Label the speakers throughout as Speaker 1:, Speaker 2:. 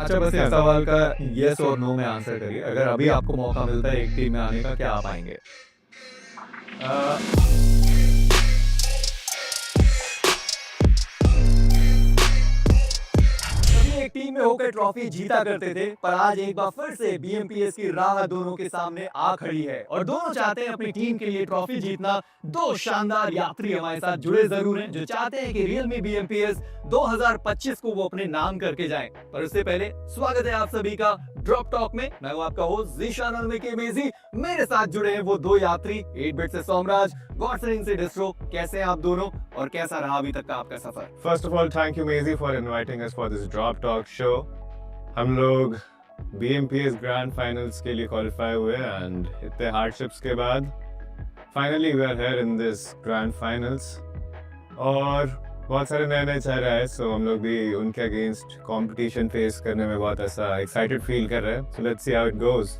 Speaker 1: अच्छा, बस इस सवाल का यस और नो में आंसर करिए। अगर अभी आपको मौका मिलता है एक टीम में आने का, क्या आप आएंगे? एक टीम में होकर ट्रॉफी जीता करते थे, पर आज एक बार फिर से बीएमपीएस की राह दोनों के सामने आ खड़ी है और दोनों चाहते हैं अपनी टीम के लिए ट्रॉफी जीतना। दो शानदार यात्री हमारे साथ जुड़े जरूर हैं जो चाहते हैं कि रियलमी बीएमपीएस 2025 को वो अपने नाम करके जाएं। पर उससे पहले स्वागत है आप सभी का ड्रॉप टॉक में। मैं हूं आपका होस्ट जीशान मेजी। मेरे साथ जुड़े हैं वो दो यात्री, 8 बिट से सोमराज, गॉडसन से डिस्ट्रो। कैसे हैं आप दोनों और कैसा रहा अभी तक का आपका सफर?
Speaker 2: First of all thank you मेजी for inviting us for this drop talk show. हम लोग BMPS ग्रैंड फाइनल्स के लिए क्वालिफाई हुए एंड इतने हार्डशिप्स के बाद finally we are here in this grand finals और बहुत सारे नए नए चेहरे आए, सो हम लोग भी उनके अगेंस्ट कंपटीशन फेस करने में बहुत ऐसा एक्साइटेड फील कर रहे हैं। सो let's see how it goes.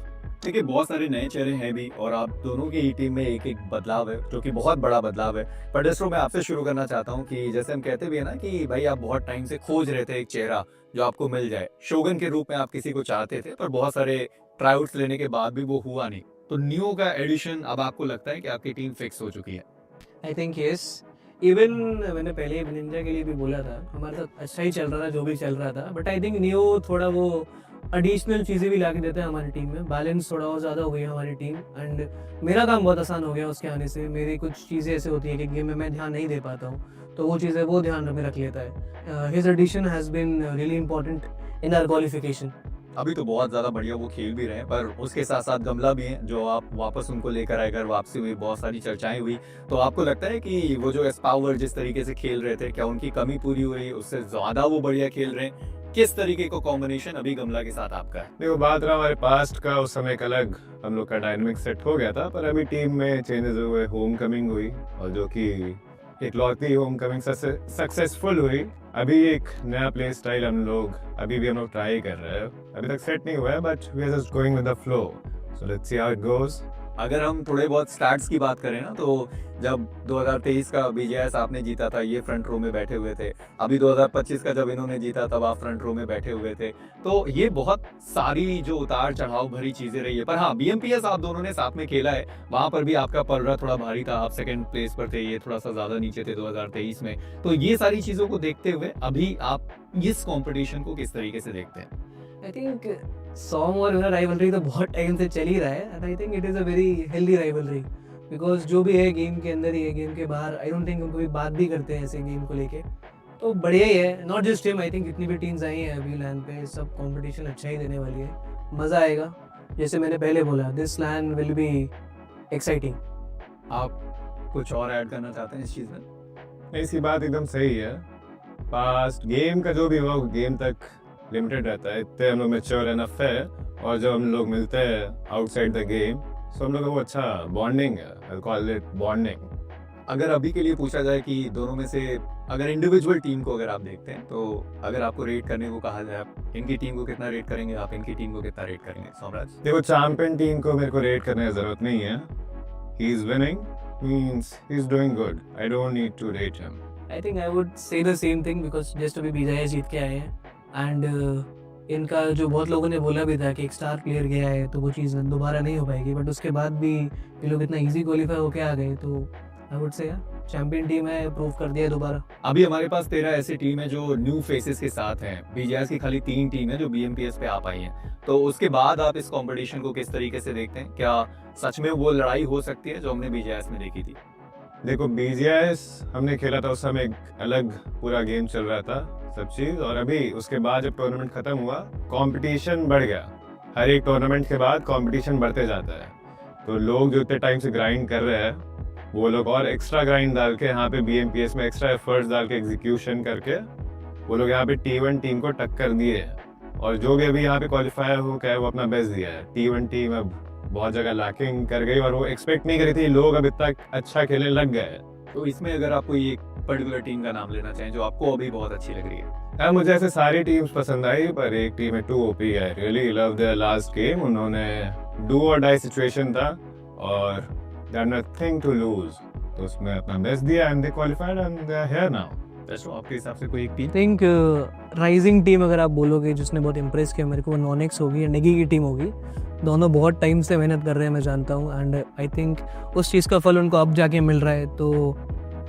Speaker 1: देखिए, बहुत सारे नए चेहरे हैं भी और आप दोनों की ही टीम में एक एक बदलाव है जो कि बहुत बड़ा बदलाव है। पर डिस्ट्रो, मैं आपसे शुरू करना चाहता हूं कि जैसे हम कहते भी है ना कि भाई आप बहुत टाइम से खोज रहे थे एक चेहरा जो आपको मिल जाए। शोगन के रूप में आप किसी को चाहते थे, पर बहुत सारे ट्रायआउट्स लेने के बाद भी वो हुआ नहीं। तो न्यू का एडिशन अब आपको लगता है कि आपकी टीम फिक्स हो चुकी है?
Speaker 3: I think yes. इवन मैंने पहले निंजा के लिए भी बोला था, हमारे साथ अच्छा ही चल रहा था जो भी चल रहा था, बट आई थिंक न्यू थोड़ा वो एडिशनल चीज़ें भी ला के देते हैं हमारी टीम में। बैलेंस थोड़ा और ज़्यादा हो गई है हमारी टीम एंड मेरा काम बहुत आसान हो गया उसके आने से। मेरी कुछ चीज़ें ऐसे होती है कि गेम में मैं ध्यान नहीं दे पाता हूँ, तो वो चीज़ें वो ध्यान में रख लेता है। His addition has been really important in our qualification.
Speaker 1: अभी तो बहुत ज्यादा बढ़िया वो खेल भी रहे हैं, पर उसके साथ साथ गमला भी है जो आप वापस उनको लेकर आए। अगर वापसी हुई, बहुत सारी चर्चाएं हुई, तो आपको लगता है कि वो जो पावर जिस तरीके से खेल रहे थे, क्या उनकी कमी पूरी हुई? उससे ज्यादा वो बढ़िया खेल रहे हैं? किस तरीके को कॉम्बिनेशन अभी गमला के साथ आपका है?
Speaker 2: देखो, बात रहा हमारे पास्ट का, उस समय एक अलग हम लोग का डायनामिक सेट हो गया था, पर अभी टीम में चेंजेस हुए, होम कमिंग हुई और जो कि इकलौती होम कमिंग सक्सेसफुल हुई। अभी एक नया प्ले स्टाइल हम लोग ट्राई कर रहे हैं। अभी तक सेट नहीं हुआ है, but we are just going with the flow, so let's see how it goes.
Speaker 1: अगर हम थोड़े बहुत स्टैट्स की बात करें ना, तो जब 2023 का BGMI आपने जीता था, ये फ्रंट रो में बैठे हुए थे। अभी 2025 का जब इन्होंने जीता तब आप फ्रंट रो में बैठे हुए थे। तो ये बहुत सारी जो उतार चढ़ाव भरी चीजें रही है। पर हाँ, BMPS आप दोनों ने साथ में खेला है, वहां पर भी आपका पलड़ा थोड़ा भारी था। आप सेकंड प्लेस पर थे, ये थोड़ा सा ज्यादा नीचे थे 2023 में। तो ये सारी चीजों को देखते हुए अभी आप इस कॉम्पिटिशन को किस तरीके से देखते हैं?
Speaker 3: आई थिंक सॉम और विनर राइवलरी तो बहुत टाइम से चल ही रहा है and I think it is a very healthy rivalry, because जो भी है गेम के अंदर ही है, गेम के बाहर आई डोंट थिंक हम कोई बात भी करते हैं ऐसे गेम को लेके। तो बढ़िया ही है, not just team. I think जितनी भी टीम्स आई हैं अभी लैन पे, सब कंपटीशन अच्छा ही देने वाली है, मज़ा आएगा। जैसे मैंने पहले बोला, this LAN will be exciting.
Speaker 1: आप कुछ और ऐड करना चाहते हैं इस चीज में?
Speaker 2: ऐसी बात एकदम सही है। पास्ट गेम का जो भी हो, गेम तक लिमिटेड रहता है। इतने हम लोग मैच्योर एनफ है और जब हम लोग मिलते हैं आउटसाइड द गेम, सो हम लोग का वो अच्छा बॉन्डिंग है। I call it bonding.
Speaker 1: अगर अभी के लिए पूछा जाए कि दोनों में से अगर इंडिविजुअल टीम को अगर आप देखते हैं, तो अगर आपको रेट करने को कहा जाए, आप इनकी टीम को कितना रेट करेंगे, आप इनकी टीम को कितना रेट करेंगे? सोमराज,
Speaker 2: देखो, चैंपियन टीम को मेरे को रेट करने की जरूरत नहीं है। He is winning, means he is doing good. I don't need to rate him.
Speaker 3: I think I would say the same thing, because just अभी BGMI जीत के आए हैं एंड इनका जो बहुत लोगों ने बोला भी था कि एक स्टार प्लेयर गया है तो वो चीज़ दोबारा नहीं हो पाएगी, बट उसके बाद भी ये लोग इतना इजी क्वालिफाई होके आ गए। तो आई वुड से चैंपियन टीम है, प्रूव कर दिया दोबारा।
Speaker 1: अभी हमारे पास 13 ऐसी टीम है जो न्यू फेसेस के साथ हैं। BGMI की खाली 3 टीम है जो BMPS पे आ पाई हैं। तो उसके बाद आप इस कंपटीशन को किस तरीके से देखते हैं? क्या सच में वो लड़ाई हो सकती है जो हमने BGMI में देखी थी?
Speaker 2: देखो, BGMI हमने खेला था, उस समय एक अलग पूरा गेम चल रहा था, सब चीज। और अभी उसके बाद जब टूर्नामेंट खत्म हुआ, कंपटीशन बढ़ गया। हर एक टूर्नामेंट के बाद कंपटीशन बढ़ते जाता है, तो लोग जो इतने टाइम से ग्राइंड कर रहे हैं, वो लोग और एक्स्ट्रा ग्राइंड डाल के यहाँ पे BMPS में एक्स्ट्रा एफर्ट्स डाल के एग्जीक्यूशन करके वो लोग यहाँ पे T1 टीम को टक्कर दिए है। और जो भी अभी यहाँ पे क्वालिफायर हो गया है, वो अपना बेस्ट दिया है। T1 टीम अब बहुत जगह लैकिंग कर गई और वो एक्सपेक्ट नहीं करी थी लोग अब इतना अच्छा खेलने लग गए।
Speaker 1: तो इसमें अगर आप कोई एक पर्टिकुलर टीम का नाम लेना चाहें जो आपको अभी बहुत अच्छी लग रही है?
Speaker 2: हाँ, मुझे ऐसे सारी टीम्स पसंद आई, पर एक टीम है TWOB। I really love their last game. उन्होंने डू और डाई सिचुएशन था और they had nothing to lose, तो उसमें अपना बेस्ट दिया and they qualified and they are here now.
Speaker 1: तो आपके हिसाब से कोई एक टीम?
Speaker 3: थिंक राइजिंग टीम अगर आप बोलोगे जिसने बहुत इम्प्रेस किया मेरे को, वो NoNx होगी एंड एगी की टीम होगी। दोनों बहुत टाइम से मेहनत कर रहे हैं, मैं जानता हूँ, एंड आई थिंक उस चीज़ का फल उनको अब जाके मिल रहा है। तो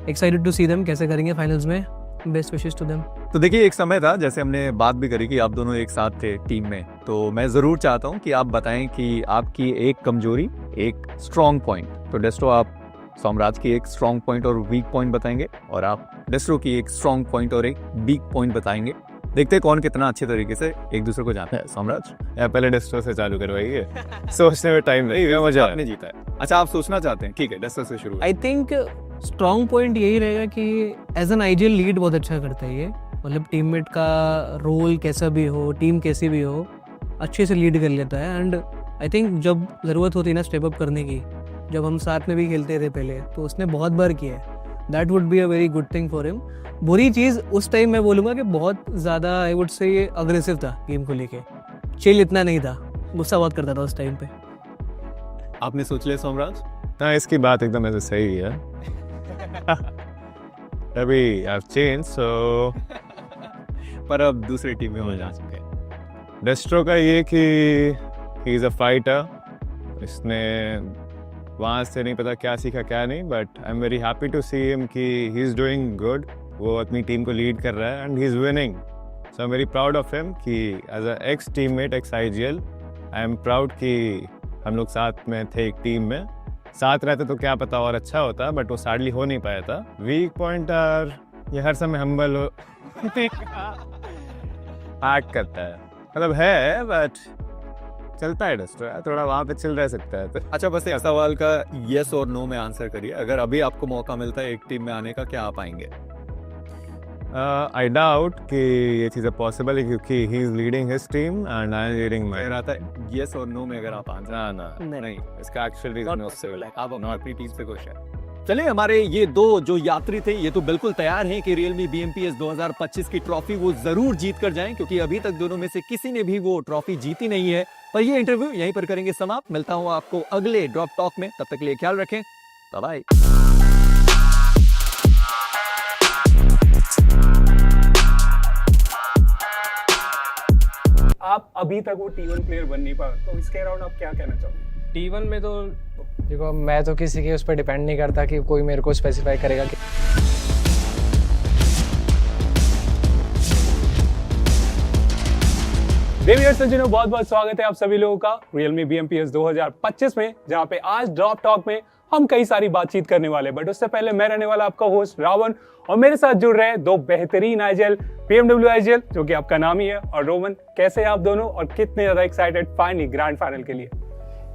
Speaker 3: एक्साइटेड टू सी देम कैसे करेंगे फाइनल्स में। Best wishes to them.
Speaker 1: तो देखिए, एक समय था, जैसे हमने बात भी करी कि आप दोनों एक साथ थे टीम में, तो मैं ज़रूर चाहता हूँ कि आप बताएं कि आपकी एक कमजोरी, एक स्ट्रॉन्ग पॉइंट। तो डेस्ट्रो, आप साम्राज्य की एक स्ट्रॉन्ग पॉइंट और वीक पॉइंट बताएंगे, और आप डेस्ट्रो की एक स्ट्रॉन्ग पॉइंट और एक वीक पॉइंट बताएंगे। देखते हैं कौन कितना अच्छे तरीके से एक दूसरे को जानता है। साम्राज्य,
Speaker 2: या पहले डेस्ट्रो से चालू करवाइए। सोचने में टाइम नहीं, मजा
Speaker 1: आपने जीता है। अच्छा, आप सोचना चाहते हैं, ठीक है, डेस्ट्रो से शुरू।
Speaker 3: आई थिंक स्ट्रॉन्ग पॉइंट यही रहेगा कि एज एन आइडियल लीड बहुत अच्छा करता है ये, मतलब टीममेट का रोल कैसा भी हो, टीम कैसी भी हो, अच्छे से लीड कर लेता है। एंड आई थिंक जब ज़रूरत होती है ना स्टेप अप करने की, जब हम साथ में भी खेलते थे पहले, तो उसने बहुत बार किया है। That would be a very good thing for him. बुरी चीज़ उस टाइम मैं बोलूँगा कि बहुत ज़्यादा आई वुड से ये अग्रेसिव था गेम को लेके, चिल इतना नहीं था, गुस्सा बहुत करता था उस टाइम पे।
Speaker 1: आपने सोच लिया साम्राज्य?
Speaker 2: हाँ, इसकी बात एकदम ऐसे सही है। अभी I've changed, so
Speaker 1: पर अब दूसरी टीम में हो जा चुके हैं।
Speaker 2: डेस्ट्रो का ये कि ही इज़ अ फाइटर। इसने वहाँ से नहीं पता क्या सीखा क्या नहीं, but I am very happy to see him कि ही इज़ डूइंग गुड। वो अपनी टीम को लीड कर रहा है and he is winning. So I am very proud of him कि as a ex teammate, ex IGL, I am proud कि हम लोग साथ में थे एक टीम में। साथ रहते तो क्या पता और अच्छा होता, बट वो सैडली हो नहीं पाया था। वीक पॉइंट ये हर समय हम्बल हो एक्ट करता है, मतलब है, बट चलता है डेस्ट्रो, थोड़ा वहाँ पे चिल रह सकता है। तो
Speaker 1: अच्छा, बस एक सवाल का यस और नो में आंसर करिए। अगर अभी आपको मौका मिलता है एक टीम में आने का, क्या आप आएंगे?
Speaker 2: आई डाउट कि ये चीज़ें पॉसिबल है, क्योंकि he is leading his team and I am leading my.
Speaker 1: मेरा था यस और नो में अगर आप आंसर।
Speaker 2: नहीं, इसका एक्चुअल रीजन
Speaker 1: आप अपनी टीम से खुश हैं। चलिए, हमारे ये दो जो यात्री थे, ये तो बिल्कुल तैयार हैं कि realme BMPS 2025 की ट्रॉफी वो जरूर जीत कर जाएं, क्योंकि अभी तक दोनों में से किसी ने भी वो ट्रॉफी जीती नहीं है। पर ये इंटरव्यू यहीं पर करेंगे समाप्त। मिलता हूँ आपको अगले ड्रॉप टॉक में, तब तक के लिए ख्याल रखें, बाय बाय।
Speaker 4: आप अभी तक वो T1 प्लेयर बन नहीं पाए, तो इसके अराउंड आप क्या कहना चाहोगे?
Speaker 5: T1 में तो देखो, मैं तो किसी के उस पर डिपेंड नहीं करता कि कोई मेरे को स्पेसिफाई करेगा कि
Speaker 4: देवियर सज्जनों, बहुत बहुत स्वागत है आप सभी लोगों का realme BMPS 2025 में, जहां पे आज ड्रॉप टॉक में हम कई सारी बातचीत करने वाले। बट उससे पहले मैं रहने वाला आपका होस्ट रावण, और मेरे साथ जुड़ रहे हैं दो बेहतरीन IGL, BMW IGL जो कि आपका नाम ही है, और रोमन। कैसे हैं आप दोनों और कितने ज्यादा एक्साइटेड फाइनली ग्रैंड फाइनल के लिए?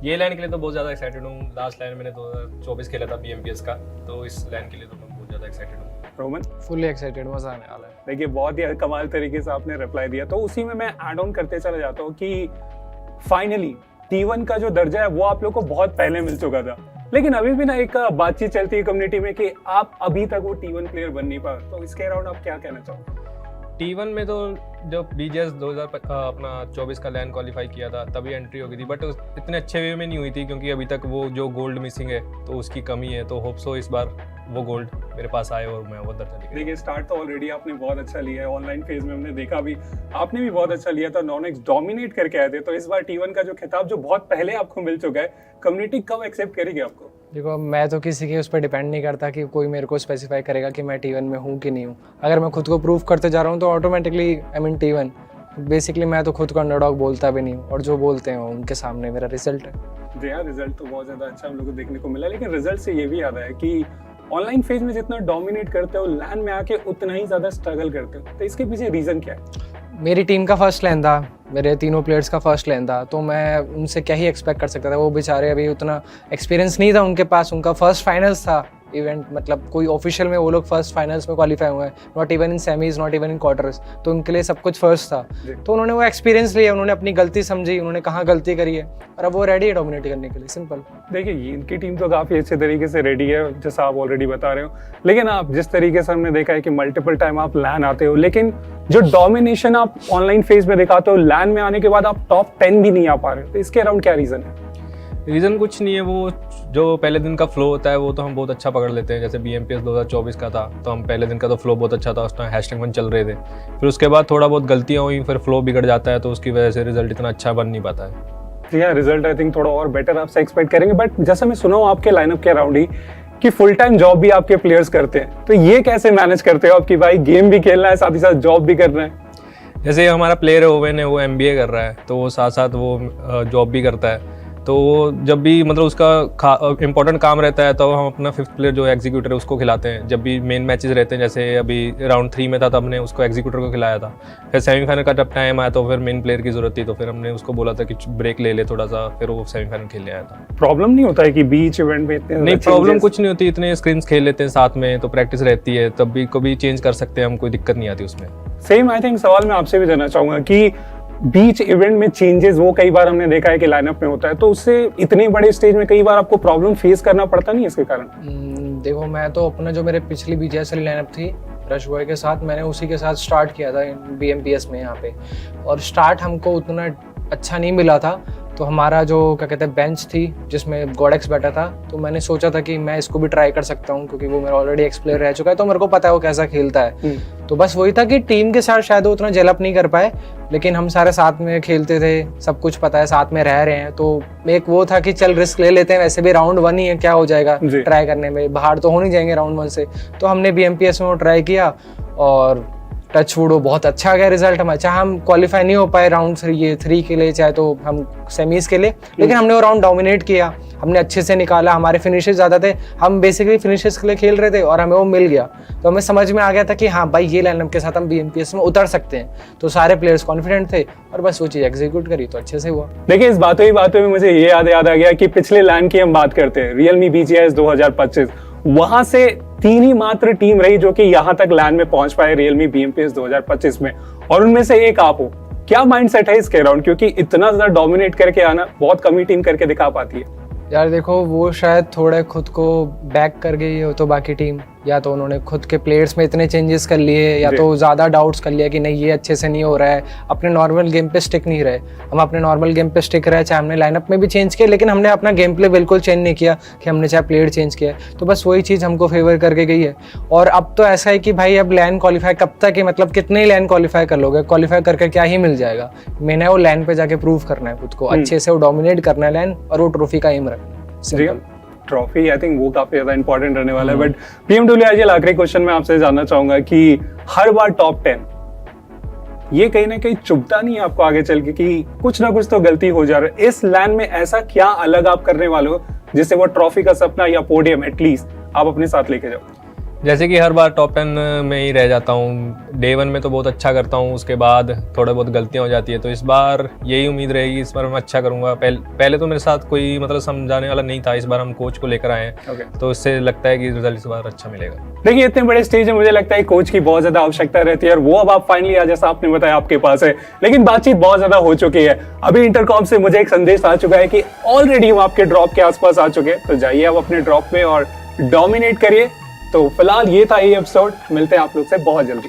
Speaker 5: ये लाइन के लिए तो बहुत ज़्यादा एक्साइटेड हूँ। लास्ट लाइन मैंने 2024 खेला था BMPS का, तो इस लाइन के लिए तो मैं बहुत ज़्यादा एक्साइटेड हूँ।
Speaker 4: रोमन?
Speaker 5: फुली एक्साइटेड, मज़ा आने वाला है।
Speaker 4: देखिए, बहुत ही कमाल तरीके से आपने रिप्लाई दिया, तो उसी में मैं ऐड ऑन करते चला जाता हूँ कि फाइनली T1 का जो दर्जा है वो आप लोग को बहुत पहले मिल चुका था, लेकिन अभी भी ना एक बातचीत चलती है कम्युनिटी में कि आप अभी तक वो T1 प्लेयर बन नहीं पाए, तो इसके अराउंड आप क्या कहना चाहोगे?
Speaker 5: T1 में तो जब BGS 2024 का लैंड क्वालिफाई किया था तभी एंट्री हो गई थी, बट इतने अच्छे वे में नहीं हुई थी, क्योंकि अभी तक वो जो गोल्ड मिसिंग है तो उसकी कमी है। तो होप सो इस बार वो गोल्ड मेरे पास आए और मैं वो दर्जा लेके।
Speaker 4: देखिए, स्टार्ट तो ऑलरेडी आपने बहुत अच्छा लिया है, ऑनलाइन फेज में हमने देखा भी आपने भी बहुत अच्छा लिया था, NoNx डोमिनेट करके आए थे। तो इस बार T1 का जो खिताब जो बहुत पहले आपको मिल चुका है, कम्युनिटी कब एक्सेप्ट करेगी आपको?
Speaker 5: देखो, मैं तो किसी के उस पर डिपेंड नहीं करता कि कोई मेरे को स्पेसिफाई करेगा कि मैं T1 में हूँ कि नहीं हूँ। अगर मैं खुद को प्रूव करते जा रहा हूँ तो automatically I mean T1। Basically मैं तो खुद को अंडरडॉग बोलता भी नहीं हूँ, और जो बोलते हैं उनके सामने मेरा रिजल्ट है।
Speaker 4: जी हाँ, रिजल्ट तो बहुत ज़्यादा अच्छा हम लोग को देखने को मिला, लेकिन रिजल्ट से ये भी याद है कि ऑनलाइन फेज में जितना डोमिनेट करते हो, लैन में आके उतना ही ज़्यादा स्ट्रगल करते हो। तो इसके पीछे रीज़न क्या है?
Speaker 5: मेरी टीम का फर्स्ट लैन था, मेरे तीनों प्लेयर्स का फर्स्ट लैन था, तो मैं उनसे क्या ही एक्सपेक्ट कर सकता था। वो बेचारे अभी उतना एक्सपीरियंस नहीं था उनके पास, उनका फर्स्ट फाइनल्स था इवेंट, मतलब कोई ऑफिशियल में वो लोग फर्स्ट फाइनल्स में क्वालिफाई हुए हैं, not even in semis, not even in quarters. तो उनके लिए सब कुछ फर्स्ट था, तो उन्होंने वो एक्सपीरियंस लिया, उन्होंने अपनी गलती समझी, उन्होंने कहाँ गलती करी है, और अब वो रेडी है डोमिनेट करने के लिए। सिंपल।
Speaker 4: देखिए, इनकी टीम तो काफ़ी अच्छे तरीके से रेडी है, जैसा आप ऑलरेडी बता रहे हो, लेकिन आप जिस तरीके से हमने देखा है कि मल्टीपल टाइम आप लैन आते हो, लेकिन जो डोमिनेशन आप ऑनलाइन फेज में दिखाते हो, लैन में आने के बाद आप टॉप 10 भी नहीं आ पा रहे हो, तो इसके अराउंड क्या रीज़न है?
Speaker 6: रीज़न कुछ नहीं है, वो जो पहले दिन का फ्लो होता है वो तो हम बहुत अच्छा पकड़ लेते हैं। जैसे BMPS 2024 का था तो हम पहले दिन का तो फ्लो बहुत अच्छा था, उस टाइम #1 चल रहे थे। फिर उसके बाद थोड़ा बहुत गलतियाँ हुई, फिर फ्लो बिगड़ जाता है, तो उसकी वजह से रिजल्ट इतना अच्छा बन नहीं पाता है।
Speaker 4: जी हाँ, रिजल्ट आई थिंक थोड़ा और बेटर आपसे एक्सपेक्ट करेंगे, बट जैसा मैं सुना हूँ आपके लाइनअप के अराउंड ही कि फुल टाइम जॉब भी आपके प्लेयर्स करते हैं, तो ये कैसे मैनेज करते हो आप कि भाई गेम भी खेलना है साथ ही साथ जॉब भी करना है?
Speaker 6: जैसे हमारा प्लेयर है ओवेन है, वो MBA कर रहा है, तो वो साथ साथ वो जॉब भी करता है। तो वो जब भी मतलब उसका इंपॉर्टेंट काम रहता है तो हम अपना 5th प्लेयर जो एग्जीक्यूटर है उसको खिलाते हैं। जब भी मेन मैचेस रहते हैं, जैसे अभी राउंड 3 में था तब हमने उसको एग्जीक्यूटर को खिलाया था। फिर सेमीफाइनल का जब टाइम आया तो फिर मेन प्लेयर की जरूरत थी, तो फिर हमने उसको बोला था कि ब्रेक ले ले थोड़ा सा, फिर वो सेमीफाइनल खेलने आया था।
Speaker 4: प्रॉब्लम नहीं होता है कि बीच इवेंट में इतने
Speaker 6: नहीं, प्रॉब्लम कुछ नहीं होती, इतने स्क्रीन्स खेल लेते हैं साथ में, तो प्रैक्टिस रहती है, तब भी कभी चेंज कर सकते हैं हम, कोई दिक्कत नहीं आती उसमें।
Speaker 4: सेम आई थिंक सवाल मैं आपसे भी जानना चाहूंगा कि बीच इवेंट में चेंजेस वो कई बार हमने देखा है कि लाइनअप में होता है, तो उससे इतने बड़े स्टेज में कई बार आपको प्रॉब्लम फेस करना पड़ता नहीं है इसके कारण?
Speaker 5: देखो, मैं तो अपना जो मेरे पिछली BGS वाली लाइनअप थी रश बॉय के साथ, मैंने उसी के साथ स्टार्ट किया था BMPS में यहाँ पे, और स्टार्ट हमको उतना अच्छा नहीं मिला था। तो हमारा जो क्या कहते हैं बेंच थी जिसमें गॉडेक्स बैठा था, तो मैंने सोचा था कि मैं इसको भी ट्राई कर सकता हूँ क्योंकि वो मेरा ऑलरेडी एक्स प्लेयर रह चुका है, तो मेरे को पता है वो कैसा खेलता है। तो बस वही था कि टीम के साथ शायद वो उतना जेल अप नहीं कर पाए, लेकिन हम सारे साथ में खेलते थे, सब कुछ पता है, साथ में रह रहे हैं, तो एक वो था कि चल रिस्क ले लेते हैं, वैसे भी राउंड 1 ही है, क्या हो जाएगा ट्राई करने में, बाहर तो हो नहीं जाएंगे राउंड 1 से। तो हमने BMPS में वो ट्राई किया और टच वुड वो बहुत अच्छा गया रिजल्ट हमारा। चाहे हम क्वालिफाई नहीं हो पाए राउंड 3 के लिए, चाहे तो हम सेमीज के लिए, लेकिन हमने वो राउंड डोमिनेट किया, हमने अच्छे से निकाला, हमारे फिनिशेस ज़्यादा थे, हम बेसिकली फिनिशेस के लिए खेल रहे थे और हमें वो मिल गया। तो हमें समझ में आ गया था कि हाँ भाई, ये लाइनअप के साथ हम BMPS में उतर सकते हैं। तो सारे प्लेयर्स कॉन्फिडेंट थे और बस वो चीज़ एग्जीक्यूट करी तो अच्छे से हुआ।
Speaker 4: देखिए, इस बातों में मुझे ये याद आ गया कि पिछले लैन की हम बात करते हैं, रियलमी BGS 2025, वहां से 3 ही मात्र टीम रही जो कि यहाँ तक लैन में पहुंच पाए रियलमी BMPS 2025 में, और उनमें से एक आप हो। क्या माइंडसेट है इसके अराउंड, क्योंकि इतना ज्यादा डोमिनेट करके आना बहुत कम ही टीम करके दिखा पाती है?
Speaker 5: यार देखो, वो शायद थोड़े खुद को बैक कर गई हो तो बाकी टीम, या तो उन्होंने खुद के प्लेयर्स में इतने चेंजेस कर लिए, या तो ज़्यादा डाउट्स कर लिया कि नहीं ये अच्छे से नहीं हो रहा है, अपने नॉर्मल गेम पे स्टिक नहीं रहे। हम अपने नॉर्मल गेम पे स्टिक रहे, चाहे हमने लाइनअप में भी चेंज किया, लेकिन हमने अपना गेम प्ले बिल्कुल चेंज नहीं किया कि हमने चाहे प्लेयर चेंज किया। तो बस वही चीज़ हमको फेवर करके गई है। और अब तो ऐसा है कि भाई अब लैन क्वालिफाई कब तक है, मतलब कितने ही लैन क्वालिफाई कर लोगे, क्वालिफाई करके क्या ही मिल जाएगा। मैंने वो लैन पे जाके प्रूव करना है खुद को, अच्छे से वो डोमिनेट करना है लैन, और वो ट्रॉफी का एम रखना है।
Speaker 4: ट्रॉफी आई थिंक वो काफी ज्यादा इंपॉर्टेंट रहने वाला है। बट PMWIGL, आखिरी क्वेश्चन मैं आपसे जानना चाहूंगा कि हर बार टॉप 10 ये कहीं ना कहीं चुभता नहीं है आपको आगे चल के कि कुछ ना कुछ तो गलती हो जा रहा है? इस लैन में ऐसा क्या अलग आप करने वाले हो जिससे वो ट्रॉफी का सपना या पोडियम एटलीस्ट आप अपने साथ लेके जाओ?
Speaker 6: जैसे कि हर बार टॉप 10 में ही रह जाता हूँ। डे 1 में तो बहुत अच्छा करता हूँ, उसके बाद थोड़ा बहुत गलतियाँ हो जाती है, तो इस बार यही उम्मीद रहेगी, इस बार मैं अच्छा करूँगा। पहले तो मेरे साथ कोई मतलब समझाने वाला नहीं था, इस बार हम कोच को लेकर आए हैं, तो इससे लगता है कि रिजल्ट इस बार अच्छा मिलेगा।
Speaker 4: देखिए, इतने बड़े स्टेज में मुझे लगता है कोच की बहुत ज्यादा आवश्यकता रहती है, और वो अब आप फाइनली आज जैसा आपने बताया आपके पास है। लेकिन बातचीत बहुत ज्यादा हो चुकी है, अभी इंटरकॉम से मुझे एक संदेश आ चुका है कि ऑलरेडी हम आपके ड्रॉप के आसपास आ चुके हैं, तो जाइए आप अपने ड्रॉप में और डोमिनेट करिए। तो फिलहाल ये था ये एपिसोड, मिलते हैं आप लोग से बहुत जल्दी।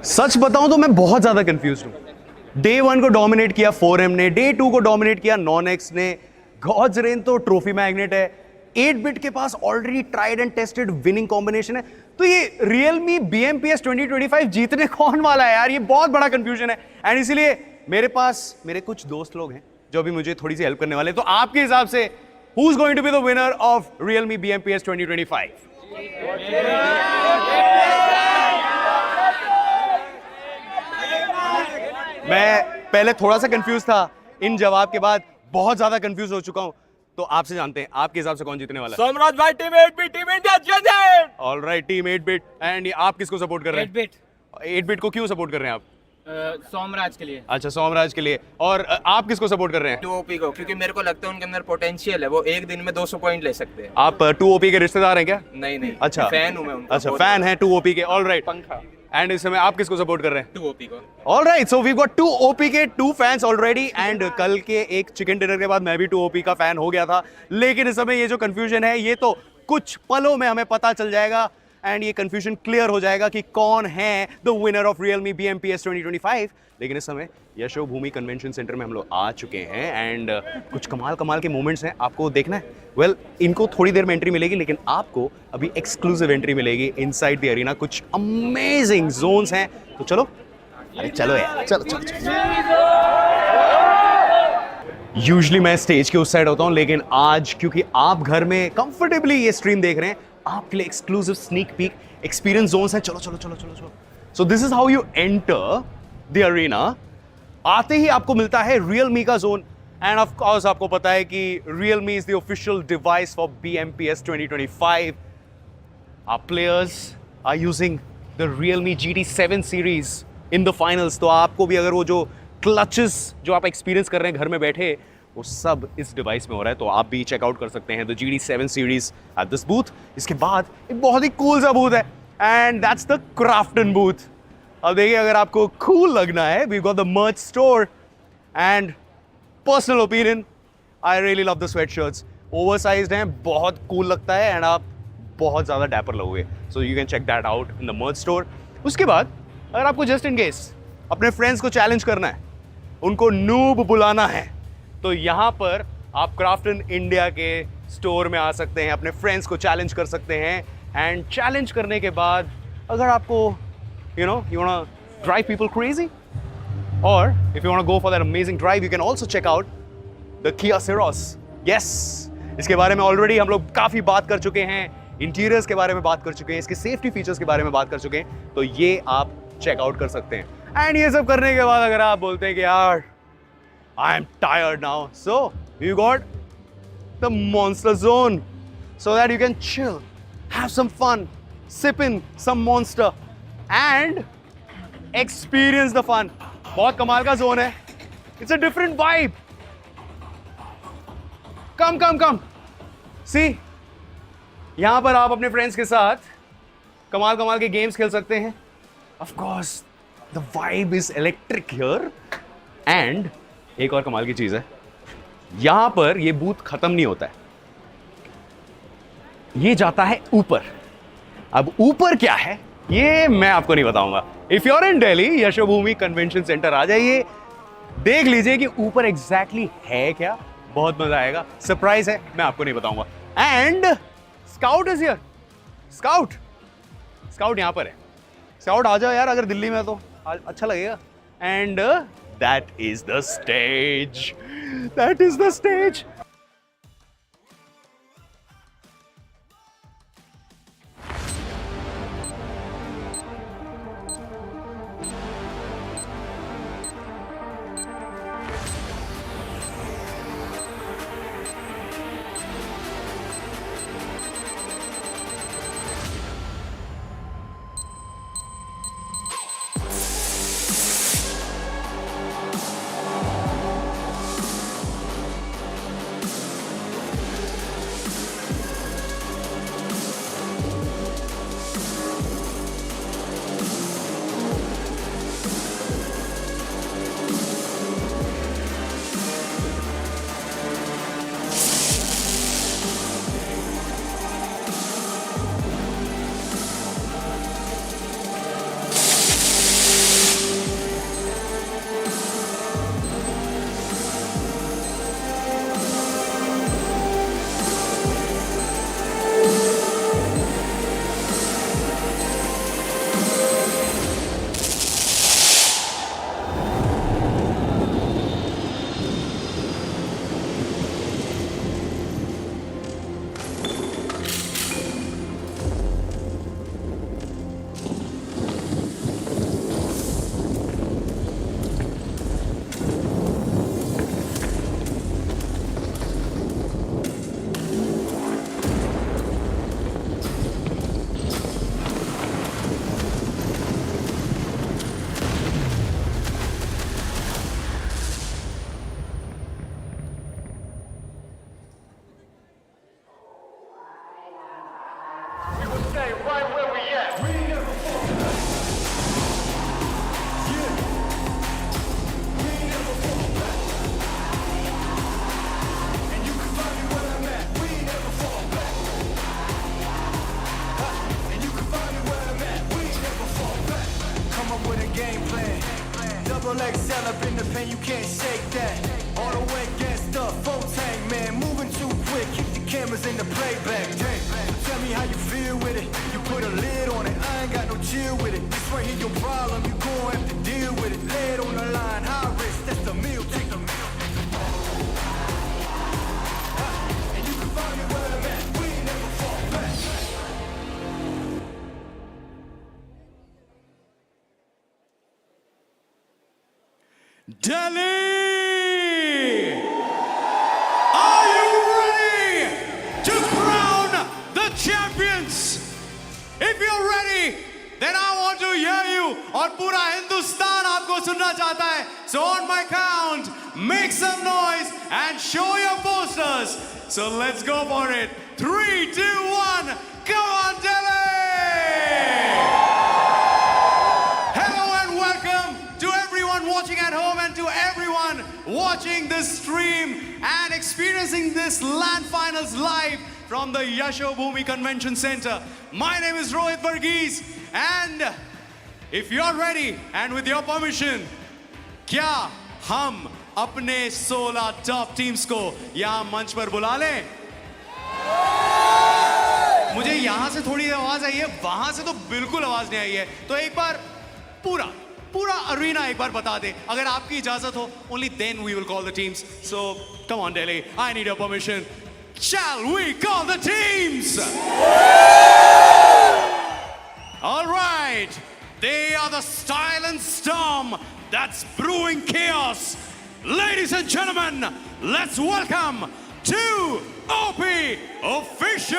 Speaker 1: सच बताऊं तो मैं बहुत ज्यादा कंफ्यूज हूं। डे 1 को डोमिनेट किया 4M ने, डे 2 को डोमिनेट किया NoNx ने, गॉड्स रेन तो ट्रॉफी मैग्नेट है, 8 बिट के पास already tried and tested winning combination है। तो ये Realme BMPS 2025 जीतने कौन वाला है यार? ये बहुत बड़ा कंफ्यूजन है। एंड इसीलिए मेरे पास मेरे कुछ दोस्त लोग हैं जो अभी मुझे थोड़ी सी हेल्प करने वाले हैं। तो आपके हिसाब से who is going to be the winner of Realme BMPS 2025? मैं पहले थोड़ा सा कंफ्यूज था, इन जवाब के बाद बहुत ज्यादा कंफ्यूज हो चुका हूं। तो आपसे जानते हैं आपके हिसाब से कौन जीतने वाला है?
Speaker 7: सोमराज भाई टीम 8 बिट टीम इंडिया जीते।
Speaker 1: Alright, team 8 bit. एंड आप किसको सपोर्ट कर रहे हैं? 8 बिट को क्यों सपोर्ट कर रहे हैं आप?
Speaker 7: सोमराज के लिए।
Speaker 1: अच्छा, सोमराज के लिए। और आप किसको सपोर्ट कर रहे हैं?
Speaker 7: 2OP को, क्योंकि मेरे को लगता है उनके अंदर पोटेंशियल है, वो एक दिन में 200 पॉइंट ले सकते हैं।
Speaker 1: आप 2OP के रिश्तेदार हैं क्या?
Speaker 7: नहीं नहीं,
Speaker 1: अच्छा,
Speaker 7: फैन हूं मैं उनका।
Speaker 1: अच्छा, फैन है 2OP के। ऑलराइट।
Speaker 7: पंखा।
Speaker 1: एंड इस समय आप किसको सपोर्ट कर रहे हैं?
Speaker 7: 2OP को।
Speaker 1: Alright, so we got 2OP के 2 फैंस ऑलरेडी। एंड कल के एक चिकन डिनर के बाद मैं भी 2OP का फैन हो गया था। लेकिन इस समय ये जो कंफ्यूजन है ये तो कुछ पलों में हमें पता चल जाएगा एंड ये कंफ्यूजन क्लियर हो जाएगा कि कौन है the winner of Realme BMPS 2025। लेकिन इस समय यशोभूमि कन्वेंशन सेंटर में हम लोग आ चुके हैं एंड कुछ कमाल के मोमेंट्स हैं, आपको देखना है। वेल, इनको थोड़ी देर में एंट्री मिलेगी, लेकिन आपको अभी एक्सक्लूसिव एंट्री मिलेगी इनसाइड द एरिना। कुछ अमेजिंग जोन्स हैं, तो चलो। अरे चलो यार, चलो। यूजुअली मैं स्टेज के उस साइड होता हूं, लेकिन आज क्योंकि आप घर में कंफर्टेबली ये स्ट्रीम देख रहे हैं, आपके लिए exclusive sneak peek experience zones हैं। चलो। So this is how you enter the arena. आते ही आपको मिलता है Realme का जोन। एंड ऑफ कोर्स आपको पता है कि Realme is the official device for BMPS 2025. Our players are using the Realme GT7 series in the finals. तो आपको भी अगर वो जो क्लचेस जो आप एक्सपीरियंस कर रहे हैं घर में बैठे, वो सब इस डिवाइस में हो रहा है। तो आप भी चेकआउट कर सकते हैं the GT7 series at this booth. इसके बाद एक बहुत ही कूल सा बूथ है and that's the Krafton booth. अब देखिए, अगर आपको कूल लगना है, we got the merch store and personal opinion, I really love the sweatshirts. Oversized हैं, बहुत कूल लगता है एंड आप बहुत ज़्यादा डैपर लगोगे। So you can check that out in the merch store. उसके बाद अगर आपको जस्ट इन केस अपने फ्रेंड्स को चैलेंज करना है, उनको नूब बुलाना है, तो यहाँ पर आप क्राफ्टन इंडिया के स्टोर में आ सकते हैं, अपने फ्रेंड्स को चैलेंज कर सकते हैं। एंड चैलेंज करने के बाद अगर आपको you wanna drive people crazy, or if you wanna go for that amazing drive, you can also check out the Kia Ceros. Yes, इसके बारे में ऑलरेडी हम लोग काफ़ी बात कर चुके हैं, इंटीरियर्स के बारे में बात कर चुके हैं, इसके सेफ्टी फीचर्स के बारे में बात कर चुके हैं, तो ये आप चेकआउट कर सकते हैं। एंड ये सब करने के बाद अगर आप बोलते हैं कि यार I am tired now, so you got the monster zone so that you can chill, have some fun, sip in some monster and experience the fun. बहुत कमाल का जोन है, it's a different vibe. come see, यहां पर आप अपने friends के साथ कमाल के गेम्स खेल सकते हैं। Of course the vibe is electric here. and एक और कमाल की चीज है, यहां पर ये बूथ खत्म नहीं होता है, ये जाता है ऊपर। अब ऊपर क्या है ये मैं आपको नहीं बताऊंगा। If you are in Delhi, Yashobhoomi convention centre आ जाइए, देख लीजिए कि ऊपर एग्जैक्टली है क्या, बहुत मजा आएगा। सरप्राइज है, मैं आपको नहीं बताऊंगा। And scout is here, scout यहां पर है। स्काउट आ जाओ यार, अगर दिल्ली में तो अच्छा लगेगा। And that is the stage.
Speaker 8: stay right where we at. We never fall back. Yeah. We never fall back. And you can find me where I'm at. We never fall back. And you can find me where I'm at. We never fall back. Come up with a game plan. Double XL up in the pen, you can't shake that. All the way against the full tank, man. Moving too quick, keep the cameras in the playback. Dang. Tell me how you feel with it. You put a lid on it, I ain't got no chill with it. This right here your problem, you gon' have to deal with it. Lay it on the line, high risk, that's the meal. Take the meal. And you can find me where I'm at. We never fall back.
Speaker 9: Delhi! Are you ready to crown the champions? If you're ready, then I want to hear you. और पूरा हिंदुस्तान आपको सुनना चाहता है. So on my count, make some noise and show your posters. So let's go for it. 3, 2, 1, come on Delhi! Hello and welcome to everyone watching at home and to everyone watching this stream and experiencing this LAN finals live from the Yashobhoomi Convention Centre. My name is Rohit Varghese and if you're ready and with your permission, क्या हम अपने 16 top teams को यहाँ मंच पर बुला लें? मुझे यहाँ से थोड़ी आवाज आई है, वहां से तो बिल्कुल आवाज नहीं आई है. तो एक बार पूरा अरीना एक बार बता दे, अगर आपकी इजाजत हो. Only then we will call the teams. So come on Delhi, I need your permission. Shall we call the teams? All right, they are the style and storm that's brewing chaos. Ladies and gentlemen, let's welcome TWOB official.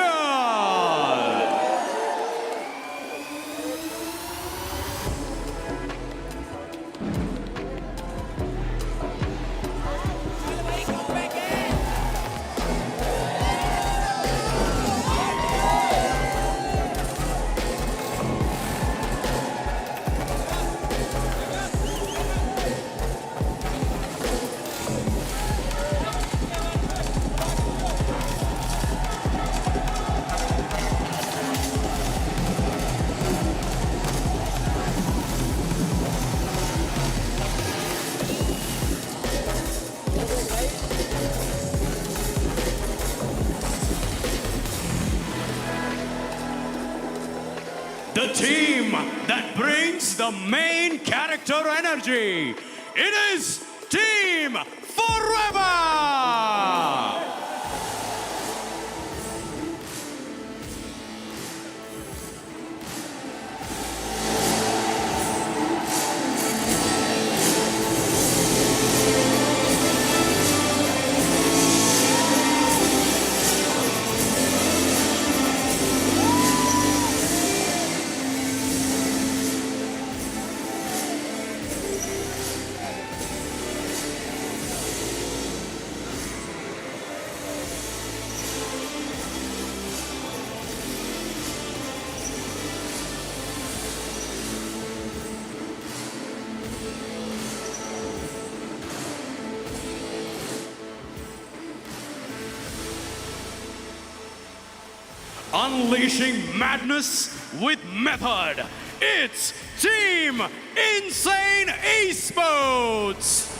Speaker 9: The team that brings the main character energy. It is Team Forever! Unleashing madness with method. It's Team Insane Esports.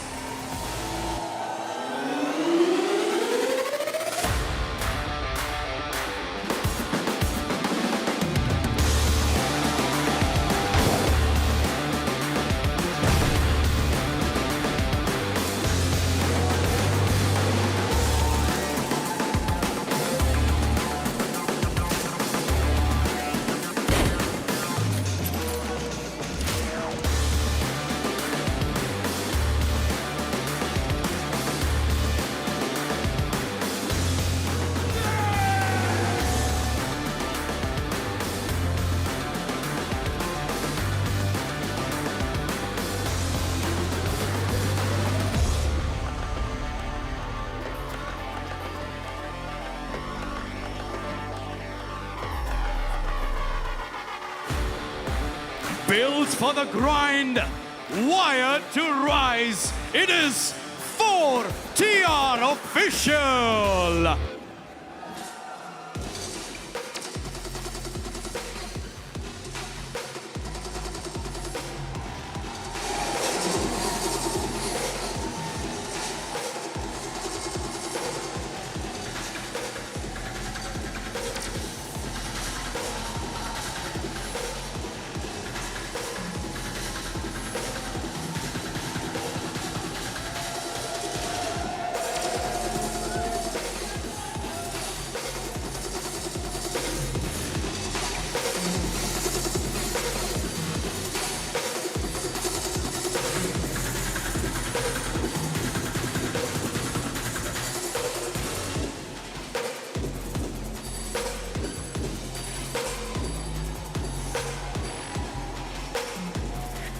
Speaker 9: built for the grind, wired to rise. It is 4TR official.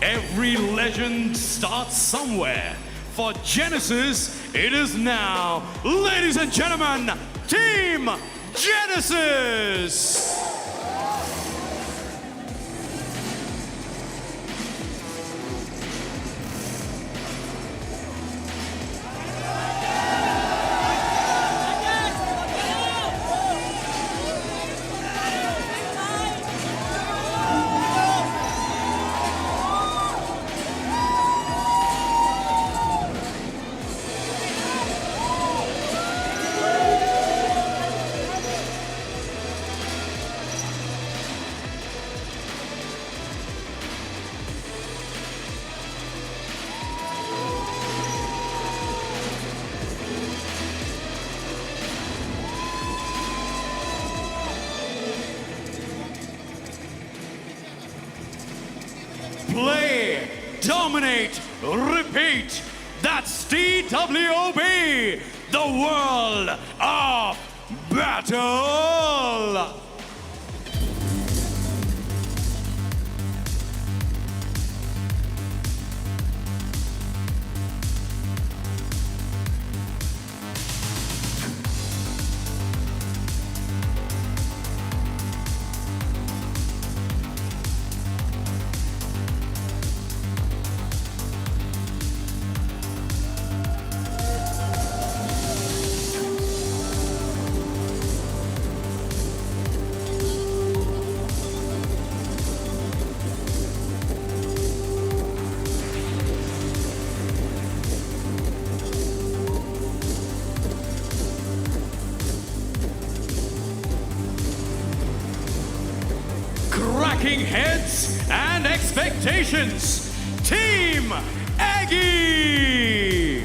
Speaker 9: Every legend starts somewhere. For Genesis, it is now. Ladies and gentlemen, Team Genesis! Play, dominate, repeat. That's TWOB, the world of battle. Cracking heads and expectations, Team Eggy!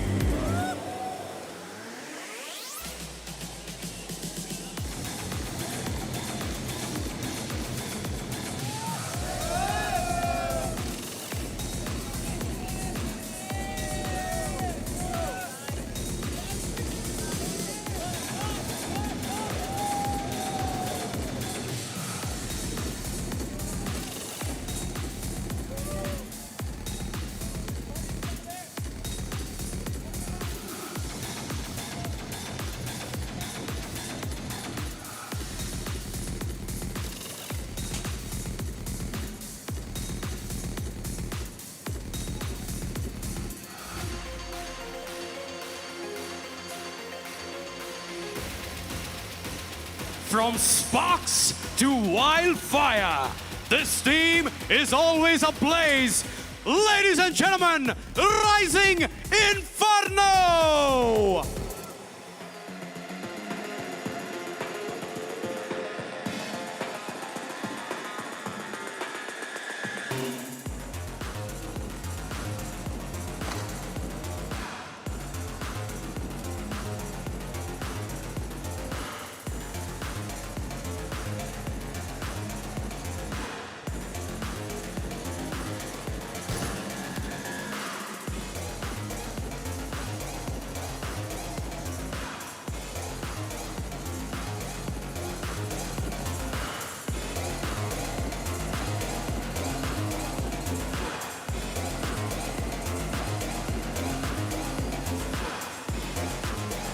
Speaker 9: From sparks to wildfire, this team is always ablaze. Ladies and gentlemen, Rising Inferno!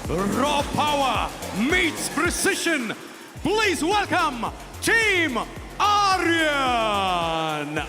Speaker 9: Raw power meets precision. Please welcome Team Aryan.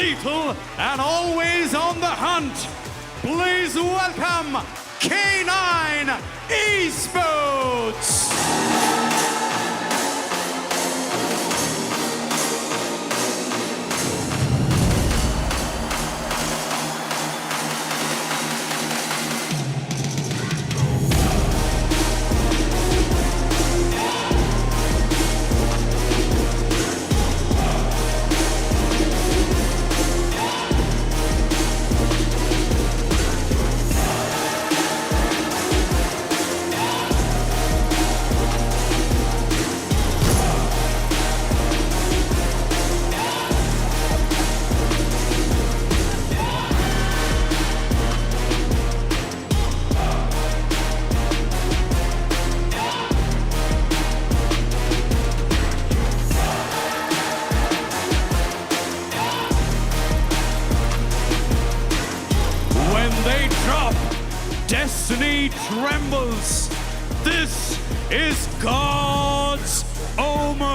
Speaker 9: lethal, and always on the hunt. Please welcome K9 Esports. Destiny trembles. This is God's omen.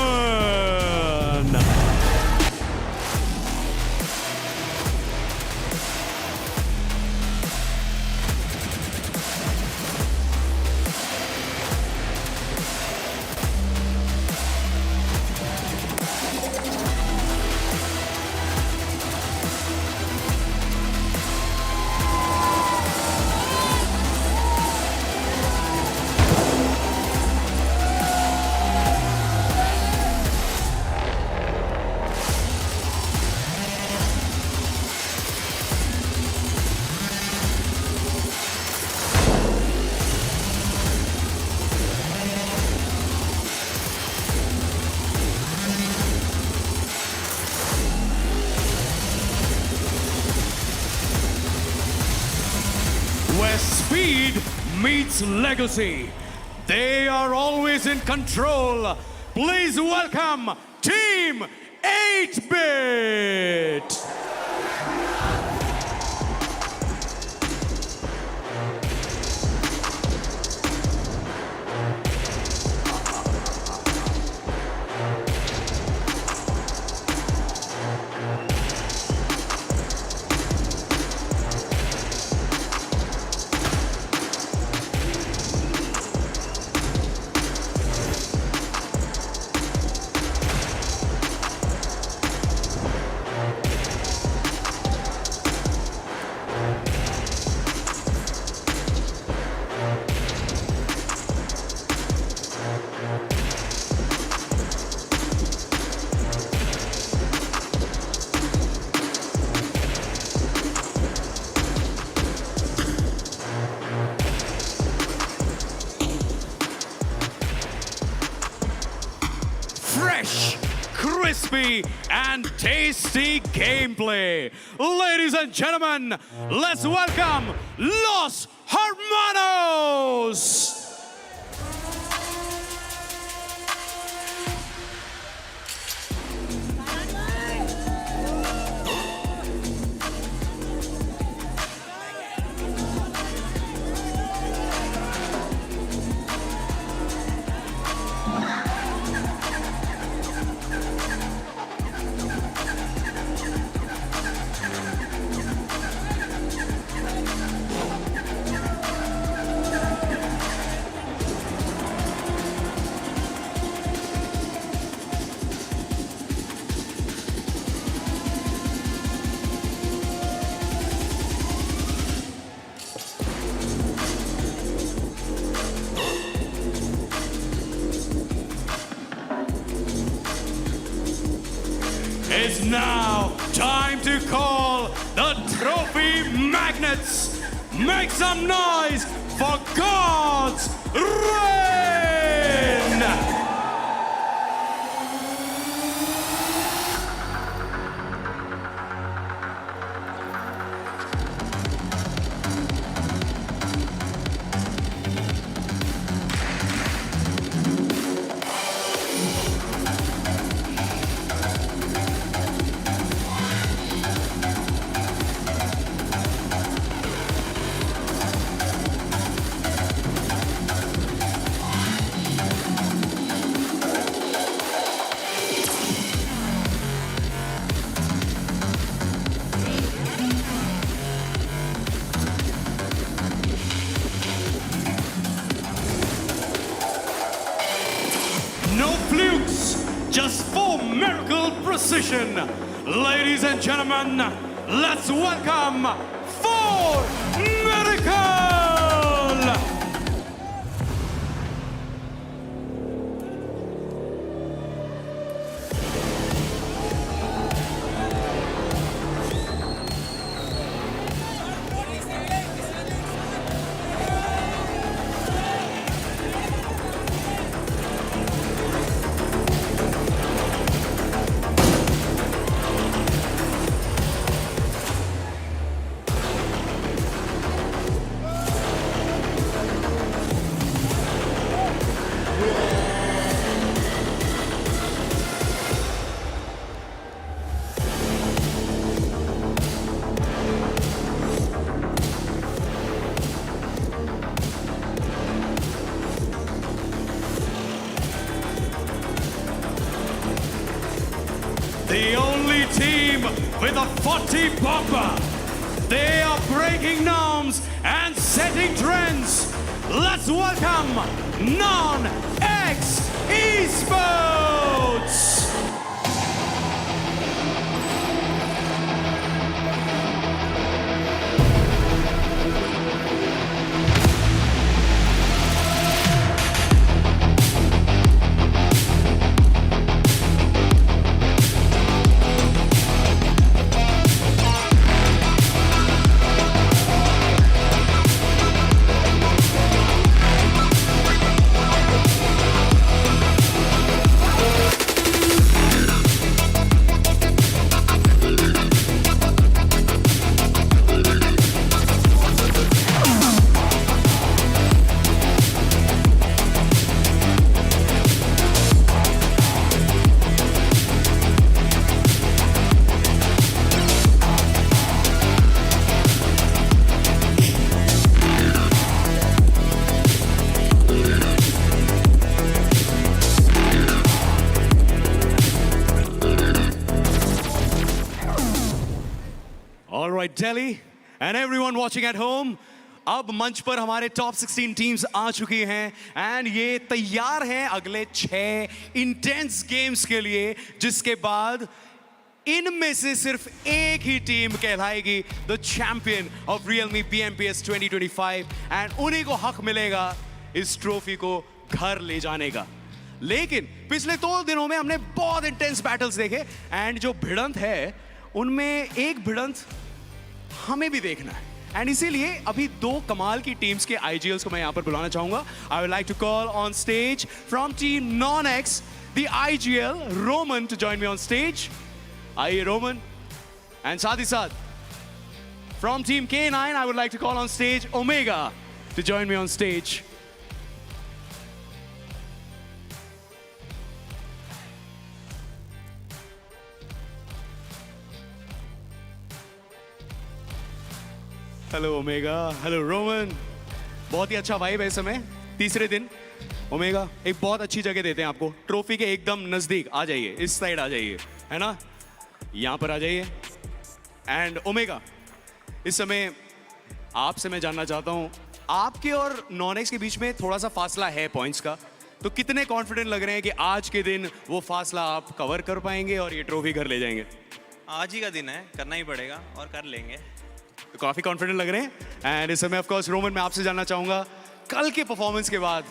Speaker 9: Where speed meets legacy, they are always in control. Please welcome Team 8-Bit. Fresh, crispy, and tasty gameplay. Ladies and gentlemen, let's welcome Los Hermanos. It's now time to call the trophy magnets. Make some noise for God's reign! just for miracle precision. Ladies and gentlemen, let's welcome For Miracle! The only team with a 40 bomber. They are breaking norms and setting trends. Let's welcome NoNx Esports. All right, Delhi and everyone watching at home, अब मंच पर हमारे top 16 teams आ चुकी हैं and ये तैयार हैं अगले 6 इंटेंस गेम्स के लिए, जिसके बाद इनमें से सिर्फ एक ही टीम कहलाएगी the champion of Realme BMPS 2025 and उन्हीं को हक मिलेगा इस ट्रॉफी को घर ले जाने का। लेकिन पिछले 2 दिनों में हमने बहुत इंटेंस बैटल्स देखे एंड जो भिड़ंत है उनमें एक भिड़ंत हमें भी देखना है एंड इसीलिए अभी 2 कमाल की टीम्स के IGLs को मैं यहां पर बुलाना चाहूंगा। I would like to call on stage from team NoNx the IGL Roman to join me on stage. आइए रोमन, एंड साथ ही साथ from team K9 I would like to call on stage Omega to join me on stage. Hello Omega, hello Roman. बहुत ही अच्छा vibe है इस समय, तीसरे दिन। ओमेगा एक बहुत अच्छी जगह देते हैं आपको, ट्रॉफी के एकदम नजदीक। आ जाइए, इस साइड आ जाइए, है ना, यहाँ पर आ जाइए। एंड ओमेगा, इस समय आपसे मैं जानना चाहता हूँ, आपके और NoNx के बीच में थोड़ा सा फासला है पॉइंट्स का, तो कितने कॉन्फिडेंट लग रहे हैं कि आज के दिन वो फासला आप कवर कर पाएंगे और ये ट्रॉफी घर ले जाएंगे?
Speaker 10: आज ही का दिन है, करना ही पड़ेगा और कर लेंगे।
Speaker 9: तो काफी कॉन्फिडेंट लग रहे हैं। एंड इस समय ऑफ कोर्स रोमन, मैं आपसे जानना चाहूंगा कल के परफॉर्मेंस के बाद,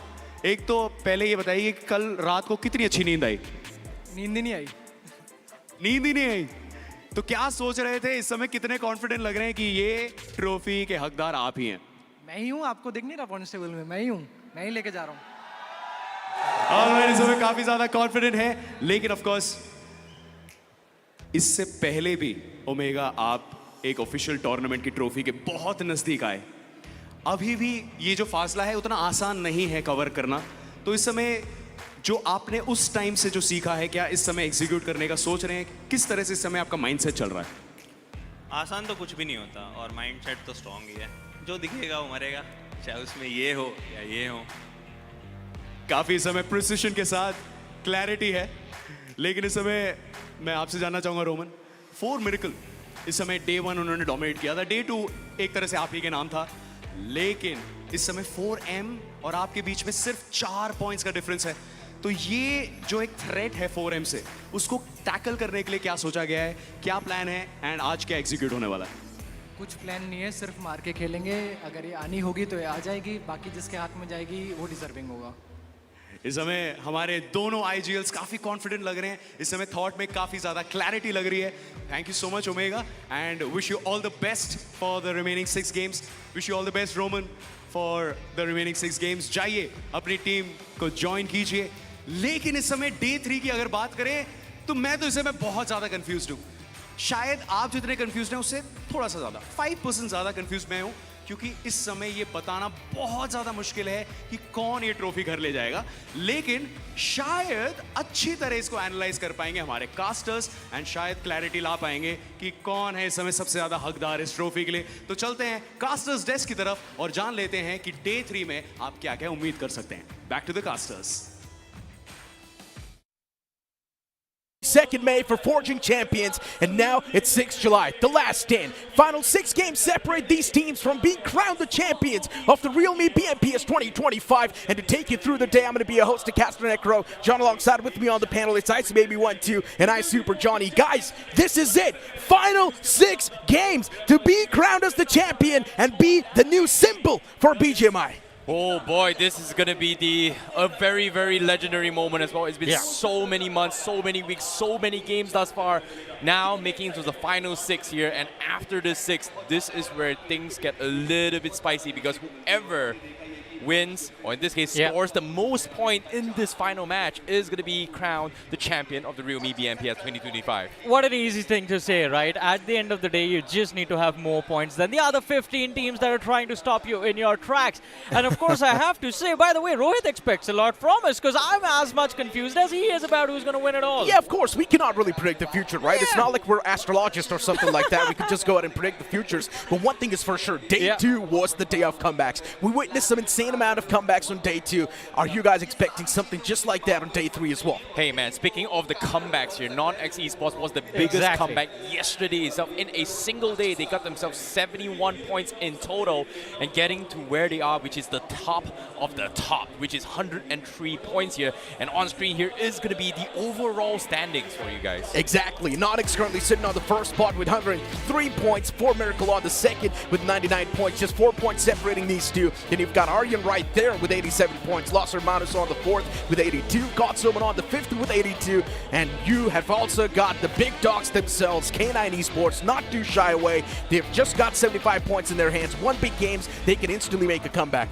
Speaker 9: एक तो पहले ये बताइए कि कल रात को कितनी अच्छी नींद आई?
Speaker 5: नींद ही नहीं आई।
Speaker 9: नींद ही नहीं आई, तो क्या सोच रहे थे? इस समय कितने कॉन्फिडेंट लग रहे हैं कि ये ट्रॉफी के हकदार आप ही हैं?
Speaker 5: मैं ही हूँ, आपको दिख नहीं रहा पॉइंट्स टेबल में? मैं ही हूँ, मैं ही लेके जा रहा हूँ।
Speaker 9: और इस समय काफी ज्यादा कॉन्फिडेंट है, लेकिन ऑफ कोर्स इससे पहले भी ओमेगा आप एक ऑफिशियल टूर्नामेंट की ट्रॉफी के बहुत नजदीक आए। अभी भी ये जो फासला है उतना आसान नहीं है कवर करना, तो इस समय जो आपने उस टाइम से जो सीखा है, क्या इस समय एग्जीक्यूट करने का सोच रहे हैं? किस तरह से इस समय आपका माइंडसेट चल रहा है?
Speaker 10: आसान तो कुछ भी नहीं होता और माइंडसेट तो स्ट्रांग ही है। जो दिखेगा वो मरेगा, चाहे उसमें ये हो या ये हो।
Speaker 9: काफी समय प्रिसिशन के साथ क्लैरिटी है, लेकिन इस समय मैं आपसे जानना चाहूंगा रोमन, फॉर मिरेकल इस समय डे 1 उन्होंने डोमिनेट किया था, डे 2 एक तरह से आप ही के नाम था, लेकिन इस समय 4M और आपके बीच में सिर्फ 4 पॉइंट्स का डिफरेंस है। तो ये जो एक थ्रेट है 4M से, उसको टैकल करने के लिए क्या सोचा गया है, क्या प्लान है एंड आज क्या एग्जीक्यूट होने वाला है?
Speaker 5: कुछ प्लान नहीं है, सिर्फ मार के खेलेंगे। अगर ये आनी होगी तो ये आ जाएगी, बाकी जिसके हाथ में जाएगी वो डिजर्विंग होगा।
Speaker 9: इस समय हमारे दोनों IGLs काफी कॉन्फिडेंट लग रहे हैं, इस समय थॉट में काफी ज्यादा क्लैरिटी लग रही है। Thank you so much omega and wish you all the best for the remaining 6 games. Wish you all the best Roman for the remaining 6 games. जाइए अपनी टीम को ज्वाइन कीजिए। लेकिन इस समय डे 3 की अगर बात करें तो मैं तो इस समय बहुत ज्यादा कंफ्यूज्ड हूँ। शायद आप जितने कंफ्यूज्ड हैं उससे थोड़ा सा ज्यादा 5% ज्यादा कंफ्यूज मैं हूँ, क्योंकि इस समय ये बताना बहुत ज्यादा मुश्किल है कि कौन ये ट्रॉफी घर ले जाएगा। लेकिन शायद अच्छी तरह इसको एनालाइज कर पाएंगे हमारे कास्टर्स एंड शायद क्लैरिटी ला पाएंगे कि कौन है इस समय सबसे ज्यादा हकदार इस ट्रॉफी के लिए। तो चलते हैं कास्टर्स डेस्क की तरफ और जान लेते हैं कि डे 3 में आप क्या क्या उम्मीद कर सकते हैं। Back to the casters.
Speaker 11: 2nd May for Forging Champions, and now it's 6th July, the last stand. Final 6 games separate these teams from being crowned the champions of the realme BMPS 2025. And to take you through the day, I'm going to be a host of Caster Necro. John alongside with me on the panel, it's Ice Baby 1-2 and I Super Johnny. Guys, this is it. Final 6 games to be crowned as the champion and be the new symbol for BGMI.
Speaker 12: Oh boy, this is going to be a very, very legendary moment as well. It's been so many months, so many weeks, so many games thus far. Now making it to the final 6 here, and after the 6th, this is where things get a little bit spicy, because whoever wins, or in this case scores the most point in this final match, is going to be crowned the champion of the realme BMPS 2025.
Speaker 13: What an easy thing to say, right? At the end of the day, you just need to have more points than the other 15 teams that are trying to stop you in your tracks. And of course, I have to say, by the way, Rohit expects a lot from us, because I'm as much confused as he is about who's going to win it all.
Speaker 11: Yeah, of course, we cannot really predict the future, right? It's not like we're astrologists or something like that. We could just go ahead and predict the futures. But one thing is for sure, day 2 was the day of comebacks. We witnessed some insane amount of comebacks on day 2. Are you guys expecting something just like that on day 3 as well?
Speaker 12: Hey man, speaking of the comebacks here, NoNx Esports was the biggest comeback yesterday itself. In a single day, they got themselves 71 points in total, and getting to where they are, which is the top of the top, which is 103 points here. And on screen here is going to be the overall standings for you guys.
Speaker 11: Exactly. NoNx currently sitting on the first spot with 103 points. 4 Miracle on the second with 99 points. Just 4 points separating these two. Then you've got Aryan right there with 87 points. Los Hermanos on the 4th with 82. OMEN on the 5th with 82. And you have also got the big dogs themselves, K9 Esports, not too shy away. They've just got 75 points in their hands. One big games, they can instantly make a comeback.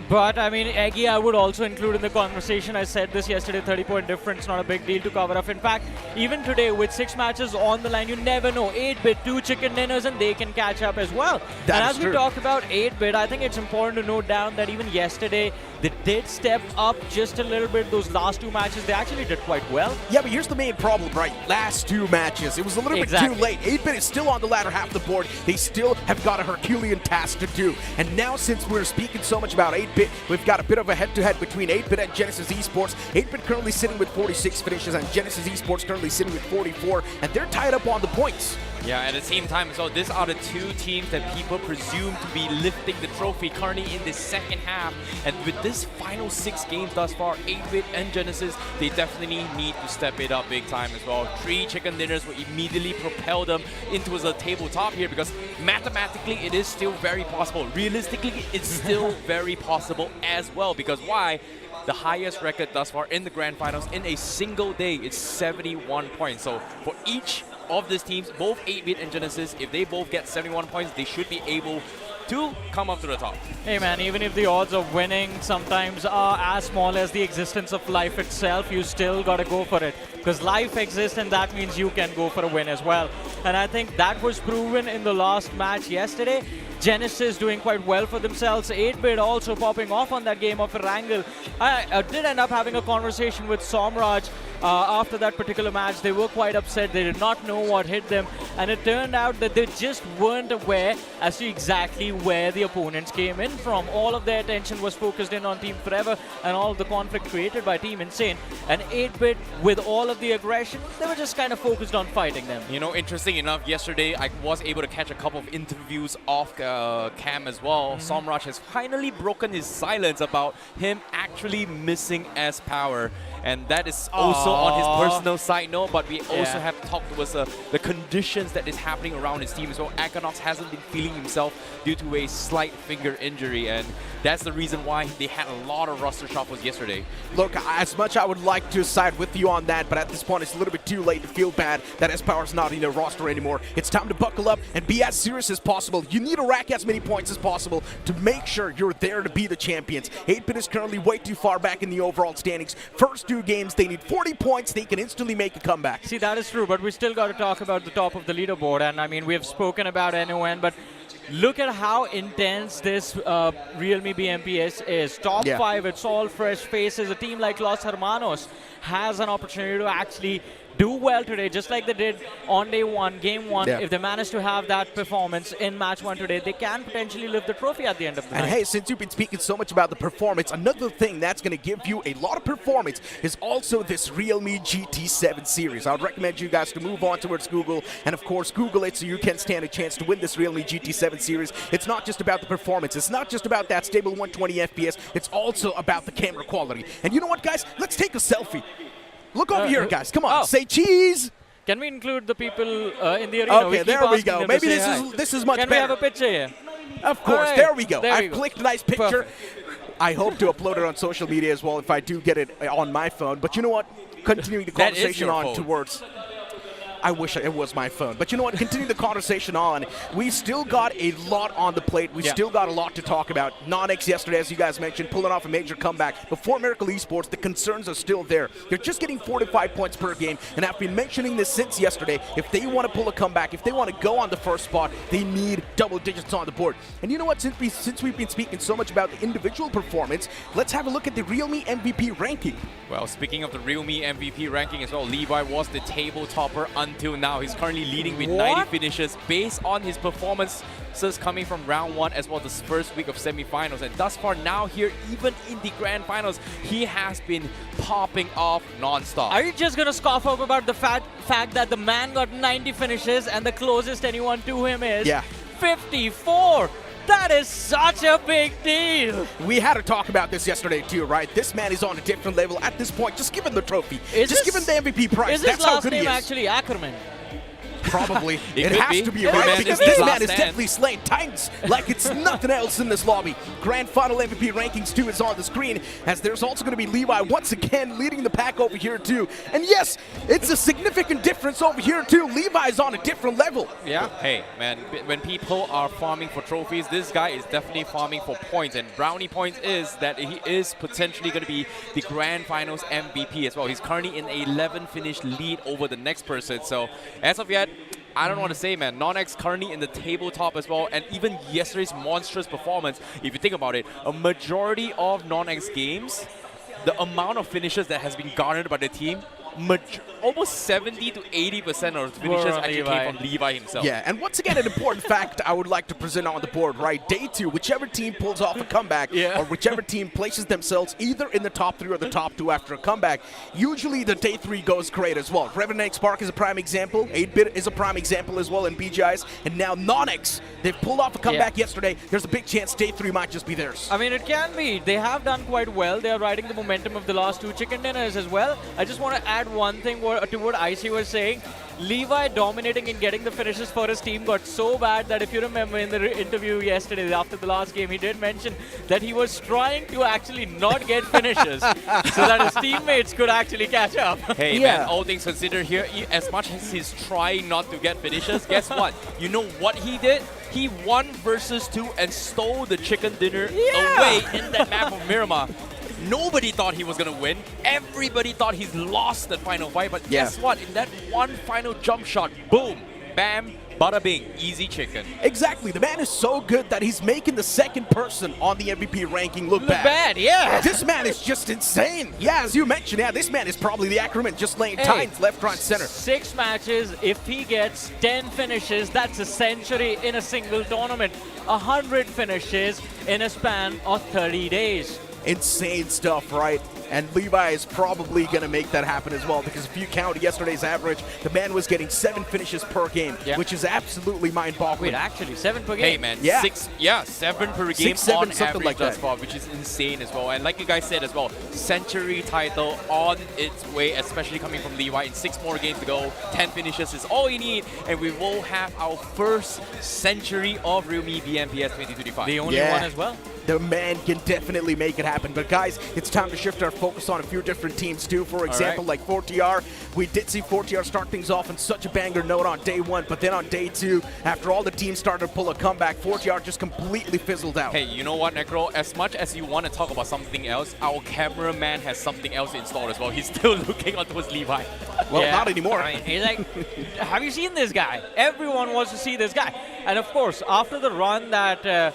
Speaker 13: But, I mean, Eggy, I would also include in the conversation. I said this yesterday, 30-point difference, not a big deal to cover up. In fact, even today, with 6 matches on the line, you never know. 8-bit, 2 chicken dinners, and they can catch up as well. And as we talked about 8-bit, I think it's important to note down that even yesterday, they did step up just a little bit. Those last 2 matches, they actually did quite well.
Speaker 11: Yeah, but here's the main problem, right? Last 2 matches, it was a little bit too late. 8-bit is still on the latter half of the board. They still have got a Herculean task to do. And now, since we're speaking so much about 8-bit, we've got a bit of a head-to-head between 8-bit and Genesis Esports. 8-bit currently sitting with 46 finishes, and Genesis Esports currently sitting with 44, and they're tied up on the points.
Speaker 12: Yeah, at the same time as well, these are the 2 teams that people presume to be lifting the trophy currently in the second half. And with this final 6 games thus far, 8-bit and Genesis, they definitely need to step it up big time as well. 3 chicken dinners will immediately propel them into the tabletop here, because mathematically it is still very possible. Realistically, it's still very possible as well, because why? The highest record thus far in the grand finals in a single day is 71 points. So for each of these teams, both 8-bit and Genesis, if they both get 71 points, they should be able to come up to the top.
Speaker 13: Hey man, even if the odds of winning sometimes are as small as the existence of life itself, you still gotta go for it. Because life exists, and that means you can go for a win as well. And I think that was proven in the last match yesterday. Genesis doing quite well for themselves. 8-bit also popping off on that game of Erangel. I did end up having a conversation with Somraj after that particular match. They were quite upset. They did not know what hit them. and it turned out that they just weren't aware as to exactly where the opponents came in from. All of their attention was focused in on Team Forever and all of the conflict created by Team Insane. And 8-Bit, with all of the aggression, they were just kind of focused on fighting them.
Speaker 12: You know, interesting enough, yesterday I was able to catch a couple of interviews off cam as well. Somraj has finally broken his silence about him actually missing S power. And that is also on his personal side note, but we also have talked towards the conditions that is happening around his team as well. Akanox hasn't been feeling himself due to a slight finger injury, and that's the reason why they had a lot of roster shuffles yesterday.
Speaker 11: Look, as much I would like to side with you on that, but at this point it's a little bit too late to feel bad that S-Power's not in their roster anymore. It's time to buckle up and be as serious as possible. You need to rack as many points as possible to make sure you're there to be the champions. 8-Bit is currently way too far back in the overall standings. First 2 games, they need 40 points. They can instantly make a comeback.
Speaker 13: See, that is true, but we still got to talk about the top of the leaderboard. And I mean, we have spoken about NON, but look at how intense this realme BMPS is. Top 5, it's all fresh faces. A team like Los Hermanos has an opportunity to actually do well today, just like they did on day 1, game 1. If they manage to have that performance in match 1 today, they can potentially lift the trophy at the end of the night.
Speaker 11: And hey, since you've been speaking so much about the performance, another thing that's going to give you a lot of performance is also this Realme GT7 series. I would recommend you guys to move on towards Google, and of course Google it so you can stand a chance to win this Realme GT7 series. It's not just about the performance, it's not just about that stable 120 FPS, it's also about the camera quality. And you know what, guys? Let's take a selfie. Look over here, guys. Come on, say cheese.
Speaker 13: Can we include the people in the arena?
Speaker 11: Okay, there we go. Maybe this is much better.
Speaker 13: Can we have a picture here?
Speaker 11: Of course, there we go. I've
Speaker 13: go.
Speaker 11: clicked a nice picture.
Speaker 13: Perfect.
Speaker 11: I hope to upload it on social media as well if I do get it on my phone. But you know what? Continuing the conversation on towards... I wish it was my phone. But you know what? Continuing the conversation on, we still got a lot on the plate. We still got a lot to talk about. NoNx yesterday, as you guys mentioned, pulling off a major comeback. Before Miracle Esports, the concerns are still there. They're just getting 4 to 5 points per game. And I've been mentioning this since yesterday. If they want to pull a comeback, if they want to go on the first spot, they need double digits on the board. And you know what? Since we've been speaking so much about the individual performance, let's have a look at the Realme MVP ranking.
Speaker 12: Well, speaking of the Realme MVP ranking as well, Levi was the table topper until now. He's currently leading with 90 finishes based on his performances coming from round 1 as well as the first week of semifinals. And thus far now here, even in the grand finals, he has been popping off non-stop.
Speaker 13: Are you just going to scoff up about the fact that the man got 90 finishes and the closest anyone to him is 54? That is such a big deal.
Speaker 11: We had to talk about this yesterday too, right? This man is on a different level at this point. Just give him the trophy. Just give him the MVP prize.
Speaker 13: Is his last name actually Ackerman?
Speaker 11: Probably. It has to be, right? Because this man is definitely slaying titans like it's nothing else in this lobby. Grand Final MVP rankings too is on the screen, as there's also going to be Levi once again leading the pack over here too. And yes, it's a significant difference over here too. Levi's on a different level.
Speaker 12: Yeah. Hey, man, when people are farming for trophies, this guy is definitely farming for points. And brownie points is that he is potentially going to be the Grand Finals MVP as well. He's currently in 11 finish lead over the next person. So as of yet, I don't want to say, man, NoNx currently in the tabletop as well, and even yesterday's monstrous performance, if you think about it, a majority of NoNx games, the amount of finishes that has been garnered by the team, almost 70 to 80% of the finishes actually came from Levi himself.
Speaker 11: Yeah, and once again, an important fact I would like to present on the board, right? Day 2, whichever team pulls off a comeback, or whichever team places themselves either in the top 3 or the top 2 after a comeback, usually the day 3 goes great as well. Revenant Spark is a prime example, 8-Bit is a prime example as well in BGIs, and now NoNx, they've pulled off a comeback yesterday. There's a big chance day 3 might just be theirs.
Speaker 13: I mean, it can be. They have done quite well. They are riding the momentum of the last 2 chicken dinners as well. I just want to add one thing to what Icy was saying. Levi dominating and getting the finishes for his team got so bad that if you remember in the interview yesterday after the last game, he did mention that he was trying to actually not get finishes so that his teammates could actually catch up.
Speaker 12: Hey man, all things considered here, as much as he's trying not to get finishes, guess what? You know what he did? He won versus 2 and stole the chicken dinner away in that map of Miramar. Nobody thought he was going to win. Everybody thought he's lost that final fight. But guess what? In that one final jump shot, boom, bam, Bada bing, easy chicken.
Speaker 11: Exactly. The man is so good that he's making the second person on the MVP ranking look bad.
Speaker 12: Yeah.
Speaker 11: This man is just insane. Yeah, as you mentioned, yeah, this man is probably the Ackerman, just laying tines left, right, center.
Speaker 13: 6 matches, if he gets 10 finishes, that's a century in a single tournament. 100 finishes in a span of 30 days.
Speaker 11: Insane stuff, right? And Levi is probably going to make that happen as well, because if you count yesterday's average, the man was getting 7 finishes per game, which is absolutely mind-boggling.
Speaker 13: Wait, actually, 7 per game?
Speaker 12: Hey man,
Speaker 11: Yeah.
Speaker 12: 7 per game
Speaker 11: 6, 7,
Speaker 12: on
Speaker 11: something
Speaker 12: average
Speaker 11: like
Speaker 12: thus
Speaker 11: that.
Speaker 12: far, which is insane as well. And like you guys said as well, century title on its way, especially coming from Levi. In 6 more games to go, 10 finishes is all you need, and we will have our first century of realme BMPS 2025.
Speaker 13: The only one as well.
Speaker 11: The man can definitely make it happen. But guys, it's time to shift our focus on a few different teams too. For example, like 4TR, we did see 4TR start things off on such a banger note on day 1, but then on day 2, after all the teams started to pull a comeback, 4TR just completely fizzled out.
Speaker 12: Hey, you know what, Necro? As much as you want to talk about something else, our cameraman has something else installed as well. He's still looking onto his Levi.
Speaker 11: Well, not anymore.
Speaker 13: I mean, he's like, have you seen this guy? Everyone wants to see this guy. And of course, after the run that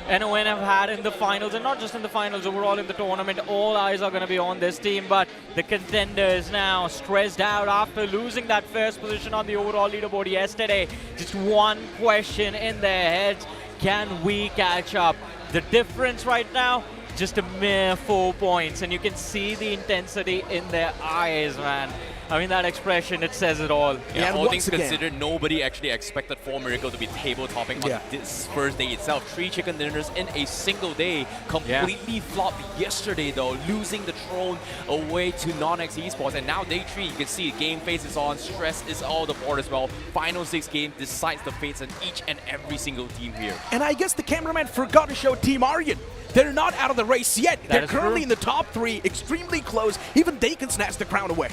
Speaker 13: NON have had in the finals, and not just in the finals, overall in the tournament, all eyes are going to be on this team. But the contenders now stressed out after losing that first position on the overall leaderboard yesterday. Just one question in their heads: can we catch up? The difference right now, just a mere 4 points, and you can see the intensity in their eyes, man. I mean, that expression, it says it all.
Speaker 12: Yeah, all things considered, nobody actually expected 4 Miracle to be table-topping on this first day itself. 3 chicken dinners in a single day. Completely flopped yesterday, though, losing the throne away to NoNx Esports. And now day 3, you can see game phase is on, stress is all the board as well. Final 6 game decides the fates of each and every single team here.
Speaker 11: And I guess the cameraman forgot to show Team Aryan. They're not out of the race yet. They're currently in the top 3, extremely close. Even they can snatch the crown away.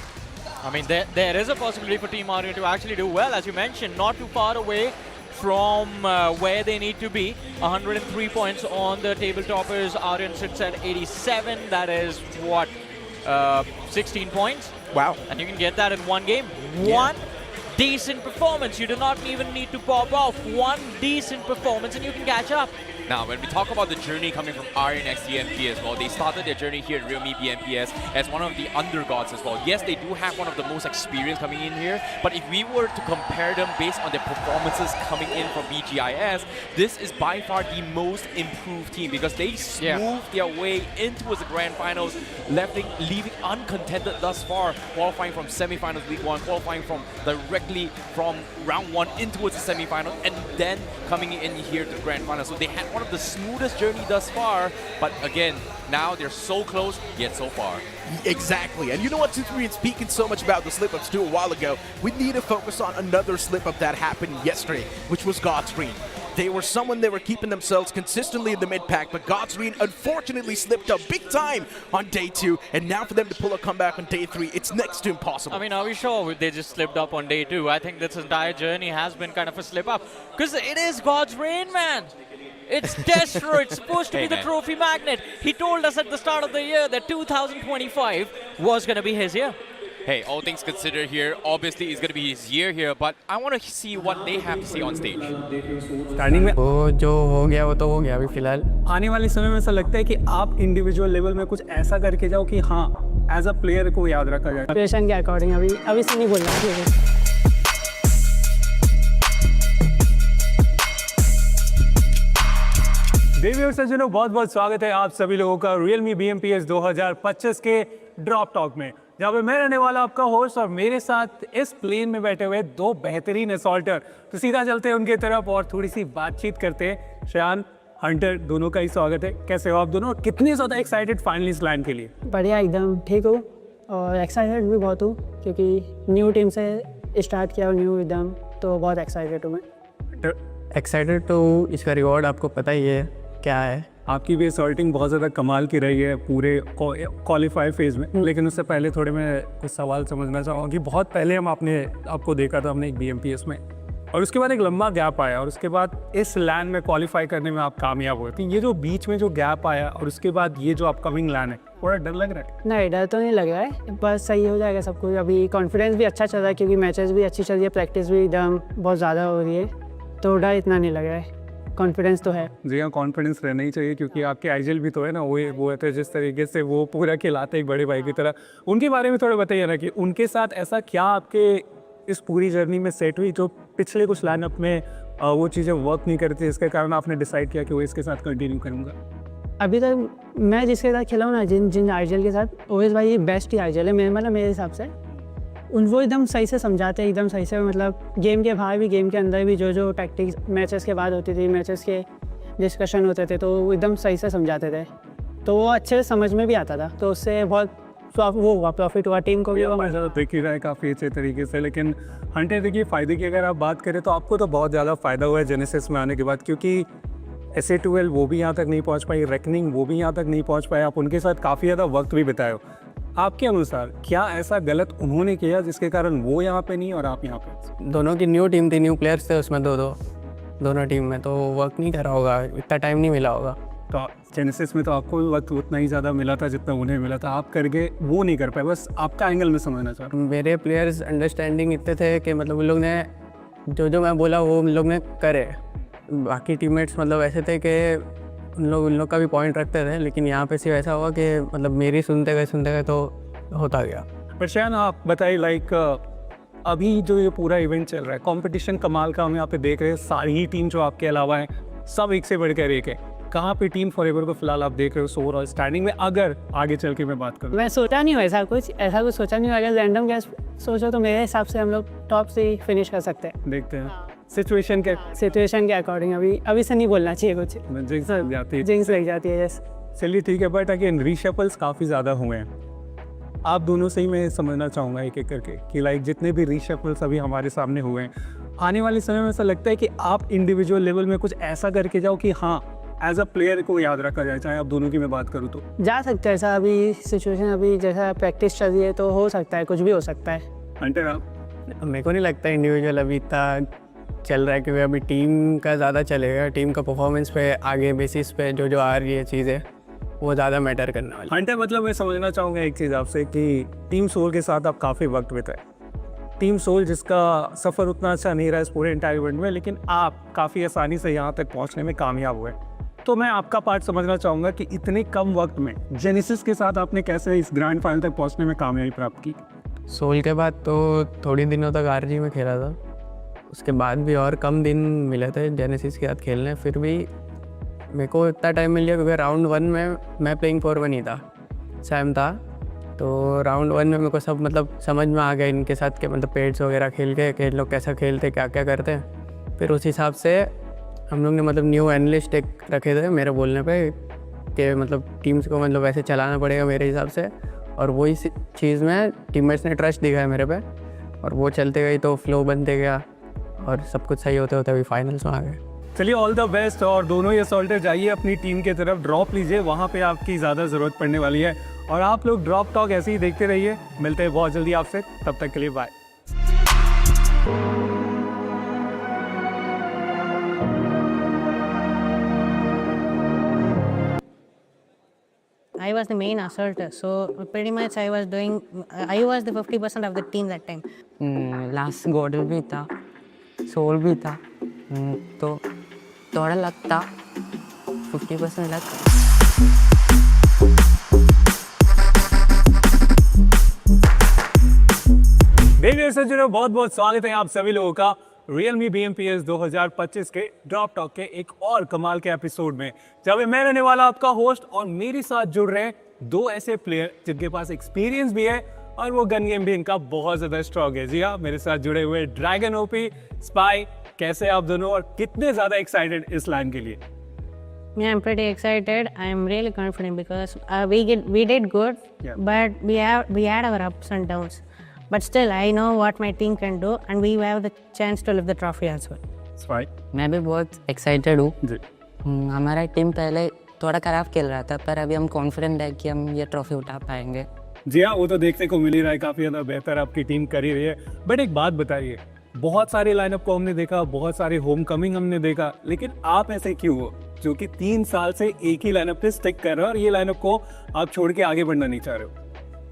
Speaker 13: I mean, there is a possibility for Team Aryan to actually do well. As you mentioned, not too far away from where they need to be. 103 points on the table toppers. Aryan sits at 87. That is, what, 16 points?
Speaker 11: Wow.
Speaker 13: And you can get that in one game. One decent performance. You do not even need to pop off. One decent performance and you can catch up.
Speaker 12: Now, when we talk about the journey coming from Aryan x TMG as well, they started their journey here at realme BMPS as one of the undergods as well. Yes, they do have one of the most experience coming in here, but if we were to compare them based on their performances coming in from BGIS, this is by far the most improved team because they smoothed their way into the grand finals, leaving uncontended thus far, qualifying from semifinals League 1, qualifying from directly from round 1 into the semifinals, and then coming in here to the grand finals. So they had one of the smoothest journey thus far, but again, now they're so close, yet so far.
Speaker 11: Exactly. And you know what, since we've been speaking so much about the slip-ups too a while ago, we need to focus on another slip-up that happened yesterday, which was Godscreen. They were keeping themselves consistently in the mid-pack, but Godscreen unfortunately slipped up big time on day 2, and now for them to pull a comeback on day 3, it's next to impossible.
Speaker 13: I mean, are we sure they just slipped up on day 2? I think this entire journey has been kind of a slip-up, because it is God's reign, man. It's Destro. It's supposed to be the trophy magnet. He told us at the start of the year that 2025 was going to be his year.
Speaker 12: Hey, all things considered here, obviously it's going to be his year here, but I want to see what they have to say on stage.
Speaker 3: Starting में वो जो हो गया वो तो हो गया अभी फिलहाल आने वाले समय में ऐसा लगता है कि आप इंडिविजुअल लेवल में कुछ ऐसा करके जाओ कि हाँ एज अ प्लेयर को याद रखा जाए
Speaker 14: सिचुएशन के अकॉर्डिंग अभी से नहीं बोलना चाहिए
Speaker 4: देवी सज्जनों, बहुत बहुत स्वागत है आप सभी लोगों का realme BMPS 2025 के ड्रॉप टॉक में, जहाँ पे मैं रहने वाला आपका होस्ट और मेरे साथ इस प्लेन में बैठे हुए 2 बेहतरीन असॉल्टर। तो सीधा चलते हैं उनके तरफ और थोड़ी सी बातचीत करते हैं। श्रेयान, हंटर, दोनों का ही स्वागत है। कैसे हो आप दोनों? कितने ज़्यादा एक्साइटेड फाइनली इस लैंड के लिए?
Speaker 14: बढ़िया, एकदम ठीक हूँ और एक्साइटेड भी बहुत हूँ क्योंकि न्यू टीम से स्टार्ट किया और न्यू एकदम, तो बहुत एक्साइटेड हूँ मैं।
Speaker 3: एक्साइटेड तो इसका रिवॉर्ड आपको पता ही है क्या है।
Speaker 4: आपकी भी असॉल्टिंग बहुत ज़्यादा कमाल की रही है पूरे क्वालिफाई फेज़ में, लेकिन उससे पहले थोड़े मैं कुछ सवाल समझना चाहूँगा कि बहुत पहले आपको देखा था हमने एक BMPS में, और उसके बाद एक लंबा गैप आया और उसके बाद इस लैंड में क्वालिफाई करने में आप कामयाब हुए। तो ये जो बीच में जो गैप आया और उसके बाद ये जो अपकमिंग लैंड है, थोड़ा डर लग रहा है?
Speaker 14: नहीं, डर तो नहीं लग रहा है, बस सही हो जाएगा सब कुछ। अभी कॉन्फिडेंस भी अच्छा चल रहा है क्योंकि मैचेस भी अच्छी चल रही है, प्रैक्टिस भी एकदम बहुत ज़्यादा हो रही है, तो डर इतना नहीं लग रहा है, कॉन्फिडेंस तो है।
Speaker 4: जी हाँ, कॉन्फिडेंस रहना ही चाहिए क्योंकि आपके आइजल भी तो है ना, वो है तो जिस तरीके से वो पूरा खिलाते एक बड़े भाई की तरह। उनके बारे में थोड़ा बताइए ना कि उनके साथ ऐसा क्या आपके इस पूरी जर्नी में सेट हुई जो पिछले कुछ लाइनअप में वो चीज़ें वर्क नहीं करती, जिसके कारण आपने डिसाइड किया कि वो इसके साथ कंटिन्यू करूँगा?
Speaker 14: अभी तक मैं जिसके साथ खेला हूँ ना, जिन आइजल के साथ, ओएस भाई ये बेस्ट ही आइजल है मेरे हिसाब से। वो एकदम सही से समझाते हैं, एकदम सही से, मतलब गेम के बाहर भी गेम के अंदर भी जो टैक्टिक्स मैचेस के बाद होती थी, मैचेस के डिस्कशन होते थे, तो वो एकदम सही से समझाते थे, तो वो अच्छे से समझ में भी आता था, तो उससे बहुत वो हुआ, प्रॉफिट हुआ टीम को भी।
Speaker 4: देख ही रहा है काफ़ी अच्छे तरीके से। लेकिन हंटर देखिए, फ़ायदे की अगर आप बात करें तो आपको तो बहुत ज़्यादा फ़ायदा हुआ है जेनेसिस में आने के बाद, क्योंकि SA12 वो भी यहाँ तक नहीं पहुँच पाई, रेकनिंग वो भी यहाँ तक नहीं पहुँच पाए, आप उनके साथ काफ़ी ज़्यादा वक्त भी बिताए हो। आपके अनुसार क्या ऐसा गलत उन्होंने किया जिसके कारण वो यहाँ पे नहीं और आप यहाँ पे?
Speaker 5: दोनों की न्यू टीम थी, न्यू प्लेयर्स थे उसमें, दोनों टीम में, तो वर्क नहीं करा होगा, इतना टाइम नहीं मिला होगा।
Speaker 4: तो जेनेसिस में तो आपको भी वक्त उतना ही ज़्यादा मिला था जितना उन्हें मिला था, आप करके वो नहीं कर पाए, बस आपका एंगल में समझना चाह रहा हूँ।
Speaker 5: मेरे प्लेयर्स अंडरस्टैंडिंग इतने थे कि मतलब उन लोग ने जो मैं बोला वो उन लोग ने करे। बाकी टीममेट्स मतलब ऐसे थे कि उन लोग का भी पॉइंट रखते थे, लेकिन यहाँ पे सिर्फ ऐसा हुआ कि मतलब मेरी सुनते गए तो होता गया।
Speaker 4: पर शायद आप बताइए, लाइक अभी जो ये पूरा इवेंट चल रहा है, कंपटीशन कमाल का हम यहाँ पे देख रहे हैं, सारी ही टीम जो आपके अलावा है सब एक से बढ़कर एक है। कहाँ पे टीम फॉरएवर को फिलहाल आप देख रहे हो ओवरऑल स्टैंडिंग में, अगर आगे चल के मैं बात करूँ?
Speaker 14: मैं सोचा नहीं हूँ ऐसा कुछ सोचा नहीं हूँ। अगर रैंडम गैस सोचो तो मेरे हिसाब से हम लोग टॉप से ही फिनिश कर सकते हैं।
Speaker 4: देखते हैं सिचुएशन
Speaker 14: के अकॉर्डिंग। अभी से नहीं बोलना चाहिए कुछ, जिंक्स लग जाती है। यस,
Speaker 4: चलिए ठीक है, बट अगेन रीशफल्स काफ़ी ज़्यादा हुए हैं। आप दोनों से ही मैं समझना चाहूँगा एक एक करके कि लाइक जितने भी रीशफल्स अभी हमारे सामने हुए हैं, आने वाले समय में ऐसा लगता है कि आप इंडिविजुअल लेवल में कुछ ऐसा करके जाओ कि हाँ एज अ प्लेयर को याद रखा जाए, चाहे आप दोनों की मैं बात करूँ तो
Speaker 14: जा सकता है ऐसा। अभी सिचुएशन अभी जैसा प्रैक्टिस चल रही है तो हो सकता है, कुछ भी हो सकता है।
Speaker 4: हंटर आप?
Speaker 5: मेरे को नहीं लगता इंडिविजुअल अभी इतना चल रहा है, क्योंकि अभी टीम का ज़्यादा चलेगा, टीम का परफॉर्मेंस पे आगे बेसिस पे जो आ रही है चीज़ें वो ज़्यादा मैटर करने वाली।
Speaker 4: हंटर मतलब मैं समझना चाहूँगा एक चीज़ आपसे कि टीम सोल के साथ आप काफ़ी वक्त बिताए, टीम सोल जिसका सफ़र उतना अच्छा नहीं रहा इस पूरे एंटायर इवेंट में, लेकिन आप काफ़ी आसानी से यहाँ तक पहुँचने में कामयाब हुए। तो मैं आपका पार्ट समझना चाहूँगा कि इतने कम वक्त में जेनेसिस के साथ आपने कैसे इस ग्रैंड फाइनल तक पहुँचने में कामयाबी प्राप्त की?
Speaker 5: सोल के बाद तो थोड़ी दिनों तक RG में खेला था, उसके बाद भी और कम दिन मिले थे जेनेसिस के साथ खेलने, फिर भी मेरे को इतना टाइम मिल गया क्योंकि राउंड 1 में मैं प्लेइंग 4-1 ही था, सैम था, तो राउंड 1 में मेरे को सब मतलब समझ में आ गया इनके साथ के मतलब पेड्स वगैरह खेल के कि लोग कैसा खेलते, क्या क्या करते हैं। फिर उस हिसाब से हम लोग ने मतलब न्यू एनालिस्ट एक रखे थे मेरे बोलने पे कि मतलब टीम्स को मतलब ऐसे चलाना पड़ेगा मेरे हिसाब से, और वही चीज़ में टीममेट्स ने ट्रस्ट दिखाया मेरे पे, और वो चलते गई तो फ्लो बनते गया और सब कुछ सही होते होते अभी फाइनल्स में आ गए।
Speaker 4: चलिए ऑल द बेस्ट, और दोनों ये असॉल्टर जाइए अपनी टीम की तरफ, ड्रॉप लीजिए, वहाँ पे आपकी ज़्यादा ज़रूरत पड़ने वाली है, और आप लोग ड्रॉप टॉक ऐसे ही देखते रहिए। मिलते हैं बहुत जल्दी आपसे, तब तक के लिए bye.
Speaker 15: I was the main assaulter, so pretty much I was the 50% of the team that time.
Speaker 16: Last GodL भी था, सोल भी था, तो थोड़ा लक था, 50% लक।
Speaker 4: देखिए सज्जनों, बहुत बहुत स्वागत है आप सभी लोगों का realme BMPS 2025 के ड्रॉप टॉक के एक और कमाल के एपिसोड में, जब मैं रहने वाला आपका होस्ट, और मेरे साथ जुड़ रहे हैं दो ऐसे प्लेयर जिनके पास एक्सपीरियंस भी है और वो गन गेम भी इनका बहुत ज़्यादा स्ट्रॉन्ग है। जी हाँ, मेरे साथ जुड़े हुए ड्रैगन ओपी, स्पाई, कैसे आप दोनों और कितने ज़्यादा एक्साइटेड इस लाइन के लिए?
Speaker 15: Yeah, I'm pretty excited. I'm really confident because we did good, but we had our ups and downs. But still, I know what my team can do, and we have the chance to lift the trophy as well.
Speaker 4: Right.
Speaker 16: मैं भी बहुत excited हूँ। हमारा team पहले थोड़ा खराब खेल रहा था, पर अभी हम कॉन्फिडेंट है कि हम ये ट्रॉफी उठा पाएंगे।
Speaker 4: जी हाँ, वो तो देखने को मिल ही रहा है, काफ़ी ज़्यादा बेहतर आपकी टीम कर ही रही है। बट एक बात बताइए, बहुत सारे लाइनअप को हमने देखा, बहुत सारे होम कमिंग हमने देखा, लेकिन आप ऐसे क्यों हो? जो कि 3 साल से एक ही लाइनअप पे स्टिक कर रहे हो और ये लाइनअप को आप छोड़ के आगे बढ़ना नहीं चाह रहे हो?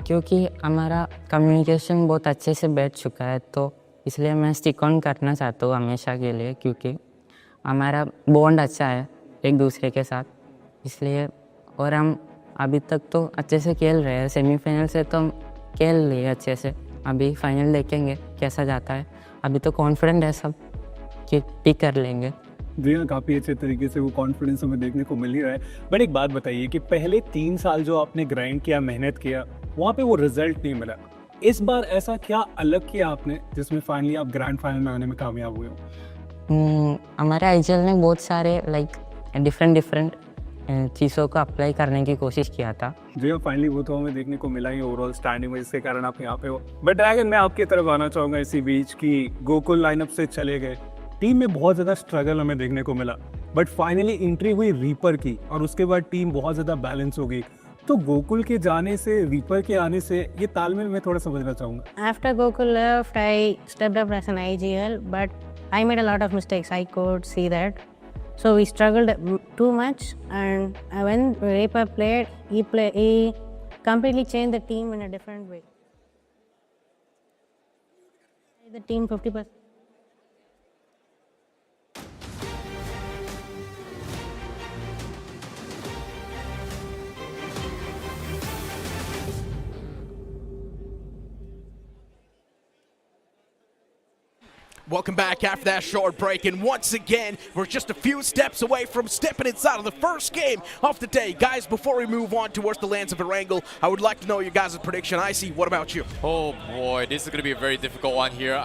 Speaker 16: क्योंकि हमारा कम्युनिकेशन बहुत अच्छे से बैठ चुका है, तो इसलिए मैं स्टिक ऑन करना चाहता हूँ हमेशा के लिए, क्योंकि हमारा बॉन्ड अच्छा है एक दूसरे के साथ, इसलिए। और हम अभी तक तो अच्छे से खेल रहे हैं, सेमीफाइनल से तो हम खेल लिए अच्छे से, अभी फाइनल देखेंगे कैसा जाता है। अभी तो कॉन्फिडेंट है सब कि पिक कर लेंगे।
Speaker 4: जी हाँ, काफ़ी अच्छे तरीके से वो कॉन्फिडेंस हमें देखने को मिल ही रहा है। बट एक बात बताइए कि पहले 3 साल जो आपने ग्राइंड किया, मेहनत किया, वहाँ पे वो रिजल्ट नहीं मिला। इस बार ऐसा क्या अलग किया आपने जिसमें फाइनली आप ग्रैंड फाइनल में आने में कामयाब हुए हो?
Speaker 16: हमारे आईजीएल ने बहुत सारे डिफरेंट चीज़ों को अप्लाई करने की कोशिश किया था।
Speaker 4: जी हाँ, फाइनली वो तो हमें देखने को मिला ही ओवरऑल स्टैंडिंग में, जिसके कारण आप यहाँ पे हो। बट ड्रैगन, मैं आपकी तरफ आना चाहूँगा इसी बीच की गोकुल लाइनअप से चले गए, टीम में बहुत ज़्यादा स्ट्रगल हमें देखने को मिला, बट फाइनली एंट्री हुई रीपर की और उसके बाद टीम बहुत ज़्यादा बैलेंस हो गई। तो गोकुल के जाने से, रीपर के आने से, ये तालमेल मैं थोड़ा समझना चाहूँगा।
Speaker 15: After Gokul left, I stepped up as an IGL, but I made a lot of mistakes. I could see that. So we struggled too much, and when Reaper played, he completely changed the team in a different way. The team 50%.
Speaker 11: Welcome back after that short break, and once again, we're just a few steps away from stepping inside of the first game of the day. Guys, before we move on towards the lands of Erangel, I would like to know your guys' prediction. Icy, what about you?
Speaker 12: Oh boy, this is going to be a very difficult one here.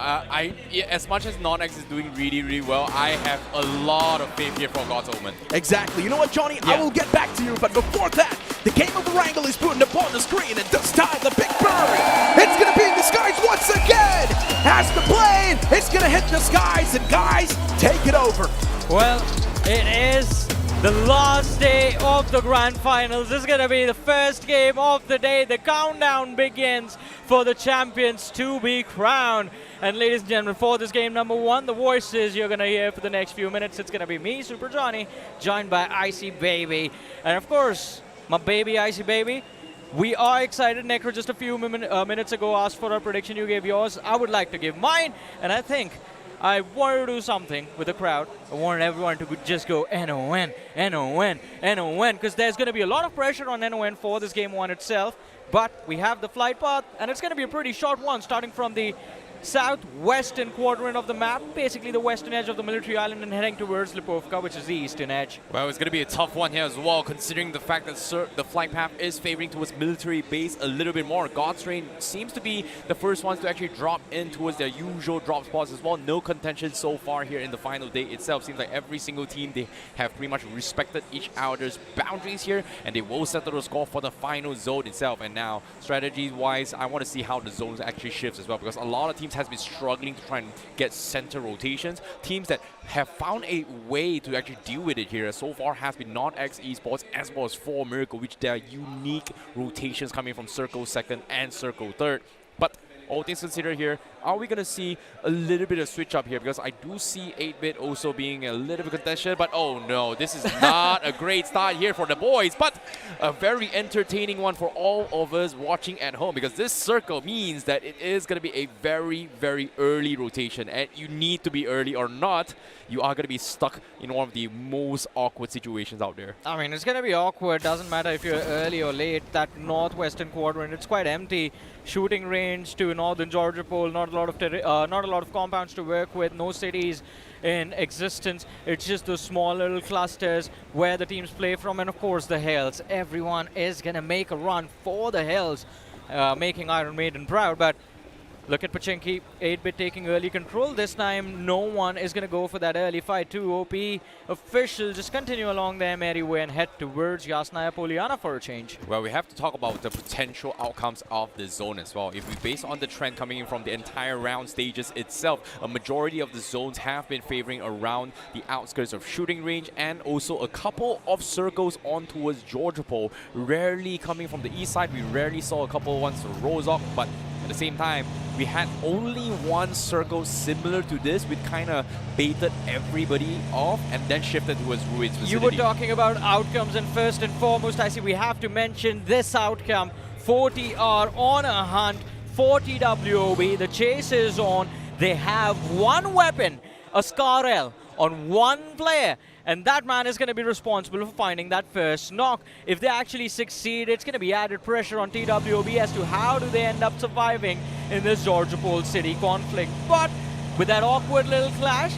Speaker 12: As much as NoNx is doing really well, I have a lot of faith here for God's Omen.
Speaker 11: Exactly. You know what, Johnny? Yeah. I will get back to you, but before that, the game of Erangel is putting up on the screen, and this time the big bird, it's going to be in the skies once again. As the plane, it's going to hit the skies, and guys, take it over.
Speaker 13: Well, it is the last day of the grand finals. This is going to be the first game of the day. The countdown begins for the champions to be crowned. And ladies and gentlemen, for this game number 1, the voices you're going to hear for the next few minutes, it's going to be me, Super Johnny, joined by Icy Baby. And of course, my baby, Icy Baby. We are excited. Necro just a few minutes ago asked for a prediction. You gave yours. I would like to give mine. And I think I want to do something with the crowd. I want everyone to just go NON, NON, NON, because there's going to be a lot of pressure on NON for this game 1 itself. But we have the flight path, and it's going to be a pretty short one, starting from the southwestern quadrant of the map, basically the western edge of the military island, and heading towards Lipovka, which is the eastern edge.
Speaker 12: Well, it's going to be a tough one here as well, considering the fact that the flight path is favoring towards military base a little bit more. God's Reign seems to be the first ones to actually drop in towards their usual drop spots as well. No contention so far here in the final day itself. Seems like every single team, they have pretty much respected each other's boundaries here, and they will settle the score for the final zone itself. And now, strategy-wise, I want to see how the zones actually shifts as well, because a lot of teams has been struggling to try and get center rotations. Teams that have found a way to actually deal with it here so far has been NoNx Esports as well as 4 Miracle, which there are unique rotations coming from Circle 2nd and Circle 3rd. But all things considered here, are we going to see a little bit of switch up here? Because I do see 8-bit also being a little bit contested, but oh no, this is not a great start here for the boys, but a very entertaining one for all of us watching at home, because this circle means that it is going to be a very early rotation, and you need to be early or not, you are going to be stuck in one of the most awkward situations out there.
Speaker 13: I mean, it's going to be awkward. Doesn't matter if you're early or late. That northwestern quadrant, it's quite empty. Shooting range to northern Georgia Pole, not a lot of compounds to work with, no cities in existence. It's just those small little clusters where the teams play from, and of course the Hells. Everyone is going to make a run for the Hells, making Iron Maiden proud. But look at Pachinki, 8-bit taking early control. This time, no one is going to go for that early fight. 2 OP officials just continue along their merry way and head towards Yasnaya Poliana for a change.
Speaker 12: Well, we have to talk about the potential outcomes of the zone as well. If we base on the trend coming in from the entire round stages itself, a majority of the zones have been favoring around the outskirts of shooting range, and also a couple of circles on towards Georgia Pole. Rarely coming from the east side. We rarely saw a couple of ones to Rozok, but the same time, we had only one circle similar to this, which kind of baited everybody off and then shifted towards Ruin's vicinity.
Speaker 13: You were talking about outcomes, and first and foremost, I see we have to mention this outcome. 40 are on a hunt, 40 TWOB, the chase is on. They have one weapon, a Scarel, on one player, and that man is going to be responsible for finding that first knock. If they actually succeed, it's going to be added pressure on TWOB as to how do they end up surviving in this Georgopol city conflict. But with that awkward little clash,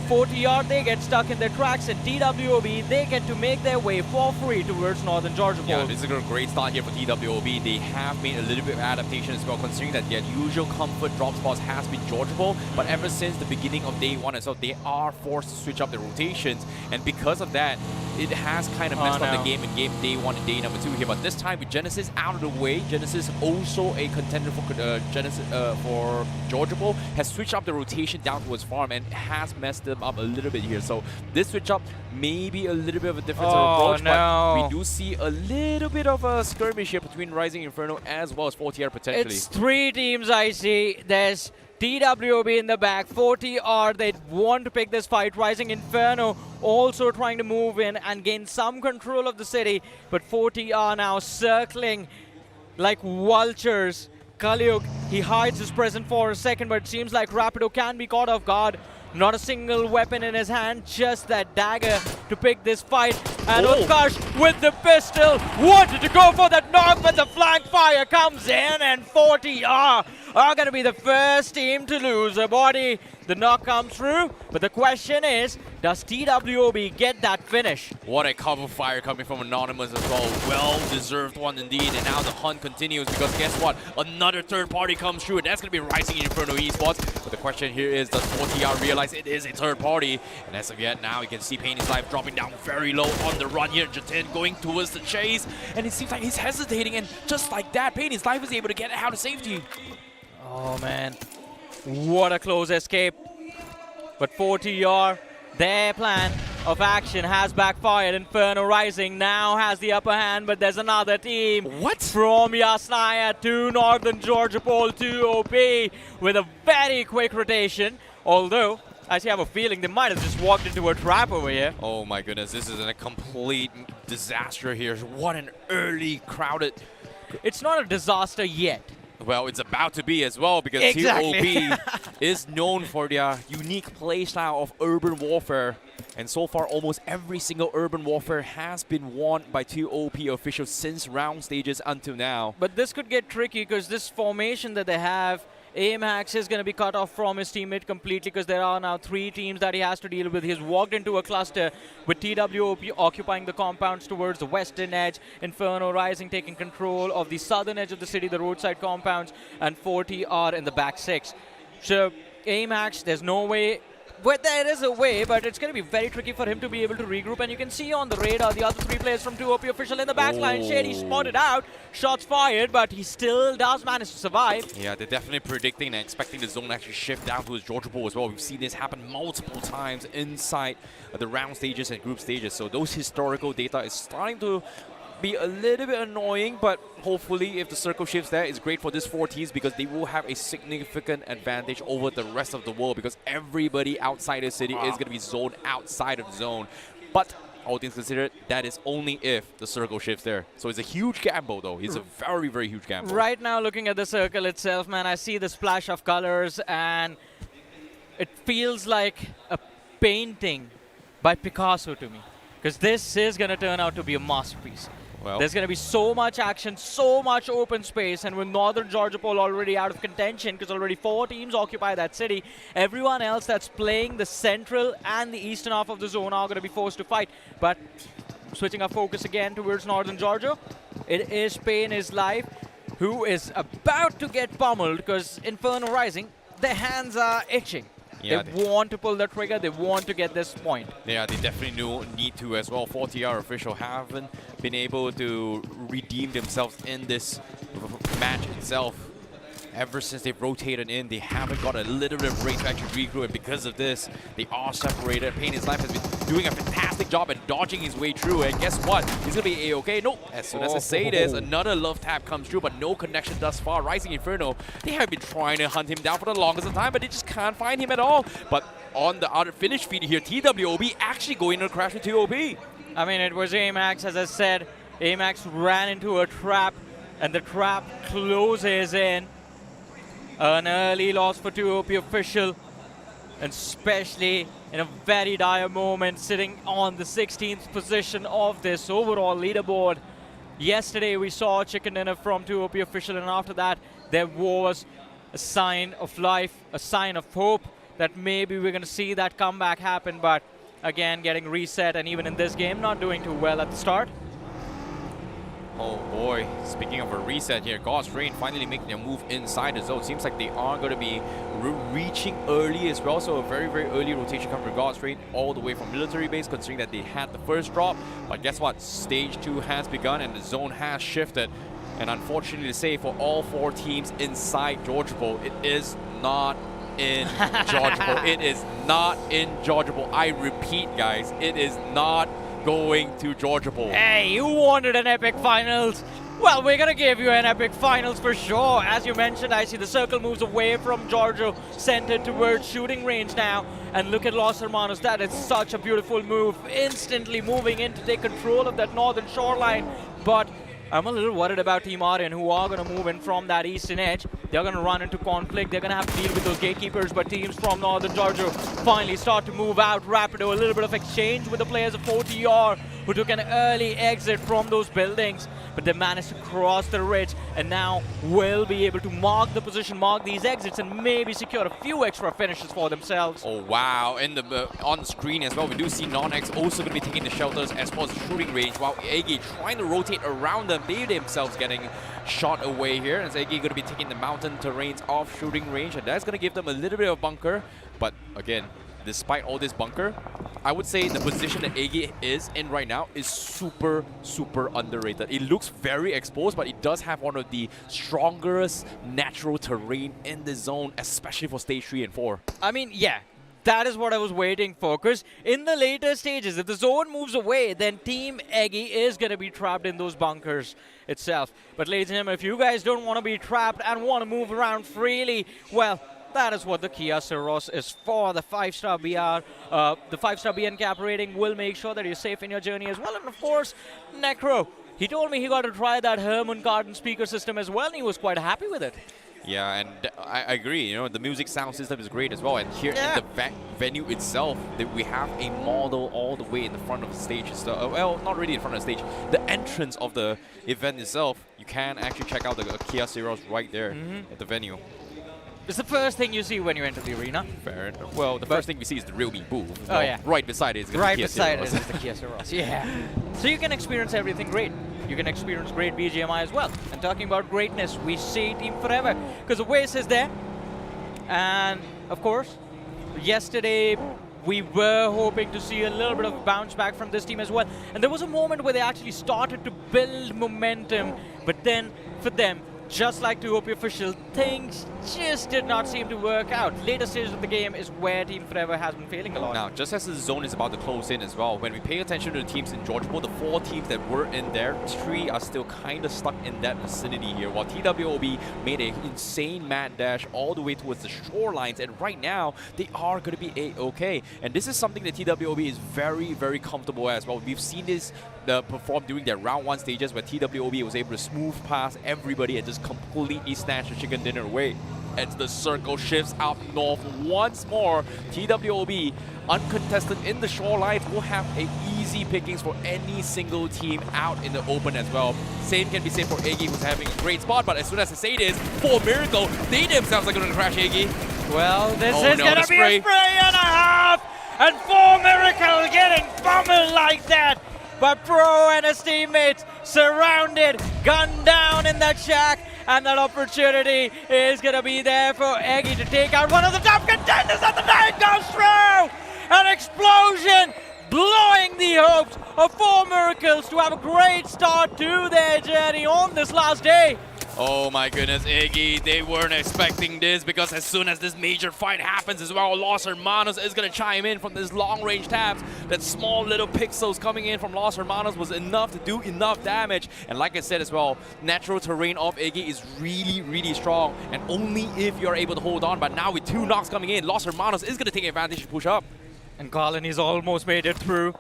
Speaker 13: 40R, they get stuck in their tracks, and TWOB, they get to make their way for free towards northern Georgopol.
Speaker 12: Yeah, this is a great start here for TWOB. They have made a little bit of adaptation as well, considering that their usual comfort drop spots has been Georgopol, but ever since the beginning of day one, and so they are forced to switch up their rotations, and because of that, it has kind of messed up the game in game day one and day number 2 here. But this time with Genesis out of the way, Genesis also a contender for Genesis for Georgopol, has switched up the rotation down towards farm and has messed them up a little bit here. So this switch up may be a little bit of a difference of approach, but we do see a little bit of a skirmish here between Rising Inferno as well as 40R potentially.
Speaker 13: It's 3 teams I see. There's TWOB in the back, 40R, they want to pick this fight. Rising Inferno also trying to move in and gain some control of the city, but 40R now circling like vultures. Kaliuk, he hides his presence for a second, but it seems like Rapido can be caught off guard. Not a single weapon in his hand, just that dagger to pick this fight. And Utkarsh with the pistol wanted to go for that knock, but the flank fire comes in, and 40R are going to be the first team to lose a body. The knock comes through, but the question is, does TWOB get that finish?
Speaker 12: What a cover fire coming from Anonymous as well. Well-deserved one indeed, and now the hunt continues because guess what? Another third party comes through, and that's going to be Rising Inferno Esports. But the question here is, does 40R realize it is a third party? And as of yet, now you can see Pain's life dropping down very low on the run here. Jatin going towards the chase, and it seems like he's hesitating, and just like that, Pain's life is able to get out of safety.
Speaker 13: Oh man, what a close escape. But 40R, their plan of action has backfired. Inferno Rising now has the upper hand, but there's another team.
Speaker 12: What?
Speaker 13: From Yasnaya to Northern Georgopol to OP with a very quick rotation. Although, I actually have a feeling they might have just walked into a trap over here.
Speaker 12: Oh my goodness, this is a complete disaster here. What an early crowded...
Speaker 13: It's not a disaster yet.
Speaker 12: Well, it's about to be as well, because TWOB is known for their unique playstyle of urban warfare. And so far, almost every single urban warfare has been won by TWOB officials since round stages until now.
Speaker 13: But this could get tricky because this formation that they have, Amax is going to be cut off from his teammate completely because there are now 3 teams that he has to deal with. He's walked into a cluster with TWOB occupying the compounds towards the western edge, Inferno Rising taking control of the southern edge of the city, the roadside compounds, and 40R in the back 6. So Amax, there's no way... Well, there is a way, but it's going to be very tricky for him to be able to regroup. And you can see on the radar the other 3 players from TWOB official in the backline. Shady spotted out, shots fired, but he still does manage to survive.
Speaker 12: Yeah, they're definitely predicting and expecting the zone to actually shift down towards Georgopol as well. We've seen this happen multiple times inside the round stages and group stages. So those historical data is starting to be a little bit annoying, but hopefully if the circle shifts there, it's great for these 4 teams because they will have a significant advantage over the rest of the world because everybody outside the city is going to be zoned outside of the zone. But all things considered, that is only if the circle shifts there. So it's a huge gamble though. It's a very, very huge gamble.
Speaker 13: Right now, looking at the circle itself, man, I see the splash of colors and it feels like a painting by Picasso to me. Because this is going to turn out to be a masterpiece.
Speaker 12: Well,
Speaker 13: there's going to be so much action, so much open space, and with Northern Georgopol already out of contention, because already 4 teams occupy that city, everyone else that's playing the central and the eastern half of the zone are going to be forced to fight. But switching our focus again towards Northern Georgia, it is Pain His Life, who is about to get pummeled, because Inferno Rising, their hands are itching.
Speaker 12: Yeah,
Speaker 13: they want to pull the trigger, they want to get this point.
Speaker 12: Yeah, they definitely need to as well. 40R official haven't been able to redeem themselves in this match itself. Ever since they've rotated in, they haven't got a little bit of break to actually regroup, and because of this, they are separated. Pain His Life has been doing a fantastic job at dodging his way through. And guess what? He's going to be A-okay. Nope. As soon as I say this, another love tap comes through, but no connection thus far. Rising Inferno, they have been trying to hunt him down for the longest of time, but they just can't find him at all. But on the other finish feed here, TWOB actually going to crash with TOP.
Speaker 13: I mean, it was AMAX, as I said. AMAX ran into a trap, and the trap closes in. An early loss for TWOB official, and especially in a very dire moment, sitting on the 16th position of this overall leaderboard. Yesterday, we saw chicken dinner from TWOB official, and after that, there was a sign of life, a sign of hope that maybe we're going to see that comeback happen, but again, getting reset, and even in this game, not doing too well at the start.
Speaker 12: Oh boy, speaking of a reset here, God's Reign finally making their move inside the zone. Seems like they are going to be reaching early as well, so a very, very early rotation coming from God's Reign all the way from military base, considering that they had the first drop. But guess what? Stage 2 has begun and the zone has shifted. And unfortunately to say, for all 4 teams inside Georgiapol, it is not in Georgiapol. It is not in Georgiapol. I repeat, guys, it is not going to Georgiapol.
Speaker 13: Hey, you wanted an epic finals. Well, we're gonna give you an epic finals for sure. As you mentioned, I see the circle moves away from Giorgio, centered towards shooting range now. And look at Los Hermanos. That is such a beautiful move. Instantly moving in to take control of that northern shoreline. But I'm a little worried about Team Aryan, who are going to move in from that eastern edge. They're going to run into conflict. They're going to have to deal with those gatekeepers, but teams from northern Georgia finally start to move out. Rapido, a little bit of exchange with the players of 4TR, who took an early exit from those buildings, but they managed to cross the ridge and now will be able to mark the position, mark these exits, and maybe secure a few extra finishes for themselves.
Speaker 12: Oh wow, and on the screen as well, we do see NoNx also going to be taking the shelters as well as shooting range, while Eggy trying to rotate around them. They themselves getting shot away here, and Eggy going to be taking the mountain terrains off shooting range, and that's going to give them a little bit of bunker. But again, despite all this bunker, I would say the position that Eggy is in right now is super, super underrated. It looks very exposed, but it does have one of the strongest natural terrain in the zone, especially for stage 3 and 4.
Speaker 13: I mean, yeah. That is what I was waiting for, because in the later stages, if the zone moves away, then Team Eggy is going to be trapped in those bunkers itself. But ladies and gentlemen, if you guys don't want to be trapped and want to move around freely, well, that is what the Kia Ceros is for. The 5-star BR, the 5-star BN cap rating will make sure that you're safe in your journey as well. And of course, Necro, he told me he got to try that Herman Garden speaker system as well, and he was quite happy with it.
Speaker 12: Yeah, and I agree, you know, the music sound system is great as well. And here in the venue itself, that we have a model all the way in the front of the stage. Well, not really in front of the stage. The entrance of the event itself, you can actually check out the Kia Ceros right there at the venue.
Speaker 13: It's the first thing you see when you enter the arena.
Speaker 12: Fair enough. Well, the first thing we see is the realme booth.
Speaker 13: Oh, yeah.
Speaker 12: Right beside it is
Speaker 13: right
Speaker 12: Kia
Speaker 13: beside
Speaker 12: Ceros.
Speaker 13: it is the Kia Ceros. Yeah. So you can experience everything great. You can experience great BGMI as well. And talking about greatness, we see Team Forever, because Oasis is there. And of course, yesterday we were hoping to see a little bit of bounce back from this team as well. And there was a moment where they actually started to build momentum, but then for them, just like TWOB official, things just did not seem to work out. Later stages of the game is where Team Forever has been failing a lot.
Speaker 12: Now, just as the zone is about to close in as well, when we pay attention to the teams in Georgiapol, the 4 teams that were in there, 3 are still kind of stuck in that vicinity here, while TWOB made an insane mad dash all the way towards the shorelines, and right now, they are going to be A-okay. And this is something that TWOB is very, very comfortable as well. We've seen this perform during their round 1 stages, where TWOB was able to smooth past everybody and just completely snatch the chicken dinner away. As the circle shifts up north once more, TWOB, uncontested in the shorelines, will have an easy pickings for any single team out in the open as well. Same can be said for Eggy, who's having a great spot, but as soon as I say this, for Miracle, they themselves are going to crash Eggy.
Speaker 13: Well, this is going to be a spray and a half, and for Miracle getting bumbled like that. But Pro and his teammates surrounded, gunned down in that shack, and that opportunity is going to be there for Eggy to take out one of the top contenders, and the night goes through! An explosion blowing the hopes of 4 Miracles to have a great start to their journey on this last day.
Speaker 12: Oh my goodness, Eggy, they weren't expecting this because as soon as this major fight happens as well, Los Hermanos is going to chime in from this long-range tabs. That small little pixels coming in from Los Hermanos was enough to do enough damage. And like I said as well, natural terrain of Eggy is really, really strong. And only if you're able to hold on. But now with 2 knocks coming in, Los Hermanos is going to take advantage to push up.
Speaker 13: And Colony's almost made it through.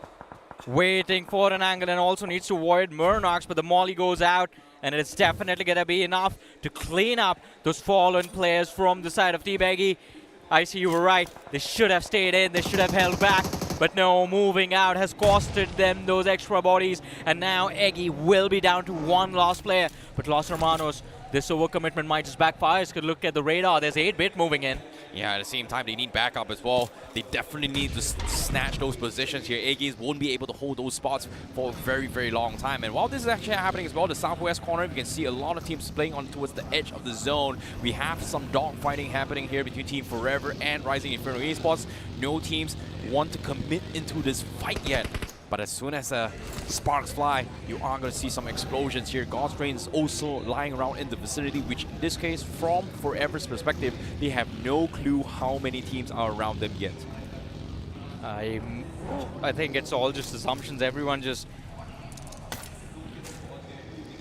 Speaker 13: Waiting for an angle and also needs to avoid NoNx, but the molly goes out. And it's definitely going to be enough to clean up those fallen players from the side of Team Eggy. I see you were right. They should have stayed in. They should have held back. But no, moving out has costed them those extra bodies. And now Eggy will be down to 1 last player. But Los Hermanos, this overcommitment might just backfire. Could look at the radar. There's 8-bit moving in.
Speaker 12: Yeah, at the same time, they need backup as well. They definitely need to snatch those positions here. Eggies won't be able to hold those spots for a very, very long time. And while this is actually happening as well, the southwest corner, you can see a lot of teams playing on towards the edge of the zone. We have some dogfighting happening here between Team Forever and Rising Inferno Esports. No teams want to commit into this fight yet. But as soon as sparks fly, you are going to see some explosions here. God's Train is also lying around in the vicinity, which in this case, from Forever's perspective, they have no clue how many teams are around them yet.
Speaker 13: I think it's all just assumptions. Everyone just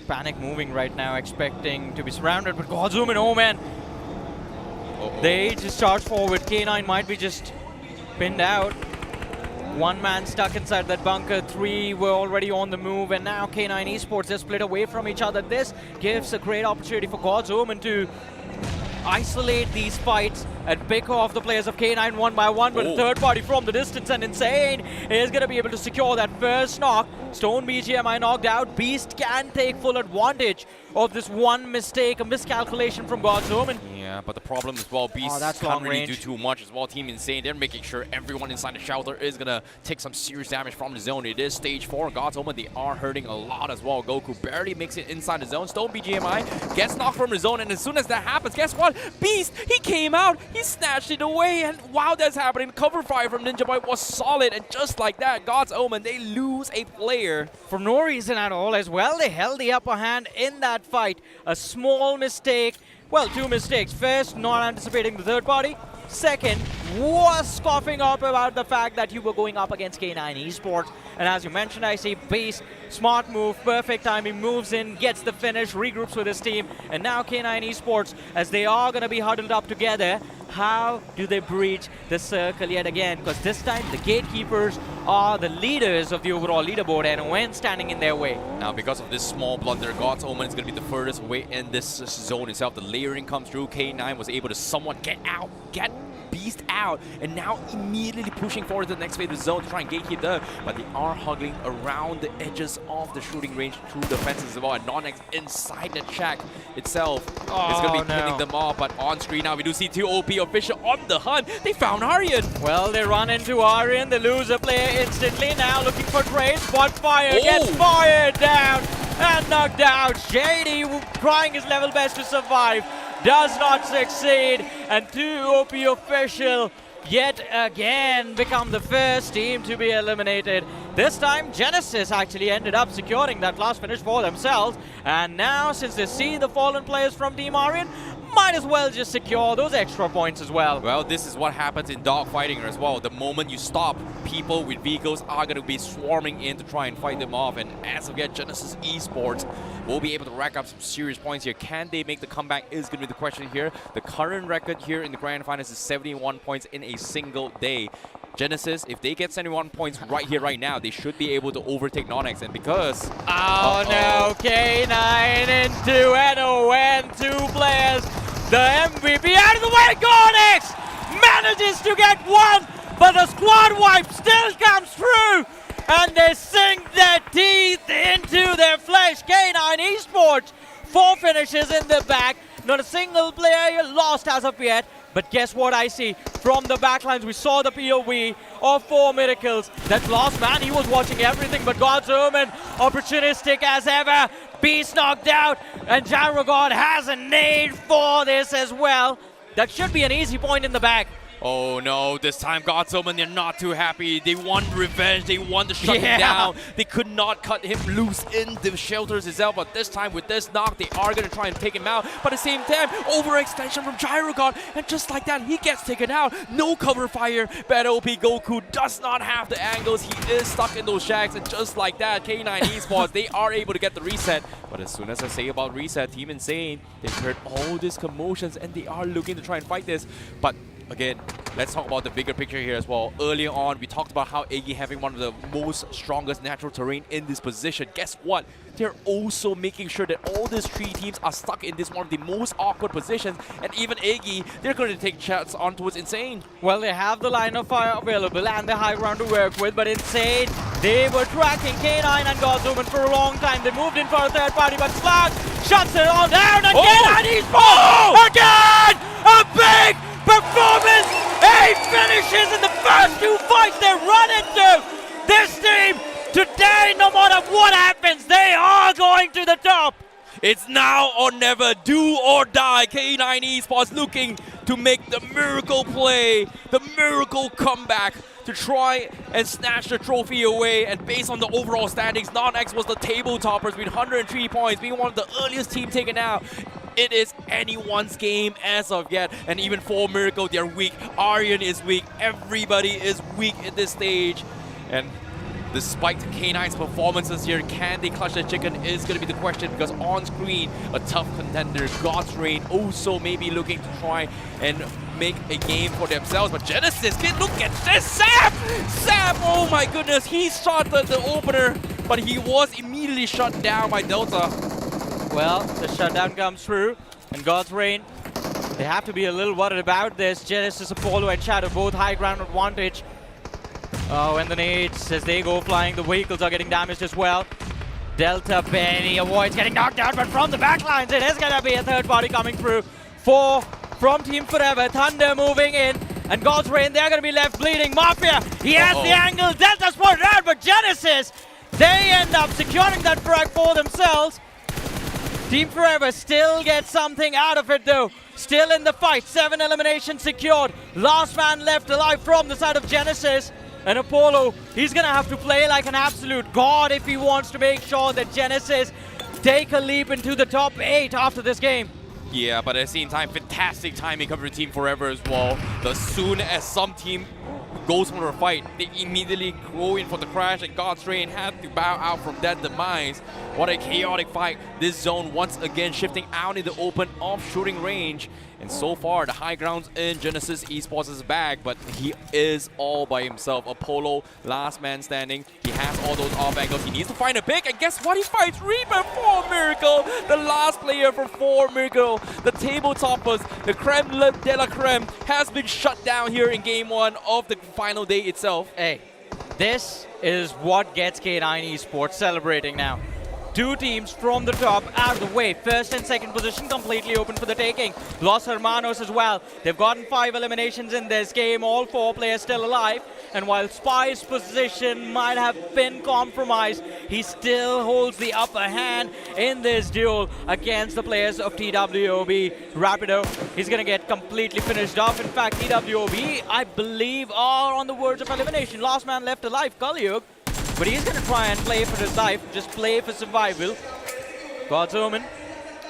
Speaker 13: panic moving right now, expecting to be surrounded. But Godzum and OMEN, they just charge forward. K9 might be just pinned out. 1 man stuck inside that bunker, 3 were already on the move, and now K9 Esports, they're split away from each other. This gives a great opportunity for God's Omen to isolate these fights and pick off the players of K9 one by one, but a third party from the distance, and Insane is going to be able to secure that first knock. Stone BGMI knocked out. Beast can take full advantage of this one mistake, a miscalculation from God's Omen.
Speaker 12: Yeah, but the problem as well, Beast can't really do too much as well. Team Insane, they're making sure everyone inside the shelter is going to take some serious damage from the zone. It is stage 4. God's Omen, they are hurting a lot as well. Goku barely makes it inside the zone. Stone BGMI gets knocked from the zone, and as soon as that happens, guess what? Beast, he came out, he snatched it away, and while that's happening, cover fire from Ninja Boy was solid, and just like that, God's Omen, they lose a player.
Speaker 13: For no reason at all as well, they held the upper hand in that fight. A small mistake, well, 2 mistakes. First, not anticipating the third party. Second, was scoffing up about the fact that you were going up against K9 Esports. And as you mentioned, I see Beast, smart move, perfect timing, moves in, gets the finish, regroups with his team. And now K9 Esports, as they are going to be huddled up together, how do they breach the circle yet again? Because this time the gatekeepers are the leaders of the overall leaderboard, and when standing in their way.
Speaker 12: Now because of this small blunder, God's Omen is going to be the furthest away in this zone itself. The layering comes through. K9 was able to somewhat get out, get Beast out, and now immediately pushing forward to the next phase of the zone to try and gatekeep them. But they are hugging around the edges of the shooting range through the fences as well. And NoNx inside the shack itself is going to be pinning them off. But on screen now, we do see TWOB official on the hunt. They found Aryan.
Speaker 13: Well, they run into Aryan. They lose a player instantly. Now looking for trades. Spot fire gets fired down and knocked out. Shady trying his level best to survive. Does not succeed, and TWOB official yet again become the first team to be eliminated. This time Genesis actually ended up securing that last finish for themselves, and now since they see the fallen players from Team Aryan, might as well just secure those extra points as well.
Speaker 12: Well, this is what happens in dogfighting as well. The moment you stop, people with vehicles are going to be swarming in to try and fight them off. And as of yet, Genesis Esports will be able to rack up some serious points here. Can they make the comeback is going to be the question here. The current record here in the Grand Finals is 71 points in a single day. Genesis, if they get 71 points right here, right now, they should be able to overtake NoNx. And because...
Speaker 13: Oh no, K9 into NON, 2 players. The MVP out of the way, NoNx manages to get 1, but the squad wipe still comes through. And they sink their teeth into their flesh. K9 Esports, 4 finishes in the back. Not a single player lost as of yet. But guess what I see? From the backlines, we saw the POV of 4 Miracles. That last man, he was watching everything, but God's Omen, opportunistic as ever. Beast knocked out, and Jarrogod has a nade for this as well. That should be an easy point in the back.
Speaker 12: Oh no, this time GOD'sOMEN, they're not too happy. They want revenge, they want to shut him down. They could not cut him loose in the shelters itself, but this time with this knock, they are going to try and take him out. But at the same time, overextension from GyroGod, and just like that, he gets taken out. No cover fire. Bad OP Goku does not have the angles. He is stuck in those shacks, and just like that, K9 Esports, they are able to get the reset. But as soon as I say about reset, Team Insane, they've heard all these commotions, and they are looking to try and fight this. But again, let's talk about the bigger picture here as well. Earlier on, we talked about how Eggy having one of the most strongest natural terrain in this position. Guess what? They're also making sure that all these three teams are stuck in this one of the most awkward positions. And even Eggy, they're going to take shots on towards Insane.
Speaker 13: Well, they have the line of fire available and the high ground to work with, but Insane, they were tracking K9 and GOD'sOMEN for a long time. They moved in for a third party, but Slag shuts it all down, and K9 Esports again! A big performance! 8 finishes in the first 2 fights they run into! This team, today, no matter what happens, they are going to the top!
Speaker 12: It's now or never, do or die. K9 Esports looking to make the miracle play, the miracle comeback to try and snatch the trophy away. And based on the overall standings, NoNx was the table toppers with 103 points, being one of the earliest team taken out. It is anyone's game as of yet, and even for Miracle, they're weak. Aryan is weak. Everybody is weak at this stage. And despite K9's performances here, can they clutch the chicken is going to be the question, because on screen, a tough contender, God's Reign, also maybe looking to try and make a game for themselves. But Genesis, look at this, Sap! Sap, oh my goodness, he shot the opener, but he was immediately shut down by Delta.
Speaker 13: Well, the shutdown comes through, and God's Reign, they have to be a little worried about this. Genesis, Apollo, and Shadow, both high ground advantage. Oh, and the nades, as they go flying, the vehicles are getting damaged as well. Delta barely avoids getting knocked out, but from the backlines, it is going to be a third party coming through. 4 from Team Forever, Thunder moving in, and God's Reign, they're going to be left bleeding. Mafia, he has the angle, Delta's spotted out, but Genesis, they end up securing that frag for themselves. Team Forever still gets something out of it though. Still in the fight, 7 eliminations secured. Last man left alive from the side of Genesis. And Apollo, he's gonna have to play like an absolute god if he wants to make sure that Genesis take a leap into the top 8 after this game.
Speaker 12: Yeah, but at the same time, fantastic timing coming from Team Forever as well. As soon as some team goes for a fight, they immediately go in for the crash, and God's Reign had to bow out from that demise. What a chaotic fight. This zone once again shifting out in the open off shooting range. And so far, the high grounds in Genesis Esports' bag, but he is all by himself. Apollo, last man standing. He has all those off angles. He needs to find a pick, and guess what? He fights Reaper for Miracle. The last player for Miracle. The table toppers, the creme de la creme, has been shut down here in game 1 of the final day itself.
Speaker 13: Hey, this is what gets K9 Esports celebrating now. 2 teams from the top out of the way. First and second position completely open for the taking. Los Hermanos as well. They've gotten 5 eliminations in this game. All 4 players still alive. And while Spy's position might have been compromised, he still holds the upper hand in this duel against the players of TWOB. Rapido, he's going to get completely finished off. In fact, TWOB, I believe, are on the verge of elimination. Last man left alive, Kalyug. But he's going to try and play for his life, just play for survival. GOD'sOMEN,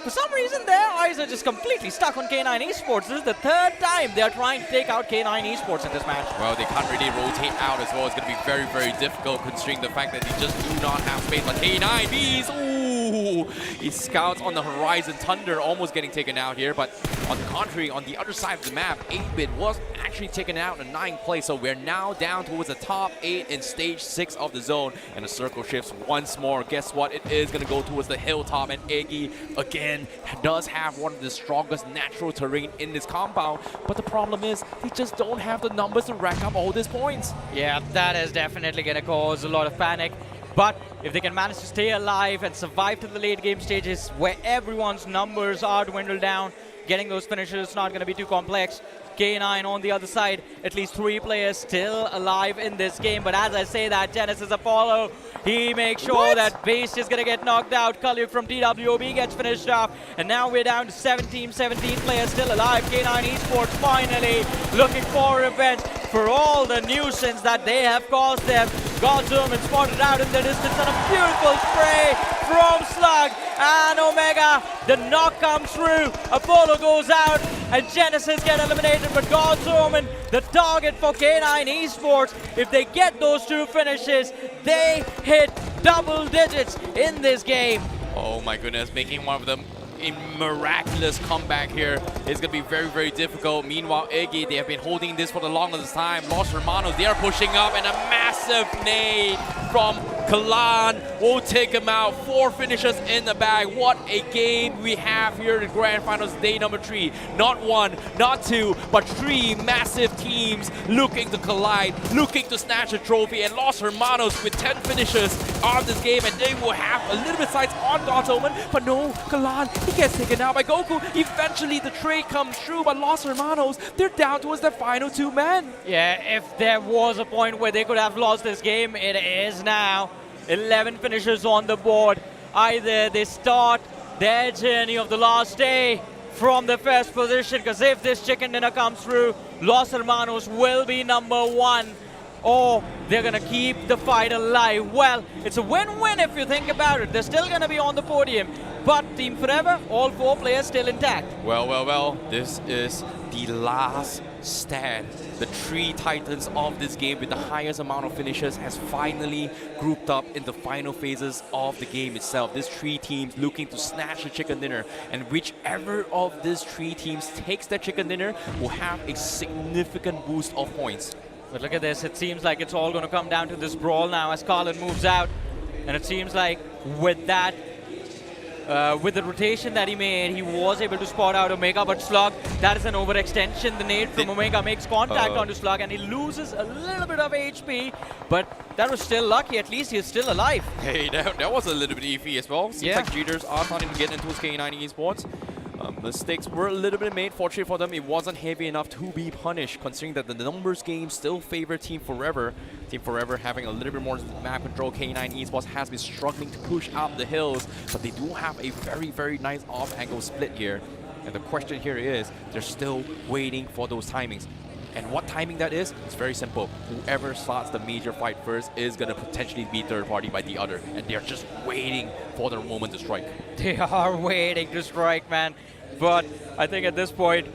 Speaker 13: for some reason their eyes are just completely stuck on K9 Esports. This is the 3rd time they're trying to take out K9 Esports in this match.
Speaker 12: Well, they can't really rotate out as well. It's going to be very, very difficult considering the fact that they just do not have space. But K9 Bees, ooh, he scouts on the horizon. Thunder almost getting taken out here. But on the contrary, on the other side of the map, 8-Bit was actually taken out in 9th place. So we're now down towards the top 8 in stage 6 of the zone. And the circle shifts once more. Guess what? It is going to go towards the hilltop. And Eggy, again, does have one of the strongest natural terrain in this compound. But the problem is, they just don't have the numbers to rack up all these points.
Speaker 13: Yeah, that is definitely going to cause a lot of panic. But if they can manage to stay alive and survive to the late game stages where everyone's numbers are dwindled down, getting those finishes is not going to be too complex. K9 on the other side, at least 3 players still alive in this game. But as I say that, Genesis Apollo, he makes sure that Beast is going to get knocked out. Kalyuk from TWOB gets finished off. And now we're down to 17 players still alive. K9 Esports finally looking for revenge for all the nuisance that they have caused them. God's Omen spotted out in the distance and a beautiful spray from Slug. And Omega, the knock comes through. Apollo goes out and Genesis get eliminated. But God's Omen, the target for K9 Esports, if they get those 2 finishes, they hit double digits in this game.
Speaker 12: Oh my goodness, making one of them a miraculous comeback here is going to be very, very difficult. Meanwhile, Eggy, they have been holding this for the longest time. Los Hermanos, they are pushing up, and a massive nade from Kalan will take him out. 4 finishes in the bag. What a game we have here in Grand Finals day number 3. Not 1, not 2, but 3 massive teams looking to collide, looking to snatch a trophy. And Los Hermanos with 10 finishes on this game, and they will have a little bit sights on God's Omen. But no, Kalan, he gets taken out by Goku. Eventually the trade comes through, but Los Hermanos, they're down towards their final 2 men.
Speaker 13: Yeah, if there was a point where they could have lost this game, it is now. 11 finishes on the board. Either they start their journey of the last day from the first position, because if this chicken dinner comes through, Los Hermanos will be number 1. Or they're going to keep the fight alive. Well, it's a win-win if you think about it. They're still going to be on the podium. But Team Forever, all 4 players still intact.
Speaker 12: Well, this is the last stand. The 3 titans of this game with the highest amount of finishes has finally grouped up in the final phases of the game itself. These 3 teams looking to snatch the chicken dinner, and whichever of these 3 teams takes that chicken dinner will have a significant boost of points.
Speaker 13: But look at this, it seems like it's all going to come down to this brawl now as Carlin moves out. And it seems like with that, with the rotation that he made, he was able to spot out Omega, but Slug, that is an overextension. The nade from Omega makes contact onto Slug, and he loses a little bit of HP, but that was still lucky. At least he's still alive.
Speaker 12: Hey, that was a little bit iffy as well. Seems like cheaters are starting to get into K9 Esports. Mistakes were a little bit made. Fortunately for them, it wasn't heavy enough to be punished, considering that the numbers game still favor Team Forever. Team Forever having a little bit more map control. K9 Esports has been struggling to push up the hills, but they do have a very, very nice off-angle split here. And the question here is, they're still waiting for those timings. And what timing that is, it's very simple. Whoever starts the major fight first is going to potentially be third party by the other. And they're just waiting for their moment to strike.
Speaker 13: They are waiting to strike, man. But I think at this point,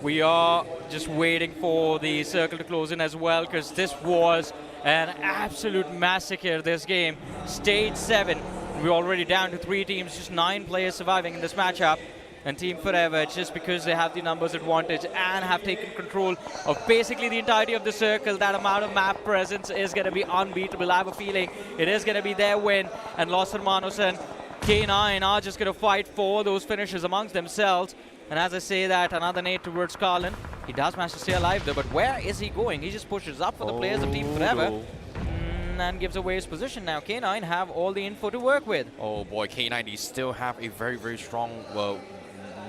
Speaker 13: we are just waiting for the circle to close in as well, because this was an absolute massacre, this game. Stage 7, we're already down to 3 teams, just 9 players surviving in this matchup. And Team Forever, just because they have the numbers advantage and have taken control of basically the entirety of the circle, that amount of map presence is going to be unbeatable. I have a feeling it is going to be their win, and Los Hermanos and K9 are just going to fight for those finishes amongst themselves. And as I say that, another nade towards Carlin. He does manage to stay alive though, but where is he going? He just pushes up for the players of Team Forever. And gives away his position. Now K9 have all the info to work with.
Speaker 12: Oh boy, K9, they still have a very, very strong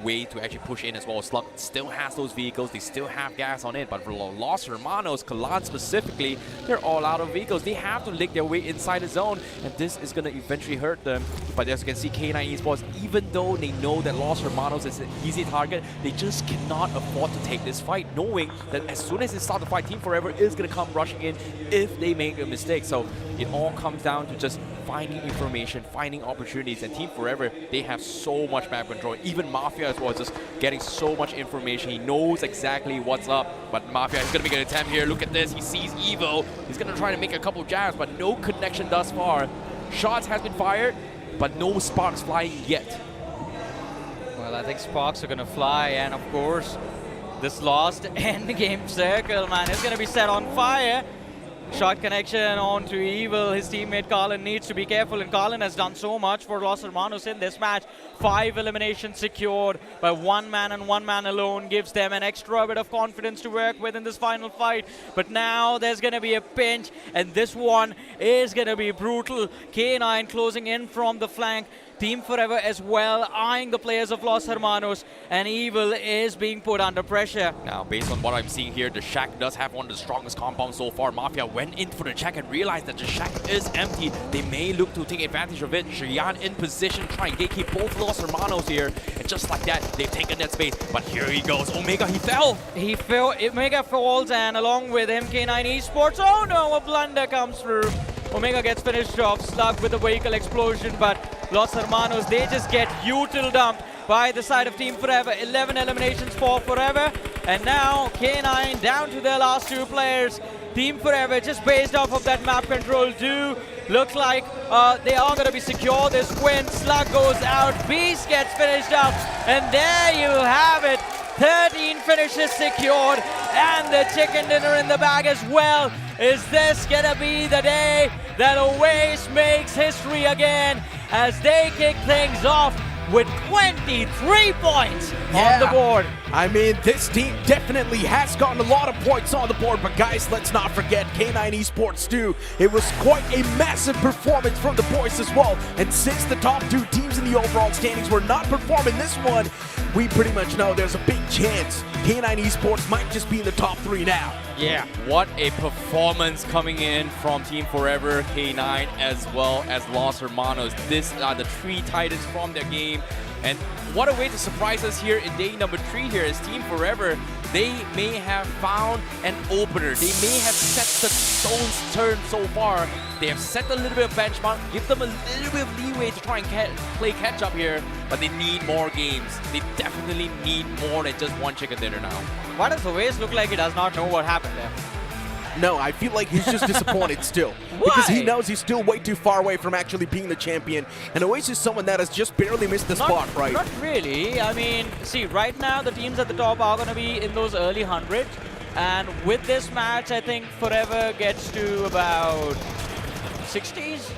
Speaker 12: way to actually push in as well. Slug still has those vehicles, they still have gas on it, but for Los Hermanos, Kalan specifically, they're all out of vehicles. They have to lick their way inside the zone, and this is going to eventually hurt them. But as you can see, K9 Esports, even though they know that Los Hermanos is an easy target, they just cannot afford to take this fight, knowing that as soon as they start the fight, Team Forever is going to come rushing in if they make a mistake. So it all comes down to just finding information, finding opportunities, and Team Forever, they have so much map control. Even Mafia as well, just getting so much information. He knows exactly what's up, but Mafia is going to make an attempt here. Look at this, he sees Evo. He's going to try to make a couple jabs, but no connection thus far. Shots has been fired, but no sparks flying yet.
Speaker 13: Well, I think sparks are going to fly, and of course, this last end game circle, man, is going to be set on fire. Shot connection on to Evil. His teammate Carlin needs to be careful, and Carlin has done so much for Los Hermanos in this match. 5 eliminations secured by one man and one man alone gives them an extra bit of confidence to work with in this final fight. But now there's going to be a pinch, and this one is going to be brutal. K9 closing in from the flank. Team Forever as well, eyeing the players of Los Hermanos, and Evil is being put under pressure.
Speaker 12: Now, based on what I'm seeing here, the shack does have one of the strongest compounds so far. Mafia went in for the check and realized that the shack is empty. They may look to take advantage of it. Shiyan in position, trying to gatekeep both Los Hermanos here. And just like that, they've taken that space. But here he goes. Omega, he fell.
Speaker 13: He fell. Omega falls, and along with him, K9 Esports. Oh no, a blunder comes through. Omega gets finished off, slug with a vehicle explosion, but Los Hermanos, they just get util dumped by the side of Team Forever. 11 eliminations for Forever, and now K9 down to their last 2 players. Team Forever, just based off of that map control, do look like they are going to be secure. This win, slug goes out, Beast gets finished up, and there you have it. 13 finishes secured, and the chicken dinner in the bag as well. Is this gonna be the day that Oasis makes history again as they kick things off with 23 points on the board?
Speaker 11: I mean, this team definitely has gotten a lot of points on the board, but guys, let's not forget K9 Esports too. It was quite a massive performance from the boys as well, and since the top 2 teams in the overall standings were not performing this one, we pretty much know there's a big chance K9 Esports might just be in the top 3 now.
Speaker 12: Yeah, what a performance coming in from Team Forever, K9, as well as Los Hermanos. These are the 3 titans from their game. And what a way to surprise us here in day number 3 here as Team Forever. They may have found an opener. They may have set the stones turn so far. They have set a little bit of benchmark, give them a little bit of leeway to try and play catch up here, but they need more games. They definitely need more than just one chicken dinner now.
Speaker 13: Why does Oasis look like he does not know what happened there?
Speaker 11: No, I feel like he's just disappointed still. Because he knows he's still way too far away from actually being the champion. And Oasis is someone that has just barely missed the spot, right?
Speaker 13: Not really. I mean, see, right now the teams at the top are going to be in those early hundreds. And with this match, I think Forever gets to about 60s.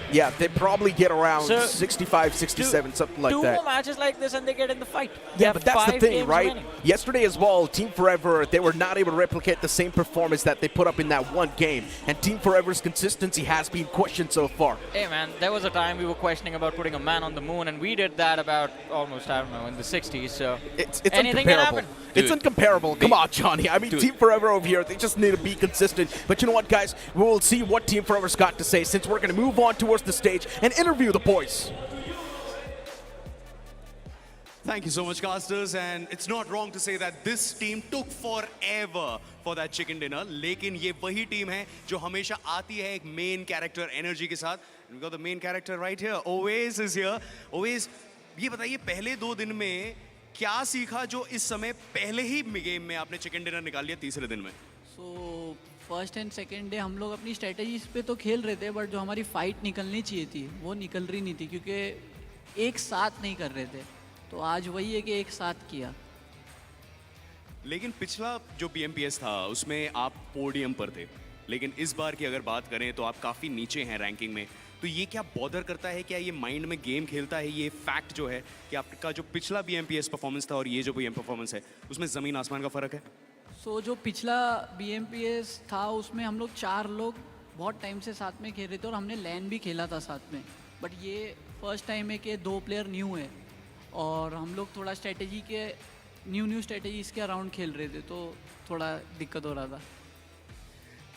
Speaker 11: Yeah, they probably get around 65, 67, something like that.
Speaker 13: 2 more matches like this and they get in the fight.
Speaker 11: Yeah, but that's the thing, right?
Speaker 13: Remaining.
Speaker 11: Yesterday as well, Team Forever, they were not able to replicate the same performance that they put up in that one game. And Team Forever's consistency has been questioned so far.
Speaker 13: Hey man, there was a time we were questioning about putting a man on the moon, and we did that about almost, I don't know, in the 60s, so
Speaker 11: it's
Speaker 13: anything can happen.
Speaker 11: It's incomparable. Come on, Johnny. I mean, Team Forever over here, they just need to be consistent. But you know what, guys? We'll see what Team Forever's got to say since we're going to move on towards the stage and interview the boys.
Speaker 9: Thank you so much, casters. And it's not wrong to say that this team took forever for that chicken dinner. लेकिन ये वही team है जो हमेशा आती है एक main character energy के साथ. We got the main character right here. Oasis is here. Oasis, ये बताइए पहले 2 दिन में क्या सीखा जो इस समय पहले ही गेम में आपने चिकन डिनर निकाल लिया तीसरे दिन में?
Speaker 17: So first and second day हम लोग अपनी स्ट्रेटजीज पे तो खेल रहे थे, बट जो हमारी फाइट निकलनी चाहिए थी वो निकल रही नहीं थी क्योंकि एक साथ नहीं कर रहे थे. तो आज वही है कि एक साथ किया.
Speaker 9: लेकिन पिछला जो BMPS था उसमें आप पोडियम पर थे, लेकिन इस बार की अगर बात करें तो आप काफ़ी नीचे हैं रैंकिंग में. तो ये क्या बॉदर करता है, क्या ये माइंड में गेम खेलता है, ये फैक्ट जो है कि आपका जो पिछला BMPS परफॉर्मेंस था और ये जो BM परफॉर्मेंस है उसमें ज़मीन आसमान का फ़र्क है?
Speaker 17: सो जो पिछला BMPS था उसमें हम लोग 4 लोग बहुत टाइम से साथ में खेल रहे थे और हमने लैन भी खेला था साथ में. बट ये फर्स्ट टाइम है कि 2 प्लेयर न्यू है और हम लोग थोड़ा स्ट्रेटजी के न्यू स्ट्रेटजीज के अराउंड खेल रहे थे, तो थोड़ा दिक्कत हो रहा था.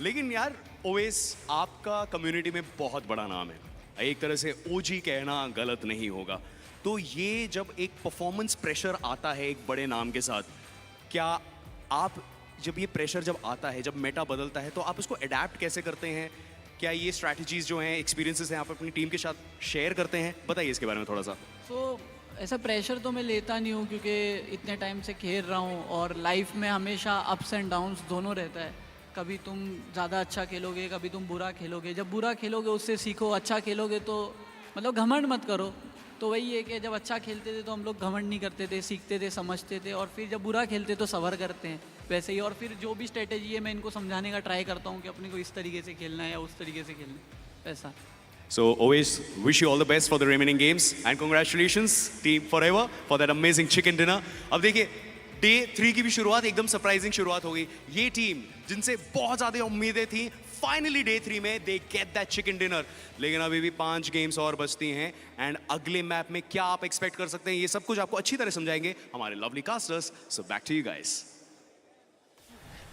Speaker 9: लेकिन यार ओएस आपका कम्युनिटी में बहुत बड़ा नाम है, एक तरह से OG कहना गलत नहीं होगा. तो ये जब एक परफॉर्मेंस प्रेशर आता है एक बड़े नाम के साथ, क्या आप जब ये प्रेशर जब आता है, जब मेटा बदलता है, तो आप उसको अडेप्ट कैसे करते हैं? क्या ये स्ट्रैटेजीज जो हैं, एक्सपीरियंसेस हैं, आप अपनी टीम के साथ शेयर करते हैं? बताइए इसके बारे में थोड़ा सा.
Speaker 17: ऐसा प्रेशर तो मैं लेता नहीं हूँ क्योंकि इतने टाइम से खेल रहा हूँ और लाइफ में हमेशा अप्स एंड डाउन्स दोनों रहता है. कभी तुम ज़्यादा अच्छा खेलोगे, कभी तुम बुरा खेलोगे. जब बुरा खेलोगे उससे सीखो, अच्छा खेलोगे तो मतलब घमंड मत करो. तो वही है कि जब अच्छा खेलते थे तो हम लोग घमंड नहीं करते थे, सीखते थे, समझते थे, और फिर जब बुरा खेलते तो सबर करते हैं वैसे ही। और फिर जो भी स्ट्रेटेजी है मैं इनको समझाने का ट्राई करता हूँ कि अपने को इस तरीके से खेलना है या उस तरीके से खेलना है, ऐसा।
Speaker 9: So always wish you all the best for the remaining games and congratulations team forever for that amazing chicken dinner. अब देखिए डे 3 की भी शुरुआत एकदम सरप्राइजिंग शुरुआत हो गई। ये टीम जिनसे बहुत ज़्यादा उम्मीदें थी, फाइनली डे 3 में they get that chicken dinner. लेकिन अभी भी 5 गेम्स और बचती हैं एंड अगले मैप में क्या आप एक्सपेक्ट कर सकते हैं, ये सब कुछ आपको अच्छी तरह समझाएंगे हमारे lovely casters. So back to you guys.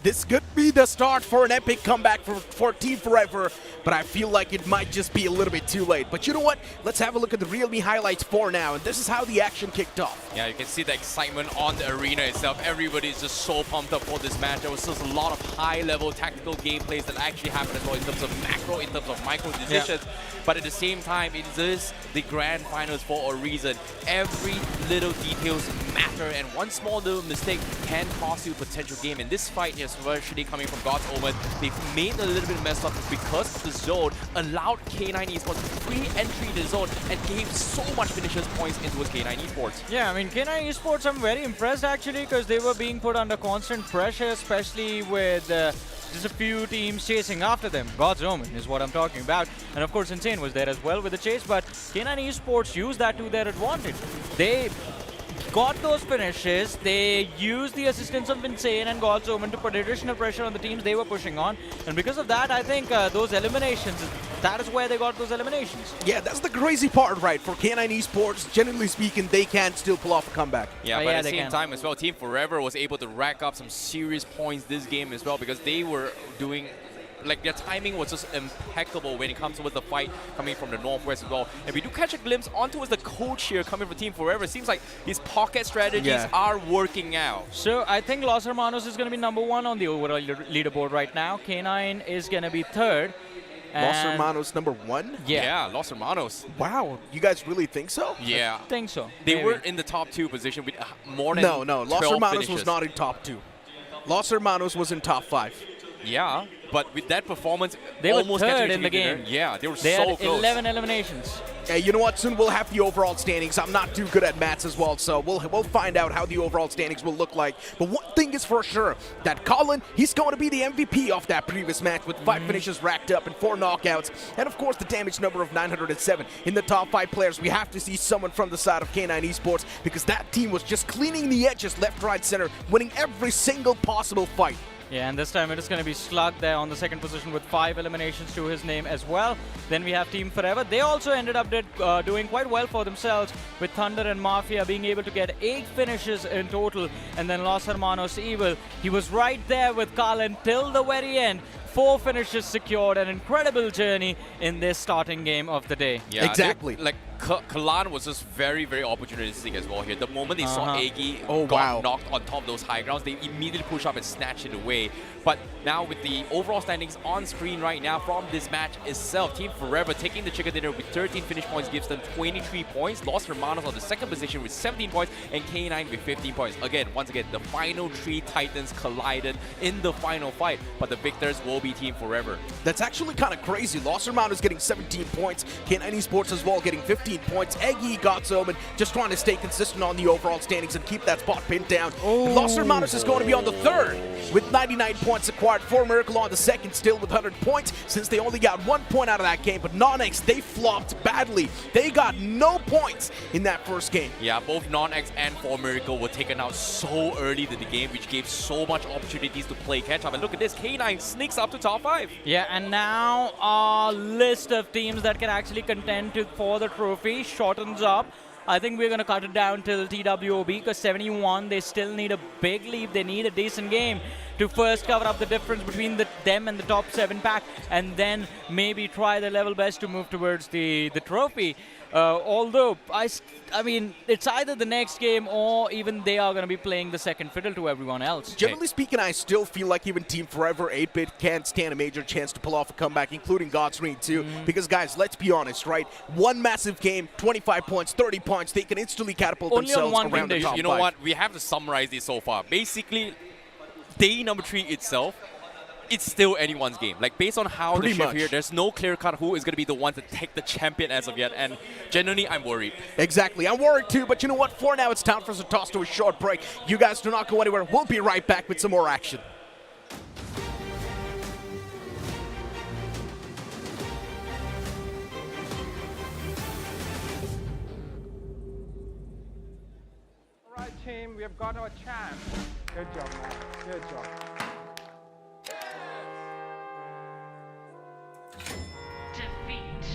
Speaker 11: This could be the start for an epic comeback for Team Forever, but I feel like it might just be a little bit too late. But you know what? Let's have a look at the realme highlights for now, and this is how the action kicked off.
Speaker 12: Yeah, you can see the excitement on the arena itself. Everybody is just so pumped up for this match. There was just a lot of high-level tactical gameplays that actually happened as well in terms of macro, in terms of micro decisions. But at the same time, it is the grand finals for a reason. Every little details matter, and one small little mistake can cost you a potential game. In this fight, especially coming from God's Omen, they've made a little bit mess up because the zone allowed K9 Esports free entry to the zone and gave so much finishes points into K9 Esports.
Speaker 13: Yeah, I mean, K9 Esports, I'm very impressed actually because they were being put under constant pressure, especially with just a few teams chasing after them. God's Omen is what I'm talking about. And of course, Insane was there as well with the chase, but K9 Esports used that to their advantage. They got those finishes, they used the assistance of Insane and God's Omen to put additional pressure on the teams they were pushing on, and because of that, I think those eliminations, that is where they got those eliminations.
Speaker 11: Yeah, that's the crazy part, right? For K9 Esports, generally speaking, they can still pull off a comeback.
Speaker 12: Yeah, but at the same time as well, Team Forever was able to rack up some serious points this game as well because they were doing, like, their timing was just impeccable when it comes with the fight coming from the northwest as well. And we do catch a glimpse onto the coach here coming from Team Forever. It seems like his pocket strategies are working out.
Speaker 13: So I think Los Hermanos is going to be #1 on the overall leaderboard right now. K9 is going to be 3rd.
Speaker 11: Los Hermanos #1?
Speaker 12: Yeah, Los Hermanos.
Speaker 11: Wow, you guys really think so?
Speaker 12: Yeah.
Speaker 13: I think so.
Speaker 12: They were in the top 2 position with more than
Speaker 11: No, Los
Speaker 12: 12
Speaker 11: Hermanos
Speaker 12: finishes.
Speaker 11: was not in top 2. Los Hermanos was in top 5.
Speaker 12: Yeah, but with that performance,
Speaker 13: They were
Speaker 12: almost
Speaker 13: 3rd
Speaker 12: catching
Speaker 13: in the
Speaker 12: chicken
Speaker 13: game.
Speaker 12: dinner. Yeah, they were
Speaker 13: They
Speaker 12: so
Speaker 13: had
Speaker 12: close.
Speaker 13: 11 eliminations.
Speaker 11: Hey, you know what? Soon we'll have the overall standings. I'm not too good at maths as well, so we'll find out how the overall standings will look like. But one thing is for sure, that Colin, he's going to be the MVP of that previous match with 5 finishes racked up and 4 knockouts. And of course, the damage number of 907. In the top 5 players, we have to see someone from the side of K9 Esports because that team was just cleaning the edges left, right, center, winning every single possible fight.
Speaker 13: Yeah, and this time it is going to be Slug there on the 2nd position with 5 eliminations to his name as well. Then we have Team Forever. They also ended up doing quite well for themselves with Thunder and Mafia being able to get 8 finishes in total. And then Los Hermanos Evil, he was right there with Colin till the very end. 4 finishes secured, an incredible journey in this starting game of the day.
Speaker 12: Yeah,
Speaker 11: exactly.
Speaker 12: Like Kalan was just very, very opportunistic as well here. The moment they saw Eggy knocked on top of those high grounds, they immediately push up and snatch it away. But now with the overall standings on screen right now from this match itself, Team Forever taking the chicken dinner with 13 finish points gives them 23 points. Los Hermanos on the 2nd position with 17 points and K9 with 15 points. Again, once again, the final 3 titans collided in the final fight, but the victors will be Team Forever.
Speaker 11: That's actually kind of crazy. Los Hermanos getting 17 points, K9 Esports as well getting 15 points. Eggy, God's Omen just trying to stay consistent on the overall standings and keep that spot pinned down. And Los Hermanos is going to be on the 3rd with 99 points acquired. 4 Miracle on the 2nd still with 100 points since they only got 1 point out of that game. But NoNx, they flopped badly. They got no points in that first game.
Speaker 12: Yeah, both NoNx and 4 Miracle were taken out so early in the game, which gave so much opportunities to play catch up. And look at this, K9 sneaks up to top 5.
Speaker 13: Yeah, and now our list of teams that can actually contend for the trophy shortens up. I think we're going to cut it down till TWOB because 71, they still need a big lead. They need a decent game to first cover up the difference between them and the top 7 pack, and then maybe try their level best to move towards the trophy. Although, I mean, it's either the next game or even they are going to be playing the second fiddle to everyone else.
Speaker 11: Generally speaking, I still feel like even Team Forever 8-Bit can't stand a major chance to pull off a comeback, including God's Ring too. Because guys, let's be honest, right? One massive game, 25 points, 30 points, they can instantly catapult themselves around the top 5.
Speaker 12: You know what? We have to summarize this so far. Basically, day number 3 itself, it's still anyone's game. Like, based on how
Speaker 11: Pretty
Speaker 12: the shift
Speaker 11: much.
Speaker 12: here, there's no clear-cut who is going to be the one to take the champion as of yet, and genuinely, I'm worried.
Speaker 11: Exactly. I'm worried too, but you know what? For now, it's time for us to toss to a short break. You guys do not go anywhere. We'll be right back with some more action.
Speaker 4: All right, team, we have got our chance. Good job, man. Good job.
Speaker 18: Defeat.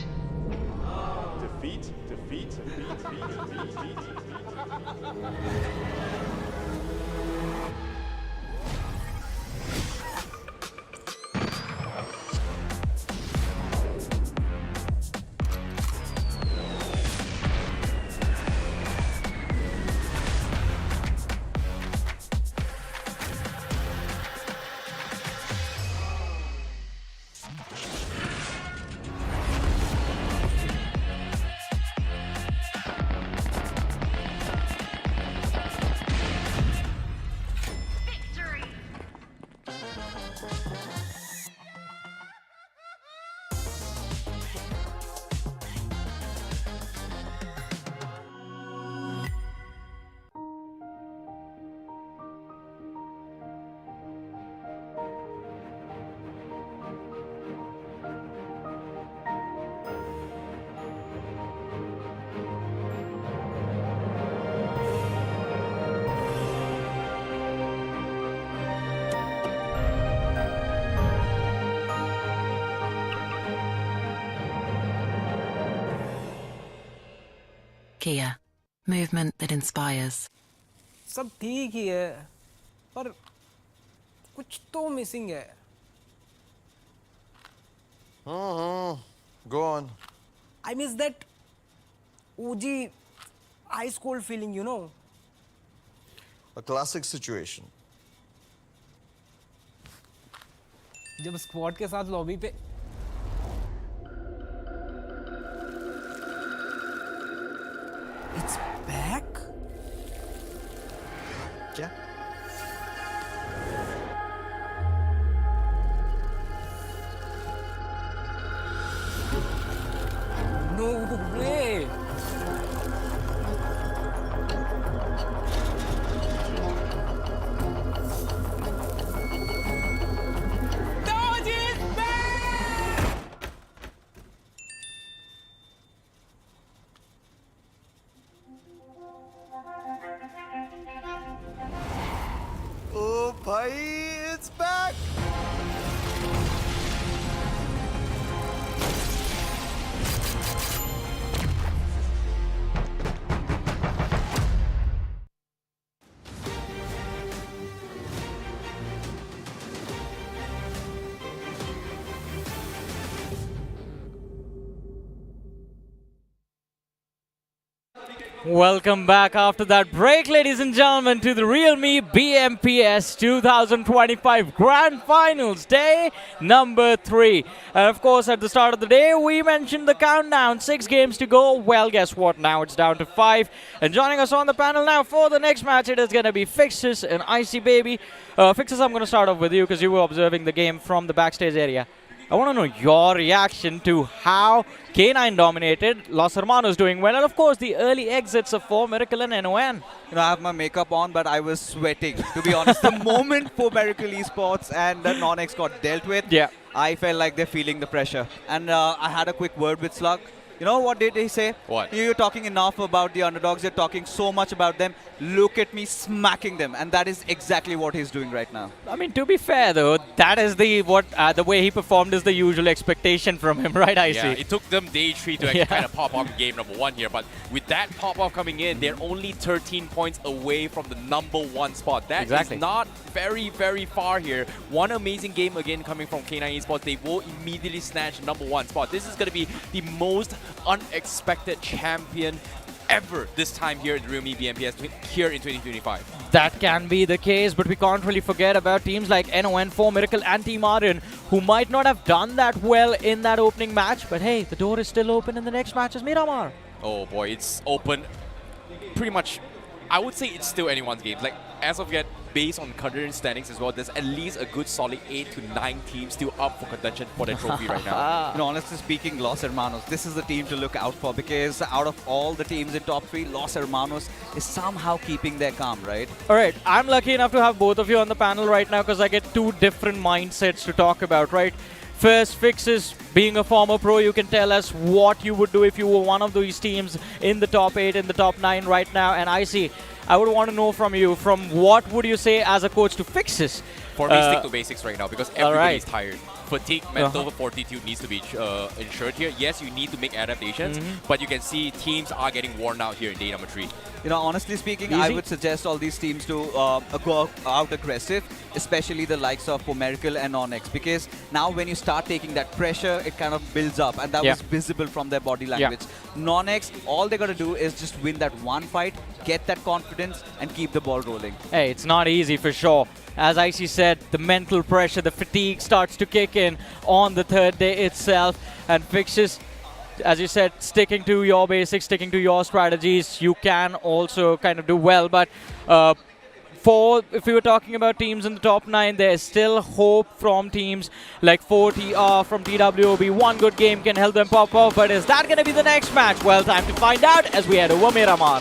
Speaker 19: Kia, movement that inspires.
Speaker 3: सब ठीक ही है पर कुछ तो missing है
Speaker 20: Go on.
Speaker 3: I miss that OG ice cold feeling, you know.
Speaker 20: A classic situation.
Speaker 3: जब squad के साथ लॉबी पे It's back?
Speaker 20: क्या?
Speaker 3: No way!
Speaker 20: Oh, bhai, it's back!
Speaker 13: Welcome back after that break, ladies and gentlemen, to the realme BMPS 2025 Grand Finals, day number 3. And of course, at the start of the day, we mentioned the countdown, 6 games to go. Well, guess what? Now it's down to 5. And joining us on the panel now for the next match, it is going to be Fixes and Icy Baby. Fixes, I'm going to start off with you because you were observing the game from the backstage area. I want to know your reaction to how K9 dominated, Los Hermanos doing well, and of course the early exits of 4 Miracle and NON.
Speaker 21: You know, I have my makeup on, but I was sweating, to be honest. The moment 4 Miracle Esports and the NoNx got dealt with, I felt like they're feeling the pressure. And I had a quick word with Slug. You know what did he say?
Speaker 12: What?
Speaker 21: You're talking enough about the underdogs. You're talking so much about them. Look at me smacking them. And that is exactly what he's doing right now.
Speaker 13: I mean, to be fair though, that is the way he performed is the usual expectation from him, right, Icy?
Speaker 12: Yeah, it took them day 3 to actually kind of pop off game number 1 here, but with that pop-off coming in, they're only 13 points away from the number 1 spot. That is not very, very far here. One amazing game again coming from K9 Esports. They will immediately snatch number 1 spot. This is going to be the most unexpected champion ever this time here at realme BMPS here in 2025.
Speaker 13: That can be the case, but we can't really forget about teams like NON, 4 Miracle and Team Aryan, who might not have done that well in that opening match, but hey, the door is still open in the next match is Miramar.
Speaker 12: Oh boy, it's open pretty much. I would say it's still anyone's game. Like, as of yet, based on current standings as well, there's at least a good solid 8 to 9 teams still up for contention for the trophy right now.
Speaker 21: You know, honestly speaking, Los Hermanos, this is the team to look out for, because out of all the teams in top 3, Los Hermanos is somehow keeping their calm, right?
Speaker 13: All right, I'm lucky enough to have both of you on the panel right now because I get two different mindsets to talk about, right? First, Fixes, being a former pro, you can tell us what you would do if you were one of these teams in the top 8, in the top 9 right now. And I would want to know from you, what would you say as a coach to Fixes?
Speaker 12: For me, stick to basics right now because everybody's tired. Fatigue, mental fortitude needs to be ensured here. Yes, you need to make adaptations, but you can see teams are getting worn out here in day number 3.
Speaker 21: You know, honestly speaking, I would suggest all these teams to go out aggressive, especially the likes of Miracle and NoNx, because now when you start taking that pressure, it kind of builds up, and that was visible from their body language. NoNx, all they got to do is just win that one fight, get that confidence, and keep the ball rolling.
Speaker 13: Hey, it's not easy for sure. As Icy said, the mental pressure, the fatigue starts to kick in on the third day itself, and Fixes, as you said, sticking to your basics, sticking to your strategies, you can also kind of do well. But if we were talking about teams in the top 9, there's still hope from teams like 4TR from TWOB. One good game can help them pop off, but is that going to be the next match? Well, time to find out as we head over Miramar.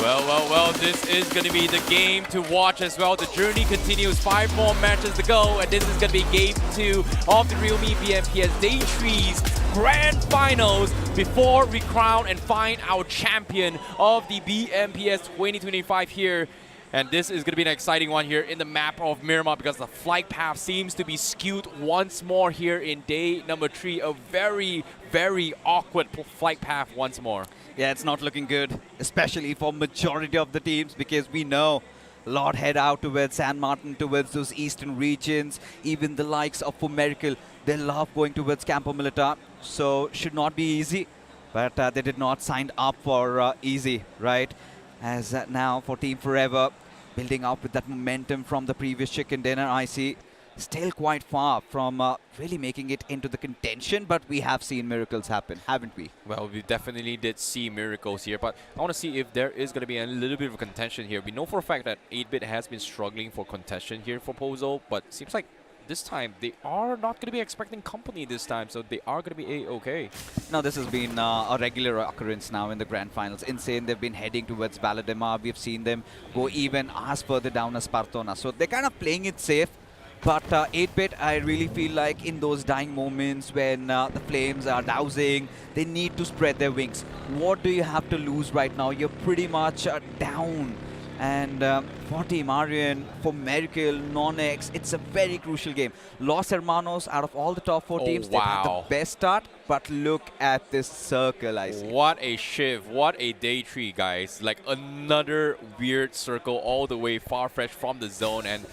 Speaker 12: Well, this is going to be the game to watch as well. The journey continues, 5 more matches to go, and this is going to be game 2 of the realme BMPS Day 3's Grand Finals before we crown and find our champion of the BMPS 2025 here. And this is going to be an exciting one here in the map of Miramar because the flight path seems to be skewed once more here in day number 3. A very, very awkward flight path once more.
Speaker 21: Yeah, it's not looking good, especially for majority of the teams, because we know a lot head out towards San Martin, towards those eastern regions. Even the likes of Miracle, they love going towards Campo Militar, so should not be easy. But they did not sign up for easy, right? As now for Team Forever, building up with that momentum from the previous chicken dinner, I see still quite far from really making it into the contention, but we have seen miracles happen, haven't we?
Speaker 12: Well, we definitely did see miracles here, but I want to see if there is going to be a little bit of a contention here. We know for a fact that 8-Bit has been struggling for contention here for Pozo, but it seems like this time they are not going to be expecting company this time, so they are going to be A-okay.
Speaker 21: Now, this has been a regular occurrence now in the Grand Finals. Insane, they've been heading towards Battlegrounds. We've seen them go even as further down as Spartona, so they're kind of playing it safe. But 8-Bit, I really feel like in those dying moments when the flames are dousing, they need to spread their wings. What do you have to lose right now? You're pretty much down. And for Team Aryan, for Miracle, NoNx, it's a very crucial game. Los Hermanos, out of all the top 4 teams, they've had the best start. But look at this circle, I see.
Speaker 12: What a shift. What a day 3, guys. Like another weird circle all the way far-fetched from the zone. And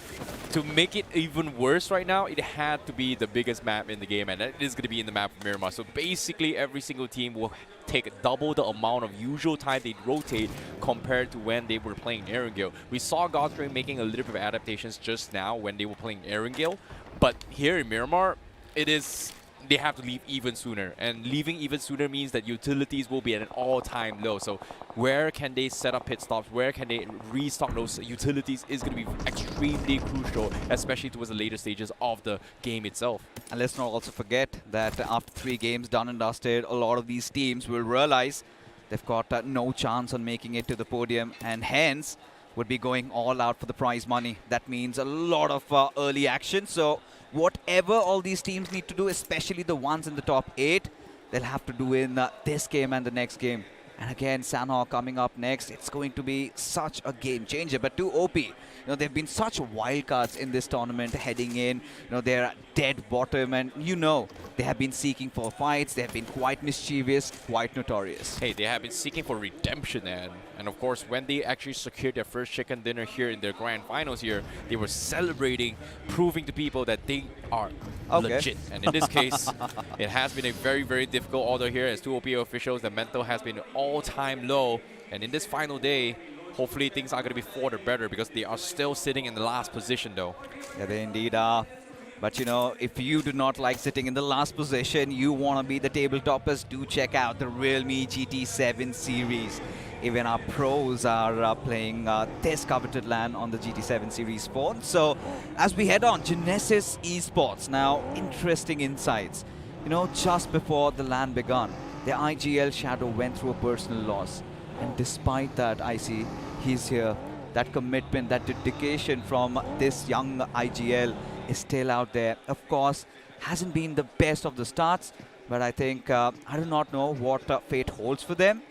Speaker 12: to make it even worse right now, it had to be the biggest map in the game. And it is going to be in the map of Miramar. So basically, every single team will take double the amount of usual time they rotate compared to when they were playing Erangel. We saw Godfrey making a little bit of adaptations just now when they were playing Erangel, but here in Miramar, they have to leave even sooner, and leaving even sooner means that utilities will be at an all-time low. So where can they set up pit stops, where can they restock those utilities is going to be extremely crucial, especially towards the later stages of the game itself.
Speaker 21: And let's not also forget that after 3 games done and dusted, a lot of these teams will realize they've got no chance on making it to the podium, and hence would be going all out for the prize money. That means a lot of early action. So whatever all these teams need to do, especially the ones in the top 8, they'll have to do in this game and the next game. And again, Sanhok coming up next. It's going to be such a game changer. But to OP, you know, they've been such wild cards in this tournament heading in. You know, they're dead bottom, and you know, they have been seeking for fights. They have been quite mischievous, quite notorious.
Speaker 12: Hey, they have been seeking for redemption, and of course, when they actually secured their first chicken dinner here in their Grand Finals here, they were celebrating, proving to people that they are legit. And in this case, it has been a very, very difficult order here as 2 OP officials. The mental has been all-time low, and in this final day, hopefully things are going to be for the better because they are still sitting in the last position though.
Speaker 21: Yeah, they indeed are. But you know, if you do not like sitting in the last position, you want to be the table toppers, do check out the realme GT7 series. Even our pros are playing this coveted LAN on the GT7 series phone. So as we head on, Genesis Esports. Now, interesting insights. You know, just before the LAN began, the IGL Shadow went through a personal loss. And despite that, I see he's here. That commitment, that dedication from this young IGL is still out there. Of course, hasn't been the best of the starts, but I think, I do not know what fate holds for them.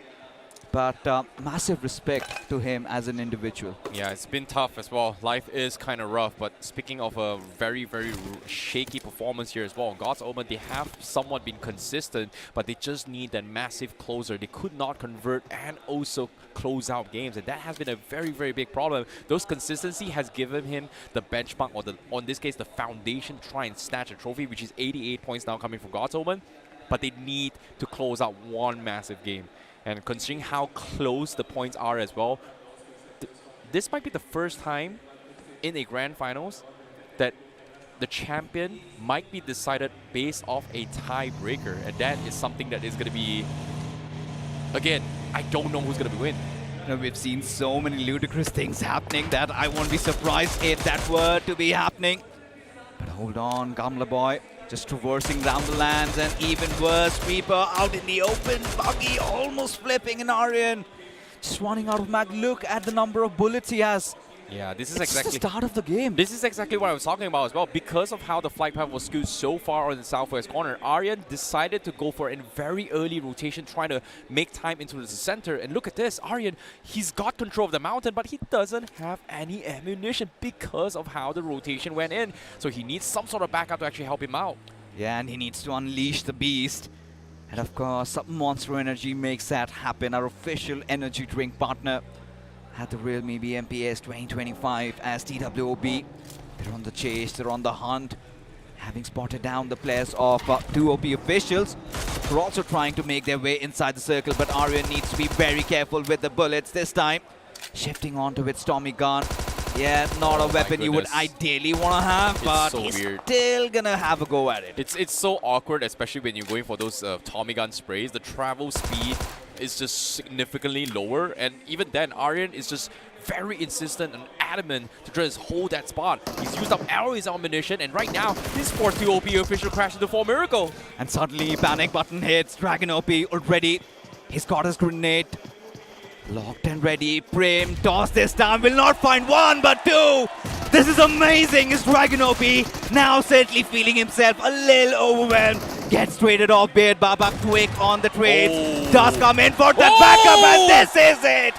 Speaker 21: But massive respect to him as an individual.
Speaker 12: Yeah, it's been tough as well. Life is kind of rough, but speaking of a very, very shaky performance here as well, God's Omen, they have somewhat been consistent, but they just need that massive closer. They could not convert and also close out games, and that has been a very, very big problem. Those consistency has given him the benchmark, or on this case, the foundation to try and snatch a trophy, which is 88 points now coming from God's Omen, but they need to close out one massive game. And considering how close the points are as well, this might be the first time in a grand finals that the champion might be decided based off a tiebreaker. And that is something that is going to be, again, I don't know who's going to win.
Speaker 21: You know, we've seen so many ludicrous things happening that I won't be surprised if that were to be happening. But hold on, Gamla boy. Just traversing down the lands, and even worse, Reaper out in the open, Buggy almost flipping, and Aryan just running out of mag. Look at the number of bullets he has.
Speaker 12: Yeah, this is
Speaker 21: It's
Speaker 12: exactly
Speaker 21: the start of the game.
Speaker 12: This is exactly what I was talking about as well. Because of how the flight path was skewed so far on the southwest corner, Aryan decided to go for a very early rotation, trying to make time into the center. And look at this, Aryan, he's got control of the mountain, but he doesn't have any ammunition because of how the rotation went in. So he needs some sort of backup to actually help him out.
Speaker 21: Yeah, and he needs to unleash the beast. And of course, Monster Energy makes that happen, our official energy drink partner at the realme BMPS 2025 as TWOB. They're on the chase, they're on the hunt, having spotted down the players of TWOB officials. They're also trying to make their way inside the circle, but Aryan needs to be very careful with the bullets this time. Shifting onto its Tommy gun. Yeah, not a weapon you would ideally want to have, but
Speaker 12: so
Speaker 21: he's
Speaker 12: weird.
Speaker 21: still gonna have a go at it.
Speaker 12: It's so awkward, especially when you're going for those Tommy gun sprays. The travel speed is just significantly lower, and even then, Aryan is just very insistent and adamant to just hold that spot. He's used up all his ammunition, and right now, his fourth TOP official crashed into 4 Miracle.
Speaker 21: And suddenly, panic button hits. Dragon OP already. He's got his grenade. Locked and ready. Prim, toss this time. Will not find one, but two. This is amazing. His Dragon OP now certainly feeling himself a little overwhelmed. Gets traded off. Beard Baba quick on the trades. Does come in for that backup, and this is it.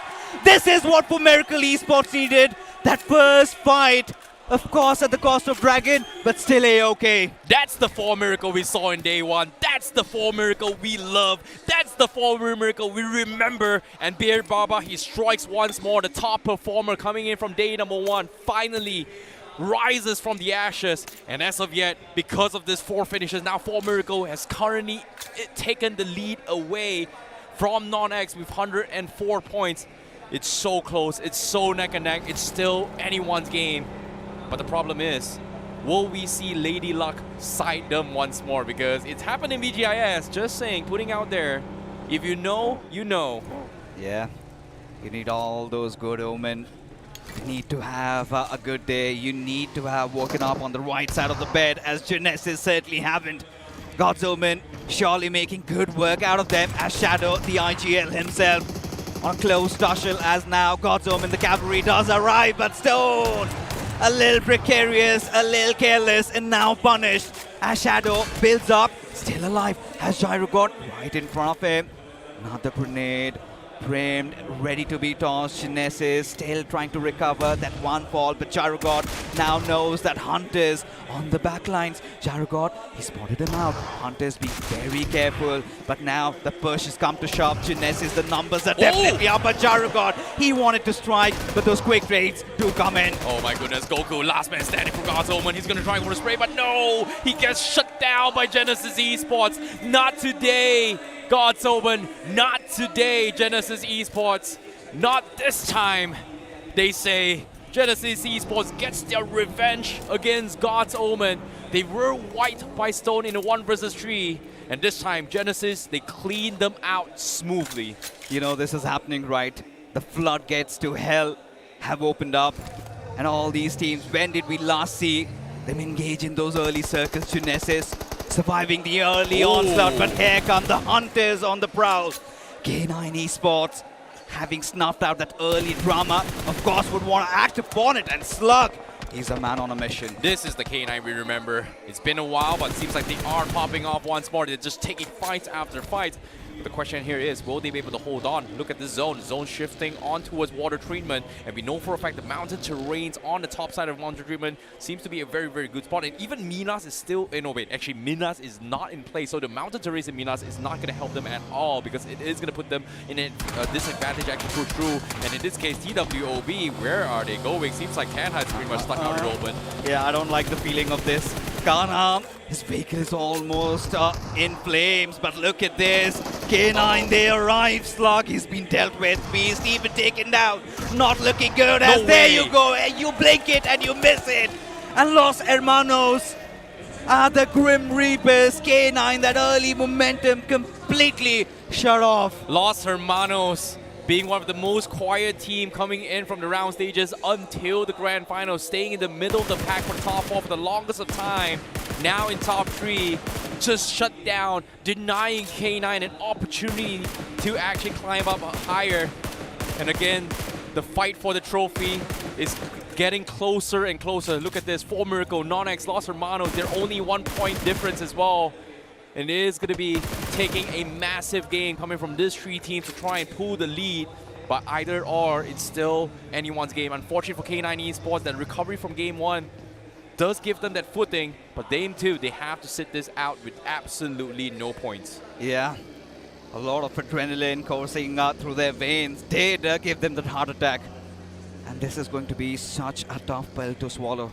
Speaker 21: This is what for Miracle Esports needed. That first fight. Of course, at the cost of Dragon, but still A-okay.
Speaker 12: That's the 4 Miracle we saw in day one. That's the 4 Miracle we love. That's the 4 Miracle we remember. And Beard Baba, he strikes once more. The top performer coming in from day number 1 finally rises from the ashes. And as of yet, because of this 4 finishes, now 4 Miracle has currently taken the lead away from NoNx with 104 points. It's so close. It's so neck and neck. It's still anyone's game. But the problem is, will we see Lady Luck side them once more? Because it's happened in VGIS, just saying, putting out there, if you know, you know.
Speaker 21: Yeah, you need all those good omen. You need to have a good day. You need to have woken up on the right side of the bed, as Genesis certainly haven't. God's Omen surely making good work out of them, as Shadow, the IGL himself, on close tussle, as now God's Omen, the cavalry does arrive, but Stone a little precarious, a little careless, and now punished as Shadow builds up, still alive, has Gyro got right in front of him. Another grenade, framed, ready to be tossed. Genesis still trying to recover that one fall, but Gyro God now knows that Hunters on the backlines. Gyro God, he spotted him out. Hunters being very careful, but now the push has come to shove. Genesis, the numbers are definitely up, but Gyro God, he wanted to strike, but those quick trades do come in.
Speaker 12: Oh my goodness, Goku, last man standing for God's Omen. He's gonna try for a spray, but no! He gets shut down by Genesis Esports. Not today, God's Omen. Not today, Genesis Esports. Not this time, they say. Genesis Esports gets their revenge against God's Omen. They were wiped by Stone in a 1 versus 3. And this time, Genesis, they cleaned them out smoothly.
Speaker 21: You know, this is happening, right? The floodgates to hell have opened up. And all these teams, when did we last see them engage in those early circles? Genesis surviving the early onslaught, but here come the hunters on the prowl. K9 Esports, having snuffed out that early drama, of course would want to act upon it, and Slug, he's a man on a mission.
Speaker 12: This is the K9 we remember. It's been a while, but it seems like they are popping off once more. They're just taking fights after fights. The question here is, will they be able to hold on? Look at this zone. Zone shifting on towards water treatment. And we know for a fact the mountain terrains on the top side of water treatment seems to be a very, very good spot. And even Minas is still, no wait, actually Minas is not in place. So the mountain terrains in Minas is not going to help them at all, because it is going to put them in a disadvantage actually push through. And in this case, TWOB, where are they going? Seems like Kanha is pretty much stuck out in the open.
Speaker 21: Yeah, I don't like the feeling of this. Kanha, his vehicle is almost in flames, but look at this. K9, they arrive. Slug, he's been dealt with. Beast even taken down. Not looking good. As there you go. You blink it and you miss it. And Los Hermanos are the Grim Reapers. K9, that early momentum completely shut off.
Speaker 12: Los Hermanos being one of the most quiet team coming in from the round stages until the grand final, staying in the middle of the pack for top 4 for the longest of time. Now in top 3, just shut down, denying K9 an opportunity to actually climb up higher. And again, the fight for the trophy is getting closer and closer. Look at this, 4 Miracle, NoNx, Los Hermanos, they're only 1 point difference as well. And it is going to be taking a massive game coming from this 3 teams to try and pull the lead. But either or, it's still anyone's game. Unfortunate for K9 Esports, that recovery from game 1 does give them that footing. But game 2, they have to sit this out with absolutely no points.
Speaker 21: Yeah, a lot of adrenaline coursing through their veins did give them that heart attack. And this is going to be such a tough pill to swallow.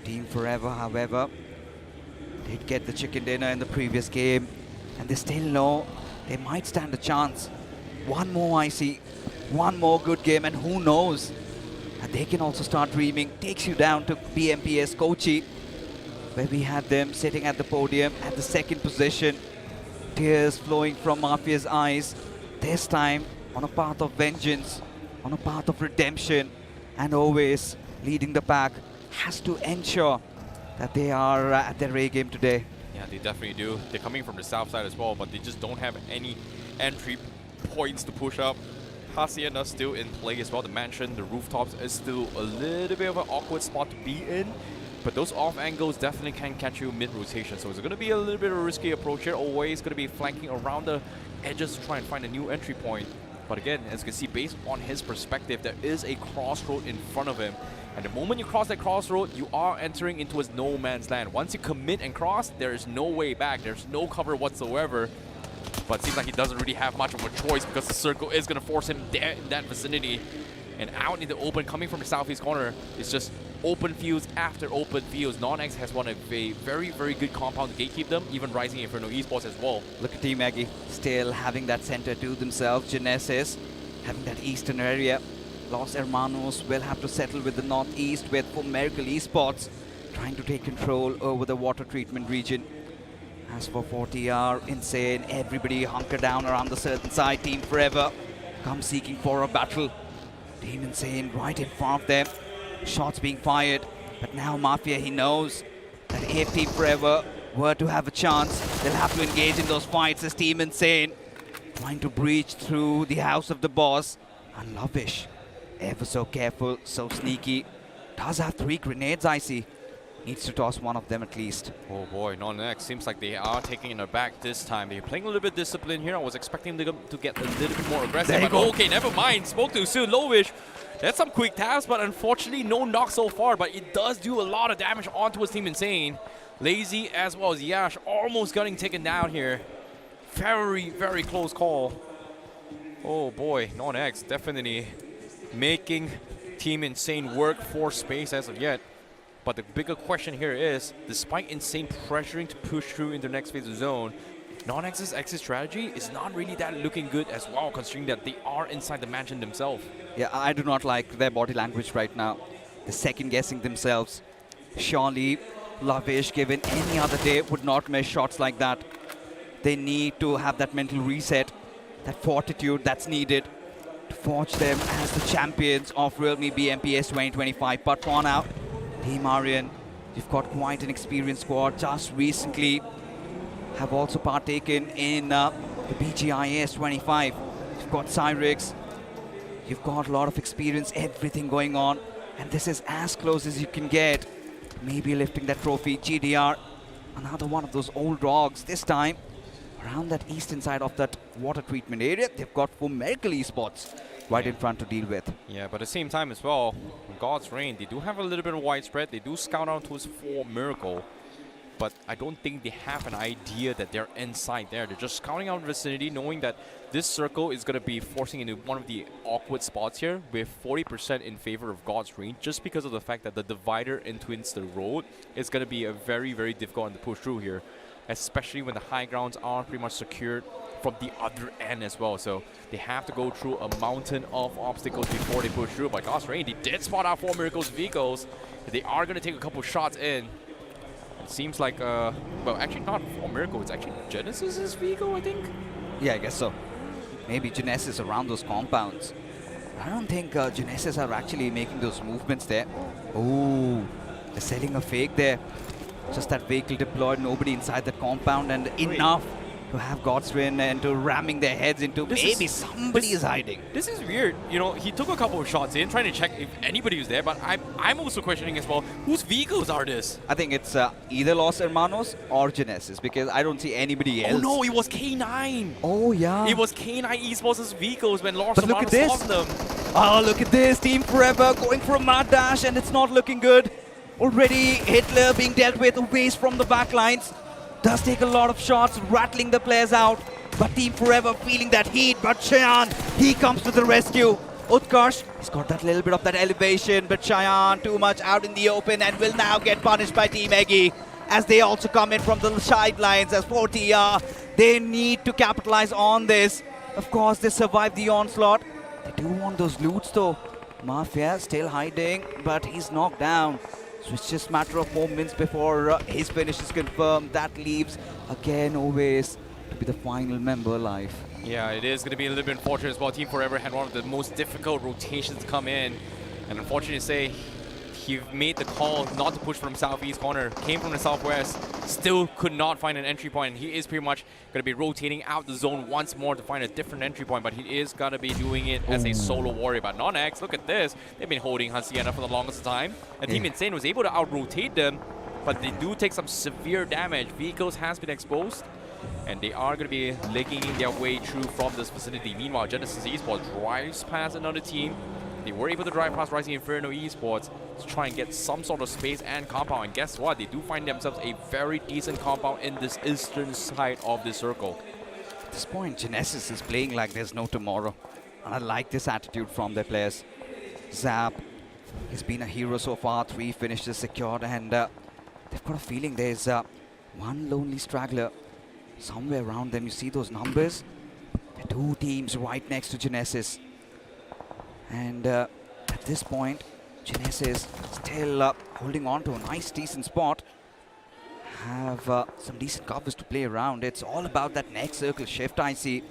Speaker 21: Team Forever, however, did get the chicken dinner in the previous game, and they still know they might stand a chance. One more IC, one more good game, and who knows? And they can also start dreaming. Takes you down to BMPS Kochi, where we had them sitting at the podium at the 2nd position. Tears flowing from Mafia's eyes. This time on a path of vengeance, on a path of redemption, and always leading the pack. Has to ensure that they are at their A game today.
Speaker 12: Yeah, they definitely do. They're coming from the south side as well, but they just don't have any entry points to push up. Hacienda still in play as well. The mansion, the rooftops is still a little bit of an awkward spot to be in, but those off angles definitely can catch you mid-rotation. So it's going to be a little bit of a risky approach here. Always going to be flanking around the edges to try and find a new entry point. But again, as you can see, based on his perspective, there is a crossroad in front of him. And the moment you cross that crossroad, you are entering into his no man's land. Once you commit and cross, there is no way back. There's no cover whatsoever. But it seems like he doesn't really have much of a choice, because the circle is going to force him there in that vicinity. And out in the open, coming from the southeast corner, it's just open fields after open fields. NoNx has won a very, very good compound to gatekeep them, even Rising Inferno Esports as well.
Speaker 21: Look at Team Eggy, still having that center to themselves. Genesis having that eastern area. Los Hermanos will have to settle with the northeast with Miracle Esports trying to take control over the water treatment region. As for 40R, Insane, everybody hunker down around the certain side. Team Forever come seeking for a battle. Team Insane right in front of them. Shots being fired, but now Mafia, he knows that if Team Forever were to have a chance, they'll have to engage in those fights as Team Insane trying to breach through the house of the boss. And Lavish, ever so careful, so sneaky. Does have 3 grenades, I see. Needs to toss one of them at least.
Speaker 12: Oh boy, NoNx seems like they are taking it back this time. They're playing a little bit disciplined here. I was expecting them to get a little bit more aggressive. But okay, never mind. Spoke too soon. Lowish. That's some quick taps, but unfortunately no knock so far. But it does do a lot of damage onto his Team Insane. Lazy as well as Yash almost getting taken down here. Very, very close call. Oh boy, NoNx definitely making Team Insane work for space as of yet. But the bigger question here is, despite Insane pressuring to push through into the next phase of the zone, NoNx's exit strategy is not really that looking good as well, considering that they are inside the mansion themselves.
Speaker 21: Yeah, I do not like their body language right now. They're second-guessing themselves. Surely, Lavish, given any other day, would not miss shots like that. They need to have that mental reset, that fortitude that's needed to forge them as the champions of realme BMPS 2025. But for now, Team Aryan, you've got quite an experienced squad. Just recently have also partaken in the BGIS 25. You've got Cyrix, you've got a lot of experience, everything going on, and this is as close as you can get. Maybe lifting that trophy. GDR, another one of those old dogs, this time around that eastern side of that water treatment area. They've got Miracle Esports right in front to deal with.
Speaker 12: Yeah, but at the same time as well, God's Reign, they do have a little bit of widespread. They do scout out towards 4 Miracle, but I don't think they have an idea that they're inside there. They're just scouting out vicinity, knowing that this circle is going to be forcing into one of the awkward spots here with 40% in favor of God's Reign, just because of the fact that the divider into the road is going to be a very, very difficult one to push through here, especially when the high grounds are pretty much secured from the other end as well. So they have to go through a mountain of obstacles before they push through. But God's Reign, they did spot out 4 Miracles vehicles. They are going to take a couple shots in. It seems like, well, actually not 4 Miracle, it's actually Genesis's vehicle, I think?
Speaker 21: Yeah, I guess so. Maybe Genesis around those compounds. I don't think Genesis are actually making those movements there. Oh, they're selling a fake there. Just that vehicle deployed, nobody inside that compound, and enough to have God's Reign and to ramming their heads into maybe somebody is hiding.
Speaker 12: This is weird. You know, he took a couple of shots in, trying to check if anybody was there, but I'm also questioning as well, whose vehicles are this?
Speaker 21: I think it's either Los Hermanos or Genesis, because I don't see anybody else.
Speaker 12: Oh no, it was K9.
Speaker 21: Oh yeah.
Speaker 12: It was K9 Esports' vehicles when Los
Speaker 21: But look at
Speaker 12: Hermanos
Speaker 21: this.
Speaker 12: lost them.
Speaker 21: Oh, look at this. Team Forever going for a mad dash, and it's not looking good. Already Hitler being dealt with away from the back lines. Does take a lot of shots, rattling the players out. But Team Forever feeling that heat. But Cheyenne, he comes to the rescue. Utkarsh, he's got that little bit of that elevation, but Cheyenne too much out in the open and will now get punished by Team Eggy, as they also come in from the sidelines as 4TR. They need to capitalize on this. Of course, they survived the onslaught. They do want those loots though. Mafia still hiding, but he's knocked down. So it's just a matter of moments before his finish is confirmed. That leaves, again, always to be the final member alive.
Speaker 12: Yeah, it is going to be a little bit unfortunate as well. Team Forever had one of the most difficult rotations to come in. And unfortunately to say, he made the call not to push from southeast corner, came from the southwest, still could not find an entry point. He is pretty much going to be rotating out the zone once more to find a different entry point, but he is going to be doing it as a solo warrior. But NoNx, look at this. They've been holding Hacienda for the longest time. And Team Insane was able to out-rotate them, but they do take some severe damage. Vehicles has been exposed, and they are going to be legging their way through from this vicinity. Meanwhile, Genesis Esports drives past another team. They were able to drive past Rising Inferno Esports to try and get some sort of space and compound. And guess what? They do find themselves a very decent compound in this eastern side of the circle.
Speaker 21: At this point, Genesis is playing like there's no tomorrow. And I like this attitude from their players. Zap, he's been a hero so far. 3 finishes secured, and they've got a feeling there's one lonely straggler somewhere around them. You see those numbers? The 2 teams right next to Genesis. And at this point, Genesis still holding on to a nice, decent spot. Have some decent covers to play around. It's all about that next circle shift, I see.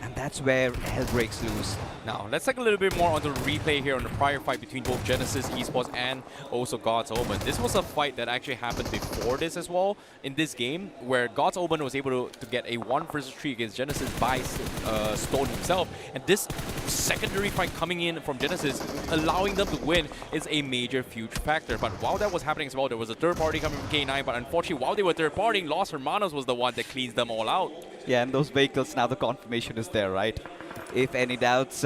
Speaker 21: And that's where hell breaks loose.
Speaker 12: Now, let's take a little bit more on the replay here on the prior fight between both Genesis Esports and also God's Omen. This was a fight that actually happened before this as well in this game, where God's Omen was able to get a 1 versus 3 against Genesis by Stone himself. And this secondary fight coming in from Genesis, allowing them to win, is a major huge factor. But while that was happening as well, there was a third party coming from K9, but unfortunately, while they were third partying, Los Hermanos was the one that cleans them all out.
Speaker 21: Yeah, and those vehicles, now the confirmation is there, right? If any doubts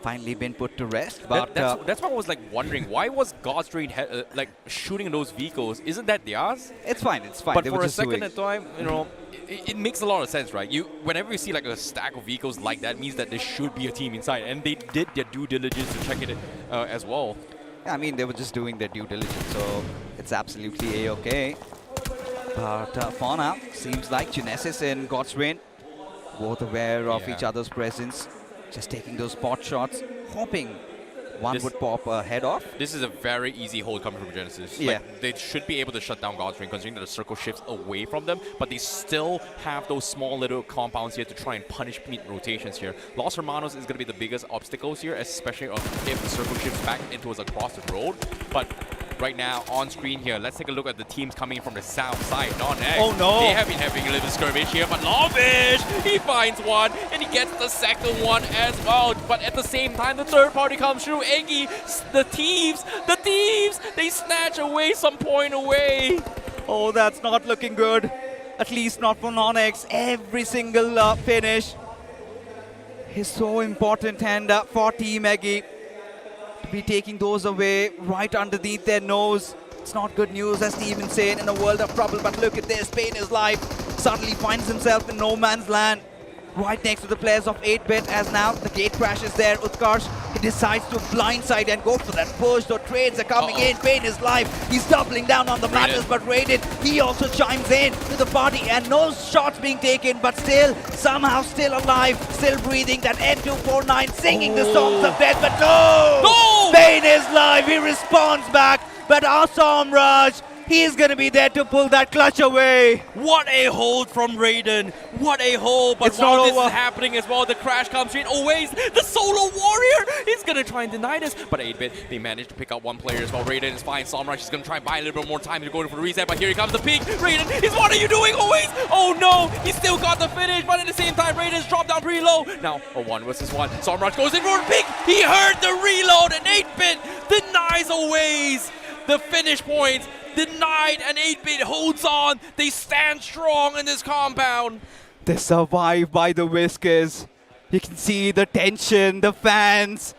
Speaker 21: finally been put to rest. But
Speaker 12: that's why I was like wondering, why was God's Reign like shooting those vehicles? Isn't that theirs?
Speaker 21: It's fine, it's fine.
Speaker 12: But
Speaker 21: They
Speaker 12: for
Speaker 21: were
Speaker 12: a
Speaker 21: just
Speaker 12: second
Speaker 21: doing-
Speaker 12: at time, you know, it makes a lot of sense, right? Whenever you see like a stack of vehicles like that, means that there should be a team inside, and they did their due diligence to check it as well.
Speaker 21: Yeah, I mean, they were just doing their due diligence, so it's absolutely A-okay. But for now, seems like Genesis and God's Reign both aware of each other's presence, just taking those spot shots, hoping one would pop a head off.
Speaker 12: This is a very easy hold coming from Genesis.
Speaker 21: Yeah.
Speaker 12: Like, they should be able to shut down Godstring considering that the circle shifts away from them, but they still have those small little compounds here to try and punish mid rotations here. Los Hermanos is going to be the biggest obstacles here, especially if the circle shifts back into us across the road. But right now, on screen here, let's take a look at the teams coming from the south side. NoNx.
Speaker 21: Oh no!
Speaker 12: They have been having a little skirmish here, but Longfish, he finds one, and he gets the second one as well. But at the same time, the third party comes through. Eggy, the thieves, they snatch away some point away.
Speaker 21: Oh, that's not looking good. At least not for NoNx. Every single finish is so important, and for Team Eggy to be taking those away right underneath their nose. It's not good news, as Steve is saying, in a world of trouble. But look at this, Pain is life. Suddenly finds himself in no man's land, right next to the players of 8-bit, as now the gate crashes there. Utkarsh, he decides to blindside and go for that push. The trades are coming in. Pain is life. He's doubling down on the matters, but Raiden, he also chimes in to the party, and no shots being taken, but still, somehow still alive, still breathing. That N249 singing the songs of death, but no! Pain is live. He responds back, but Assam Raj, he's going to be there to pull that clutch away.
Speaker 12: What a hold from Raiden. What a hold. But
Speaker 21: It's
Speaker 12: while
Speaker 21: not
Speaker 12: this
Speaker 21: over.
Speaker 12: is happening as well, the crash comes in. Always the solo warrior is going to try and deny this. But 8-bit, they managed to pick up one player as well. Raiden is fine. Samraj is going to try and buy a little bit more time to go for the reset. But here he comes the peak. Raiden is, what are you doing? Always. Oh no, he still got the finish. But at the same time, Raiden's dropped down pretty low. Now a 1 versus 1. Samraj goes in for the peak. He heard the reload, and 8-bit denies Always the finish points. Denied, and 8-bit holds on. They stand strong in this compound.
Speaker 21: They survive by the whiskers. You can see the tension, the fans.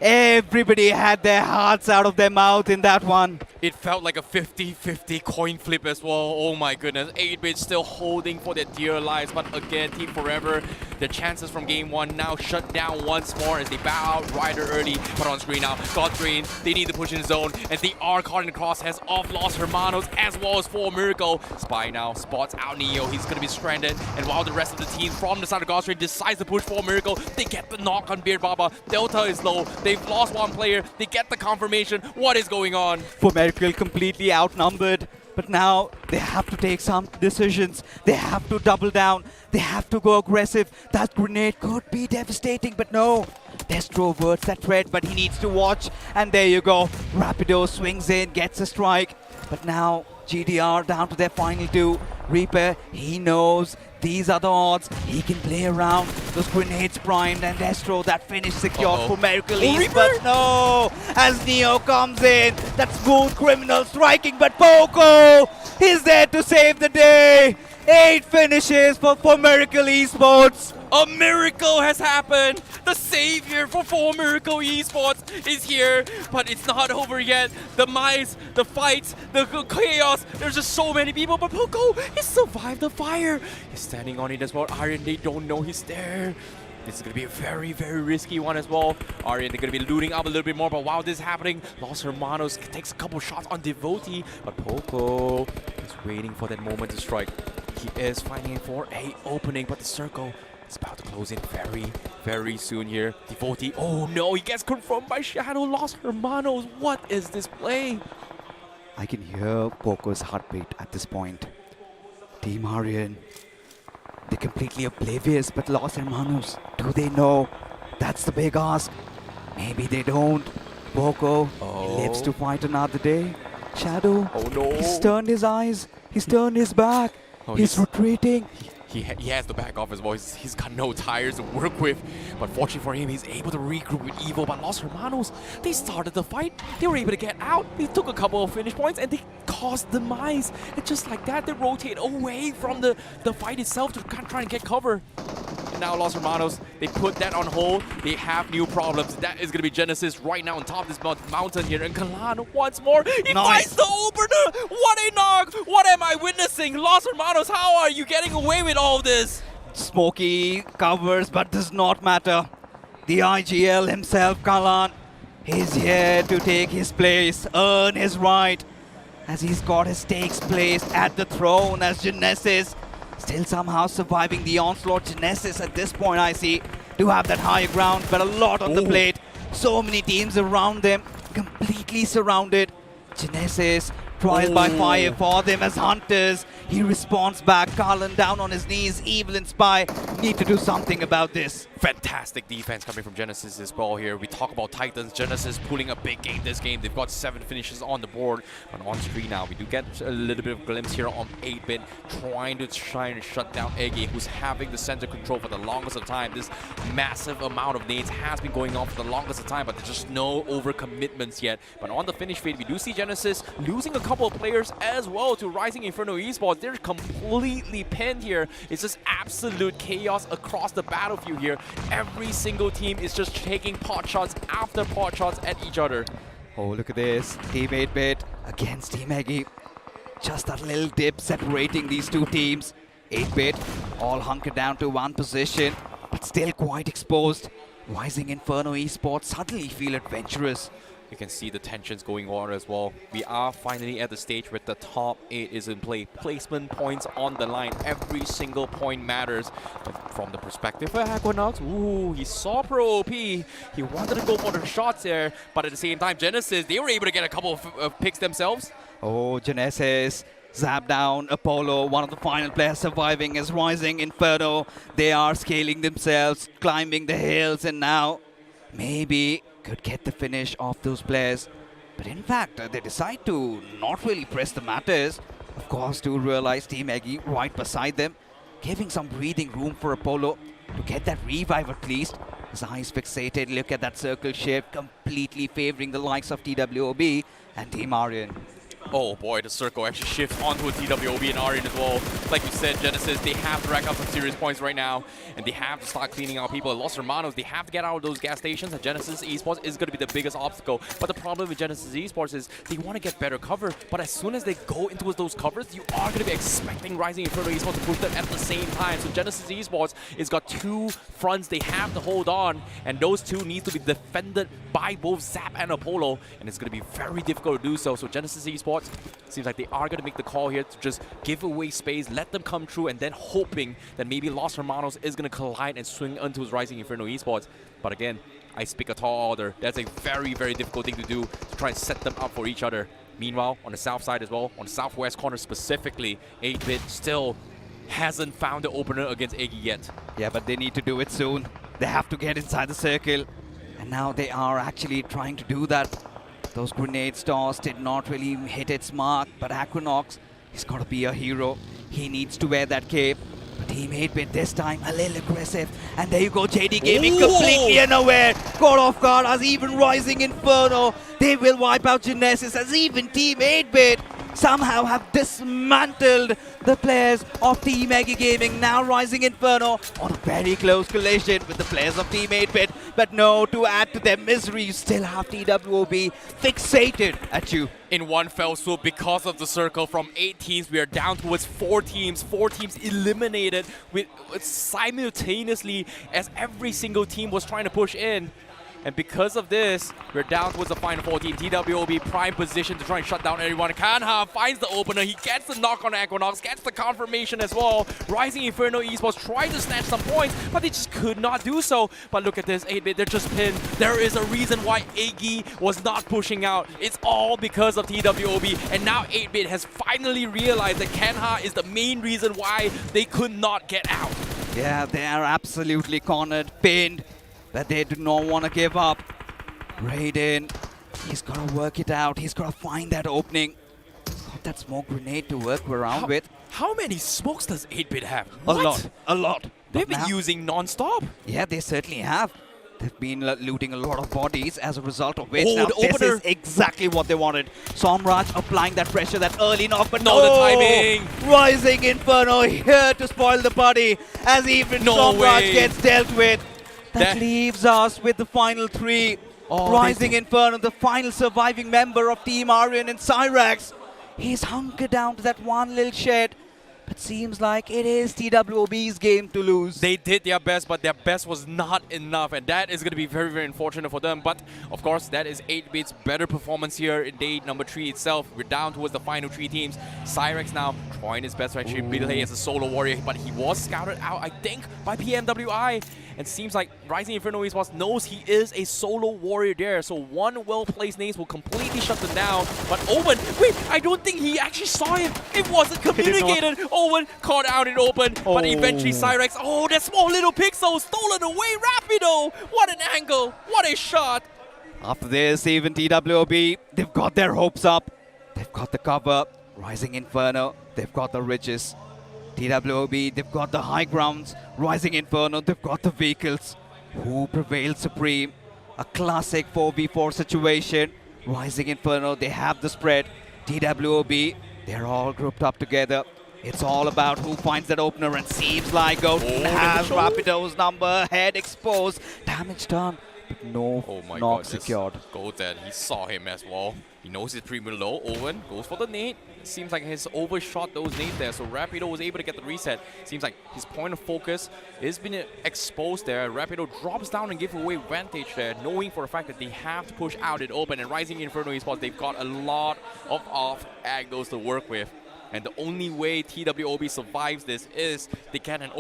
Speaker 21: Everybody had their hearts out of their mouth in that one.
Speaker 12: It felt like a 50-50 coin flip as well. Oh my goodness. 8-bit still holding for their dear lives. But again, Team Forever, the chances from game one now shut down once more as they bow out Ryder early. But on screen now, Godtrain, they need to push in zone. And they are caught in the crosshairs of Los Hermanos as well as 4 Miracle. Spy now spots out Neo. He's going to be stranded. And while the rest of the team from the side of Godtrain decides to push 4 Miracle, they get the knock on Beard Baba. Delta is low. They've lost one player. They get the confirmation. What is going on?
Speaker 21: For Miracle, completely outnumbered. But now they have to take some decisions. They have to double down. They have to go aggressive. That grenade could be devastating, but no. Destro averts that threat, but he needs to watch. And there you go. Rapido swings in, gets a strike. But now GDR down to their final 2. Reaper, he knows these are the odds. He can play around. Those grenades primed, and Destro, that finish secured for Miracle East. But no, as Neo comes in, that smooth criminal striking, but Poco is there to save the day. 8 finishes for Miracle Esports.
Speaker 12: A miracle has happened. The savior for 4 Miracle Esports is here, but it's not over yet. The mice, the fights, the chaos. There's just so many people, but Poco, he survived the fire. He's standing on it as well. Aryan, they don't know he's there. This is going to be a very, very risky one as well. Aryan, they're going to be looting up a little bit more, but while this is happening, Los Hermanos takes a couple shots on Devotee, but Poco is waiting for that moment to strike. He is fighting for a opening, but the circle is about to close in very, very soon here. Devotee, oh no, he gets confirmed by Shadow. Los Hermanos, what is this play?
Speaker 21: I can hear Poco's heartbeat at this point. Team Aryan, they're completely oblivious, but Los Hermanos, do they know? That's the big ask. Maybe they don't. Poco, he lives to fight another day. Shadow,
Speaker 12: oh no,
Speaker 21: he's turned his eyes, he's turned his back, he's retreating.
Speaker 12: He has to back off as well. He's got no tires to work with. But fortunately for him, he's able to regroup with Evo. But Los Hermanos, they started the fight. They were able to get out. They took a couple of finish points and they caused demise. And just like that, they rotate away from the fight itself to try and get cover. And now Los Hermanos, they put that on hold. They have new problems. That is going to be Genesis right now on top of this mountain here. And Kalan once more, he finds the opener. What a knock. What am I witnessing? Los Hermanos, how are you getting away with all this?
Speaker 21: Smokey covers, but does not matter. The IGL himself, Kalan, is here to take his place, earn his right, as he's got his stakes placed at the throne as Genesis still somehow surviving the onslaught. Genesis at this point, I see, do have that higher ground, but a lot on the plate. So many teams around them, completely surrounded. Genesis, trial by fire for them as hunters. He responds back, Karlan down on his knees, Evil and Spy need to do something about this.
Speaker 12: Fantastic defense coming from Genesis as well here. We talk about Titans. Genesis pulling a big game this game. They've got 7 finishes on the board. But on screen now, we do get a little bit of glimpse here on 8-bit trying to shut down Eggy, who's having the center control for the longest of time. This massive amount of nades has been going on for the longest of time, but there's just no overcommitments yet. But on the finish fade, we do see Genesis losing a couple of players as well to Rising Inferno Esports. They're completely pinned here. It's just absolute chaos across the battlefield here. Every single team is just taking pot shots after pot shots at each other.
Speaker 21: Oh, look at this. Team 8-bit against Team Eggy. Just that little dip separating these two teams. 8-bit all hunkered down to one position, but still quite exposed. Rising Inferno Esports suddenly feel adventurous.
Speaker 12: You can see the tensions going on as well. We are finally at the stage where the top 8 is in play. Placement points on the line. Every single point matters. But from the perspective of Equinox, ooh, he saw Pro OP. He wanted to go for the shots there, but at the same time, Genesis, they were able to get a couple of picks themselves.
Speaker 21: Oh, Genesis. Zap down Apollo, one of the final players surviving as Rising Inferno. They are scaling themselves, climbing the hills, and now maybe could get the finish of those players. But in fact, they decide to not really press the matters. Of course, to realize Team Eggy right beside them, giving some breathing room for Apollo to get that revive at least. His eyes fixated, look at that circle shape, completely favoring the likes of TWOB and Team Aryan.
Speaker 12: Oh boy, the circle actually shifts onto a TWOB and Aryan as well. Like you said, Genesis, they have to rack up some serious points right now, and they have to start cleaning out people. Los Hermanos, they have to get out of those gas stations, and Genesis Esports is going to be the biggest obstacle. But the problem with Genesis Esports is they want to get better cover, but as soon as they go into those covers, you are going to be expecting Rising Inferno Esports to push them at the same time. So Genesis Esports has got 2 fronts they have to hold on, and those 2 need to be defended by both Zap and Apollo, and it's going to be very difficult to do so. So Genesis Esports, seems like they are going to make the call here to just give away space, let them come through, and then hoping that maybe Los Hermanos is going to collide and swing onto his Rising Inferno Esports. But again, I speak a tall order. That's a very, very difficult thing to do to try and set them up for each other. Meanwhile, on the south side as well, on the southwest corner specifically, 8-bit still hasn't found the opener against Eggy yet.
Speaker 21: Yeah, but they need to do it soon. They have to get inside the circle. And now they are actually trying to do that. Those grenades tossed did not really hit its mark, but Equinox, he's got to be a hero. He needs to wear that cape. But Team 8-bit this time a little aggressive. And there you go, JD Gaming completely unaware. Caught off guard as even Rising Inferno. They will wipe out Genesis as even Team 8-bit somehow have dismantled the players of Team Eggy Gaming. Now Rising Inferno on a very close collision with the players of Team 8-bit. But no, to add to their misery, you still have TWOB fixated at you.
Speaker 12: In one fell swoop, because of the circle, from 8 teams, we are down towards 4 teams. 4 teams eliminated with simultaneously as every single team was trying to push in. And because of this, we're down towards the final 4 team. TWOB prime position to try and shut down everyone. Kanha finds the opener. He gets the knock on Equinox, gets the confirmation as well. Rising Inferno Esports tried to snatch some points, but they just could not do so. But look at this, 8-bit, they're just pinned. There is a reason why Eggy was not pushing out. It's all because of TWOB. And now 8-bit has finally realized that Kanha is the main reason why they could not get out.
Speaker 21: Yeah, they are absolutely cornered, pinned. But they do not want to give up. Raiden, he's got to work it out. He's got to find that opening. Got that smoke grenade to work around with.
Speaker 12: How many smokes does 8-bit have?
Speaker 21: A lot, a lot.
Speaker 12: They've been using non-stop.
Speaker 21: Yeah, they certainly have. They've been looting a lot of bodies as a result of which.
Speaker 12: Oh,
Speaker 21: now
Speaker 12: the
Speaker 21: this
Speaker 12: opener.
Speaker 21: is exactly what they wanted. Somraj applying that pressure, that early knock, but
Speaker 12: No, the timing.
Speaker 21: Rising Inferno here to spoil the party as even Somraj gets dealt with. That leaves us with the final 3. Rising Inferno, the final surviving member of Team Aryan and Cyrax. He's hunkered down to that one little shed. But seems like it is TWOB's game to lose.
Speaker 12: They did their best, but their best was not enough. And that is going to be very, very unfortunate for them. But, of course, that is 8-bit's better performance here in day number 3 itself. We're down towards the final 3 teams. Cyrax now trying his best to actually play as a solo warrior. But he was scouted out, I think, by PMWI. And seems like Rising Inferno Esports knows he is a solo warrior there. So one well-placed nade will completely shut them down. But Omen, wait, I don't think he actually saw him. It wasn't communicated. Omen caught out in open, but eventually Cyrex, oh, that small little pixel stolen away. Rapido, what an angle, what a shot.
Speaker 21: After this, even TWOB, they've got their hopes up. They've got the cover. Rising Inferno, they've got the riches. TWOB, they've got the high grounds. Rising Inferno, they've got the vehicles. Who prevails supreme? A classic 4v4 situation. Rising Inferno, they have the spread. TWOB, they're all grouped up together. It's all about who finds that opener, and seems like Golden has Rapido's number, head exposed, damage done, but no knock secured.
Speaker 12: Golden, he saw him as well. He knows he's pretty low. Owen goes for the nade. Seems like he's overshot those nades there, so Rapido was able to get the reset. Seems like his point of focus is being exposed there. Rapido drops down and gives away advantage there, knowing for a fact that they have to push out it open. And Rising Inferno Esports, they've got a lot of off angles to work with. And the only way TWOB survives this is they get an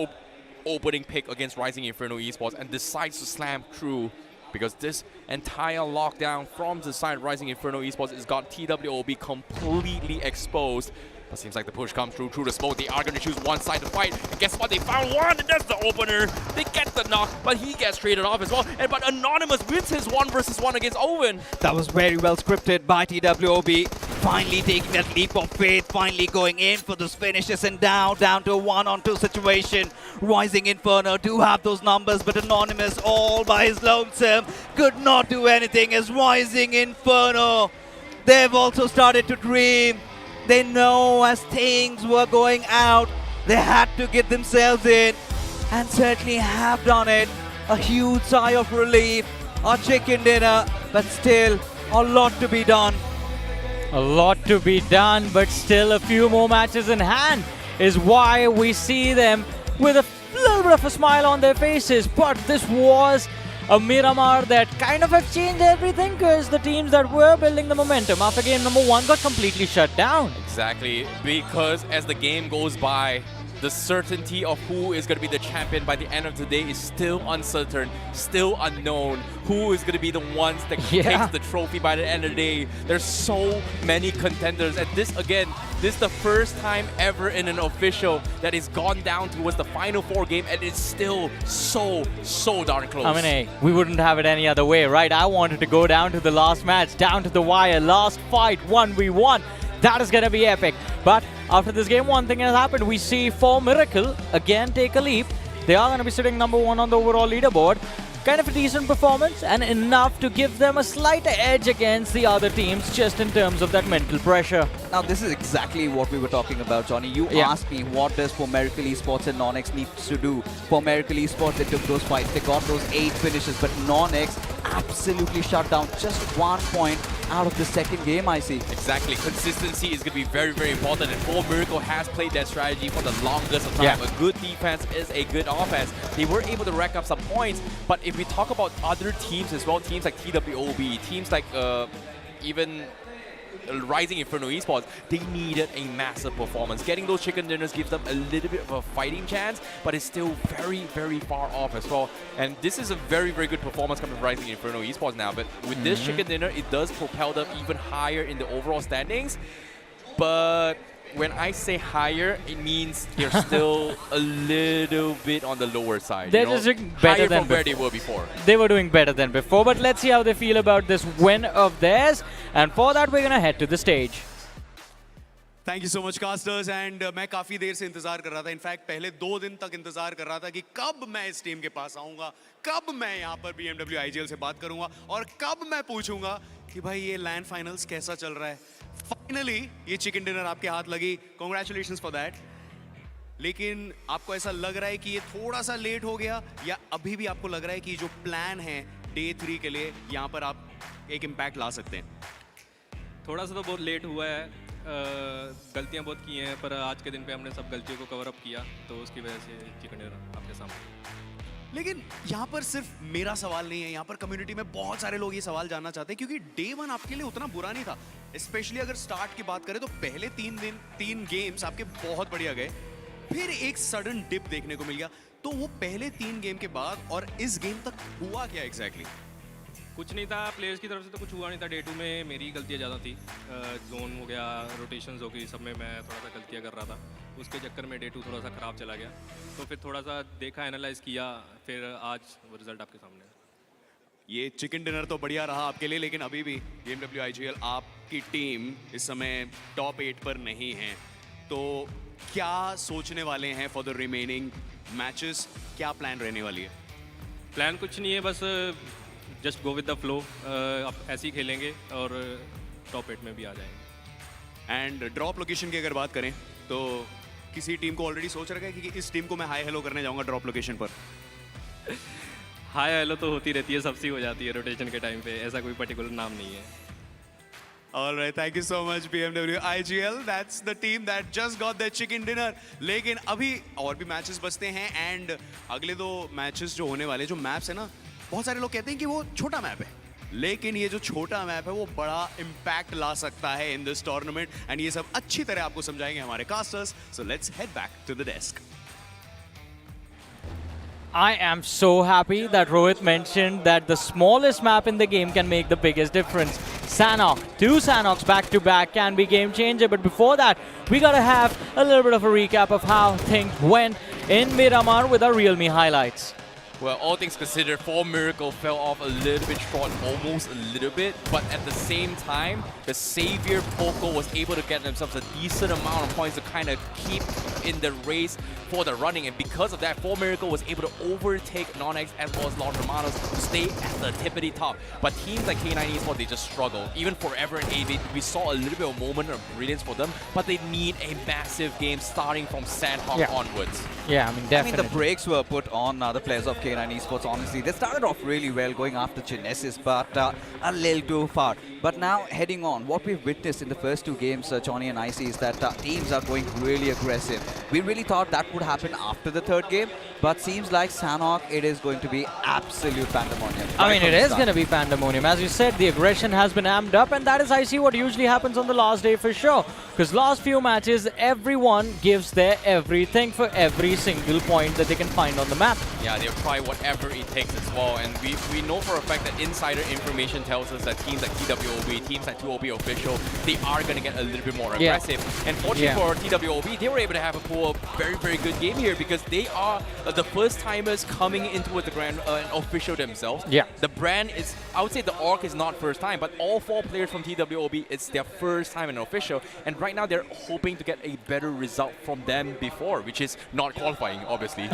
Speaker 12: opening pick against Rising Inferno Esports and decides to slam through, because this entire lockdown from the side of Rising Inferno Esports has got TWOB completely exposed. But seems like the push comes through the smoke. They are going to choose one side to fight. And guess what? They found one, and that's the opener. They get the knock, but he gets traded off as well. But Anonymous wins his 1v1 against Owen.
Speaker 21: That was very well scripted by TWOB. Finally taking that leap of faith, finally going in for those finishes, and down to a 1-on-2 situation. Rising Inferno do have those numbers, but Anonymous all by his lonesome could not do anything as Rising Inferno, they've also started to dream. They know as things were going out, they had to get themselves in, and certainly have done it. A huge sigh of relief, a chicken dinner, but still a lot to be done.
Speaker 13: A lot to be done, but still a few more matches in hand is why we see them with a little bit of a smile on their faces. But this was a Miramar that kind of have changed everything, because the teams that were building the momentum after game number 1 got completely shut down.
Speaker 12: Exactly, because as the game goes by, the certainty of who is going to be the champion by the end of the day is still uncertain, still unknown. Who is going to be the ones that takes the trophy by the end of the day? There's so many contenders, and this is the first time ever in an official that is gone down towards the final 4 game, and it's still so darn close.
Speaker 13: I mean, hey, we wouldn't have it any other way, right? I wanted to go down to the last match, down to the wire, last fight, 1v1. That is going to be epic. But after this game, one thing has happened. We see For Miracle again take a leap. They are going to be sitting number 1 on the overall leaderboard. Kind of a decent performance, and enough to give them a slight edge against the other teams, just in terms of that mental pressure.
Speaker 21: Now, this is exactly what we were talking about, Johnny. You asked me, what does For Miracle Esports and NoNx need to do? For Miracle Esports, they took those fights. They got those 8 finishes, but NoNx absolutely shut down just 1 point out of the second game, I see.
Speaker 12: Exactly. Consistency is going to be very, very important, and For Miracle has played that strategy for the longest of time. A good defense is a good offense. They were able to rack up some points, but if we talk about other teams as well, teams like TWOB, teams like even Rising Inferno Esports, they needed a massive performance. Getting those chicken dinners gives them a little bit of a fighting chance, but it's still very, very far off as well. And this is a very, very good performance coming from Rising Inferno Esports now. But with this chicken dinner, it does propel them even higher in the overall standings. But when I say higher, it means they're still a little bit on the lower side.
Speaker 13: They're just doing better than
Speaker 12: from where they were before.
Speaker 13: They were doing better than before, but let's see how they feel about this win of theirs. And for that, we're going to head to the stage.
Speaker 9: Thank you so much, casters. And मैं काफी देर से इंतजार कर रहा था. In fact पहले 2 दिन तक इंतजार कर रहा था कि कब मैं इस टीम के पास आऊंगा, कब मैं यहाँ पर BMW IGL से बात करूंगा, और कब मैं पूछूंगा कि भाई ये लैंड फाइनल्स कैसा चल रहा है. फाइनली ये चिकन डिनर आपके हाथ लगी. Congratulations for that. लेकिन आपको ऐसा लग रहा है कि ये थोड़ा सा लेट हो गया, या अभी भी आपको लग रहा है कि जो प्लान है डे 3 के लिए यहाँ पर आप एक इम्पैक्ट ला सकते हैं?
Speaker 6: थोड़ा सा तो बहुत लेट हुआ है. गलतियां बहुत की हैं, पर आज के दिन पे हमने सब गलतियों को कवर अप किया, तो उसकी वजह से चिकन डिनर आपके सामने.
Speaker 9: लेकिन यहाँ पर सिर्फ मेरा सवाल नहीं है, यहाँ पर कम्युनिटी में बहुत सारे लोग ये सवाल जानना चाहते हैं, क्योंकि डे 1 आपके लिए उतना बुरा नहीं था. स्पेशली अगर स्टार्ट की बात करें तो पहले 3 गेम्स आपके बहुत बढ़िया गए, फिर एक सडन डिप देखने को मिल गया. तो वो पहले 3 गेम के बाद और इस गेम तक हुआ क्या एग्जैक्टली?
Speaker 6: कुछ नहीं था प्लेयर्स की तरफ से, तो कुछ हुआ नहीं था। डे 2 में मेरी गलतियाँ ज़्यादा थी, जोन हो गया, रोटेशंस हो गई, सब में मैं थोड़ा सा गलतियाँ कर रहा था। उसके चक्कर में डे 2 थोड़ा सा ख़राब चला गया, तो फिर थोड़ा सा देखा, एनालाइज किया, फिर आज वो रिजल्ट आपके सामने है।
Speaker 9: ये चिकन डिनर तो बढ़िया रहा आपके लिए, लेकिन अभी भी BMW IGL आपकी टीम इस समय टॉप 8 पर नहीं है, तो क्या सोचने वाले हैं फॉर द रिमेनिंग मैचेस? क्या प्लान रहने वाली है?
Speaker 6: प्लान कुछ नहीं है, बस just go with the flow, अब ऐसे ही खेलेंगे और टॉप 8 में भी आ जाएंगे।
Speaker 9: एंड ड्रॉप लोकेशन की अगर बात करें तो किसी टीम को ऑलरेडी सोच रखा है कि इस टीम को मैं हाई हेलो करने जाऊंगा ड्रॉप लोकेशन पर?
Speaker 6: हाय हेलो तो होती रहती है, सबसे हो जाती है रोटेशन के टाइम पे, ऐसा कोई पर्टिकुलर नाम नहीं है।
Speaker 9: All right, thank you so much BMW IGL. That's the team that just got their chicken dinner. लेकिन अभी और भी मैचेस बचते हैं एंड अगले 2 मैचेस जो होने वाले, जो मैप्स है ना, बहुत सारे लोग कहते हैं कि वो छोटा मैप है, लेकिन ये जो छोटा मैप है वो बड़ा इम्पैक्ट ला सकता है इन दिस टूर्नामेंट, एंड ये सब अच्छी तरह आपको समझाएंगे हमारे casters. So let's head back to the desk.
Speaker 13: I am so happy that Rohit mentioned that the smallest map in the game can make the biggest difference. Sanhok, 2 Sanhoks back to back can be game changer, but before that, we gotta have a little bit of a recap of how things went in Miramar with our realme highlights.
Speaker 12: Well, all things considered, 4 Miracle fell off a little bit short, almost a little bit, but at the same time, the Savior Poco was able to get themselves a decent amount of points to kind of keep in the race for the running, and because of that, 4 Miracle was able to overtake NoNx as well as Los Hermanos to stay at the tippity top. But teams like K9 Esports, they just struggle. Even Forever and 8, we saw a little bit of moment of brilliance for them, but they need a massive game starting from Sanhok onwards.
Speaker 13: Yeah, I mean, definitely.
Speaker 21: I mean, the brakes were put on the players of K9 Esports, honestly. They started off really well going after Genesis, but a little too far. But now, heading on, what we've witnessed in the first 2 games, Johnny and Icy, is that teams are going really aggressive. We really thought that would happen after the 3rd game, but seems like Sanhok, it is going to be absolute pandemonium.
Speaker 13: I mean, it is going to be pandemonium. As you said, the aggression has been amped up, and that is, I see, what usually happens on the last day for sure. Because last few matches, everyone gives their everything for every single point that they can find on the map.
Speaker 12: Yeah, they'll try whatever it takes as well, and we know for a fact that insider information tells us that teams like TWOB, teams like TWOB official, they are going to get a little bit more aggressive. And fortunately for TWOB, they were able to have a pull very, very good game here because they are the first timers coming into the grand official themselves.
Speaker 13: Yeah.
Speaker 12: The brand is, I would say the orc is not first time, but all 4 players from TWOB, it's their first time in an official, and right now they're hoping to get a better result from them before, which is not qualifying, obviously.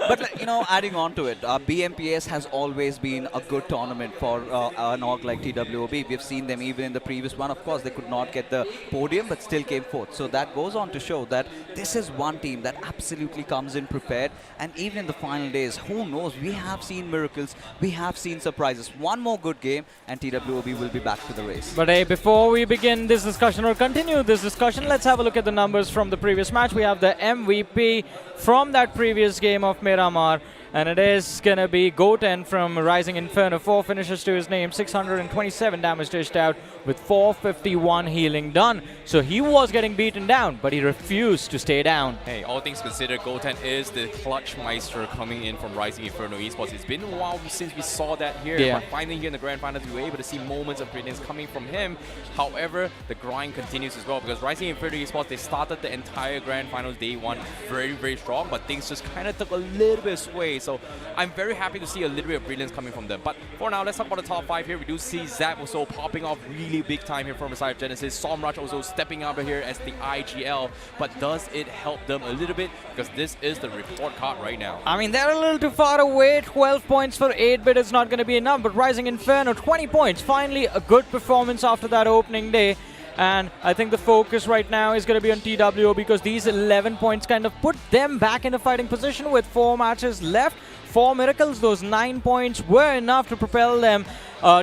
Speaker 21: But you know, adding on to it, BMPS has always been a good tournament for an org like TWOB. We've seen them even in the previous one. Of course, they could not get the podium, but still came 4th. So that goes on to show that this is one team that absolutely comes in prepared. And even in the final days, who knows? We have seen miracles. We have seen surprises. One more good game, and TWOB will be back to the race.
Speaker 13: But hey, before we begin this discussion or continue this discussion, let's have a look at the numbers from the previous match. We have the MVP from that previous game of Miramar, and it is gonna be Goten from Rising Inferno. 4 finishes to his name, 627 damage dished out with 451 healing done. So he was getting beaten down, but he refused to stay down.
Speaker 12: Hey, all things considered, Goten is the clutch meister coming in from Rising Inferno Esports. It's been a while since we saw that here, but finally here in the Grand Finals, we were able to see moments of brilliance coming from him. However, the grind continues as well, because Rising Inferno Esports, they started the entire Grand Finals day 1 very, very strong, but things just kind of took a little bit of sway. So I'm very happy to see a little bit of brilliance coming from them. But for now, let's talk about the top 5 here. We do see Zap also popping off really big time here from the side of Genesis. Somraj also stepping up here as the IGL. But does it help them a little bit? Because this is the report card right now.
Speaker 13: I mean, they're a little too far away. 12 points for 8-bit is not going to be enough. But Rising Inferno, 20 points. Finally, a good performance after that opening day. And I think the focus right now is going to be on TWO, because these 11 points kind of put them back in a fighting position with 4 matches left. 4 miracles, those 9 points were enough to propel them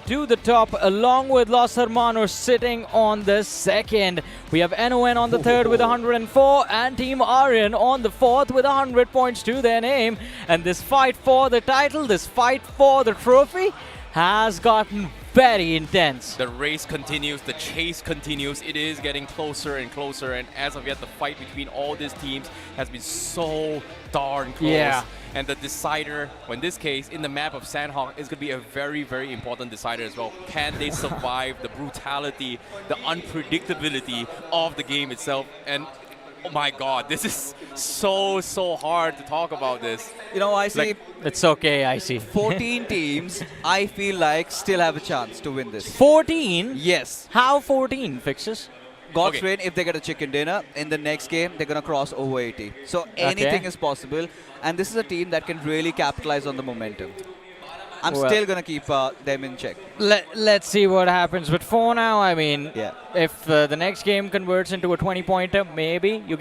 Speaker 13: to the top, along with Los Hermanos sitting on the 2nd. We have NON on the 3rd with 104 and Team Aryan on the 4th with 100 points to their name. And this fight for the title, this fight for the trophy has gotten very intense.
Speaker 12: The race continues, the chase continues. It is getting closer and closer, and as of yet, the fight between all these teams has been so darn close.
Speaker 13: Yeah.
Speaker 12: And the decider, in this case, in the map of Sanhok, is going to be a very, very important decider as well. Can they survive the brutality, the unpredictability of the game itself? And oh my God, this is so hard to talk about this.
Speaker 21: You know, I see
Speaker 13: It's okay, I see.
Speaker 21: 14 teams, I feel like, still have a chance to win this.
Speaker 13: 14?
Speaker 21: Yes.
Speaker 13: How 14, Fixes?
Speaker 21: God's rain, if they get a chicken dinner, in the next game, they're going to cross over 80. So anything is possible. And this is a team that can really capitalize on the momentum. I'm still going to keep them in check.
Speaker 13: Let's see what happens. But for now, I mean, if the next game converts into a 20-pointer, maybe you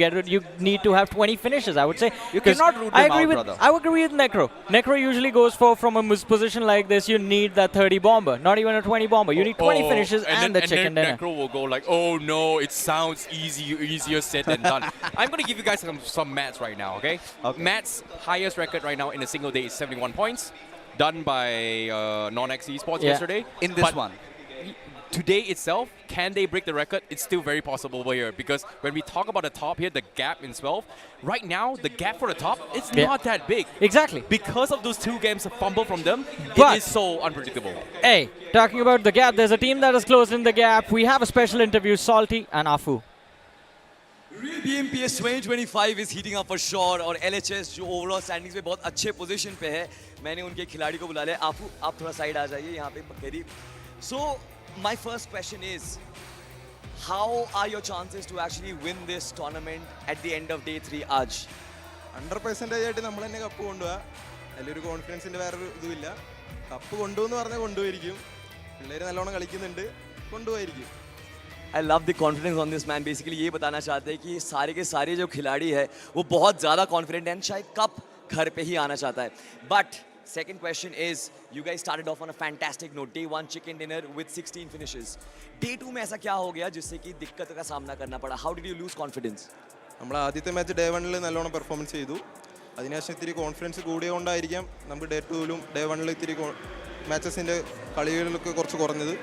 Speaker 13: need to have 20 finishes, I would say.
Speaker 21: You cannot root them out, brother.
Speaker 13: I would agree with Necro. Necro usually goes from a position like this, you need that 30 bomber, not even a 20 bomber. You need 20 finishes and the chicken dinner.
Speaker 12: Necro will go like, oh no, it sounds easier said than done. I'm going to give you guys some maths right now, okay? Matt's highest record right now in a single day is 71 points. Done by NoNx Esports yesterday.
Speaker 21: In this one.
Speaker 12: Today itself, can they break the record? It's still very possible over here, because when we talk about the top here, the gap in 12, right now, the gap for the top, it's not that big.
Speaker 13: Exactly.
Speaker 12: Because of those two games, a fumble from them,
Speaker 13: But
Speaker 12: it is so unpredictable.
Speaker 13: Hey, talking about the gap, there's a team that is closed in the gap. We have a special interview, Salty and Afu.
Speaker 18: Real BMPS 2025 is heating up for sure, और LHS जो overall standings में बहुत अच्छे position पे है, मैंने उनके खिलाड़ी को बुला लिया. आप थोड़ा side आ जाइए यहाँ पे करीब. So my first question is, how are your chances to actually win this tournament at the end of day 3 आज?
Speaker 22: 100% ആയിട്ട് നമ്മൾ തന്നെ കപ്പ് കൊണ്ടുപോവാ. അതിലൊരു കോൺഫിഡൻസിന്റെ വേറൊരു ഇതുമില്ല. കപ്പ് കൊണ്ടുവന്ന് പറഞ്ഞാൽ കൊണ്ടുപോയിരിക്കും. പിള്ളേര് നല്ലോണം കളിക്കുന്നുണ്ട്, കൊണ്ടുപോയിരിക്കും.
Speaker 18: I love the confidence on this man. Basically ये बताना चाहते हैं कि सारे के सारे जो खिलाड़ी है वो बहुत ज़्यादा confident हैं, शायद कप घर पे ही आना चाहता है. But second question is, you guys started off on a fantastic note. Day 1 chicken dinner with 16 finishes. Day 2 में ऐसा क्या हो गया जिससे कि दिक्कत का सामना करना पड़ा? How did you lose confidence?
Speaker 22: നമ്മൾ ആദ്യത്തെ മാച്ച് ഡേ 1 നല്ലോണം പെർഫോമൻസ് ചെയ്തു. അതിനുശേഷം ഇത്തിരി കോൺഫിഡൻസ് കൂടിയതുകൊണ്ടായിരിക്കാം നമുക്ക് ഡേ 2 ഡേ 1 ഇത്തിരി മാച്ചസിൻ്റെ കളികളിലൊക്കെ കുറച്ച് കുറഞ്ഞത്.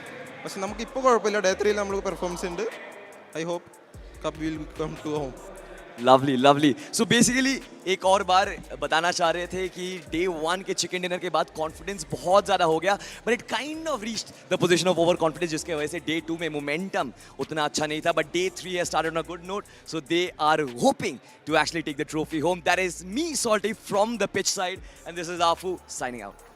Speaker 22: പക്ഷെ നമുക്ക് ഇപ്പോൾ കുഴപ്പമില്ല. ഡേ 3 നമ്മൾ പെർഫോമൻസ് ഉണ്ട്. I hope cup will come to home.
Speaker 18: Lovely, lovely. So basically एक और बार बताना चाह रहे थे कि day 1 के चिकन डिनर के बाद कॉन्फिडेंस बहुत ज़्यादा हो गया, but it kind of reached the position of over confidence, जिसके वजह से day 2 में momentum उतना अच्छा नहीं था, but day 3 has started on a good note, so they are hoping to actually take the trophy home. That is me, Salty, from the pitch side, and this is Afu signing out.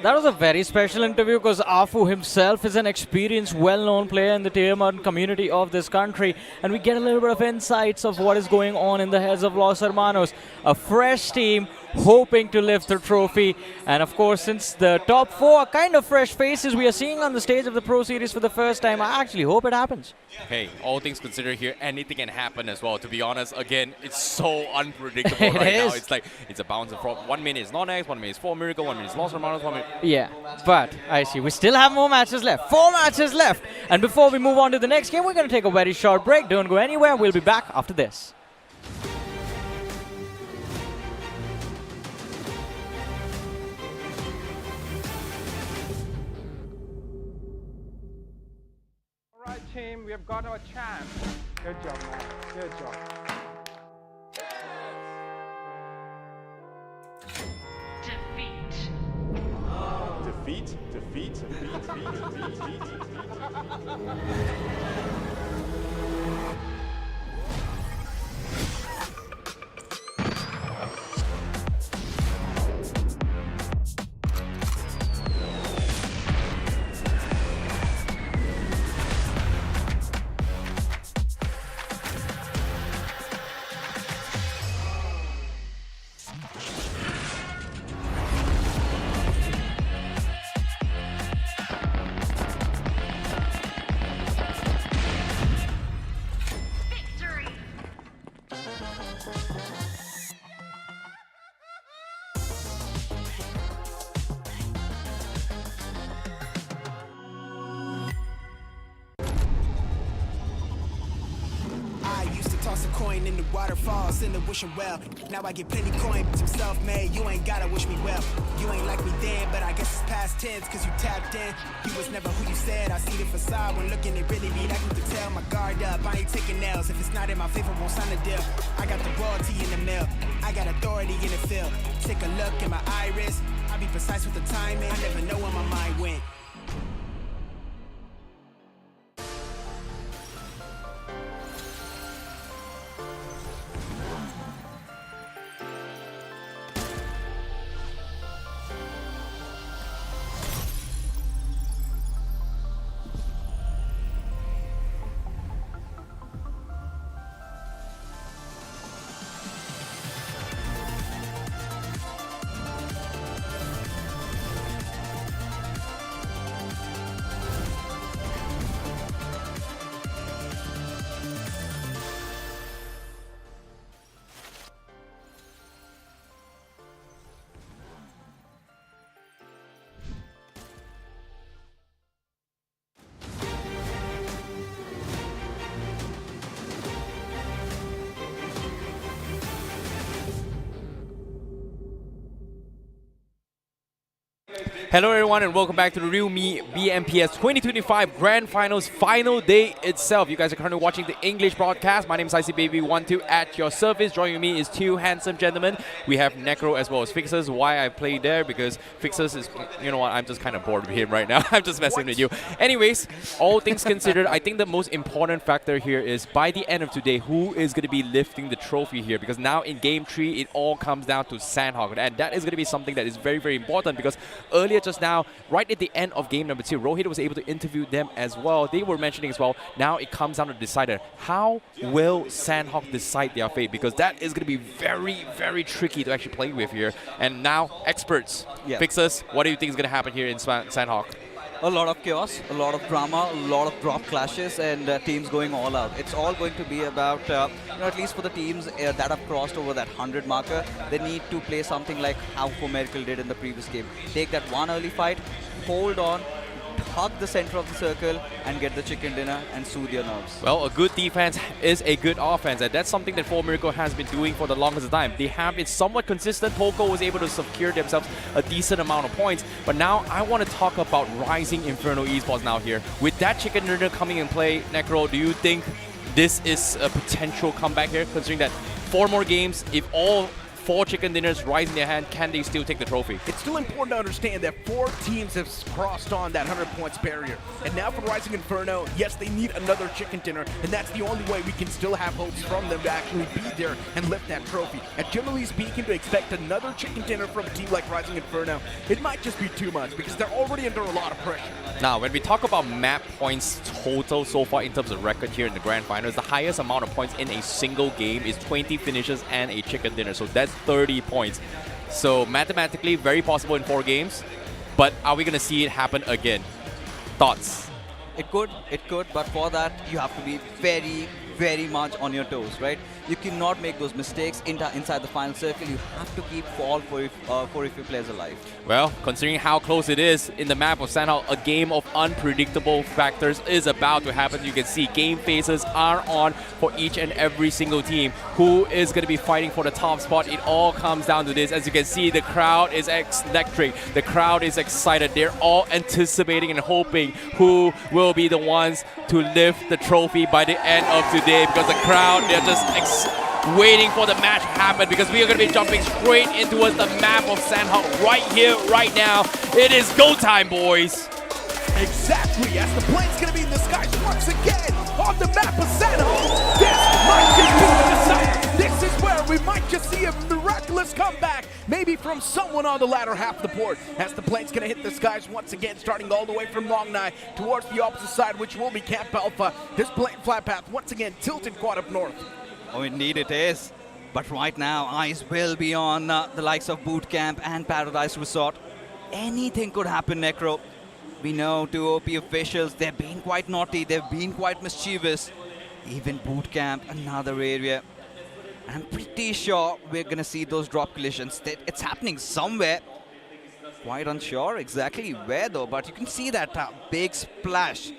Speaker 13: That was a very special interview because Afu himself is an experienced, well-known player in the Tier 1 community of this country, and we get a little bit of insights of what is going on in the heads of Los Hermanos, a fresh team hoping to lift the trophy. And of course, since the top 4 are kind of fresh faces we are seeing on the stage of the Pro Series for the first time, I actually hope it happens.
Speaker 12: Hey, all things considered here, anything can happen as well. To be honest, again, it's so unpredictable right now. It's like, it's a bounce from 1 minute is NoNx, 1 minute is 4 Miracle, 1 minute is Los Hermanos, 1 minute.
Speaker 13: Yeah, but I see we still have more matches left. 4 matches left. And before we move on to the next game, we're going to take a very short break. Don't go anywhere. We'll be back after this.
Speaker 4: Alright team, we have got our chance. Good job, man. Good job.
Speaker 23: Defeat.
Speaker 2: coin in the waterfall, send a wishing well. Now I get plenty coin, but I'm self-made. You ain't gotta wish me well. You ain't like me then, but I guess it's past tense, cause you tapped in. You was never who you said. I see the facade when looking, it really be like you can tell. My guard up, I ain't taking nails. If it's not in my favor, won't sign a deal. I got the royalty in the mail. I got authority in the field. Take a look in my iris. I be precise with the timing. I never know where my mind went.
Speaker 12: Hello everyone and welcome back to the realme BMPS 2025 Grand Finals final day itself. You guys are currently watching the English broadcast. My name is ICBaby12 at your service. Joining me is two handsome gentlemen. We have Necro as well as Fixers. Why I played there? Because Fixers is, you know what, I'm just kind of bored with him right now. I'm just messing with you. Anyways, all things considered, I think the most important factor here is by the end of today, who is going to be lifting the trophy here? Because now in Game 3, it all comes down to Sanhok. And that is going to be something that is very, very important because earlier just now, right at the end of game number 2, Rohit was able to interview them as well. They were mentioning as well, now it comes down to the decider. How will Sanhok decide their fate? Because that is going to be very, very tricky to actually play with here. And now, experts, Fixers, what do you think is going to happen here in Sanhok?
Speaker 21: A lot of chaos, a lot of drama, a lot of drop clashes, and teams going all out. It's all going to be about, at least for the teams that have crossed over that 100 marker, they need to play something like how Miracle did in the previous game. Take that one early fight, hold on, hug the center of the circle, and get the chicken dinner and soothe your nerves.
Speaker 12: Well, a good defense is a good offense, and that's something that Miracle has been doing for the longest time. They have been somewhat consistent. Poco was able to secure themselves a decent amount of points, but now I want to talk about rising Inferno Esports now here. With that chicken dinner coming in play, Necro, do you think this is a potential comeback here, considering that 4 more games, if all 4 chicken dinners rise in their hand, can they still take the trophy?
Speaker 11: It's still important to understand that 4 teams have crossed on that 100 points barrier. And now for Rising Inferno, yes, they need another chicken dinner, and that's the only way we can still have hopes from them to actually be there and lift that trophy. And generally speaking, to expect another chicken dinner from a team like Rising Inferno, it might just be too much because they're already under a lot of pressure.
Speaker 12: Now, when we talk about map points total so far in terms of record here in the Grand Finals, the highest amount of points in a single game is 20 finishes and a chicken dinner. So that's 30 points. So mathematically, very possible in 4 games. But are we going to see it happen again? Thoughts?
Speaker 21: It could, but for that, you have to be very, very much on your toes, right? You cannot make those mistakes inside the final circle. You have to keep fall for if your players alive.
Speaker 12: Well, considering how close it is in the map of Sanhok, a game of unpredictable factors is about to happen. You can see game phases are on for each and every single team. Who is going to be fighting for the top spot? It all comes down to this. As you can see, the crowd is electric. The crowd is excited. They're all anticipating and hoping who will be the ones to lift the trophy by the end of today, because the crowd, they're just waiting for the match to happen, because we are going to be jumping straight into the map of Sanhok right here, right now. It is go time, boys.
Speaker 11: Exactly, as the plane's going to be in the skies once again on the map of Sanhok. This might just be the decider. This is where we might just see a miraculous comeback, maybe from someone on the latter half of the board, as the plane's going to hit the skies once again, starting all the way from Long Nai towards the opposite side, which will be Camp Alpha. This plane flat path once again tilted quite up north.
Speaker 21: Oh, indeed it is. But right now, eyes will be on the likes of Boot Camp and Paradise Resort. Anything could happen, Necro. We know TWOB officials, they've been quite naughty, they've been quite mischievous. Even Boot Camp, another area. I'm pretty sure we're going to see those drop collisions. It's happening somewhere. Quite unsure exactly where though, but you can see that big splash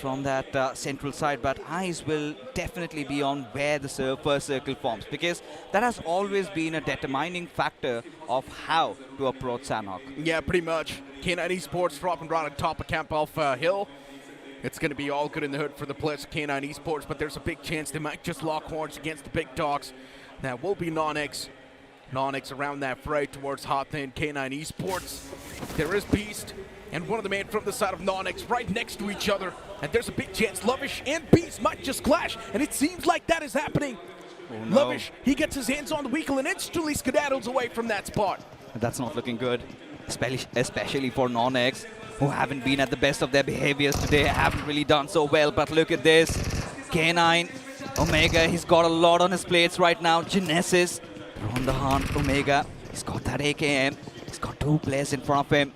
Speaker 21: from that central side, but eyes will definitely be on where the first circle forms, because that has always been a determining factor of how to approach Sanhok.
Speaker 11: Yeah, pretty much. K9 Esports dropping right on top of Camp Alpha Hill. It's going to be all good in the hood for the players of K9 Esports, but there's a big chance they might just lock horns against the big dogs. That will be NoNx. NoNx around that fray towards Hot End K9 Esports. There is Beast and one of the men from the side of NoNx right next to each other. And there's a big chance Lovish and Beast might just clash. And it seems like that is happening.
Speaker 21: Oh, no.
Speaker 11: Lovish, he gets his hands on the vehicle and instantly skedaddles away from that spot.
Speaker 21: That's not looking good, especially for NoNx, who haven't been at the best of their behaviors today, haven't really done so well. But look at this. K9, Omega, he's got a lot on his plates right now. Genesis, they're on the hunt. Omega, he's got that AKM. He's got 2 players in front of him.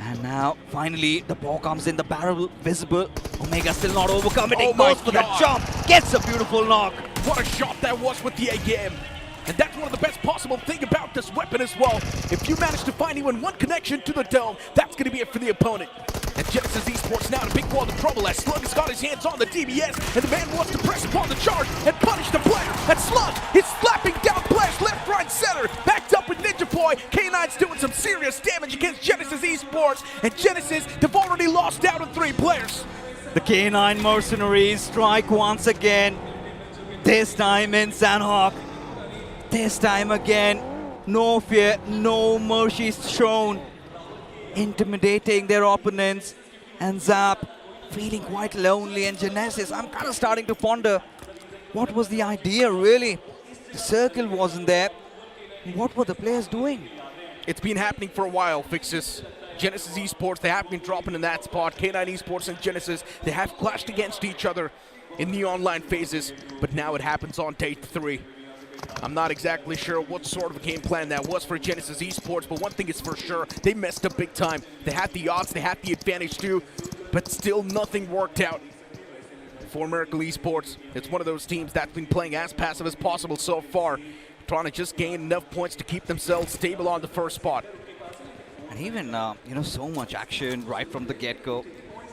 Speaker 21: And now, finally, the ball comes in, the barrel visible. Omega still not overcoming.
Speaker 11: Oh
Speaker 21: Goes
Speaker 11: my
Speaker 21: for that
Speaker 11: God.
Speaker 21: jump. Gets a beautiful knock.
Speaker 11: What a shot that was with the AKM. And that's one of the best possible thing about this weapon as well. If you manage to find even one connection to the dome, that's going to be it for the opponent. And Genesis Esports now in a big world of trouble as Slug has got his hands on the DBS, and the man wants to press upon the charge and punish the player. And Slug is slapping down players left, right, center. Backed up with Ninja Boy. K9's doing some serious damage against Genesis Esports. And Genesis, they've already lost out on 3 players.
Speaker 21: The K9 mercenaries strike once again. This time in Sanhok. This time again, no fear, no mercy shown. Intimidating their opponents. And Zap feeling quite lonely. And Genesis, I'm kind of starting to ponder, what was the idea really? The circle wasn't there. What were the players doing?
Speaker 11: It's been happening for a while, Fixus. Genesis Esports, they have been dropping in that spot. K9 Esports and Genesis, they have clashed against each other in the online phases, but now it happens on day 3. I'm not exactly sure what sort of a game plan that was for Genesis Esports, but one thing is for sure, they messed up big time. They had the odds, they had the advantage too, but still nothing worked out for Miracle Esports. It's one of those teams that's been playing as passive as possible so far, trying to just gain enough points to keep themselves stable on the first spot.
Speaker 21: And even, so much action right from the get-go.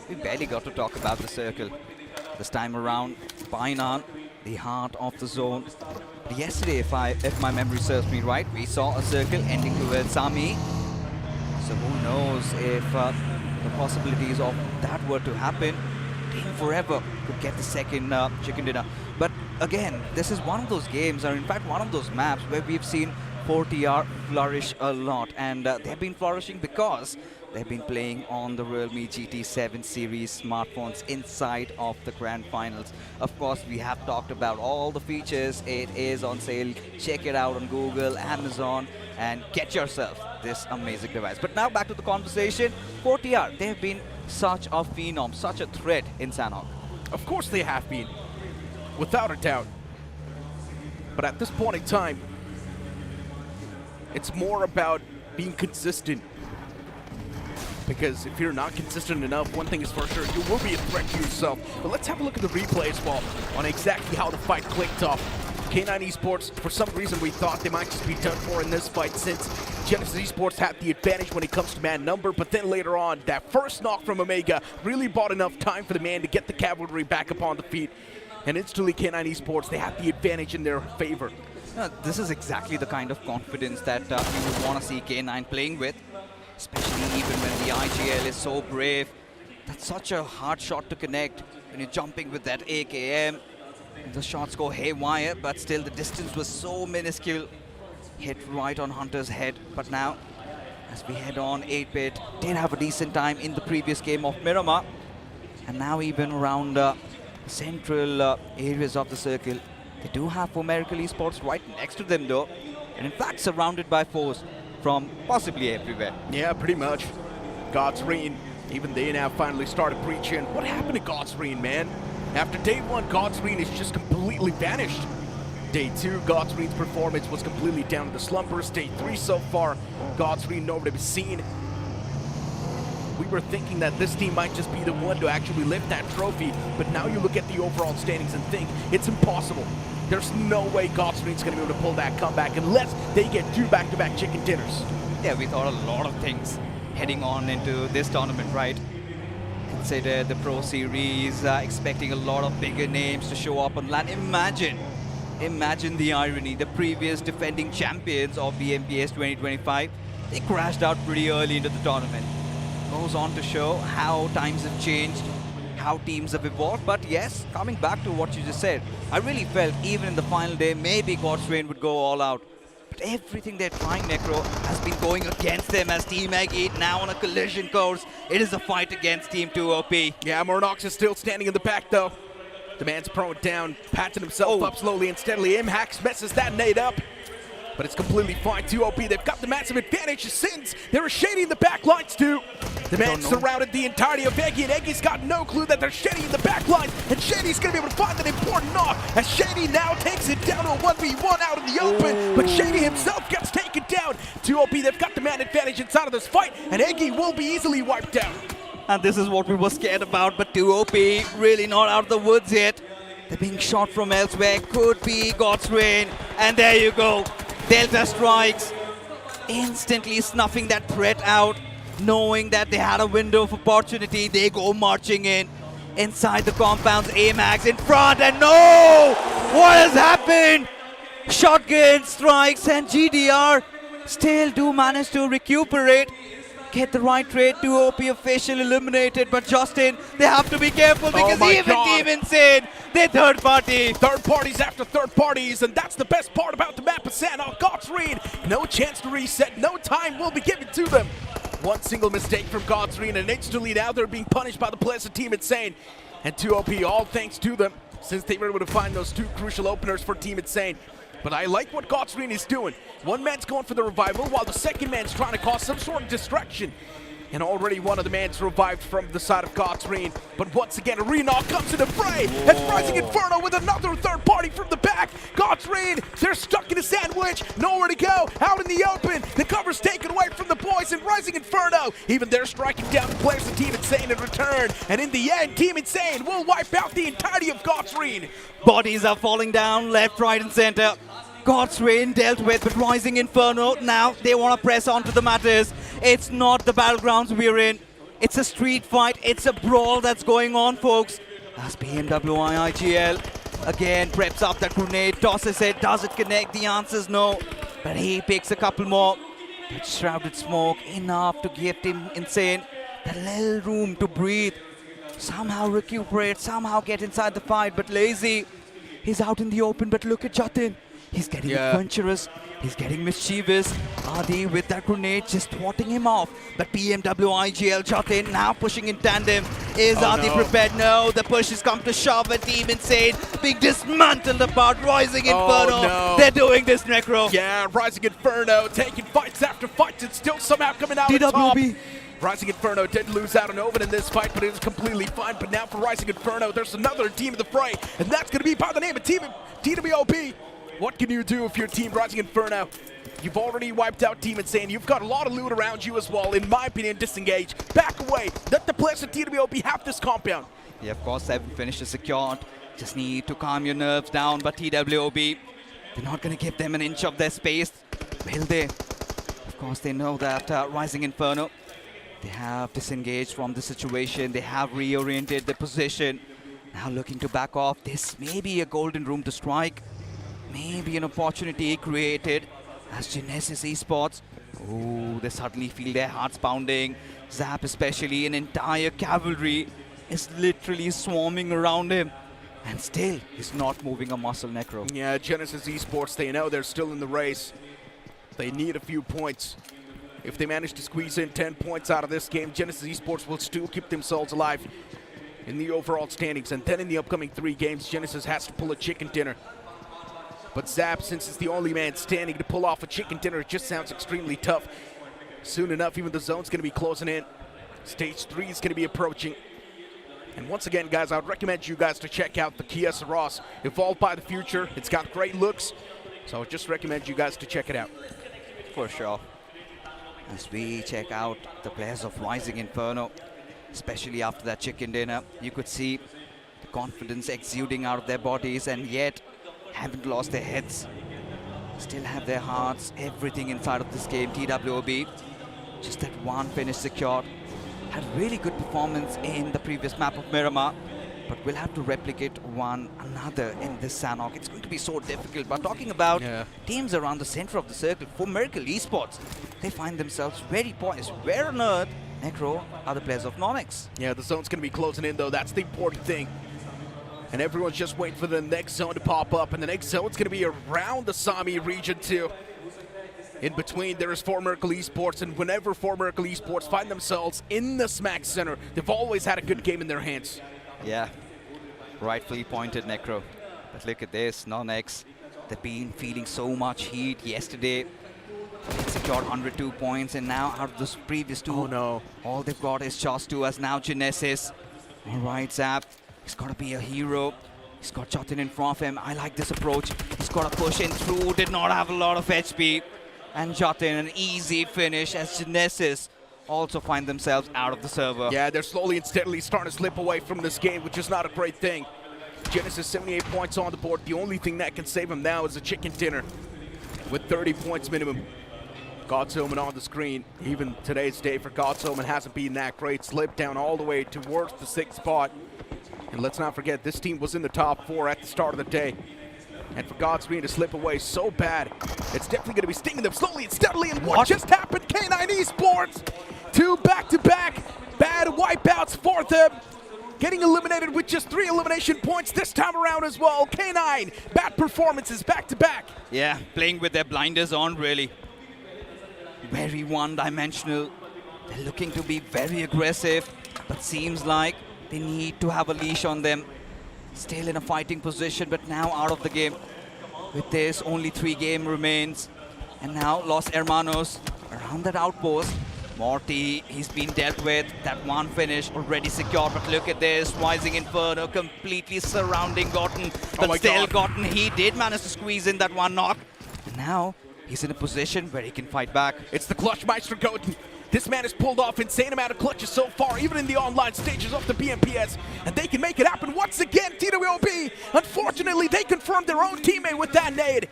Speaker 21: We barely got to talk about the circle. This time around, Bainan, the heart of the zone. But yesterday, if my memory serves me right, we saw a circle ending towards Sami. So who knows if the possibilities of that were to happen, Team Forever could get the second chicken dinner. But again, this is one of those games, or in fact one of those maps where we've seen 4TR flourish a lot, and they've been flourishing because they've been playing on the realme GT7 series smartphones inside of the grand finals. Of course, we have talked about all the features. It is on sale. Check it out on Google, Amazon, and get yourself this amazing device. But now back to the conversation. 4TR, they've been such a phenom, such a threat in Sanhok.
Speaker 11: Of course they have been, without a doubt. But at this point in time, it's more about being consistent. Because if you're not consistent enough, one thing is for sure, you will be a threat to yourself. But let's have a look at the replay as well on exactly how the fight clicked off. K9 Esports, for some reason we thought they might just be done for in this fight since Genesis Esports had the advantage when it comes to man number, but then later on, that first knock from Omega really bought enough time for the man to get the cavalry back up on the feet. And instantly K9 Esports, they have the advantage in their favor.
Speaker 21: This is exactly the kind of confidence that you would want to see K9 playing with, especially even when the IGL is so brave. That's such a hard shot to connect when you're jumping with that AKM. The shots go haywire, but still the distance was so minuscule. Hit right on Hunter's head. But now, as we head on, 8-Bit did have a decent time in the previous game of Miramar. And now even around central areas of the circle, they do have Miracle Esports right next to them though. And in fact surrounded by foes from possibly everywhere.
Speaker 11: Yeah, pretty much. God's Reign, even they now finally started breaching. What happened to God's Reign, man? After day 1, God's Reign is just completely vanished. Day 2, God's Reign's performance was completely down to the slumbers. Day 3 so far, God's Reign nowhere to be seen. We were thinking that this team might just be the one to actually lift that trophy, but now you look at the overall standings and think it's impossible. There's no way God's Reign's going to be able to pull that comeback unless they get 2 back-to-back chicken dinners.
Speaker 21: Yeah, we thought a lot of things heading on into this tournament, right? considered the Pro Series, expecting a lot of bigger names to show up on LAN. Imagine the irony. The previous defending champions of BMPS 2025, they crashed out pretty early into the tournament. Goes on to show how times have changed, how teams have evolved. But yes, coming back to what you just said, I really felt even in the final day, maybe God's Reign would go all out. But everything they're trying, Necro, has been going against them as Team Eggy now on a collision course. It is a fight against Team TWOB.
Speaker 11: Yeah, NoNx is still standing in the back, though. The man's prone down, patching himself up slowly and steadily. Imhax messes that nade up. But it's completely fine. TWOB, they've got the massive advantage since there is Shady in the back lines too. The man surrounded the entirety of Eggy, and Eggy's got no clue that there's Shady in the back line, and Shady's going to be able to find that important knock as Shady now takes it down to a 1v1 out in the open, but Shady himself gets taken down. TWOB, they've got the man advantage inside of this fight, and Eggy will be easily wiped out.
Speaker 21: And this is what we were scared about, but TWOB really not out of the woods yet. They're being shot from elsewhere, could be God's Reign, and there you go. Delta strikes, instantly snuffing that threat out, knowing that they had a window of opportunity. They go marching in, inside the compounds. Amax in front, and no! What has happened? Shotgun strikes, and GDR still do manage to recuperate. Get the right trade. TWOB officially eliminated, but Justin, they have to be careful because even Team Insane, they're third party.
Speaker 11: Third parties after third parties, and that's the best part about the map of Sanhok. God's Reign, no chance to reset, no time will be given to them. One single mistake from God's Reign, and instantly now they're being punished by the players of Team Insane. And TWOB, all thanks to them, since they were able to find those two crucial openers for Team Insane. But I like what God's Reign is doing. One man's going for the revival, while the second man's trying to cause some sort of distraction. And already one of the man's revived from the side of God's Reign. But once again, a re-knock comes into fray as Rising Inferno with another third party from the back. God's Reign, they're stuck in a sandwich, nowhere to go, out in the open. The cover's taken away from the boys, and Rising Inferno, even they're striking down the players of Team Insane in return. And in the end, Team Insane will wipe out the entirety of God's Reign.
Speaker 21: Bodies are falling down left, right, and center. God's Reign dealt with, but Rising Inferno, now they want to press on to the matters. It's not the battlegrounds we're in. It's a street fight. It's a brawl that's going on, folks. As BMWI IGL again preps up that grenade, tosses it. Does it connect? The answer's no. But he picks a couple more. But shrouded smoke, enough to give him Insane that little room to breathe. Somehow recuperate, somehow get inside the fight. But Lazy, he's out in the open. But look at Jatin. He's getting adventurous, he's getting mischievous. Adi with that grenade just thwarting him off. But BMW IGL Jatin now pushing in tandem. Is Adi prepared? No, the push has come to shove, and Team Insane being dismantled apart. Rising Inferno, they're doing this, Necro.
Speaker 11: Yeah, Rising Inferno taking fights after fights and still somehow coming out on top. Rising Inferno did lose out on OMEN in this fight, but it was completely fine. But now for Rising Inferno, there's another team in the fray, and that's going to be by the name of TWOB. What can you do if you're Team Rising Inferno? You've already wiped out Team Insane. You've got a lot of loot around you as well. In my opinion, disengage. Back away. Let the players of TWOB have this compound.
Speaker 21: Yeah, of course, 7 finishes secured. Just need to calm your nerves down. But TWOB, they're not going to give them an inch of their space, will they? Of course, they know that Rising Inferno, they have disengaged from the situation. They have reoriented their position. Now looking to back off. This may be a golden room to strike. Maybe an opportunity created as Genesis Esports. Oh, they suddenly feel their hearts pounding. Zap especially, an entire cavalry is literally swarming around him. And still, he's not moving a muscle, Necro.
Speaker 11: Yeah, Genesis Esports, they know they're still in the race. They need a few points. If they manage to squeeze in 10 points out of this game, Genesis Esports will still keep themselves alive in the overall standings. And then in the upcoming 3 games, Genesis has to pull a chicken dinner. But Zap, since it's the only man standing to pull off a chicken dinner, it just sounds extremely tough. Soon enough, even the zone's going to be closing in. Stage 3 is going to be approaching. And once again, guys, I would recommend you guys to check out the Kia Saros, evolved by the future. It's got great looks, so I would just recommend you guys to check it out.
Speaker 21: For sure. As we check out the players of Rising Inferno, especially after that chicken dinner, you could see the confidence exuding out of their bodies, and yet haven't lost their heads, still have their hearts, everything inside of this game. TWOB, just that one finish secured. had really good performance in the previous map of Miramar, but we'll have to replicate one another in this Sanhok. It's going to be so difficult. But talking about teams around the center of the circle, for Miracle Esports, they find themselves very poised. Where on earth, Necro, are the players of NoNx?
Speaker 11: Yeah, the zone's going to be closing in, though. That's the important thing. And everyone's just waiting for the next zone to pop up. And the next zone's going to be around the Sami region, too. In between, there is 4 Miracle Esports. And whenever 4 Miracle Esports find themselves in the Smack Center, they've always had a good game in their hands.
Speaker 21: Yeah, rightfully pointed, Necro. But look at this, NoNx. They've been feeling so much heat yesterday. They secured 102 points, and now out of those previous 2, all they've got is just 2 as now Genesis. All right, Zap. He's got to be a hero. He's got Jatin in front of him. I like this approach. He's got to push in through. Did not have a lot of HP. And Jatin, an easy finish as Genesis also find themselves out of the server.
Speaker 11: Yeah, they're slowly and steadily starting to slip away from this game, which is not a great thing. Genesis 78 points on the board. The only thing that can save him now is a chicken dinner with 30 points minimum. God's Omen on the screen. Even today's day for God's Omen hasn't been that great. Slipped down all the way towards the 6th spot. And let's not forget, this team was in the top 4 at the start of the day. And for God's Green to slip away so bad, it's definitely going to be stinging them slowly and steadily. And what just happened? K9 Esports, 2 back-to-back bad wipeouts for them. Getting eliminated with just 3 elimination points this time around as well. K9, bad performances back-to-back.
Speaker 21: Yeah, playing with their blinders on, really. Very one-dimensional. They're looking to be very aggressive, but seems like they need to have a leash on them. Still in a fighting position, but now out of the game. With this, only 3 game remains. And now Los Hermanos around that outpost. Morty, he's been dealt with. That one finish already secured, but look at this. Rising Inferno completely surrounding Gotten. But still Gotten, he did manage to squeeze in that one knock. And now he's in a position where he can fight back.
Speaker 11: It's the Clutch Meister Goten. This man has pulled off insane amount of clutches so far, even in the online stages of the BMPS, and they can make it happen once again. TWOB, unfortunately, they confirmed their own teammate with that nade.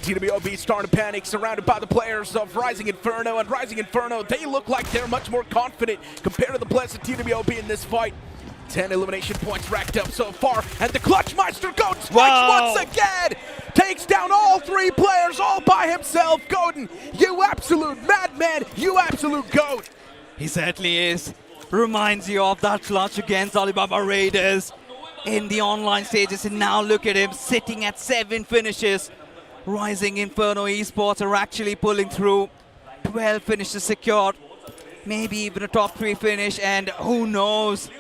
Speaker 11: TWOB starting to panic, surrounded by the players of Rising Inferno, and Rising Inferno, they look like they're much more confident compared to the players of TWOB in this fight. 10 elimination points racked up so far, and the Clutch Meister Goten strikes once again! Takes down all 3 players all by himself. Goten, you absolute madman, you absolute goat.
Speaker 21: He certainly is. Reminds you of that clutch against Alibaba Raiders in the online stages, and now look at him sitting at 7 finishes. Rising Inferno Esports are actually pulling through. 12 finishes secured, maybe even a top 3 finish, and who knows,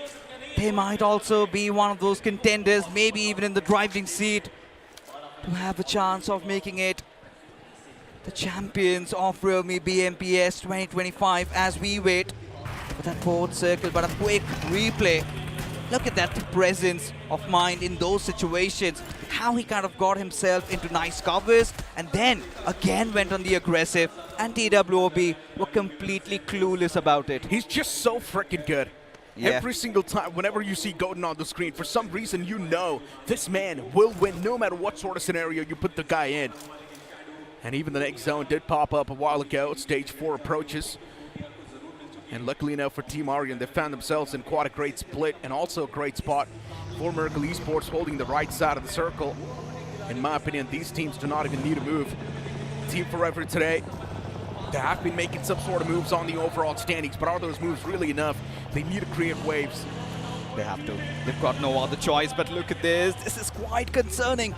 Speaker 21: they might also be one of those contenders, maybe even in the driving seat, to have a chance of making it the champions of realme BMPS 2025 as we wait for that 4th circle. But a quick replay. Look at that presence of mind in those situations. How he kind of got himself into nice covers and then again went on the aggressive. And TWOB were completely clueless about it.
Speaker 11: He's just so freaking good.
Speaker 21: Yeah.
Speaker 11: Every single time, whenever you see Goten on the screen, for some reason you know this man will win no matter what sort of scenario you put the guy in. And even the next zone did pop up a while ago. Stage 4 approaches. And luckily enough for Team Aryan, they found themselves in quite a great split and also a great spot for Miracle Esports holding the right side of the circle. In my opinion, these teams do not even need a move. Team Forever today, they have been making some sort of moves on the overall standings, but are those moves really enough? They need to create waves.
Speaker 21: They have to. They've got no other choice, but look at this. This is quite concerning.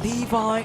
Speaker 21: Levi,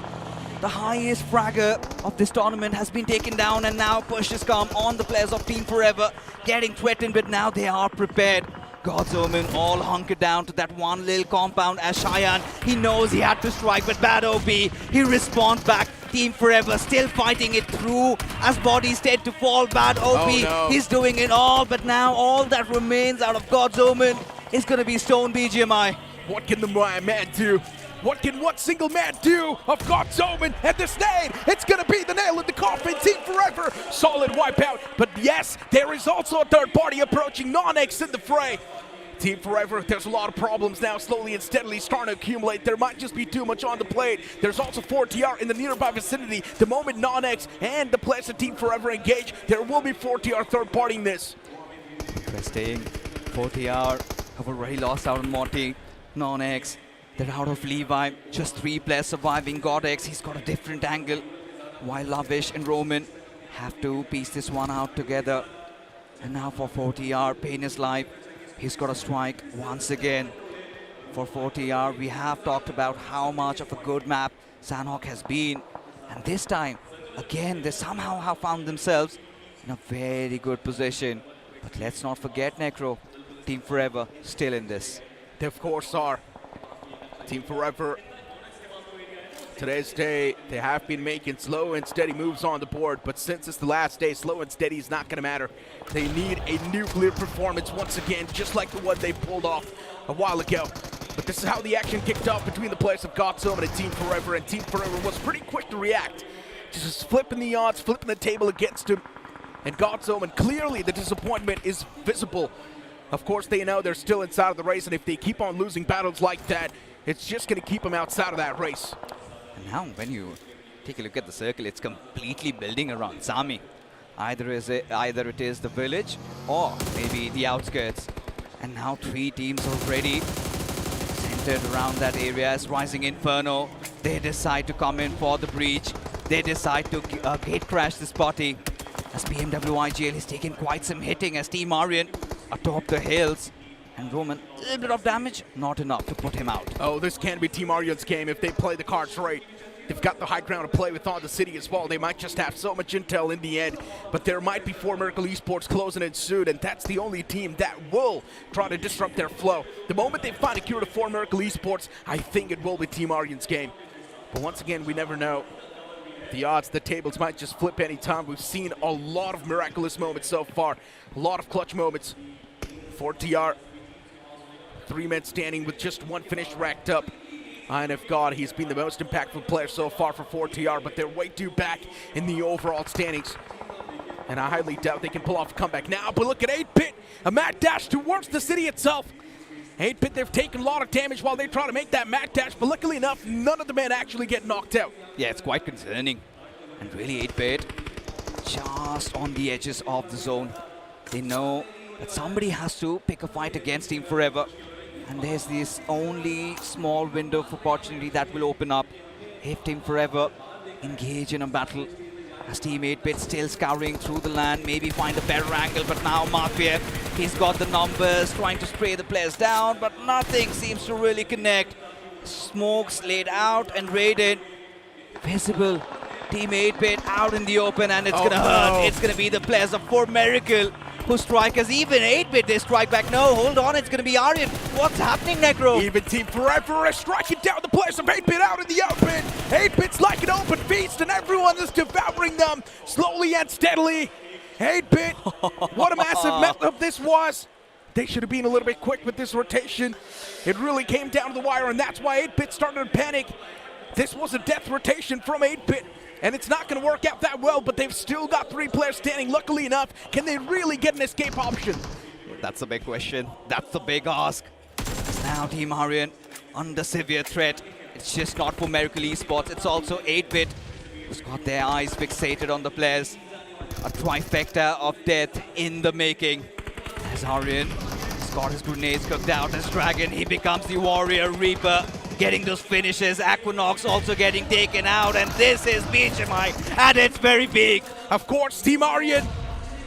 Speaker 21: the highest fragger of this tournament, has been taken down, and now push has come on the players of Team Forever, getting threatened, but now they are prepared. God's Omen all hunkered down to that one little compound as Cheyenne. He knows he had to strike, but bad OB, he responds back. Team Forever still fighting it through as bodies tend to fall. Bad OB, he's doing it all, but now all that remains out of God's Omen is going to be Stone BGMI.
Speaker 11: What can the man do? What can one single man do of God's Omen and this nade? It's going to be the nail in the coffin. Team Forever, solid wipeout. But yes, there is also a third party approaching, NoNx in the fray. Team Forever, there's a lot of problems now, slowly and steadily starting to accumulate. There might just be too much on the plate. There's also 4TR in the nearby vicinity. The moment NoNx and the players of Team Forever engage, there will be 4TR third-partying this.
Speaker 21: Interesting. 4TR have already lost out on Monty. NoNx, they're out of Levi. Just 3 players surviving. Godex, he's got a different angle. While Lavish and Roman have to piece this one out together. And now for 4TR, Pain is live. He's got a strike once again. For 4TR, we have talked about how much of a good map Sanhok has been. And this time, again, they somehow have found themselves in a very good position. But let's not forget, Necro, Team Forever still in this.
Speaker 11: They of course are. Team Forever, today's day, they have been making slow and steady moves on the board, but since it's the last day, slow and steady is not going to matter. They need a nuclear performance once again, just like the one they pulled off a while ago. But this is how the action kicked off between the players of GodZone and Team Forever, and Team Forever was pretty quick to react. Just flipping the odds, flipping the table against him. And GodZone, clearly the disappointment is visible. Of course, they know they're still inside of the race, and if they keep on losing battles like that, it's just going to keep them outside of that race.
Speaker 21: And now, when you take a look at the circle, it's completely building around Sami. Either it is the village, or maybe the outskirts. And now 3 teams already centered around that area as Rising Inferno. They decide to come in for the breach. They decide to gate crash this party. As BMWIGL is taking quite some hitting as Team Aryan atop the hills. And Roman, a little bit of damage, not enough to put him out.
Speaker 11: Oh, this can be Team Aryan's game if they play the cards right. They've got the high ground to play with on the city as well. They might just have so much intel in the end, but there might be 4 Miracle Esports closing in soon, and that's the only team that will try to disrupt their flow. The moment they find a cure to 4 Miracle Esports, I think it will be Team Aryan's game. But once again, we never know. The odds, the tables might just flip anytime. We've seen a lot of miraculous moments so far, a lot of clutch moments. 4TR, 3 men standing with just 1 finish racked up. And if God, he's been the most impactful player so far for 4TR, but they're way too back in the overall standings. And I highly doubt they can pull off a comeback now, but look at 8-Bit, a mad dash towards the city itself. 8-Bit, they've taken a lot of damage while they try to make that mad dash, but luckily enough, none of the men actually get knocked out.
Speaker 21: Yeah, it's quite concerning. And really 8-Bit, just on the edges of the zone. They know that somebody has to pick a fight against Team Forever. And there's this only small window of opportunity that will open up if Team Forever engage in a battle. As Team 8-Bit still scouring through the land, maybe find a better angle, but now Mafia, he's got the numbers, trying to spray the players down, but nothing seems to really connect. Smokes laid out and Raiden visible. Team 8-Bit out in the open, and it's gonna hurt. It's gonna be the players of 4 Miracle who strike as even 8-Bit, they strike back. No, hold on, it's gonna be Aryan. What's happening, Necro?
Speaker 11: Even Team Forever is striking down the players of 8-Bit out in the open. 8-Bit's like an open feast, and everyone is devouring them slowly and steadily. 8-Bit, what a massive matchup this was. They should have been a little bit quick with this rotation. It really came down to the wire, and that's why 8-Bit started to panic. This was a death rotation from 8-Bit. And it's not going to work out that well, but they've still got 3 players standing. Luckily enough, can they really get an escape option?
Speaker 21: That's the big question. That's the big ask. Now Team Aryan under severe threat. It's just not for Miracle Esports. It's also 8-Bit who's got their eyes fixated on the players. A trifecta of death in the making. As Aryan has got his grenades cooked out as Dragon, he becomes the Warrior Reaper. Getting those finishes, Aquanox also getting taken out, and this is BGMI at its very peak.
Speaker 11: Of course, Team Aryan,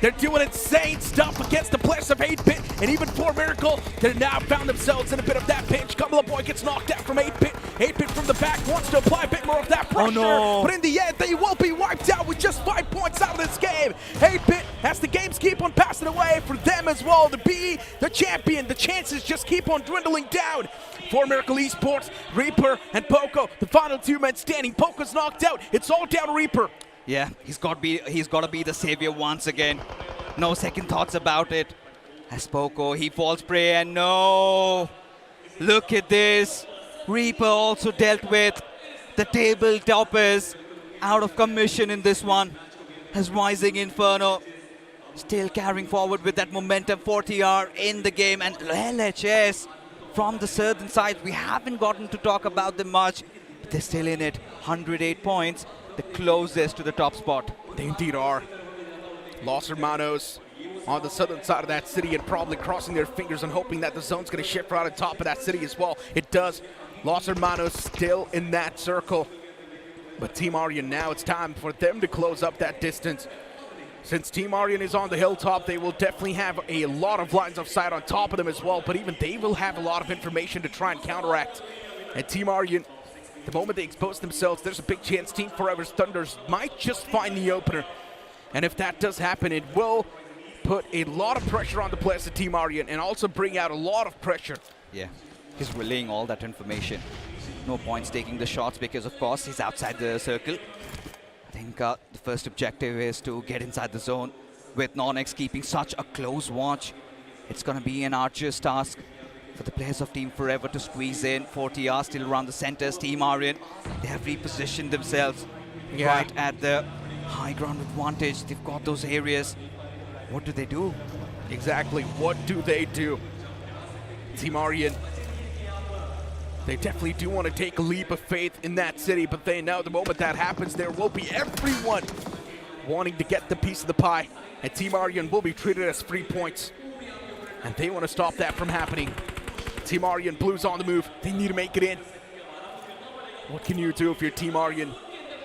Speaker 11: they're doing insane stuff against the players of 8-Bit, and even 4 Miracle, they now found themselves in a bit of that pinch. Kamala Boy gets knocked out from 8-Bit. 8-Bit from the back wants to apply a bit more of that pressure, but in the end, they will be wiped out with just 5 points out of this game. 8-Bit, as the games keep on passing away for them as well to be the champion, the chances just keep on dwindling down. 4 Miracle Esports, Reaper and Poco, the final 2 men standing. Poco's knocked out. It's all down to Reaper.
Speaker 21: Yeah, he's got to be the savior once again. No second thoughts about it. As Poco, he falls prey, and no. Look at this. Reaper also dealt with. The table toppers out of commission in this one. As Rising Inferno still carrying forward with that momentum. 4TR in the game, and LHS from the southern side. We haven't gotten to talk about them much, but they're still in it. 108 points, the closest to the top spot.
Speaker 11: They indeed are. Los Hermanos on the southern side of that city and probably crossing their fingers and hoping that the zone's going to shift right on top of that city as well. It does. Los Hermanos still in that circle. But Team Aryan now, it's time for them to close up that distance. Since Team Aryan is on the hilltop, they will definitely have a lot of lines of sight on top of them as well, but even they will have a lot of information to try and counteract. And Team Aryan, the moment they expose themselves, there's a big chance Team Forever's Thunders might just find the opener. And if that does happen, it will put a lot of pressure on the players of Team Aryan and also bring out a lot of pressure.
Speaker 21: Yeah, he's relaying all that information. No points taking the shots because, of course, he's outside the circle. I think the first objective is to get inside the zone. With NoNx keeping such a close watch, it's going to be an arduous task for the players of Team Forever to squeeze in. 40R still around the centers. Team Aryan, they have repositioned themselves right at the high ground advantage. They've got those areas. What do they do?
Speaker 11: Exactly, what do they do? Team Aryan, they definitely do want to take a leap of faith in that city, but they know the moment that happens, there will be everyone wanting to get the piece of the pie, and Team Aryan will be treated as free points, and they want to stop that from happening. Team Aryan, Blues on the move. They need to make it in. What can you do if you're Team Aryan?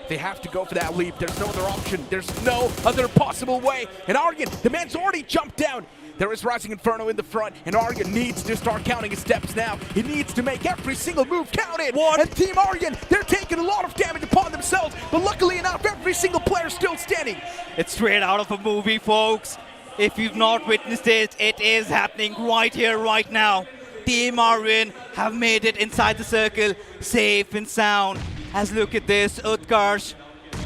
Speaker 11: They have to go for that leap. There's no other option. There's no other possible way. And Aryan, the man's already jumped down. There is Rising Inferno in the front, and Aryan needs to start counting his steps now. He needs to make every single move counted. And Team Aryan, they're taking a lot of damage upon themselves, but luckily enough, every single player is still standing.
Speaker 21: It's straight out of a movie, folks. If you've not witnessed it, it is happening right here, right now. Team Aryan have made it inside the circle, safe and sound. As look at this, Utkarsh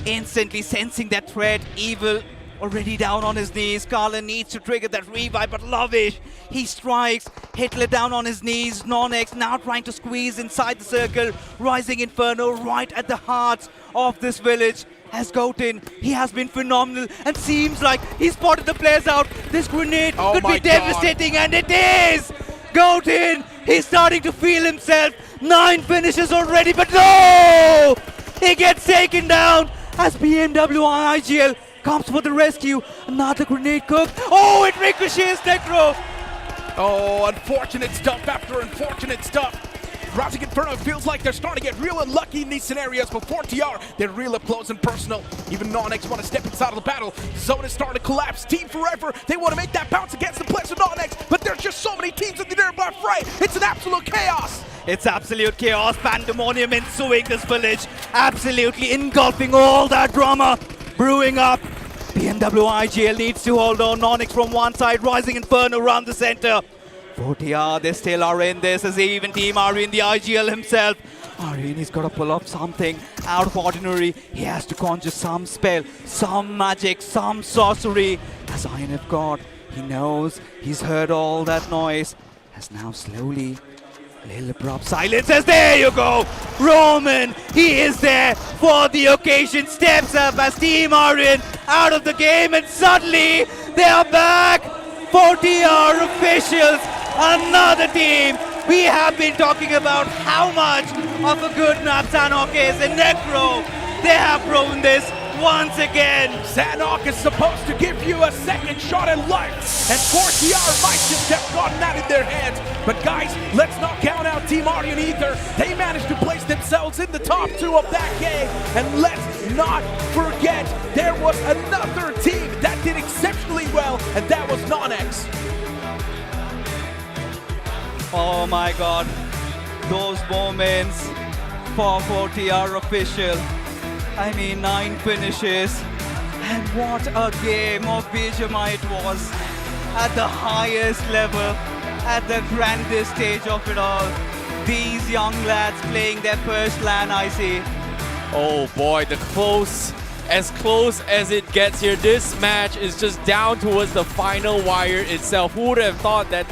Speaker 21: instantly sensing that threat, Evil already down on his knees. Karlan needs to trigger that revive, but Lavish, he strikes. Hitler down on his knees. NoNx now trying to squeeze inside the circle. Rising Inferno right at the heart of this village. Has Goten, he has been phenomenal and seems like he spotted the players out. This grenade could be devastating, and it is! Goten, he's starting to feel himself. 9 finishes already, but no! He gets taken down as BMW IGL comes for the rescue. Another grenade cooked. Oh, it ricochets Necro.
Speaker 11: Oh, unfortunate stuff after unfortunate stuff. Rising Inferno feels like they're starting to get real unlucky in these scenarios, but 4TR, they're real up close and personal. Even NoNx want to step inside of the battle. Zone is starting to collapse. Team Forever, they want to make that bounce against the players of NoNx, but there's just so many teams in the nearby fray. It's an absolute chaos.
Speaker 21: It's absolute chaos, pandemonium ensuing this village. Absolutely engulfing all that drama brewing up. BMW IGL needs to hold on. NoNx from one side, Rising Inferno around the center. 40R, they still are in this as even Team Aryan, the IGL himself. Aryan, he's got to pull up something out of ordinary. He has to conjure some spell, some magic, some sorcery. As Iron of God, he knows, he's heard all that noise. As now slowly, a little abrupt silence as there you go. Roman, he is there for the occasion. Steps up as Team Aryan out of the game, and suddenly they are back. 40R officials, another team. We have been talking about how much of a good map Sanhok is, and Necro, they have proven this once again.
Speaker 11: Sanhok is supposed to give you a second shot at life, and 4TR might just have gotten that in their hands. But guys, let's not count out Team Aryan either. They managed to place themselves in the top 2 of that game, and let's not forget there was another team that did exceptionally well, and that was NoNx.
Speaker 21: Oh my God, those moments for 40R official. I mean, 9 finishes, and what a game of BGMI it was. At the highest level, at the grandest stage of it all. These young lads playing their first LAN IC.
Speaker 12: Oh boy, close as it gets here. This match is just down towards the final wire itself. Who would have thought that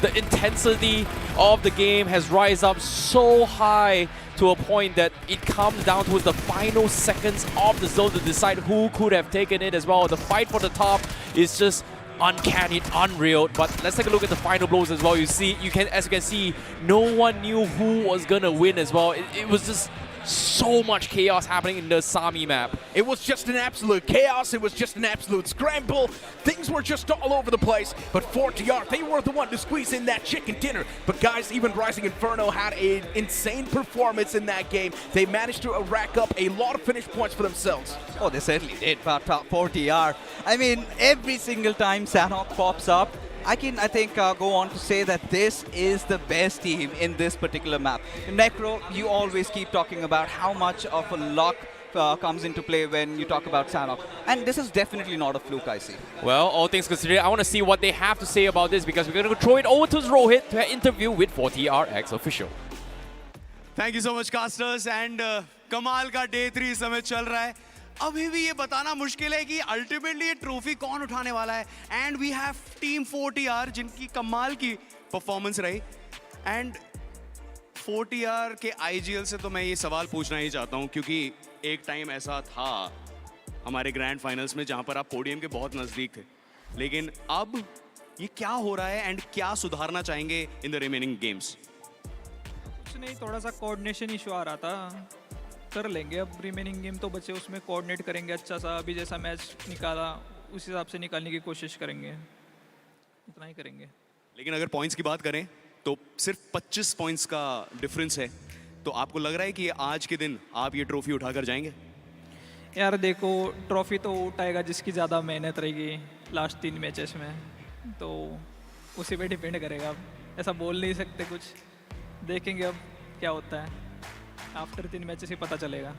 Speaker 12: the intensity of the game has risen up so high to a point that it comes down to the final seconds of the zone to decide who could have taken it as well. The fight for the top is just uncanny, unreal. But let's take a look at the final blows as well. As you can see, no one knew who was gonna win as well. It was just so much chaos happening in the Sami map.
Speaker 11: It was just an absolute chaos. It was just an absolute scramble. Things were just all over the place. But 4TR, they were the one to squeeze in that chicken dinner. But guys, even Rising Inferno had an insane performance in that game. They managed to rack up a lot of finish points for themselves.
Speaker 21: Oh, they certainly did. But 4TR, I mean, every single time Sanhok pops up, I think go on to say that this is the best team in this particular map. Necro, you always keep talking about how much of a luck comes into play when you talk about Sanhok. And this is definitely not a fluke, I see.
Speaker 12: Well, all things considered, I want to see what they have to say about this, because we're going to throw it over to Rohit to interview with 4TRX official.
Speaker 9: Thank you so much, casters. And कमाल का day 3 इस समय चल रहा है. अभी भी ये बताना मुश्किल है कि अल्टीमेटली ये ट्रॉफी कौन उठाने वाला है. And we have team 4TR जिनकी कमाल की परफॉर्मेंस रही. एंड 4TR के IGL से तो मैं ये सवाल पूछना ही चाहता हूँ, क्योंकि एक टाइम ऐसा था हमारे ग्रैंड फाइनल्स में जहाँ पर आप पोडियम के बहुत नज़दीक थे, लेकिन अब ये क्या हो रहा है एंड क्या सुधारना चाहेंगे इन द रिमेनिंग गेम्स?
Speaker 1: कुछ नहीं, थोड़ा सा कोऑर्डिनेशन इशू आ रहा था, कर लेंगे. अब रिमेनिंग गेम तो बचे, उसमें कोऑर्डिनेट करेंगे अच्छा सा. अभी जैसा मैच निकाला उस हिसाब से निकालने की कोशिश करेंगे, इतना ही करेंगे.
Speaker 9: लेकिन अगर पॉइंट्स की बात करें तो सिर्फ 25 पॉइंट्स का डिफरेंस है, तो आपको लग रहा है कि आज के दिन आप ये ट्रॉफी उठाकर जाएंगे?
Speaker 1: यार देखो, ट्रॉफी तो उठाएगा जिसकी ज़्यादा मेहनत रहेगी लास्ट 3 मैचेस में, तो उसी पे डिपेंड करेगा. अब ऐसा बोल नहीं सकते कुछ, देखेंगे अब क्या होता है. आफ्टर 3 मैचेस ही पता चलेगा.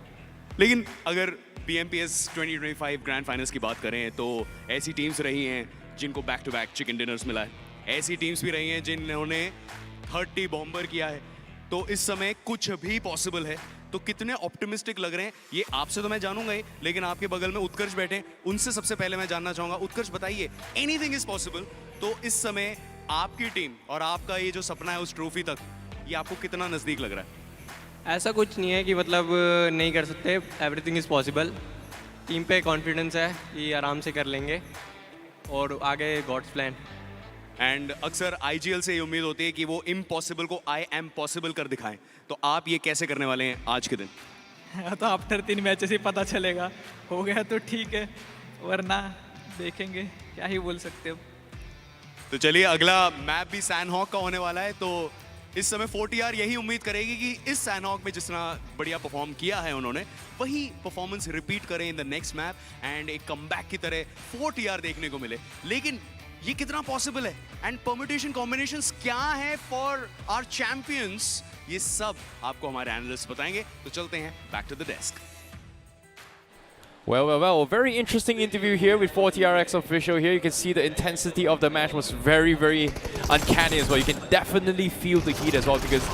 Speaker 9: लेकिन अगर BMPS 2025 ग्रैंड फाइनल्स की बात करें तो ऐसी टीम्स रही हैं जिनको back to back chicken dinners मिला है. ऐसी टीम्स भी रही हैं जिन्होंने 30 बॉम्बर किया है. तो इस समय कुछ भी पॉसिबल है. तो कितने ऑप्टिमिस्टिक लग रहे हैं ये आपसे तो मैं जानूंगा ही, लेकिन आपके बगल में उत्कर्ष बैठे, उनसे सबसे पहले मैं जानना चाहूँगा. उत्कर्ष बताइए, एनीथिंग इज पॉसिबल. तो इस समय आपकी टीम और आपका ये जो सपना है उस ट्रॉफी तक, ये आपको कितना नज़दीक लग रहा है?
Speaker 7: ऐसा कुछ नहीं है कि मतलब नहीं कर सकते, एवरीथिंग इज़ पॉसिबल. टीम पे कॉन्फिडेंस है कि आराम से कर लेंगे और आगे गॉड्स प्लान.
Speaker 9: एंड अक्सर IGL से ये उम्मीद होती है कि वो इम्पॉसिबल को आई एम पॉसिबल कर दिखाएं. तो आप ये कैसे करने वाले हैं आज के दिन?
Speaker 1: तो आफ्टर 3 मैचेस ही पता चलेगा. हो गया तो ठीक है, वरना देखेंगे, क्या ही बोल सकते हो.
Speaker 9: तो चलिए, अगला मैप भी सैनहॉक का होने वाला है. तो इस समय 4TR यही उम्मीद करेगी कि इस सैनहॉक में जिस तरह बढ़िया परफॉर्म किया है उन्होंने, वही परफॉर्मेंस रिपीट करें in the next map and एक कमबैक की तरह 4TR देखने को मिले. लेकिन ये कितना पॉसिबल है एंड परम्यूटेशन कॉम्बिनेशंस क्या है फॉर आवर चैंपियंस, ये सब आपको हमारे एनालिस्ट बताएंगे. तो चलते हैं back to the desk.
Speaker 12: Well, a very interesting interview here with 4TRX official here. You can see the intensity of the match was very, very uncanny as well. You can definitely feel the heat as well, because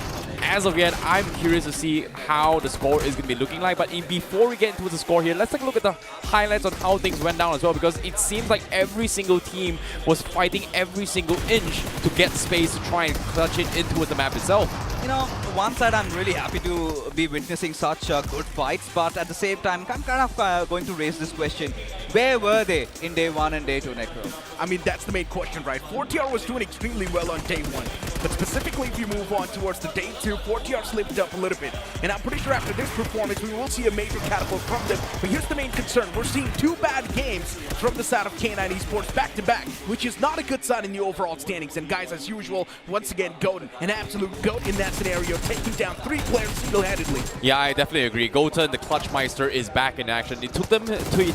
Speaker 12: as of yet, I'm curious to see how the score is going to be looking like. But before we get into the score here, let's take a look at the highlights on how things went down as well, because it seems like every single team was fighting every single inch to get space to try and clutch it into the map itself.
Speaker 21: You know, one side I'm really happy to be witnessing such good fights, but at the same time, I'm kind of going to raise this question. Where were they in day 1 and day 2, Necro?
Speaker 11: I mean, that's the main question, right? 4TR was doing extremely well on day 1. But specifically, if you move on towards the day 2, 4TR slipped up a little bit. And I'm pretty sure after this performance, we will see a major catapult from them. But here's the main concern. We're seeing 2 bad games from the side of K9 Esports back-to-back, which is not a good sign in the overall standings. And guys, as usual, once again, Goten, an absolute GOAT in that scenario, taking down 3 players single-handedly.
Speaker 12: Yeah, I definitely agree. Goten, the Clutchmeister, is back in action. It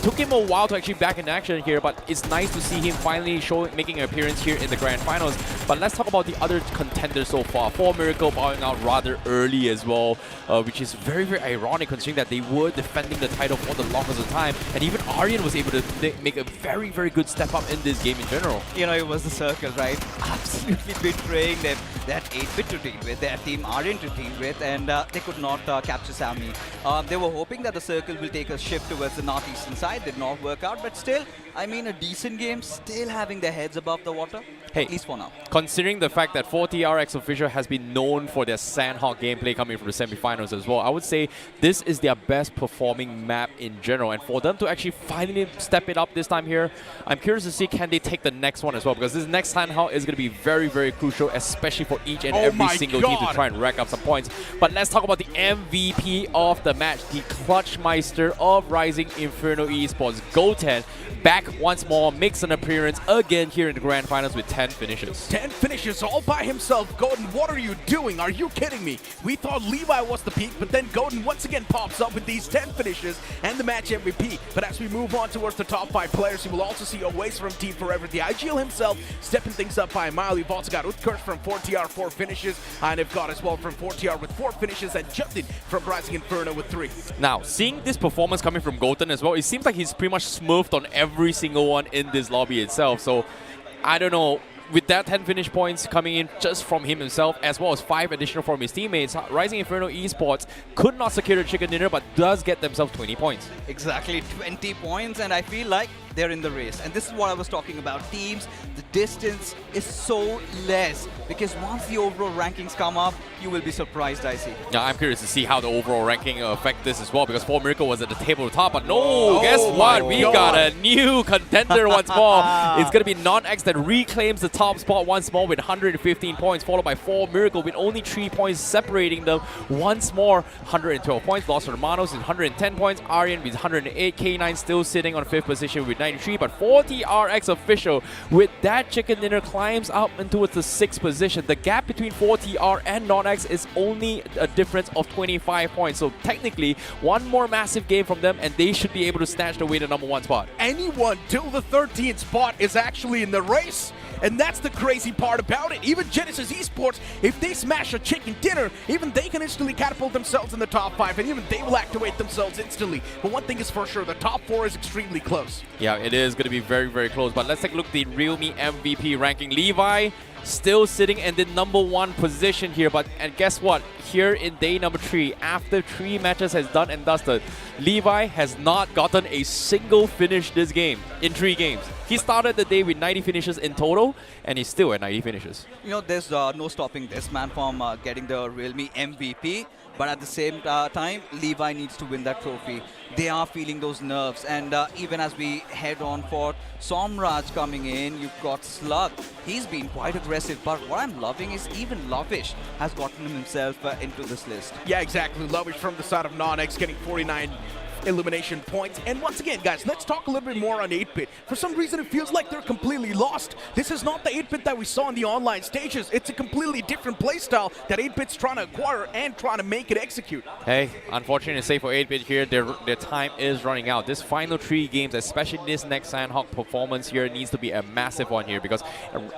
Speaker 12: took him a while to actually back in action here, but it's nice to see him finally making an appearance here in the grand finals. But let's talk about the other contenders so far. 4 Miracle bowing out rather early as well, which is very, very ironic considering that they were defending the title for the longest of time. And even Aryan was able to make a very, very good step up in this game in general.
Speaker 21: You know, it was the circle, right? Absolutely betraying them. That 8-bit to deal with, their team Aryan to deal with, and they could not capture Sami. They were hoping that the circle will take a shift towards the northeastern side. Did not work out, but still, I mean, a decent game, still having their heads above the water.
Speaker 12: at least for now.
Speaker 8: Considering the fact that 4TRX official has been known for their Sanhok gameplay coming from the semifinals as well, I would say this is their best performing map in general. And for them to actually finally step it up this time here, I'm curious to see can they take the next one as well, because this next Sanhok is going to be very, very crucial, especially for each and every single team to try and rack up some points. But let's talk about the MVP of the match, the Clutchmeister of Rising Inferno Esports, Goten, back once more, makes an appearance again here in the Grand Finals with 10 finishes.
Speaker 11: 10 finishes all by himself. Godin, what are you doing? Are you kidding me? We thought Levi was the peak, but then Godin once again pops up with these 10 finishes and the match MVP. But as we move on towards the top 5 players, you will also see Oasis from Team Forever, the IGL himself, stepping things up by a mile. You've also got Utkarsh from 4TR, 4 finishes, and they've got as well from 4TR with 4 finishes, and Justin from Rising Inferno with 3.
Speaker 8: Now, seeing this performance coming from Goten as well, it seems like he's pretty much smurfed on every single one in this lobby itself. So, I don't know. With that 10 finish points coming in just from him himself, as well as 5 additional from his teammates, Rising Inferno Esports could not secure the chicken dinner, but does get themselves 20 points.
Speaker 21: Exactly, 20 points, and I feel like they're in the race. And this is what I was talking about. Teams, the distance is so less, because once the overall rankings come up, you will be surprised, I see.
Speaker 8: Now, I'm curious to see how the overall ranking affect this as well, because 4 Miracle was at the tabletop, but no, guess what? We got a new contender once more. It's going to be NoNx that reclaims the top spot once more with 115 points, followed by 4 Miracle with only 3 points separating them once more. 112 points. Los Hermanos with 110 points. Aryan with 108. K9 still sitting on 5th position with 93, but 4TRX official with that chicken dinner climbs up into the 6th position. The gap between 4TR and NoNx is only a difference of 25 points. So technically, one more massive game from them and they should be able to snatch away the #1 spot.
Speaker 11: Anyone till the 13th spot is actually in the race. And that's the crazy part about it. Even Genesis Esports, if they smash a chicken dinner, even they can instantly catapult themselves in the top 5, and even they will activate themselves instantly. But one thing is for sure, the top 4 is extremely close.
Speaker 8: Yeah, it is going to be very, very close. But let's take a look at the realme MVP ranking. Levi still sitting in the #1 position here. And guess what? Here in day number 3, after 3 matches has done and dusted, Levi has not gotten a single finish this game in 3 games. He started the day with 90 finishes in total, and he's still at 90 finishes.
Speaker 21: You know, there's no stopping this man from getting the realme MVP. But at the same time, Levi needs to win that trophy. They are feeling those nerves. And even as we head on for Somraj coming in, you've got Slug. He's been quite aggressive. But what I'm loving is even Lovish has gotten himself into this list.
Speaker 11: Yeah, exactly. Lovish from the side of NoNx getting 49 elimination points. And once again, guys, let's talk a little bit more on 8-Bit. For some reason, it feels like they're completely lost. This is not the 8-Bit that we saw in the online stages. It's a completely different playstyle that 8-Bit's trying to acquire and trying to make it execute.
Speaker 8: Hey, unfortunately, say for 8-Bit here, their time is running out. This final 3 games, especially this next Sanhok performance here, needs to be a massive one here, because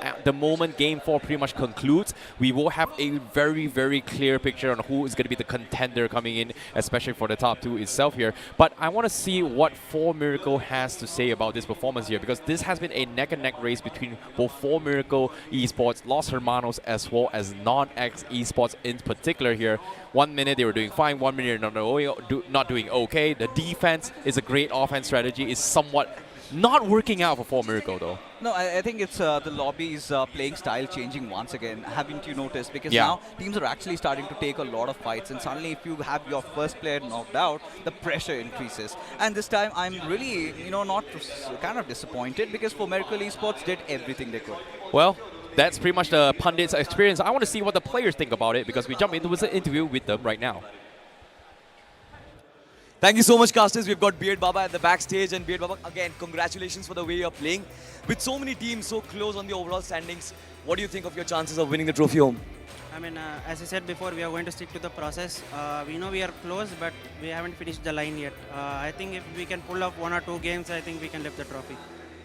Speaker 8: at the moment Game 4 pretty much concludes, we will have a very, very clear picture on who is going to be the contender coming in, especially for the top 2 itself here. But I want to see what 4 Miracle has to say about this performance here, because this has been a neck-and-neck race between both 4 Miracle Esports, Los Hermanos, as well as NoNx Esports in particular here. 1 minute they were doing fine, 1 minute not doing okay. The defense is a great offense strategy. It's somewhat not working out for 4 Miracle though.
Speaker 21: No, I think it's the lobby's playing style changing once again. Haven't you noticed? Because now teams are actually starting to take a lot of fights, and suddenly if you have your first player knocked out, the pressure increases. And this time I'm really, not kind of disappointed, because 4 Miracle Esports did everything they could.
Speaker 8: Well, that's pretty much the pundits' experience. I want to see what the players think about it, because we jump into an interview with them right now.
Speaker 18: Thank you so much, casters. We've got Beard Baba at the backstage. And Beard Baba, again, congratulations for the way you're playing. With so many teams so close on the overall standings, what do you think of your chances of winning the trophy home?
Speaker 10: I mean, as I said before, we are going to stick to the process. We know we are close, but we haven't finished the line yet. I think if we can pull off 1 or 2 games, I think we can lift the trophy.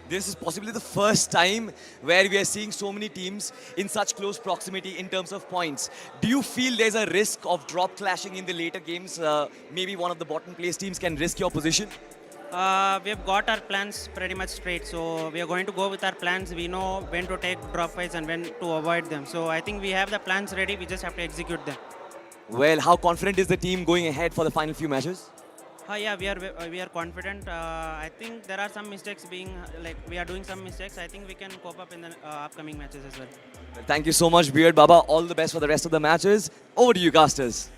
Speaker 18: This is possibly the first time where we are seeing so many teams in such close proximity in terms of points. Do you feel there's a risk of drop clashing in the later games? Maybe one of the bottom place teams can risk your position?
Speaker 10: We have got our plans pretty much straight, so we are going to go with our plans. We know when to take drop fights and when to avoid them. So I think we have the plans ready, we just have to execute them.
Speaker 18: Well, how confident is the team going ahead for the final few matches?
Speaker 10: Yeah, we are confident. I think there are some mistakes being like we are doing some mistakes. I think we can cope up in the upcoming matches as well.
Speaker 18: Thank you so much, Beard Baba. All the best for the rest of the matches. Over to you, casters.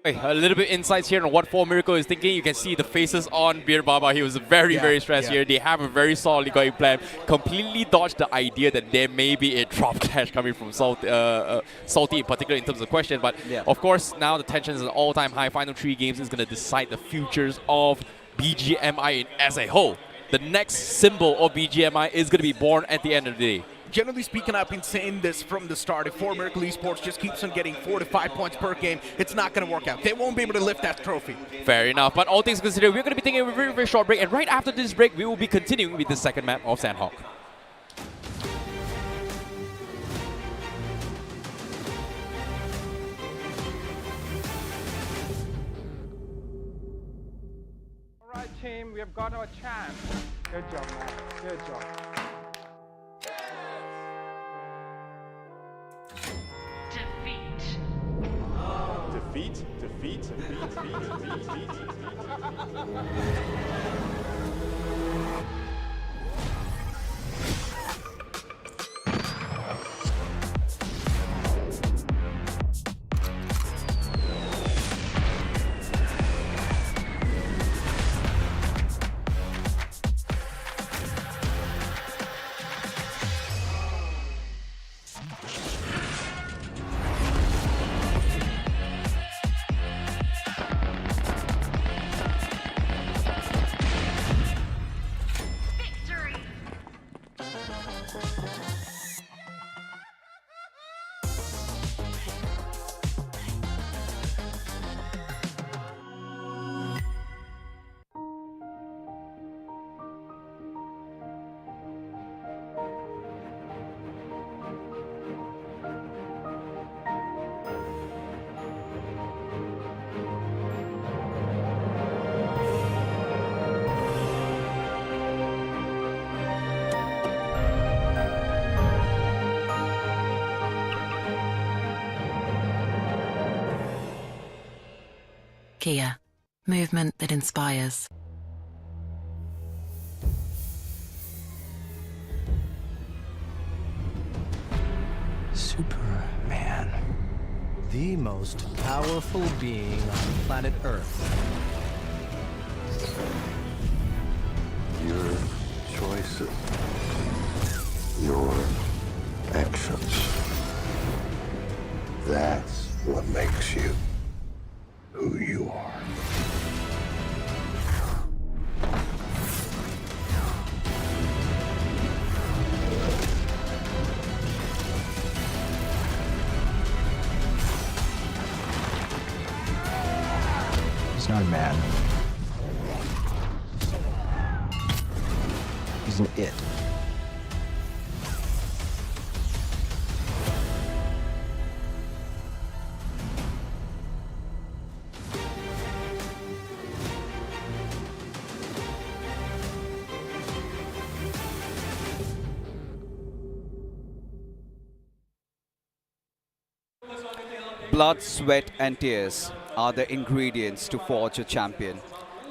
Speaker 12: A little bit insights here on what 4 Miracle is thinking. You can see the faces on Beer Baba. He was very stressed here. They have a very solid going plan. Completely dodged the idea that there may be a drop clash coming from Salty in particular in terms of the question. But of course, now the tension is at an all-time high. Final 3 games is going to decide the futures of BGMI as a whole. The next symbol of BGMI is going to be born at the end of the day.
Speaker 11: Generally speaking, I've been saying this from the start. If 4 Miracle Esports just keeps on getting 4 to 5 points per game, it's not going to work out. They won't be able to lift that trophy.
Speaker 12: Fair enough. But all things considered, we're going to be taking a very short break. And right after this break, we will be continuing with the second map of Sanhok.
Speaker 4: All right, team, we have got our chance. Good job, man. Good job.
Speaker 9: Defeat.
Speaker 19: Kia, movement that inspires.
Speaker 5: Superman. The most powerful being on planet Earth.
Speaker 20: Your choices, your actions. That's what makes you who you are.
Speaker 5: He's not a man. He's an it.
Speaker 21: Blood, sweat and tears are the ingredients to forge a champion.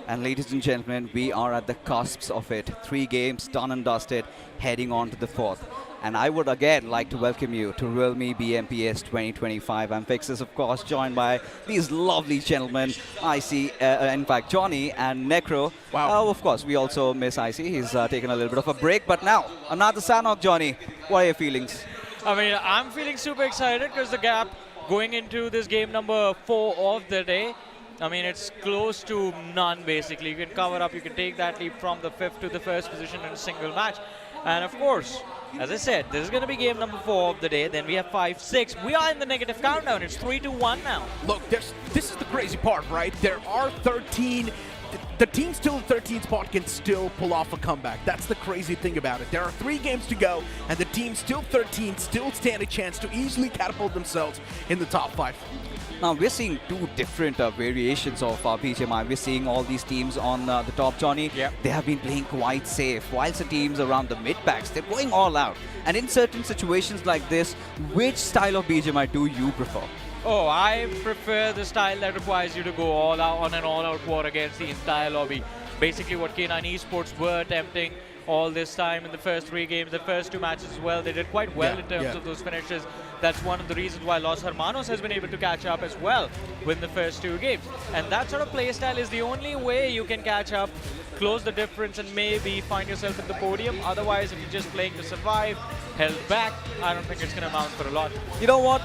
Speaker 21: And ladies and gentlemen, we are at the cusps of it. 3 games done and dusted, heading on to the 4th. And I would again like to welcome you to realme BMPS 2025. I'm Fixes, of course, joined by these lovely gentlemen, Icy, in fact, Johnny and Necro. Wow. Of course, we also miss Icy. He's taken a little bit of a break. But now, another Sanhok, Johnny. What are your feelings?
Speaker 13: I mean, I'm feeling super excited because the gap going into this game number 4 of the day, I mean, it's close to none, basically. You can cover up, you can take that leap from the 5th to the 1st position in a single match. And of course, as I said, this is going to be game number 4 of the day. Then we have 5, 6. We are in the negative countdown. It's 3-1 now.
Speaker 11: Look, this is the crazy part, right? There are 13. The team still in 13th spot can still pull off a comeback. That's the crazy thing about it. There are 3 games to go, and the team still 13 still stand a chance to easily catapult themselves in the top 5.
Speaker 21: Now, we're seeing 2 different variations of BGMI. We're seeing all these teams on the top, Johnny.
Speaker 13: Yep.
Speaker 21: They have been playing quite safe, whilst the teams around the mid-packs, they're going all out. And in certain situations like this, which style of BGMI do you prefer?
Speaker 13: Oh, I prefer the style that requires you to go all out on an all-out war against the entire lobby. Basically what K9 Esports were attempting all this time in the first 3 games, the first 2 matches as well. They did quite well in terms of those finishes. That's one of the reasons why Los Hermanos has been able to catch up as well with the first 2 games. And that sort of playstyle is the only way you can catch up, close the difference, and maybe find yourself at the podium. Otherwise, if you're just playing to survive, held back, I don't think it's going to amount for a lot.
Speaker 21: You know what?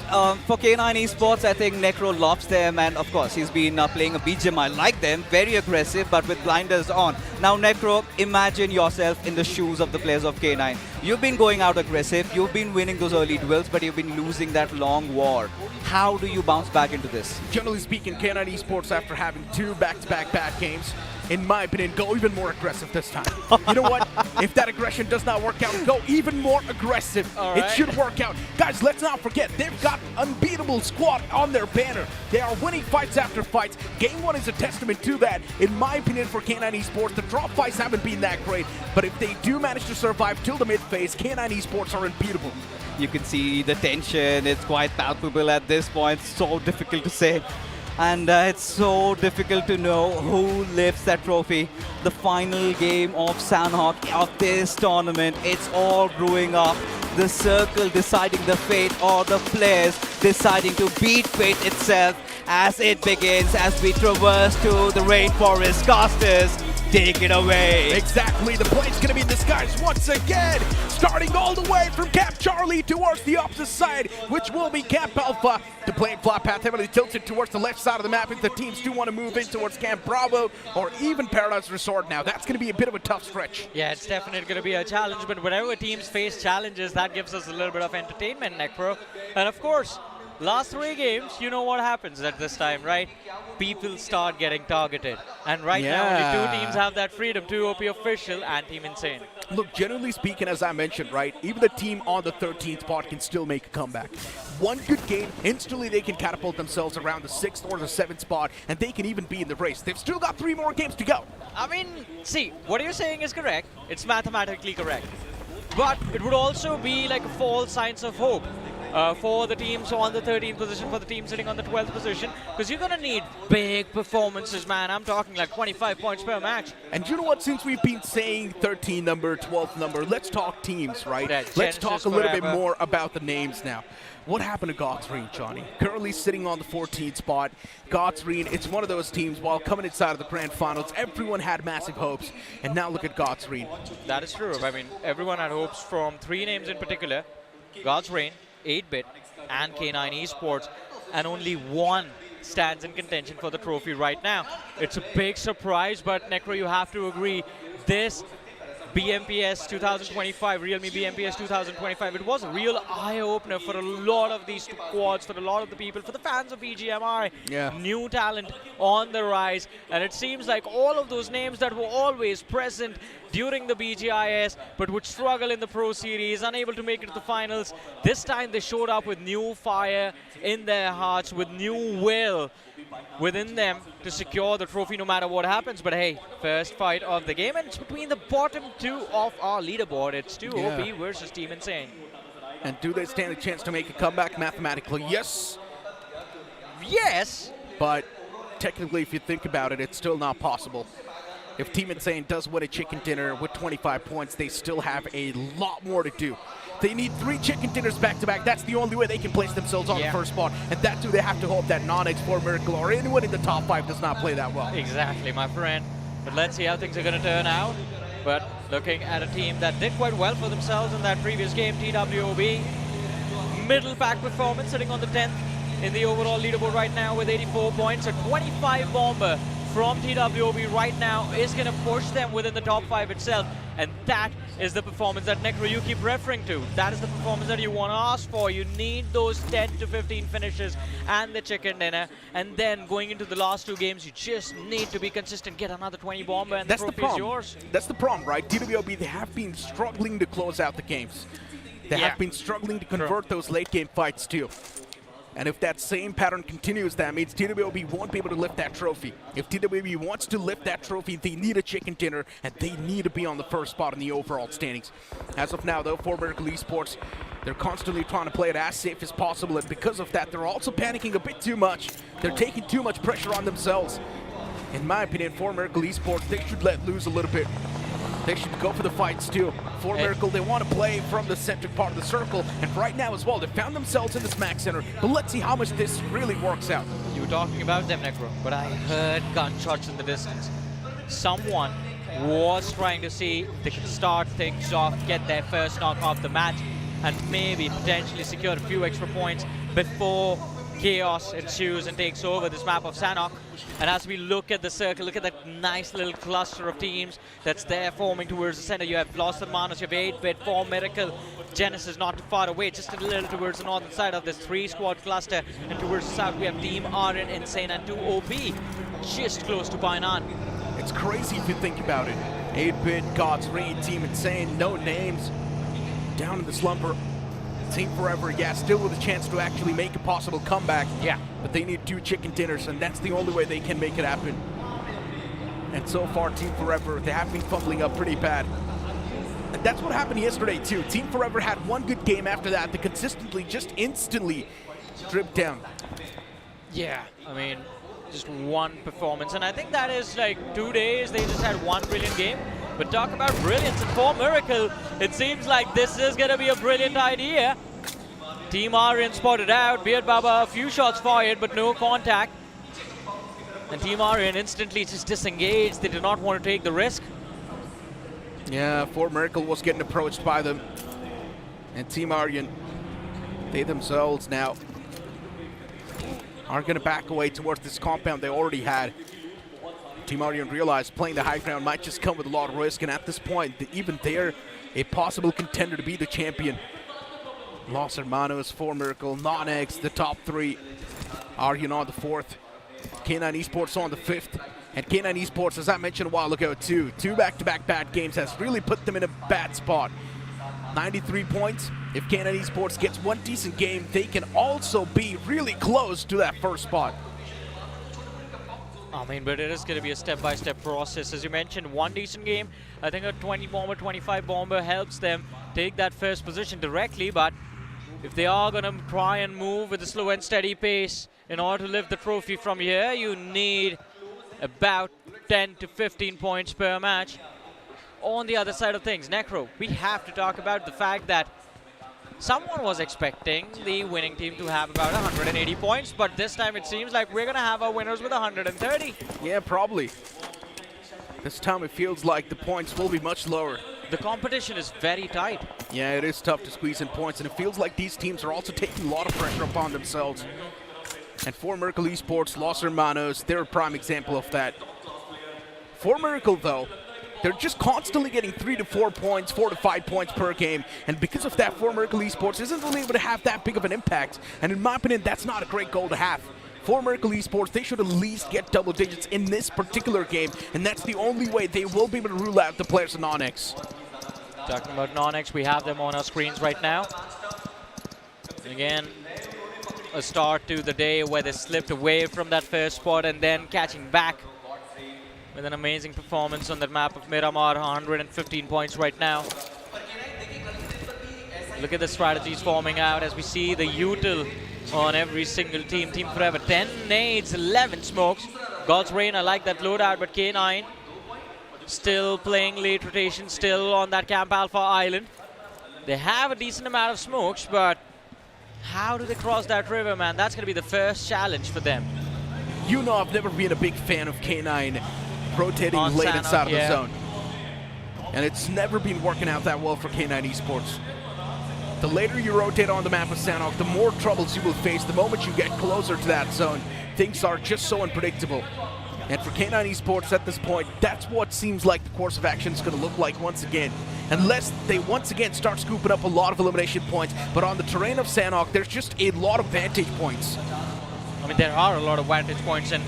Speaker 21: For K9 Esports, I think Necro loves them, and of course, he's been playing a BGMI like them, very aggressive, but with blinders on. Now, Necro, imagine yourself in the shoes of the players of K9. You've been going out aggressive, you've been winning those early duels, but you've been losing that long war. How do you bounce back into this?
Speaker 11: Generally speaking, K9 Esports, after having 2 back-to-back bad games, in my opinion, go even more aggressive this time. You know what? If that aggression does not work out, go even more aggressive. It should work out. Guys, let's not forget, they've got unbeatable squad on their banner. They are winning fights after fights. Game 1 is a testament to that. In my opinion, for K9 Esports, the drop fights haven't been that great, but if they do manage to survive till the mid phase, K9 Esports are unbeatable.
Speaker 21: You can see the tension, it's quite palpable at this point, so difficult to say. And it's so difficult to know who lifts that trophy. The final game of Sanhok of this tournament, it's all brewing up. The circle deciding the fate, or the players deciding to beat fate itself as it begins, as we traverse to the rainforest. Casters, take it away.
Speaker 11: Exactly, the plane's gonna be in disguise once again, starting all the way from Camp Charlie towards the opposite side, which will be Camp Alpha. The plane flight path heavily tilted towards the left side of the map if the teams do want to move in towards Camp Bravo or even Paradise Resort now. That's gonna be a bit of a tough stretch.
Speaker 13: Yeah, it's definitely going to be a challenge, but whenever teams face challenges, that gives us a little bit of entertainment, Necro. And of course, last 3 games, you know what happens at this time, right? People start getting targeted. And right now, only 2 teams have that freedom, TWOB Official and Team Insane.
Speaker 11: Look, generally speaking, as I mentioned, right, even the team on the 13th spot can still make a comeback. One good game, instantly they can catapult themselves around the 6th or the 7th spot, and they can even be in the race. They've still got 3 more games to go.
Speaker 13: I mean, see, what you're saying is correct. It's mathematically correct. But it would also be like a false signs of hope for the teams on the 13th position, for the team sitting on the 12th position, because you're going to need big performances, man. I'm talking like 25 points per match.
Speaker 11: And you know what, since we've been saying 13th number, 12th number, let's talk teams, right? Let's talk a little bit more about the names now. What happened to Godsreen, Johnny? Currently sitting on the 14th spot. Godsreen, it's one of those teams, while coming inside of the grand finals, everyone had massive hopes, and now look at Godsreen.
Speaker 13: That is true. I mean, everyone had hopes from 3 names in particular: Godsreen, 8-Bit, and K9 Esports, and only 1 stands in contention for the trophy right now. It's a big surprise, but Necro, you have to agree, this BMPS 2025, realme BMPS 2025, it was a real eye-opener for a lot of these squads, for a lot of the people, for the fans of BGMI. New talent on the rise, and it seems like all of those names that were always present during the BGIS but would struggle in the Pro Series, unable to make it to the finals, this time they showed up with new fire in their hearts, with new will within them to secure the trophy no matter what happens. But hey, first fight of the game, and it's between the bottom 2 of our leaderboard. It's TWOB versus Team Insane.
Speaker 11: And do they stand a chance to make a comeback? Mathematically, yes.
Speaker 13: Yes.
Speaker 11: But technically, if you think about it, it's still not possible. If Team Insane does win a chicken dinner with 25 points, they still have a lot more to do. They need 3 chicken dinners back-to-back. That's the only way they can place themselves on the first spot. And that too, they have to hope that NoNx, For Miracle, or anyone in the top 5 does not play that well.
Speaker 13: Exactly, my friend. But let's see how things are going to turn out. But looking at a team that did quite well for themselves in that previous game, TWOB. Middle pack performance, sitting on the 10th in the overall leaderboard right now with 84 points. A 25 bomber from TWOB right now is going to push them within the top 5 itself. And that is the performance that Necro you keep referring to. That is the performance that you want to ask for. You need those 10 to 15 finishes and the chicken dinner. And then going into the last 2 games, you just need to be consistent. Get another 20 bomber and the trophy is yours.
Speaker 11: That's the problem, right? TWOB, they have been struggling to close out the games. They have been struggling to convert those late game fights too. And if that same pattern continues, that means TWOB won't be able to lift that trophy. If TWOB wants to lift that trophy, they need a chicken dinner, and they need to be on the first spot in the overall standings. As of now, though, For Miracle Esports, They're constantly trying to play it as safe as possible, and because of that, they're also panicking a bit too much. They're taking too much pressure on themselves. In my opinion, for Miracle Esports, they should let loose a little bit. They should go for the fights too. For Miracle, they want to play from the centric part of the circle, and right now as well, they found themselves in this max center. But let's see how much this really works out.
Speaker 13: You were talking about them, Necro, but I heard gunshots in the distance. Someone was trying to see they could start things off, get their first knock off the match, and maybe potentially secure a few extra points before chaos ensues and takes over this map of Sanhok. And as we look at the circle, look at that nice little cluster of teams that's there forming towards the center. You have Lost Hermanos, you have 8-Bit, 4 Miracle, Genesis not too far away, just a little towards the northern side of this 3-squad cluster. And towards the south, we have Team Aryan, Insane, and TWOB, just close to Bainan.
Speaker 11: It's crazy if you think about it. 8-Bit, God's Reign, Team Insane, no names, down in the slumber. Team Forever, yeah, still with a chance to actually make a possible comeback.
Speaker 13: Yeah.
Speaker 11: But they need 2 chicken dinners, and that's the only way they can make it happen. And so far, Team Forever, they have been fumbling up pretty bad. And that's what happened yesterday, too. Team Forever had one good game after that. They consistently, just instantly dripped down.
Speaker 13: Yeah, I mean, just one performance. And I think that is like 2 days, they just had one brilliant game. But talk about brilliance and for Miracle, it seems like this is going to be a brilliant idea. Team Aryan spotted out, Beard Baba, a few shots fired, but no contact. And Team Aryan instantly just disengaged. They did not want to take the risk.
Speaker 11: Yeah, For Miracle was getting approached by them. And Team Aryan, they themselves now are going to back away towards this compound they already had. Team Aryan realized playing the high ground might just come with a lot of risk, and at this point, even they're a possible contender to be the champion. Los Hermanos, For Miracle, NoNx, the top 3. Aryan on the 4th. K9 Esports on the 5th. And K9 Esports, as I mentioned a while ago, too. 2 back-to-back bad games has really put them in a bad spot. 93 points. If K9 Esports gets one decent game, they can also be really close to that first spot.
Speaker 13: I mean, but it is going to be a step-by-step process. As you mentioned, one decent game. I think a 20 bomber, 25 bomber helps them take that first position directly. But if they are going to try and move with a slow and steady pace in order to lift the trophy from here, you need about 10 to 15 points per match. On the other side of things, Necro, we have to talk about the fact that someone was expecting the winning team to have about 180 points, but this time it seems like we're going to have our winners with 130.
Speaker 11: Yeah, probably. This time it feels like the points will be much lower.
Speaker 13: The competition is very tight.
Speaker 11: Yeah, it is tough to squeeze in points, and it feels like these teams are also taking a lot of pressure upon themselves. And for Miracle Esports, Los Hermanos, they're a prime example of that. For Miracle, though, they're just constantly getting 3 to 4 points, 4 to 5 points per game. And because of that, For Miracle Esports isn't really able to have that big of an impact. And in my opinion, that's not a great goal to have. For Miracle Esports, they should at least get double digits in this particular game. And that's the only way they will be able to rule out the players of NoNx.
Speaker 13: Talking about NoNx, we have them on our screens right now. Again, a start to the day where they slipped away from that first spot and then catching back with an amazing performance on that map of Miramar, 115 points right now. Look at the strategies forming out as we see the util on every single team. Team Forever, 10 nades, 11 smokes. God's Reign, I like that loadout, but K9 still playing late rotation, still on that Camp Alpha Island. They have a decent amount of smokes, but how do they cross that river, man? That's going to be the first challenge for them.
Speaker 11: You know, I've never been a big fan of K9 rotating
Speaker 13: On
Speaker 11: late
Speaker 13: Sanhok,
Speaker 11: inside of the
Speaker 13: yeah.
Speaker 11: zone. And it's never been working out that well for K9 Esports. The later you rotate on the map of Sanhok, the more troubles you will face. The moment you get closer to that zone, things are just so unpredictable. And for K9 Esports at this point, that's what seems like the course of action is going to look like once again. Unless they once again start scooping up a lot of elimination points. But on the terrain of Sanhok, there's just a lot of vantage points.
Speaker 13: I mean, there are a lot of vantage points, and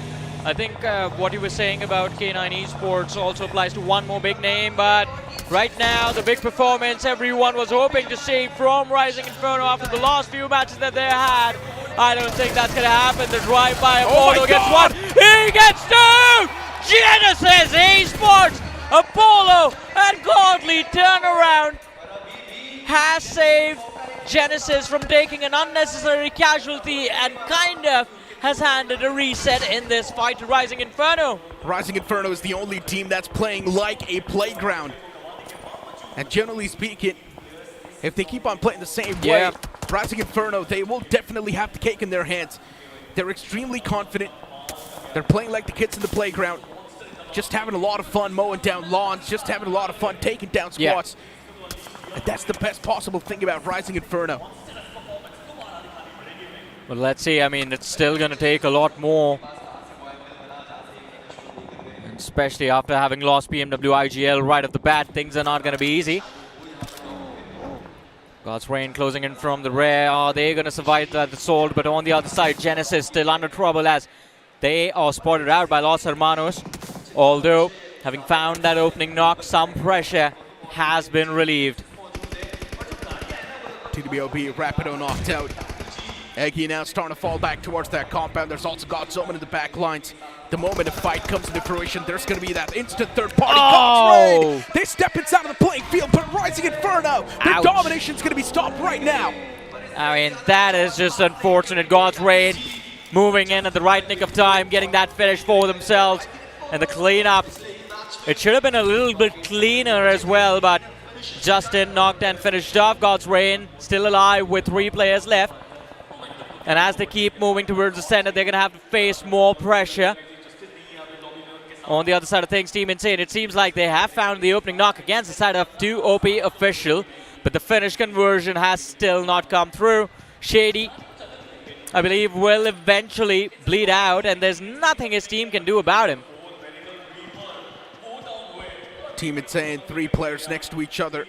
Speaker 13: I think what you were saying about K9 Esports also applies to one more big name, but right now, the big performance everyone was hoping to see from Rising Inferno after the last few matches that they had. I don't think that's going to happen. The drive-by Apollo gets one. He gets two! Genesis Esports, Apollo, and godly turnaround has saved Genesis from taking an unnecessary casualty and kind of has handed a reset in this fight to Rising Inferno.
Speaker 11: Rising Inferno is the only team that's playing like a playground. And generally speaking, if they keep on playing the same way, Rising Inferno, they will definitely have the cake in their hands. They're extremely confident. They're playing like the kids in the playground. Just having a lot of fun mowing down lawns, just having a lot of fun taking down squads. And that's the best possible thing about Rising Inferno.
Speaker 13: Well, let's see. I mean, it's still going to take a lot more. Especially after having lost BMW IGL right off the bat, things are not going to be easy. God's Reign closing in from the rear. Are they going to survive that assault? But on the other side, Genesis still under trouble as they are spotted out by Los Hermanos. Although, having found that opening knock, some pressure has been relieved.
Speaker 11: TWOB Rapido knocked out. Eggy now starting to fall back towards that compound. There's also God's Omen in the back lines. The moment a fight comes into fruition, there's going to be that instant third party. God's Reign! They step inside of the playing field, but Rising Inferno, their domination's going to be stopped right now.
Speaker 13: I mean, that is just unfortunate. God's Reign moving in at the right nick of time, getting that finish for themselves. And the cleanup, it should have been a little bit cleaner as well, but Justin knocked and finished off. God's Reign still alive with 3 players left. And as they keep moving towards the center, they're going to have to face more pressure. On the other side of things, Team Insane, it seems like they have found the opening knock against the side of TWOB official, but the finish conversion has still not come through. Shady, I believe, will eventually bleed out, and there's nothing his team can do about him.
Speaker 11: Team Insane, 3 players next to each other.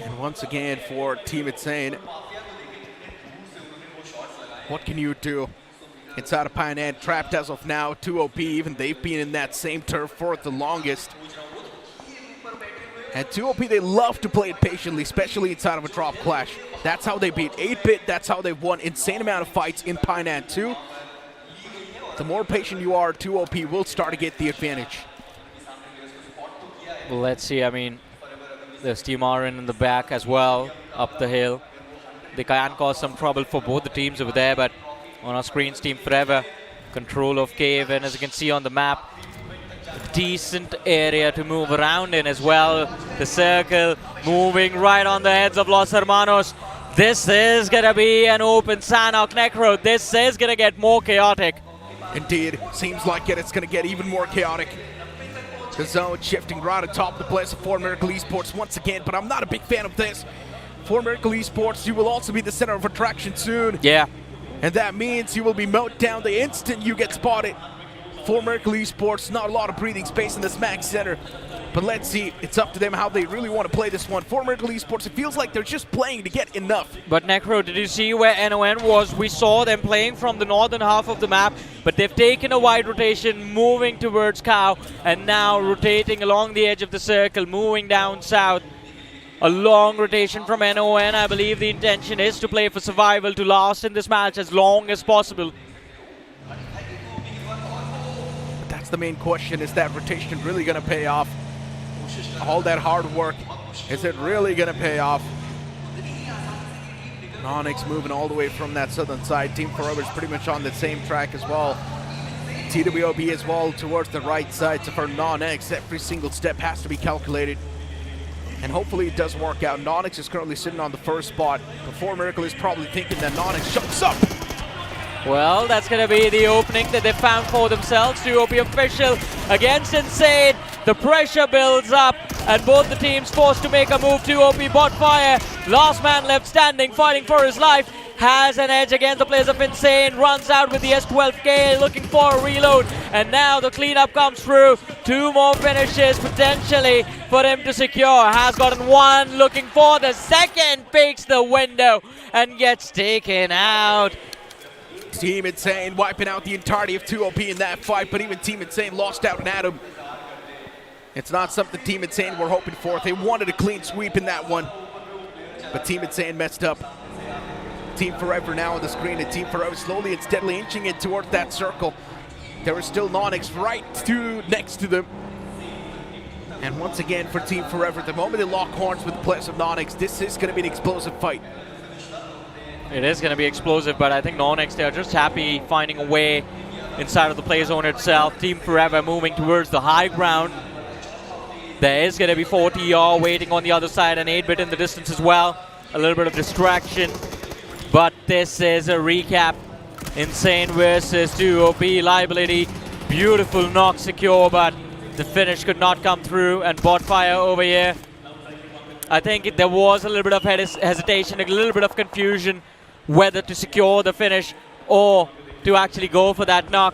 Speaker 11: And once again for Team Insane, what can you do? Inside of Pioneer, trapped as of now, TWOB, even they've been in that same turf for the longest. And TWOB, they love to play it patiently, especially inside of a drop clash. That's how they beat 8-Bit, that's how they've won insane amount of fights in Pioneer 2. The more patient you are, TWOB will start to get the advantage.
Speaker 13: Well, let's see, I mean, there's Team Aryan in the back as well, up the hill. They can cause some trouble for both the teams over there, but on our screens, Team Forever, control of cave, and as you can see on the map, a decent area to move around in as well. The circle moving right on the heads of Los Hermanos. This is going to be an open Sanhok Necro. This is going to get more chaotic.
Speaker 11: Indeed, seems like it's going to get even more chaotic. The zone shifting right atop the place of 4 Miracle Esports once again, but I'm not a big fan of this. 4 Miracle Esports, you will also be the center of attraction soon.
Speaker 13: Yeah.
Speaker 11: And that means you will be mowed down the instant you get spotted. 4 Miracle Esports, not a lot of breathing space in this max center. But let's see, it's up to them how they really want to play this one. 4 Miracle Esports, it feels like they're just playing to get enough.
Speaker 13: But Necro, did you see where NON was? We saw them playing from the northern half of the map, but they've taken a wide rotation, moving towards Cow, and now rotating along the edge of the circle, moving down south. A long rotation from NON. I believe the intention is to play for survival, to last in this match as long as possible.
Speaker 11: But that's the main question, is that rotation really going to pay off? All that hard work, is it really going to pay off? NoNx moving all the way from that southern side. Team Forever is pretty much on the same track as well. TWOB as well towards the right side. So for NoNx, every single step has to be calculated. And hopefully it does work out. NoNx is currently sitting on the first spot. Before Miracle is probably thinking that NoNx jumps up.
Speaker 13: Well, that's going to be the opening that they found for themselves. TWOB official against Insane. The pressure builds up, and both the teams forced to make a move. TWOB bot fire. Last man left standing, fighting for his life. Has an edge against the players of Insane. Runs out with the S12K, looking for a reload. And now the cleanup comes through. 2 more finishes potentially for him to secure. Has gotten 1, looking for the second. Fakes the window and gets taken out.
Speaker 11: Team Insane wiping out the entirety of TWOB in that fight, but even Team Insane lost out on Adam. It's not something Team Insane were hoping for. They wanted a clean sweep in that one, but Team Insane messed up. Team Forever now on the screen, and Team Forever slowly and steadily inching in towards that circle. There is still NoNx right next to them. And once again for Team Forever, the moment they lock horns with the players of NoNx, this is going to be an explosive fight.
Speaker 13: It is going to be explosive, but I think NoNx, they are just happy finding a way inside of the play zone itself. Team Forever moving towards the high ground. There is going to be 40R waiting on the other side and 8-bit in the distance as well. A little bit of distraction, but this is a recap. Insane versus TWOB liability. Beautiful knock secure, but the finish could not come through, and bot fire over here. I think there was a little bit of hesitation, a little bit of confusion whether to secure the finish or to actually go for that knock.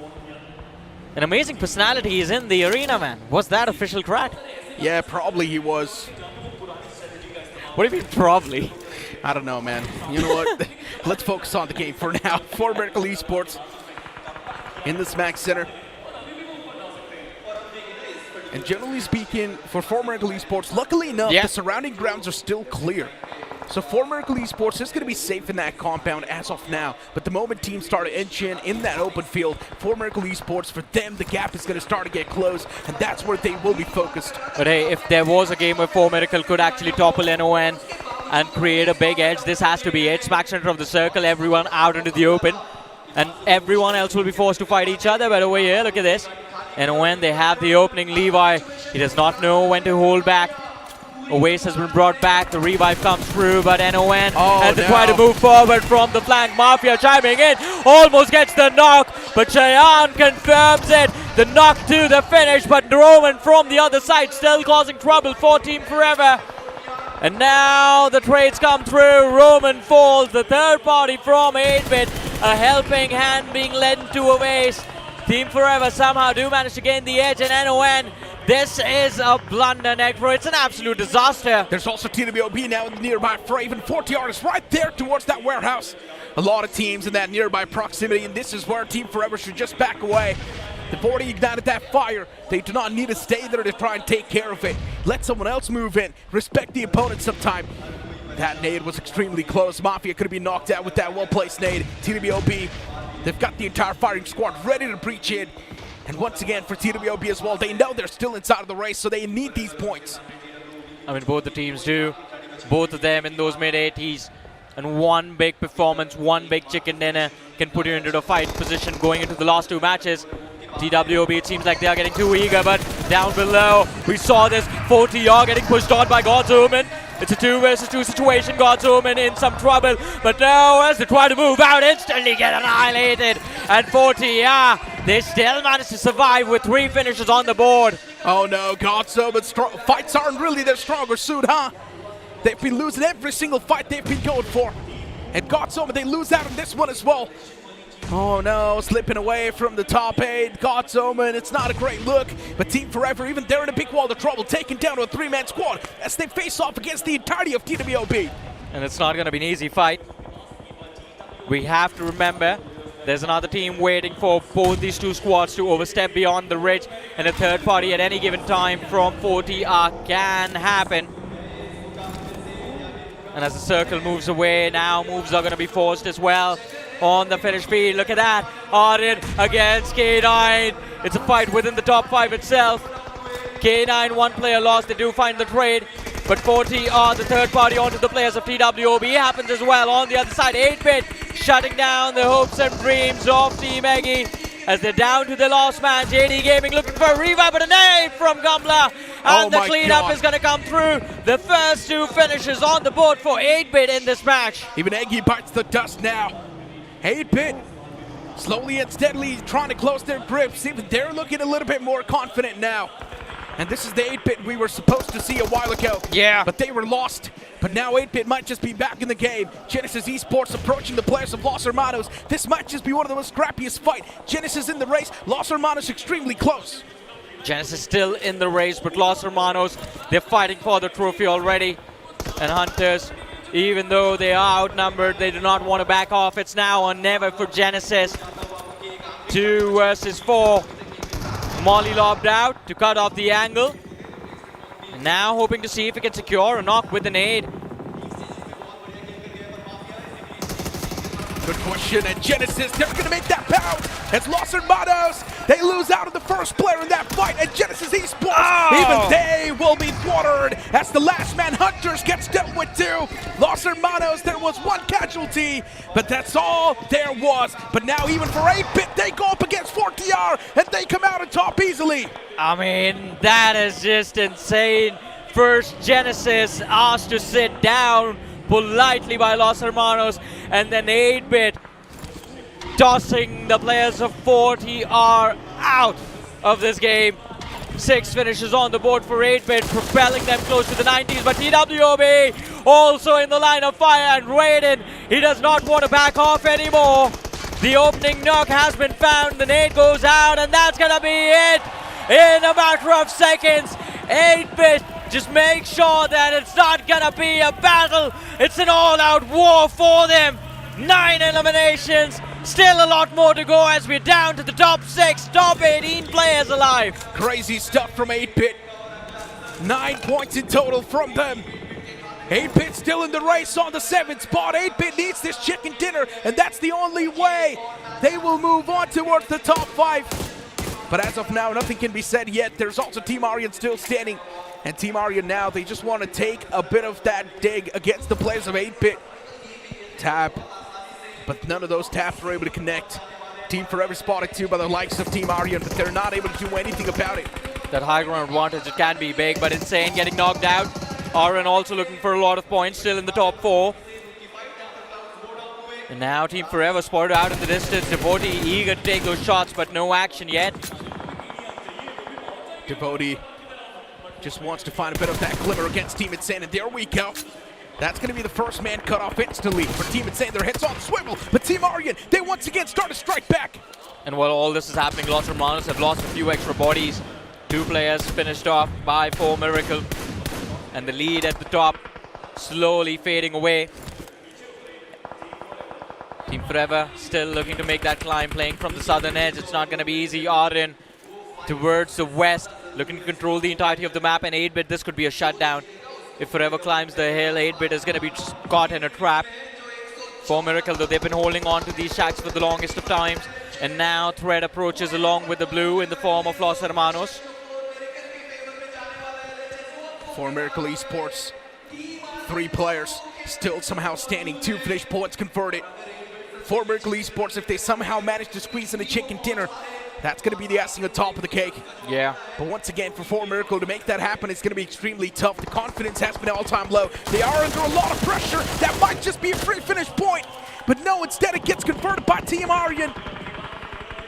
Speaker 13: An amazing personality is in the arena, man. Was that official crack?
Speaker 11: Yeah, probably he was.
Speaker 13: What do you mean, probably?
Speaker 11: I don't know, man. You know what? Let's focus on the game for now. For Miracle Esports in the Smack Center. And generally speaking, for Miracle Esports, luckily enough, the surrounding grounds are still clear. So for Miracle Esports, it's going to be safe in that compound as of now. But the moment teams start to inch in that open field, for Miracle Esports, for them, the gap is going to start to get close, and that's where they will be focused.
Speaker 13: But hey, if there was a game where 4Miracle could actually topple NON and create a big edge, this has to be it. Smack center of the circle, everyone out into the open, and everyone else will be forced to fight each other. But over here, look at this. And when they have the opening, Levi, he does not know when to hold back. Oasis has been brought back, the revive comes through, but NON has to try to move forward from the flank. Mafia chiming in, almost gets the knock, but Cheyenne confirms it. The knock to the finish, but Roman from the other side still causing trouble for Team Forever. And now the trades come through. Roman falls, the third party from 8-bit, a helping hand being lent to Oasis. Team Forever somehow do manage to gain the edge, and NON, this is a blunder, Necro. It's an absolute disaster.
Speaker 11: There's also TWOB now in the nearby fray. Even 40R is right there towards that warehouse. A lot of teams in that nearby proximity, and this is where Team Forever should just back away. They've already ignited that fire. They do not need to stay there to try and take care of it. Let someone else move in. Respect the opponent sometime. That nade was extremely close. Mafia could have been knocked out with that well-placed nade. TWOB, they've got the entire firing squad ready to breach in. And once again, for TWOB as well, they know they're still inside of the race, so they need these points.
Speaker 13: I mean, both the teams do. Both of them in those mid-80s. And one big performance, one big chicken dinner can put you into the fight position going into the last two matches. TWOB, it seems like they are getting too eager, but down below, we saw this 40R getting pushed on by God's Omen. It's a 2 versus 2 situation. God's Omen in some trouble, but now as they try to move out, instantly get annihilated. And 40R, they still manage to survive with 3 finishes on the board.
Speaker 11: Oh no, God's Omen, fights aren't really their stronger suit, huh? They've been losing every single fight they've been going for. And God's Omen, they lose out on this one as well. Oh no, slipping away from the top 8. God's Omen, it's not a great look. But Team Forever, even they're in a big wall of trouble, taken down to a 3-man squad as they face off against the entirety of TWOB.
Speaker 13: And it's not going to be an easy fight. We have to remember, there's another team waiting for both these two squads to overstep beyond the ridge. And a third party at any given time from 40R can happen. And as the circle moves away, now moves are going to be forced as well on the finish feed. Look at that. Aryan against K9. It's a fight within the top 5 itself. K9, one player lost. They do find the trade. But 40R, the third party onto the players of TWOB, happens as well. On the other side, 8-bit shutting down the hopes and dreams of Team Eggy as they're down to the last man. TMG Gaming looking for a revive, but a nade from Gumbler. And the cleanup is going to come through. The first 2 finishes on the board for 8-bit in this match.
Speaker 11: Even Eggy bites the dust now. 8-bit slowly and steadily trying to close their grips. Even they're looking a little bit more confident now. And this is the 8-bit we were supposed to see a while ago.
Speaker 13: Yeah.
Speaker 11: But they were lost. But now 8-bit might just be back in the game. Genesis Esports approaching the players of Los Hermanos. This might just be one of the most scrappiest fight. Genesis in the race. Los Hermanos extremely close.
Speaker 13: Genesis still in the race, but Los Hermanos, they're fighting for the trophy already. And Hunters, even though they are outnumbered, they do not want to back off. It's now or never for Genesis. 2 versus 4. Molly lobbed out to cut off the angle. And now hoping to see if he can secure a knock with the nade.
Speaker 11: Good question, and Genesis, they're gonna make that pound. It's Los Hermanos. They lose out of the first player in that fight, and Genesis Esports, even they will be thwarted as the last man Hunters gets dealt with too. Los Hermanos, there was one casualty, but that's all there was. But now even for 8-Bit, they go up against 4TR, and they come out on top easily.
Speaker 13: I mean, that is just insane. First Genesis asked to sit down politely by Los Hermanos, and then 8-Bit tossing the players of 4TR out of this game. 6 finishes on the board for 8-Bit, propelling them close to the 90s, but TWOB also in the line of fire, and Raiden, he does not want to back off anymore. The opening knock has been found, the nade goes out, and that's gonna be it in a matter of seconds. 8-Bit just make sure that it's not gonna be a battle, it's an all-out war for them. 9 eliminations, still a lot more to go as we're down to the top 6, top 18 players alive.
Speaker 11: Crazy stuff from 8-Bit. 9 points in total from them. 8-Bit still in the race on the 7th spot. 8-Bit needs this chicken dinner, and that's the only way they will move on towards the top 5. But as of now, nothing can be said yet. There's also Team Aryan still standing. And Team Aryan now, they just want to take a bit of that dig against the players of 8-Bit. Tap. But none of those taps were able to connect. Team Forever spotted too by the likes of Team Aryan, but they're not able to do anything about it.
Speaker 13: That high ground advantage, it can be big, but Insane getting knocked out. Aryan also looking for a lot of points, still in the top 4. And now Team Forever spotted out in the distance. Devotee eager to take those shots, but no action yet.
Speaker 11: Devotee just wants to find a bit of that glimmer against Team Insane, and there we go. That's going to be the first man cut off instantly for Team Insane. Their heads on the swivel, but Team Aryan, they once again start to strike back.
Speaker 13: And while all this is happening, Los Hermanos have lost a few extra bodies. 2 players finished off by 4 Miracle. And the lead at the top slowly fading away. Team Forever still looking to make that climb, playing from the southern edge. It's not going to be easy. Aryan towards the west, looking to control the entirety of the map, and 8-Bit, this could be a shutdown. If Forever climbs the hill, 8-Bit is going to be caught in a trap. For Miracle, though, they've been holding on to these shacks for the longest of times. And now Thread approaches along with the blue in the form of Los Hermanos.
Speaker 11: For Miracle Esports, 3 players still somehow standing, 2 finished points converted. For Miracle Esports, if they somehow manage to squeeze in a chicken dinner, that's going to be the icing on top of the cake.
Speaker 13: Yeah.
Speaker 11: But once again, for 4 Miracle to make that happen, it's going to be extremely tough. The confidence has been all-time low. They are under a lot of pressure. That might just be a free finish point. But no, instead it gets converted by Team Aryan.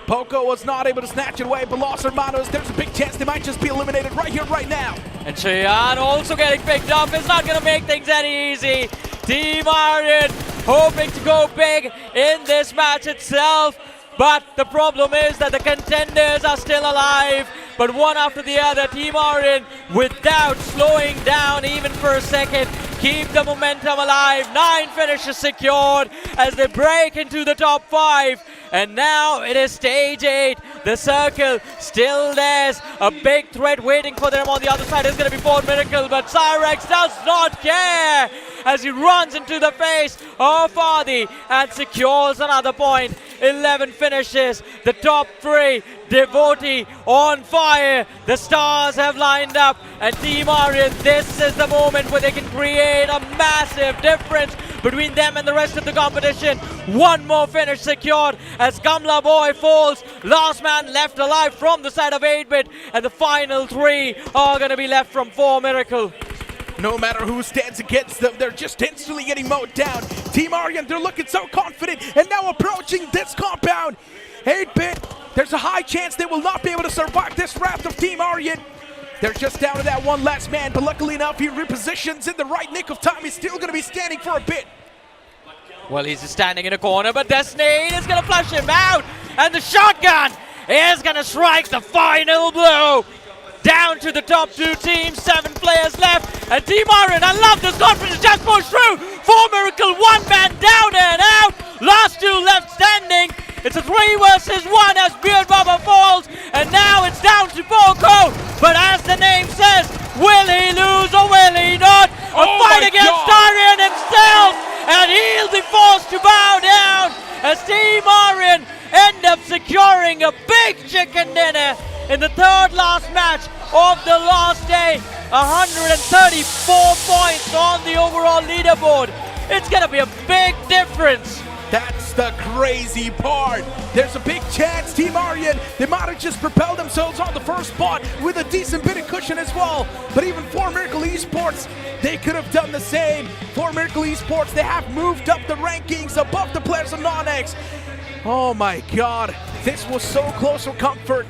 Speaker 11: Poco was not able to snatch it away, but Los Hermanos, there's a big chance they might just be eliminated right here, right now.
Speaker 13: And Cheyenne also getting picked up. It's not going to make things any easy. Team Aryan hoping to go big in this match itself. But the problem is that the contenders are still alive. But one after the other, Team Aryan, without slowing down even for a second, keep the momentum alive. 9 finishes secured as they break into the top 5. And now it is stage 8. The circle still there's a big threat waiting for them on the other side. It's going to be 4 Miracle, but Cyrex does not care as he runs into the face of Adi and secures another point. 11 finishes, the top 3, Devotee on fire. The stars have lined up, and Team Aryan, this is the moment where they can create a massive difference between them and the rest of the competition. 1 more finish secured as Gamla Boy falls. Last man left alive from the side of 8-Bit, and the final 3 are going to be left from 4 Miracle.
Speaker 11: No matter who stands against them, they're just instantly getting mowed down. Team Aryan, they're looking so confident, and now approaching this compound. 8-Bit, there's a high chance they will not be able to survive this wrath of Team Aryan. They're just down to that one last man, but luckily enough, he repositions in the right nick of time. He's still going to be standing for a bit.
Speaker 13: Well, he's standing in a corner, but Destiny is going to flush him out, and the shotgun is going to strike the final blow. Down to the top 2 teams, 7 players left, and Team Aryan, I love this confidence, just pushed through. 4 Miracle, 1 man down and out, last 2 left standing. It's a 3 versus 1 as Beard Baba falls, and now it's down to Poco. But as the name says, will he lose or will he not? A fight against Aryan himself, and he'll be forced to bow down. securing a big chicken dinner in the third last match of the last day. 134 points on the overall leaderboard. It's gonna be a big difference.
Speaker 11: That's the crazy part. There's a big chance Team Aryan, they might have just propelled themselves on the first spot with a decent bit of cushion as well. But even for Miracle Esports, they could have done the same. For Miracle Esports, they have moved up the rankings above the players of NoNx. Oh my god, this was so close for comfort.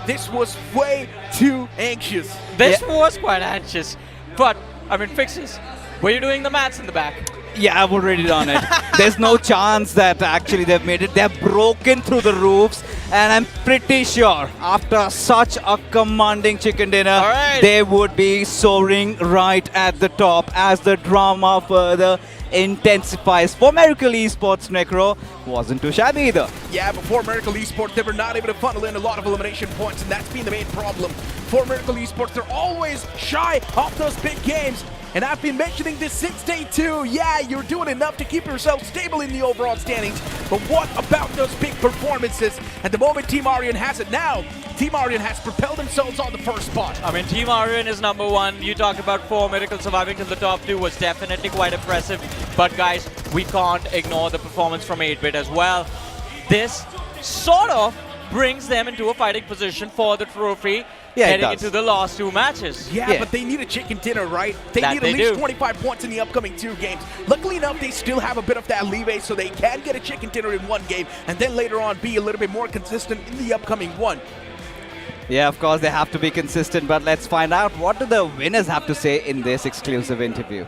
Speaker 11: This was way too anxious.
Speaker 13: This was quite anxious. But, I mean, Fixes, were you doing the maths in the back?
Speaker 21: Yeah, I've already done it. There's no chance that actually they've made it. They've broken through the roofs, and I'm pretty sure after such a commanding chicken dinner, they would be soaring right at the top as the drama further intensifies. For Miracle Esports, Necro wasn't too shabby either.
Speaker 11: Yeah, before Miracle Esports, they were not able to funnel in a lot of elimination points, and that's been the main problem. For Miracle Esports, they're always shy of those big games. And I've been mentioning this since day 2. Yeah, you're doing enough to keep yourself stable in the overall standings. But what about those big performances? At the moment, Team Aryan has it now. Team Aryan has propelled themselves on the first spot.
Speaker 13: I mean, Team Aryan is number 1. You talked about 4 Miracle surviving to the top 2 was definitely quite impressive. But guys, we can't ignore the performance from 8-Bit as well. This sort of brings them into a fighting position for the trophy. Heading into the last 2 matches.
Speaker 11: Yeah, but they need a chicken dinner, right? They need at least 25 points in the upcoming 2 games. Luckily enough, they still have a bit of that leeway, so they can get a chicken dinner in 1 game, and then later on be a little bit more consistent in the upcoming 1.
Speaker 21: Yeah, of course, they have to be consistent, but let's find out what do the winners have to say in this exclusive interview.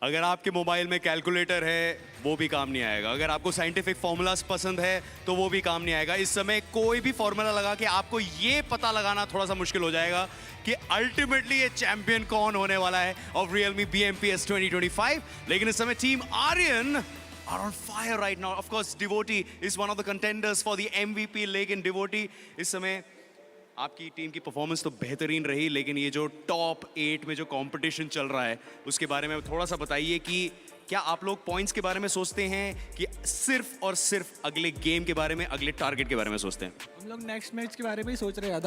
Speaker 9: अगर आपके mobile में calculator है वो भी काम नहीं आएगा, अगर आपको साइंटिफिक फॉर्मूलाज पसंद है तो वो भी काम नहीं आएगा। इस समय कोई भी फॉर्मूला लगा के आपको ये पता लगाना थोड़ा सा मुश्किल हो जाएगा कि अल्टीमेटली ये चैंपियन कौन होने वाला है ऑफ रियलमी BMPS 2025। लेकिन इस समय team Aryan are on fire right now. Of course, Devotee is one of the contenders for the MVP, लेकिन Devotee इस समय आपकी टीम की परफॉर्मेंस तो बेहतरीन रही, लेकिन ये जो टॉप 8 में जो कंपटीशन चल रहा है उसके बारे में थोड़ा सा बताइए कि क्या आप लोग पॉइंट्स के बारे में सोचते हैं कि सिर्फ और सिर्फ अगले गेम के बारे में, अगले टारगेट के बारे में सोचते हैं?
Speaker 14: हम लोग नेक्स्ट मैच के बारे में ही सोच रहे हैं।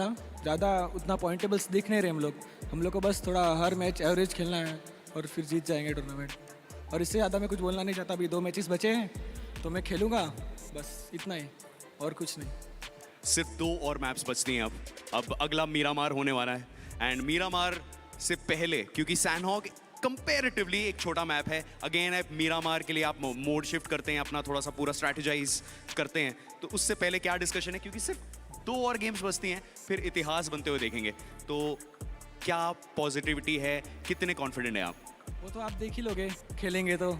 Speaker 14: ज़्यादा उतना पॉइंटेबल्स दिख नहीं रहे हम लोग को बस थोड़ा हर मैच एवरेज खेलना है और फिर जीत जाएंगे टूर्नामेंट। और इससे ज़्यादा मैं कुछ बोलना नहीं चाहता। अभी 2 मैचेस बचे हैं तो मैं खेलूँगा, बस इतना ही और कुछ नहीं।
Speaker 9: सिर्फ 2 और मैप्स बचती हैं अब अगला मीरामार होने वाला है। एंड मीरामार से पहले, क्योंकि सैनहॉक कंपैरेटिवली एक छोटा मैप है, अगेन आप मीरामार के लिए आप मोड शिफ्ट करते हैं, अपना थोड़ा सा पूरा स्ट्रैटेजाइज करते हैं, तो उससे पहले क्या डिस्कशन है? क्योंकि सिर्फ 2 और गेम्स बचती हैं, फिर इतिहास बनते हुए देखेंगे, तो क्या पॉजिटिविटी है, कितने कॉन्फिडेंट हैं आप?
Speaker 14: वो तो आप देख ही लोगे, खेलेंगे तो।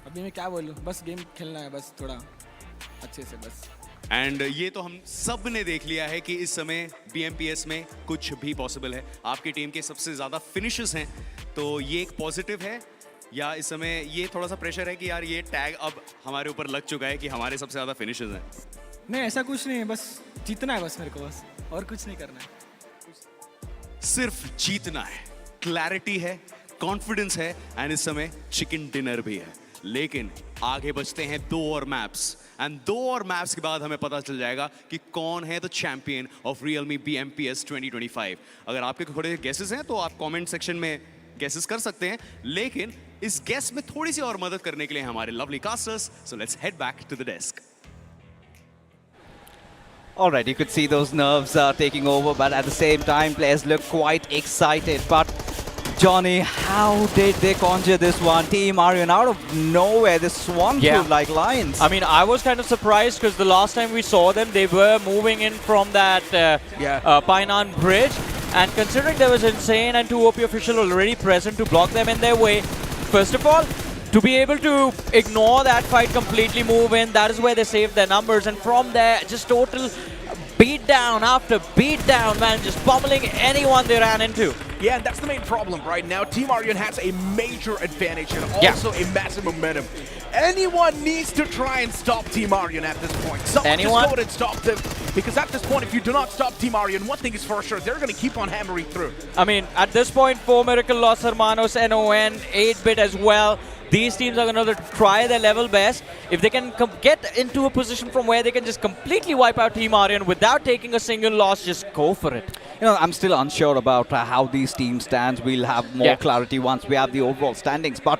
Speaker 14: अभी मैं क्या बोलूँ, बस गेम खेलना है, बस थोड़ा अच्छे से बस।
Speaker 9: एंड ये तो हम सब ने देख लिया है कि इस समय BMPS में कुछ भी पॉसिबल है। आपकी टीम के सबसे ज़्यादा फिनिशेस हैं, तो ये एक पॉजिटिव है या इस समय ये थोड़ा सा प्रेशर है कि यार ये टैग अब हमारे ऊपर लग चुका है कि हमारे सबसे ज़्यादा फिनिशेस हैं?
Speaker 14: नहीं, ऐसा कुछ नहीं है, बस जीतना है बस मेरे को, बस और कुछ नहीं करना है।
Speaker 9: सिर्फ जीतना है, क्लैरिटी है, कॉन्फिडेंस है, एंड इस समय चिकन डिनर भी है। लेकिन आगे बचते हैं 2 और मैप्स, एंड 2 और मैप्स के बाद हमें पता चल जाएगा कि कौन है the champion of Realme BMPS 2025। अगर आपके थोड़े गेसेस हैं तो आप कमेंट सेक्शन में गेसेस कर सकते हैं, लेकिन इस गेस में थोड़ी सी और मदद करने के लिए हमारे lovely casters, so let's head back to the desk.
Speaker 21: All right, you could see those nerves taking over, but at the same time, players look quite excited. But Johnny, how did they conjure this one? Team Aryan out of nowhere, they swung through like lions.
Speaker 13: I mean, I was kind of surprised because the last time we saw them, they were moving in from that Painan bridge. And considering there was Insane and TWOB official already present to block them in their way, first of all, to be able to ignore that fight, completely move in, that is where they saved their numbers. And from there, just total beat down after beat down, man, just pummeling anyone they ran into.
Speaker 11: Yeah, and that's the main problem right now. Team Aryan has a major advantage and also a massive momentum. Anyone needs to try and stop Team Aryan at this point. Someone just go and stop them. Because at this point, if you do not stop Team Aryan, one thing is for sure, they're going to keep on hammering through.
Speaker 13: I mean, at this point, 4 Miracle lost hermanos, NON, 8-Bit as well. these teams are going to try their level best. If they can get into a position from where they can just completely wipe out Team Aryan without taking a single loss, just go for it.
Speaker 21: You know, I'm still unsure about how these teams stand. We'll have more clarity once we have the overall standings. But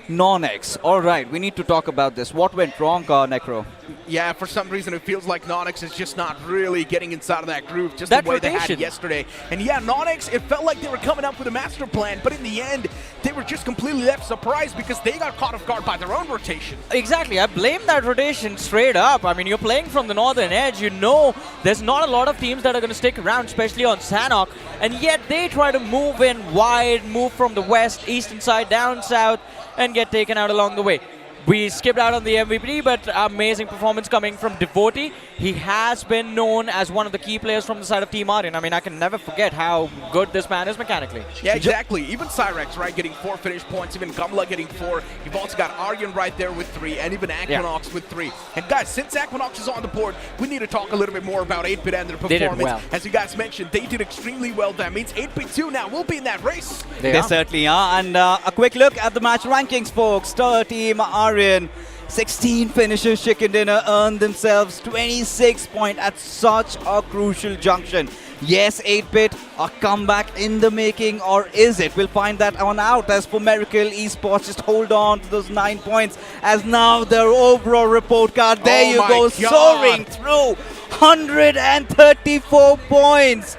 Speaker 21: NoNx, all right, we need to talk about this. What went wrong, Necro?
Speaker 11: Yeah, for some reason it feels like NoNx is just not really getting inside of that groove, just the way they had yesterday. And yeah, NoNx, it felt like they were coming up with a master plan, but in the end, they were just completely left surprised because they got caught off guard by their own rotation.
Speaker 13: Exactly, I blame that rotation straight up. I mean, you're playing from the northern edge, you know there's not a lot of teams that are going to stick around, especially on Sanhok, and yet they try to move in wide, move from the west, eastern side, down south, and get taken out along the way. We skipped out on the MVP, but amazing performance coming from Devotee. He has been known as one of the key players from the side of Team Aryan. I mean, I can never forget how good this man is mechanically.
Speaker 11: Yeah, exactly. Even Cyrex, right, getting 4 finish points. Even Gumla getting 4. You've also got Aryan right there with 3, and even Aquanox with 3. And guys, since Aquanox is on the board, we need to talk a little bit more about 8-Bit and their performance.
Speaker 13: They did well.
Speaker 11: As you guys mentioned, they did extremely well. That means 8-Bit 2 now will be in that race.
Speaker 21: They certainly are. And a quick look at the match rankings, folks. Team Aryan, 16 finishes chicken dinner, earned themselves 26 points at such a crucial junction. Yes, 8-Bit, a comeback in the making, or is it? We'll find that one out. As for Miracle Esports, just hold on to those 9 points, as now their overall report card, there you go, soaring through 134 points.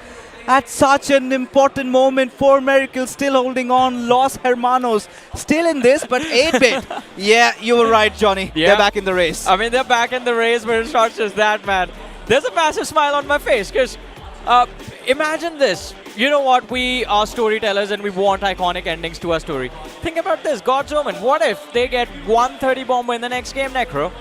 Speaker 21: At such an important moment for Miracle, still holding on. Los Hermanos still in this, but 8-Bit. Yeah, you were right, Johnny.
Speaker 13: Yeah.
Speaker 21: They're back in the race.
Speaker 13: I mean, they're back in the race, but it's not just that, man. There's a massive smile on my face, because imagine this. You know what? We are storytellers and we want iconic endings to our story. Think about this, God's Omen. What if they get 130 bomber in the next game, Necro?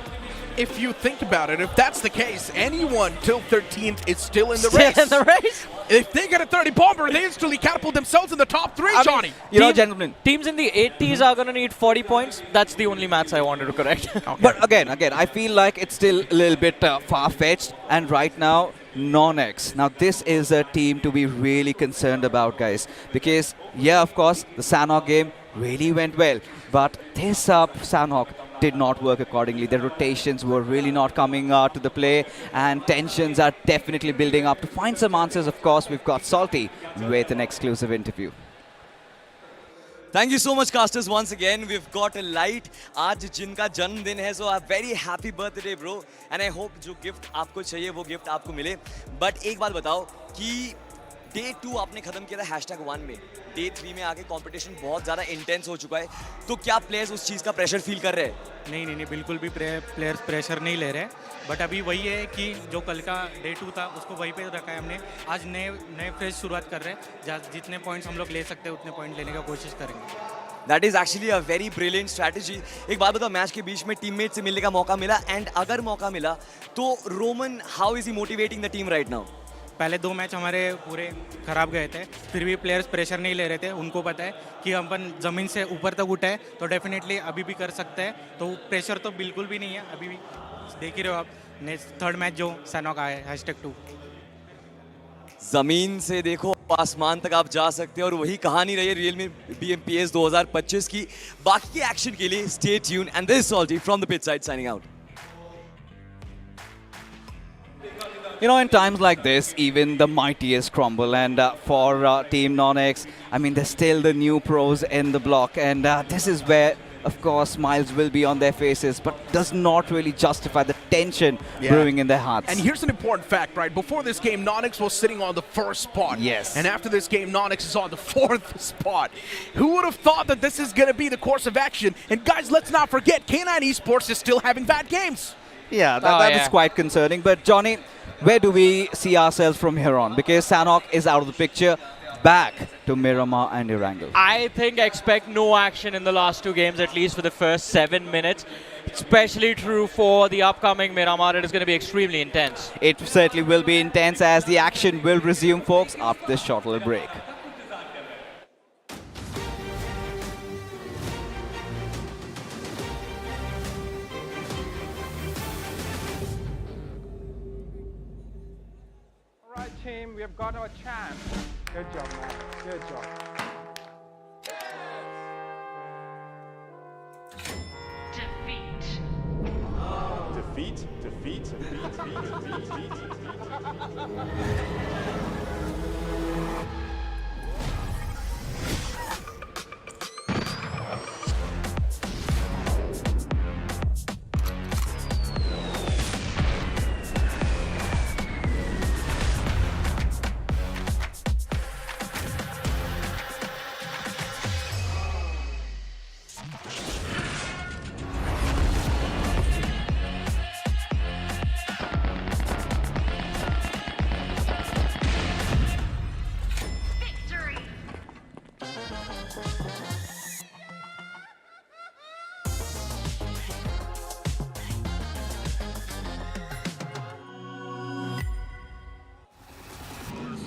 Speaker 11: If you think about it, if that's the case, anyone till 13th is still in the
Speaker 13: Still
Speaker 11: race.
Speaker 13: in the race?
Speaker 11: If they get a 30 bomber, they instantly catapult themselves in the top 3, Johnny.
Speaker 21: You know, gentlemen.
Speaker 13: Teams in the 80s are going to need 40 points. That's the only maths I wanted to correct.
Speaker 21: But again, I feel like it's still a little bit far-fetched. And right now, NoNx. Now, this is a team to be really concerned about, guys. Because, yeah, of course, the Sanhok game really went well. But this Sanhok did not work accordingly. The rotations were really not coming to the play, and tensions are definitely building up. To find some answers, of course, we've got Salty with an exclusive interview.
Speaker 18: Thank you so much, casters. Once again, we've got a light. आज जिनका जन्मदिन है, so a very happy birthday, bro. And I hope जो gift आपको चाहिए वो gift आपको मिले. But एक बात बताओ कि Day 2 आपने खत्म किया था #1 में. Day 3 में आके कंपटीशन बहुत ज़्यादा इंटेंस हो चुका है. तो क्या प्लेयर्स उस चीज़ का प्रेशर फील कर रहे हैं?
Speaker 10: नहीं, बिल्कुल भी प्लेयर्स प्रेशर नहीं ले रहे. बट अभी वही है कि जो कल का Day 2 था उसको वहीं पे रखा है हमने. आज नए फ्रेश शुरुआत कर रहे हैं. जितने पॉइंट्स हम लोग ले सकते हैं उतने पॉइंट लेने का कोशिश करेंगे.
Speaker 18: That is actually a very brilliant strategy. एक बात बताओ, मैच के बीच में टीममेट से मिलने का मौका मिला, एंड अगर मौका मिला तो Roman, how is he motivating the team right now?
Speaker 10: पहले 2 मैच हमारे पूरे खराब गए थे, फिर भी प्लेयर्स प्रेशर नहीं ले रहे थे. उनको पता है कि हम अपन ज़मीन से ऊपर तक उठे हैं तो डेफिनेटली अभी भी कर सकते हैं. तो प्रेशर तो बिल्कुल भी नहीं है. अभी भी देख ही रहे हो आप, नेक्स्ट 3rd मैच जो सैनॉक आया है #2.
Speaker 18: जमीन से देखो आसमान तक आप जा सकते हैं, और वही कहानी रही है रियलमी BMPS 2025 की. बाकी के एक्शन के लिए stay tune, and this is Salty from the pitch side signing out.
Speaker 21: You know, in times like this, even the mightiest crumble. And for Team NoNx, I mean, there's still the new pros in the block. And this is where, of course, smiles will be on their faces, but does not really justify the tension brewing in their hearts.
Speaker 11: And here's an important fact, right? Before this game, NoNx was sitting on the 1st spot.
Speaker 21: Yes.
Speaker 11: And after this game, NoNx is on the 4th spot. Who would have thought that this is going to be the course of action? And guys, let's not forget, K9 Esports is still having bad games.
Speaker 21: Yeah, that is quite concerning. But Johnny, where do we see ourselves from here on? Because Sanhok is out of the picture. Back to Miramar and Erangel.
Speaker 13: I think expect no action in the last 2 games, at least for the first 7 minutes. Especially true for the upcoming Miramar. It is going to be extremely intense.
Speaker 21: It certainly will be intense, as the action will resume, folks, after this short little break.
Speaker 4: Team, we have got our chance. Good job, man. Good job.
Speaker 15: defeat, defeat, defeat, defeat, defeat.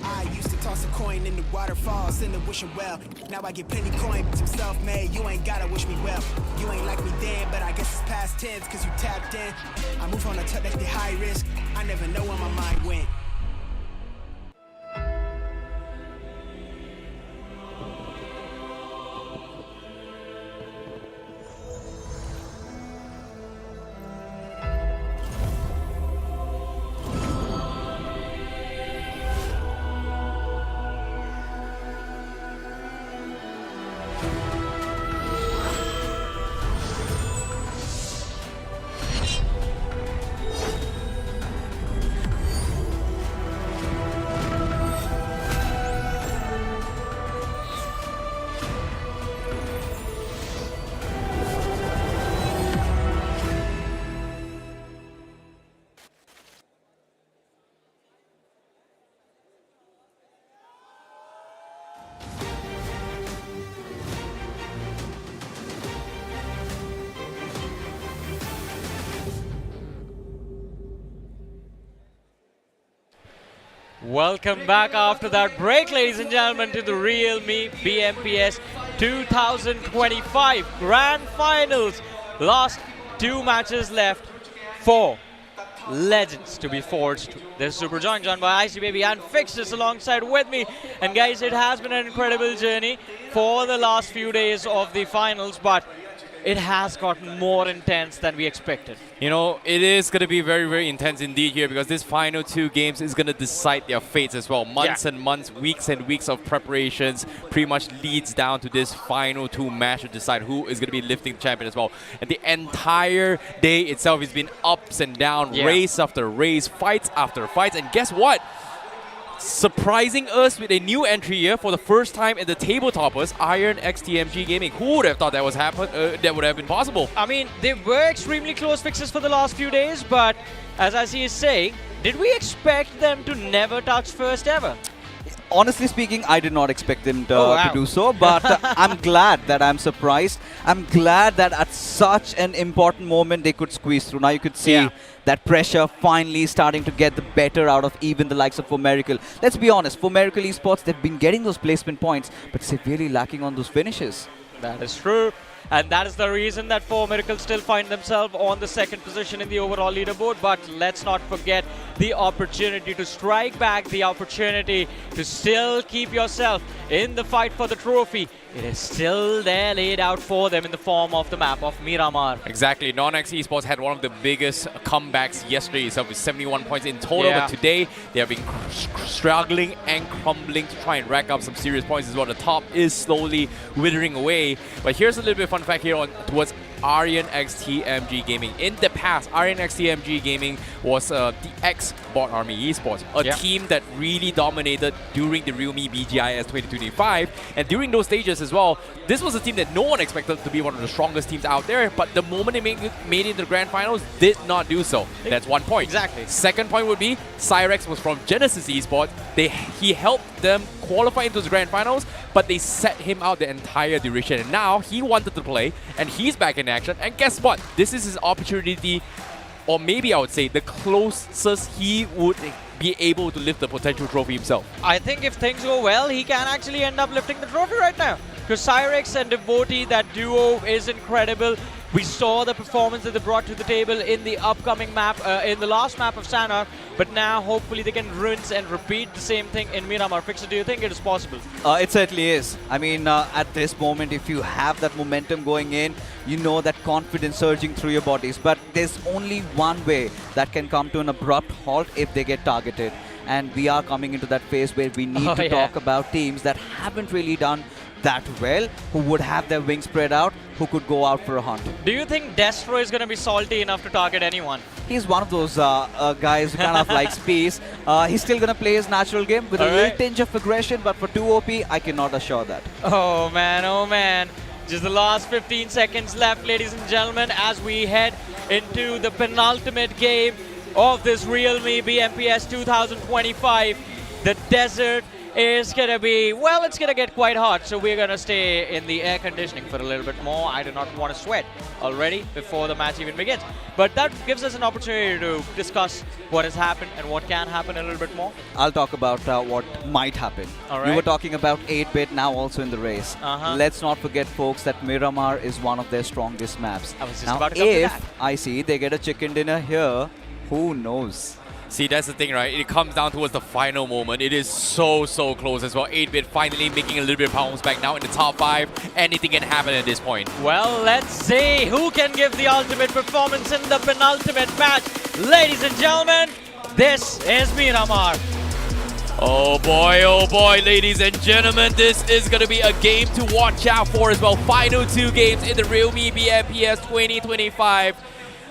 Speaker 2: I used to toss a coin in the waterfalls in the wishing well. Now I get plenty coin, but I'm self-made. You ain't gotta wish me well. You ain't like me then, but I guess it's past tense, cause you tapped in. I move on a touch that's the high risk. I never know where my mind went.
Speaker 13: Welcome back after that break, ladies and gentlemen, to the realme BMPS 2025 Grand Finals. Last 2 matches left, 4 legends to be forged. This is Super joined by Icy Baby and Fixes alongside with me. And guys, it has been an incredible journey for the last few days of the finals, but it has gotten more intense than we expected.
Speaker 8: You know, it is going to be very, very intense indeed here because this final 2 games is going to decide their fates as well. Months and months, weeks and weeks of preparations pretty much leads down to this final 2 match to decide who is going to be lifting the champion as well. And the entire day itself has been ups and downs, race after race, fights after fights. And guess what? Surprising us with a new entry here for the first time in the tabletoppers, Aryan x TMG Gaming. Who would have thought that was that would have been possible?
Speaker 13: I mean, they were extremely close fixes for the last few days, but as Icy is saying, did we expect them to never touch first ever?
Speaker 21: Honestly speaking, I did not expect them to do so, but I'm glad that I'm surprised. I'm glad that at such an important moment they could squeeze through. Now you could see that pressure finally starting to get the better out of even the likes of Miracle. Let's be honest, Miracle Esports, they've been getting those placement points, but severely lacking on those finishes.
Speaker 13: That is true. And that is the reason that Miracle still find themselves on the 2nd position in the overall leaderboard. But let's not forget the opportunity to strike back, the opportunity to still keep yourself in the fight for the trophy. It is still there laid out for them in the form of the map of Miramar.
Speaker 8: Exactly. NoNx Esports had one of the biggest comebacks yesterday itself with 71 points in total. But today, they have been struggling and crumbling to try and rack up some serious points as well. The top is slowly withering away. But here's a little bit of fun fact here towards Aryan x TMG Gaming. In the past, Aryan x TMG Gaming was the ex-Bot Army Esports, a team that really dominated during the realme BGMI 2025. And during those stages as well, this was a team that no one expected to be one of the strongest teams out there, but the moment they made it into the grand finals, did not do so. That's 1 point.
Speaker 13: Exactly.
Speaker 8: Second point would be, Cyrex was from Genesis Esports. He helped them qualify into the grand finals, but they set him out the entire duration. And now he wanted to play, and he's back in action. And guess what? This is his opportunity, or maybe I would say the closest he would be able to lift the potential trophy himself.
Speaker 13: I think if things go well, he can actually end up lifting the trophy right now. Because Cyrex and Devotee, that duo is incredible. We saw the performance that they brought to the table in the upcoming map, in the last map of Sanhok, but now hopefully they can rinse and repeat the same thing in Miramar. Fixer, do you think it is possible?
Speaker 21: It certainly is. I mean, at this moment, if you have that momentum going in, you know that confidence surging through your bodies. But there's only one way that can come to an abrupt halt if they get targeted. And we are coming into that phase where we need to talk about teams that haven't really done that well, who would have their wings spread out, who could go out for a hunt.
Speaker 13: Do you think Destro is going to be salty enough to target anyone?
Speaker 21: He's one of those guys who kind of likes peace. He's still going to play his natural game with a little tinge of aggression, but for TWOB, I cannot assure that.
Speaker 13: Oh man, oh man. Just the last 15 seconds left, ladies and gentlemen, as we head into the penultimate game of this realme BMPS 2025. The desert is going to be, well, it's going to get quite hot, so we're going to stay in the air conditioning for a little bit more. I do not want to sweat already before the match even begins. But that gives us an opportunity to discuss what has happened and what can happen a little bit more.
Speaker 21: I'll talk about what might happen. You were talking about 8-bit, now also in the race. Let's not forget, folks, that Miramar is one of their strongest maps.
Speaker 13: I was just
Speaker 21: now,
Speaker 13: about to come to
Speaker 21: if
Speaker 13: that.
Speaker 21: I see they get a chicken dinner here, who knows?
Speaker 12: See, that's the thing, right? It comes down towards the final moment. It is so close as well. 8-bit finally making a little bit of bounce back now in the top 5. Anything can happen at this point.
Speaker 13: Well, let's see who can give the ultimate performance in the penultimate match. Ladies and gentlemen, this is Miramar.
Speaker 12: Oh boy, ladies and gentlemen, this is going to be a game to watch out for as well. Final 2 games in the realme BMPS 2025.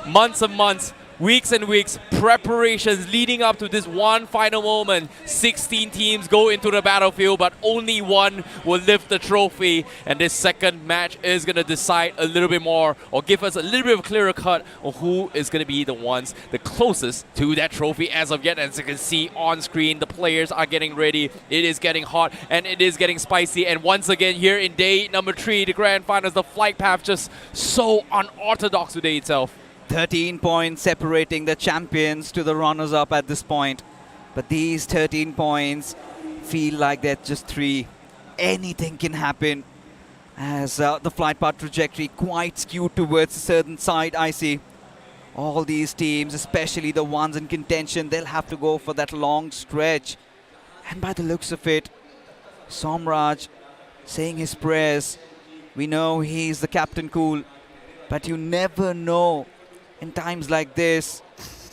Speaker 12: Months and months, weeks and weeks, preparations leading up to this one final moment. 16 teams go into the battlefield, but only one will lift the trophy. And this second match is going to decide a little bit more, or give us a little bit of a clearer cut of who is going to be the ones the closest to that trophy as of yet. As you can see on screen, the players are getting ready. It is getting hot and it is getting spicy. And once again, here in day number 3, the grand finals, the flight path just so unorthodox today itself.
Speaker 21: 13 points separating the champions to the runners-up at this point. But these 13 points feel like they're just 3. Anything can happen as the flight path trajectory quite skewed towards a certain side. I see all these teams, especially the ones in contention, they'll have to go for that long stretch. And by the looks of it, Somraj saying his prayers. We know he's the Captain Cool, but you never know. In times like this,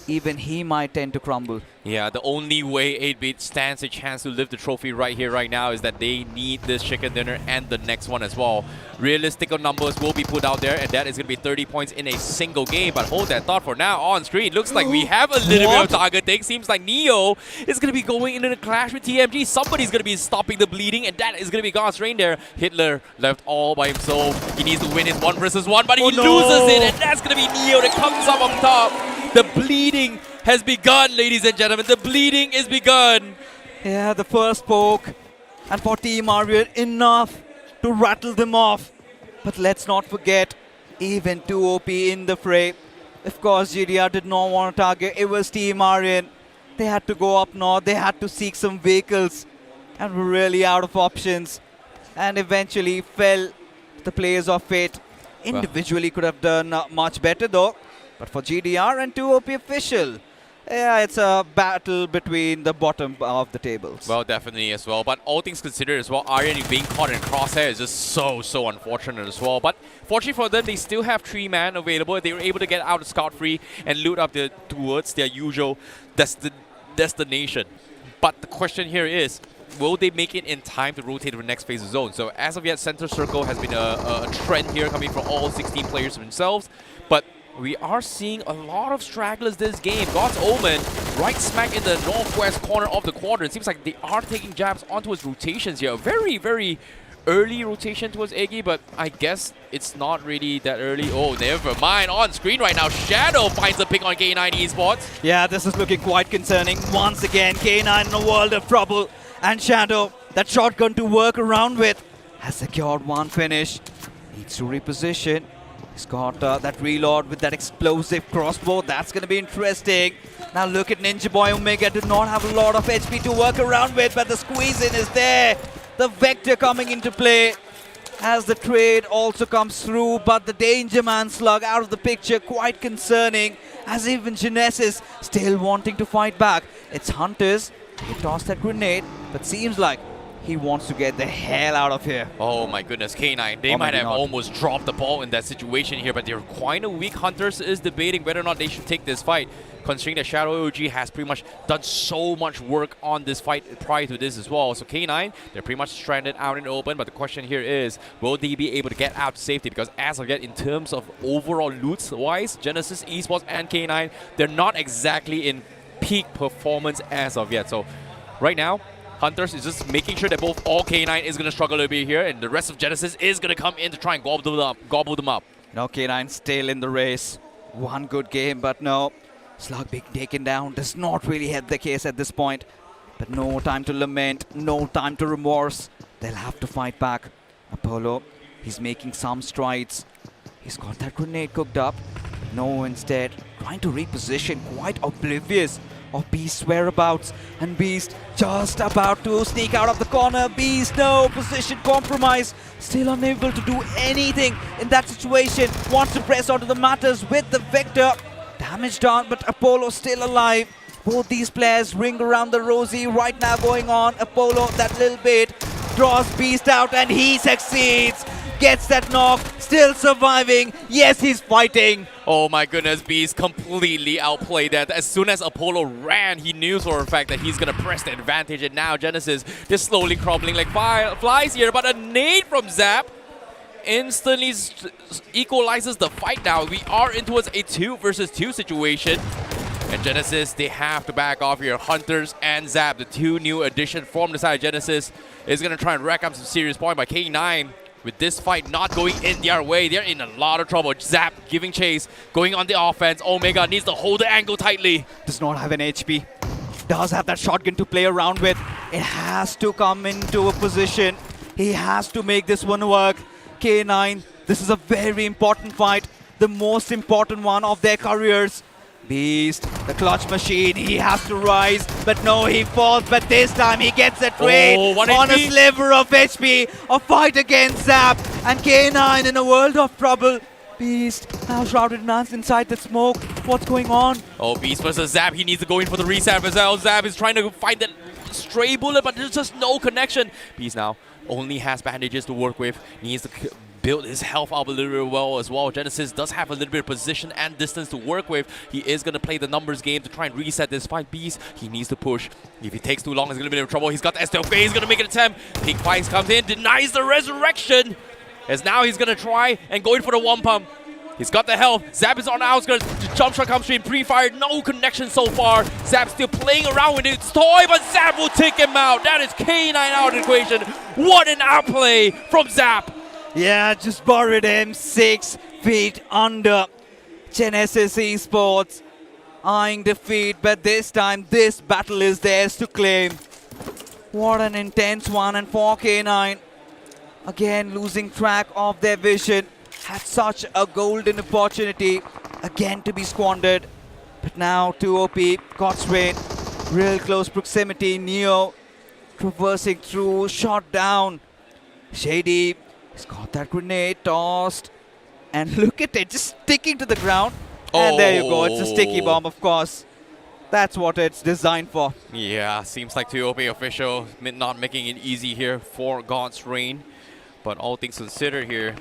Speaker 21: even he might tend to crumble.
Speaker 12: Yeah, the only way 8-bit stands a chance to lift the trophy right here, right now, is that they need this chicken dinner and the next one as well. Realistic numbers will be put out there, and that is going to be 30 points in a single game. But hold that thought for now. On screen, looks like we have a little bit of targeting. Seems like Neo is going to be going into the clash with TMG. Somebody's going to be stopping the bleeding, and that is going to be God's Rain there. Hitler left all by himself. He needs to win his 1 versus 1, but he loses it, and that's going to be Neo that comes up top. The bleeding has begun, ladies and gentlemen. The bleeding is begun.
Speaker 21: Yeah, the first poke. And for Team Aryan, enough to rattle them off. But let's not forget, even TWOB in the fray. Of course, GDR did not want to target. It was Team Aryan. They had to go up north. They had to seek some vehicles. And were really out of options. And eventually fell to the players of fate. Individually could have done much better though. But for GDR and TWOB official, yeah, it's a battle between the bottom of the tables.
Speaker 12: Well, definitely as well. But all things considered as well, Aryan being caught in crosshair is just so unfortunate as well. But fortunately for them, they still have 3 man available. They were able to get out scot-free and loot up towards their usual destination. But the question here is, will they make it in time to rotate to the next phase of zone? So as of yet, center circle has been a trend here coming from all 16 players themselves. But we are seeing a lot of stragglers this game. God's Omen right smack in the northwest corner of the quadrant. Seems like they are taking jabs onto his rotations here. Very early rotation towards Eggy, but I guess it's not really that early. Oh, never mind. On screen right now, Shadow finds a pick on K9 Esports.
Speaker 21: Yeah, this is looking quite concerning. Once again, K9 in a world of trouble. And Shadow, that shotgun to work around with, has secured 1 finish. Needs to reposition. He's got that reload with that explosive crossbow. That's going to be interesting. Now look at Ninja Boy. Omega did not have a lot of HP to work around with, but the squeeze in is there. The Vector coming into play as the trade also comes through, but the Danger Man slug out of the picture, quite concerning, as even Genesis still wanting to fight back. It's Hunters. They toss that grenade, but seems like He wants to get the hell out of here.
Speaker 12: Oh my goodness, K9, they
Speaker 21: Or
Speaker 12: might
Speaker 21: maybe
Speaker 12: have
Speaker 21: not.
Speaker 12: almost dropped the ball in that situation here, but they're quite a weak. Hunters is debating whether or not they should take this fight, considering that Shadow OG has pretty much done so much work on this fight prior to this as well. So K9, they're pretty much stranded out in the open, but the question here is, will they be able to get out to safety? Because as of yet, in terms of overall loots-wise, Genesis Esports and K9, they're not exactly in peak performance as of yet. So right now, Hunters is just making sure that both all K9 is going to struggle a bit here, and the rest of Genesis is going to come in to try and gobble them up.
Speaker 21: No, K9 still in the race. One good game, but no. Slug being taken down does not really help the case at this point. But no time to lament, no time to remorse. They'll have to fight back. Apollo, he's making some strides. He's got that grenade cooked up. No, instead, trying to reposition, quite oblivious of Beast's whereabouts. And Beast just about to sneak out of the corner. Beast, no, position compromise. Still unable to do anything in that situation. Wants to press onto the matters with the Vector. Damage done, but Apollo still alive. Both these players ring around the rosy right now going on. Apollo, that little bit, draws Beast out and he succeeds. Gets that knock, still surviving. Yes, he's fighting.
Speaker 12: Oh my goodness, Beast completely outplayed that. As soon as Apollo ran, he knew for a fact that he's going to press the advantage. And now Genesis just slowly crumbling like flies here. But a nade from Zap instantly equalizes the fight now. We are into a 2 versus 2 situation. And Genesis, they have to back off here. Hunters and Zap, the two new additions from the side of Genesis, is going to try and rack up some serious point by K9. With this fight not going in their way, they're in a lot of trouble. Zap giving chase, going on the offense. Omega needs to hold the angle tightly.
Speaker 21: Does not have an HP. Does have that shotgun to play around with. It has to come into a position. He has to make this one work. K9, this is a very important fight. The most important one of their careers. Beast, the clutch machine, he has to rise, but no, he falls, but this time he gets a trade on a sliver of HP, a fight against Zap, and K9 in a world of trouble. Beast now shrouded in inside the smoke. What's going on?
Speaker 12: Oh, Beast versus Zap, he needs to go in for the reset as well. Zap is trying to find that stray bullet, but there's just no connection. Beast now only has bandages to work with, needs to build his health up a little bit well as well. Genesis does have a little bit of position and distance to work with. He is going to play the numbers game to try and reset this fight. Beast, he needs to push. If he takes too long, he's going to be in trouble. He's got the STLK, he's going to make an attempt. Pink Fights comes in, denies the resurrection. As now he's going to try and go in for the one pump. He's got the health. Zap is on the outskirts. The jump shot comes straight, pre-fired. No connection so far. Zap still playing around with his toy, but Zap will take him out. That is K9 out of the equation. What an outplay from Zap.
Speaker 21: Yeah, just buried him 6 feet under. Genesis Esports eyeing defeat, but this time this battle is theirs to claim. What an intense one, and for K9, again losing track of their vision. Had such a golden opportunity again to be squandered. But now TWOB, God's Reign, real close proximity. Neo traversing through, shot down. Shady, he's got that grenade tossed. And look at it, just sticking to the ground. And there you go, it's a sticky bomb, of course. That's what it's designed for.
Speaker 12: Yeah, seems like TWOB official not making it easy here for God's Reign. But all things considered here,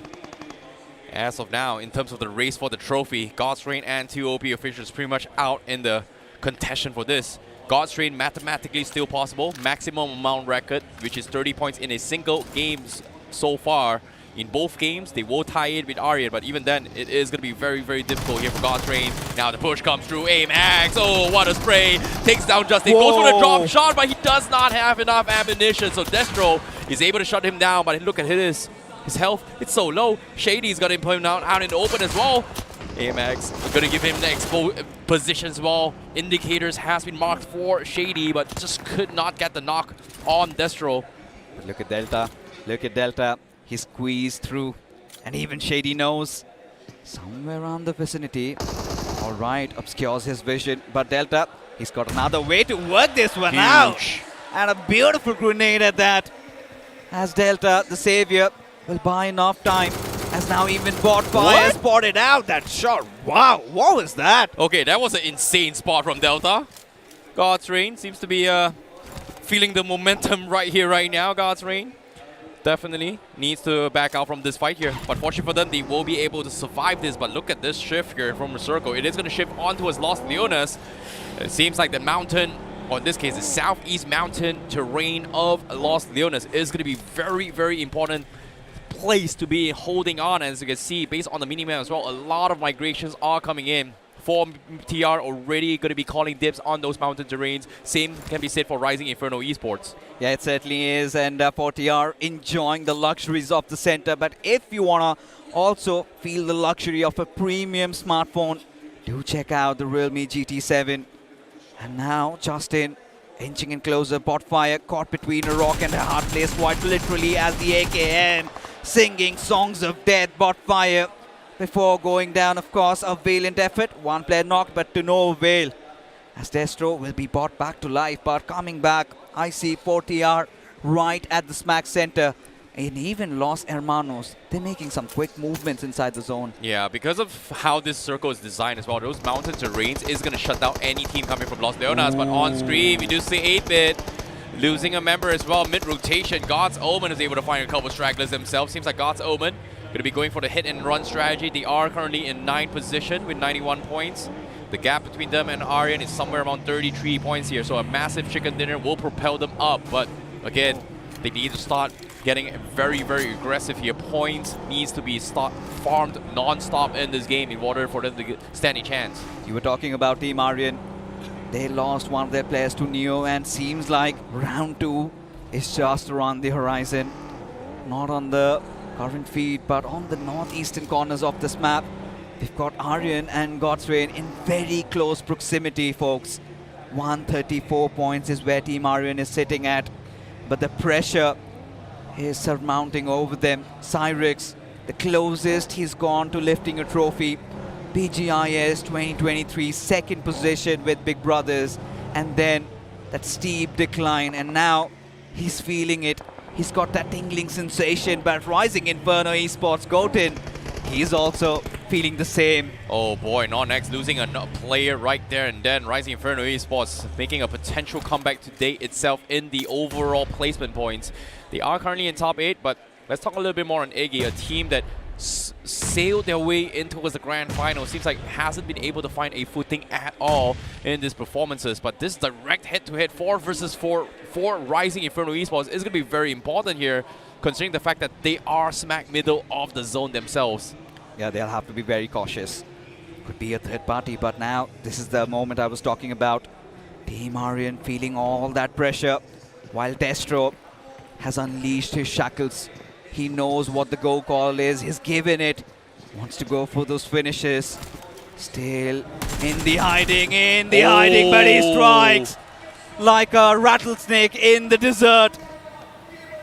Speaker 12: as of now, in terms of the race for the trophy, God's Reign and TWOB officials pretty much out in the contention for this. God's Reign mathematically still possible. Maximum amount record, which is 30 points in a single game so far. In both games, they will tie it with Aryan, but even then, it is going to be very, very difficult here for God's Reign. Now the push comes through, aim hacks, oh, what a spray. Takes down Justin, goes for the drop shot, but he does not have enough ammunition. So Destro is able to shut him down, but look at his health, it's so low. Shady's got him put him out in the open as well. AMX going to give him the position as well. Indicators has been marked for Shady, but just could not get the knock on Destro.
Speaker 21: But look at Delta, look at Delta. He squeezed through, and even Shady knows somewhere around the vicinity. All right, obscures his vision, but Delta, he's got another way to work this one out. And a beautiful grenade at that. As Delta, the savior, will buy enough time. As now even bot fire spotted out that shot. Wow, what was that?
Speaker 12: Okay, that was an insane spot from Delta. God's Reign seems to be feeling the momentum right here, right now, God's Reign. Definitely needs to back out from this fight here. But fortunately for them, they will be able to survive this. But look at this shift here from the circle. It is going to shift onto his Los Leones. It seems like the mountain, or in this case, the southeast mountain terrain of Los Leones is going to be very, very important place to be holding on. As you can see, based on the minimap as well, a lot of migrations are coming in. For TR already going to be calling dips on those mountain terrains. Same can be said for Rising Inferno Esports.
Speaker 21: Yeah, it certainly is. And for TR, enjoying the luxuries of the center. But if you want to also feel the luxury of a premium smartphone, do check out the Realme GT7. And now Justin inching in closer. Bot fire caught between a rock and a hard place, quite literally, as the AKM singing songs of death. Bot fire before going down, of course, a valiant effort. One player knocked, but to no avail, as Destro will be brought back to life. But coming back, I see 4TR right at the smack center. And even Los Hermanos, they're making some quick movements inside the zone.
Speaker 12: Yeah, because of how this circle is designed as well, those mountain terrains is going to shut down any team coming from Los Leones. But on screen, we do see 8-bit losing a member as well mid-rotation. God's Omen is able to find a couple stragglers themselves. Seems like God's Omen going to be going for the hit and run strategy. They are currently in 9th position with 91 points. The gap between them and Aryan is somewhere around 33 points here. So a massive chicken dinner will propel them up. But again, they need to start getting very, very aggressive here. Points needs to be farmed non-stop in this game in order for them to stand a chance.
Speaker 21: You were talking about Team Aryan. They lost one of their players to Neo, and seems like round 2 is just around the horizon. Not on the current feed, but on the northeastern corners of this map. We've got Aryan and God's Reign in very close proximity, folks. 134 points is where Team Aryan is sitting at. But the pressure is surmounting over them. Cyrix, the closest he's gone to lifting a trophy. BGIS 2023, second position with Big Brothers. And then that steep decline. And now he's feeling it. He's got that tingling sensation. But Rising Inferno Esports, Goten, he's also feeling the same.
Speaker 12: Oh boy, NoNx losing a player right there and then. Rising Inferno Esports making a potential comeback today itself in the overall placement points. They are currently in top 8, but let's talk a little bit more on Eggy, a team that sailed their way in towards the grand final. Seems like hasn't been able to find a footing at all in these performances. But this direct head-to-head 4 versus 4 for Rising Inferno Esports is going to be very important here, considering the fact that they are smack middle of the zone themselves.
Speaker 21: Yeah, they'll have to be very cautious. Could be a third party, but now this is the moment I was talking about. Team Aryan feeling all that pressure, while Destro has unleashed his shackles. He knows what the go call is. He's given it. Wants to go for those finishes. Still in the hiding, but he strikes like a rattlesnake in the desert.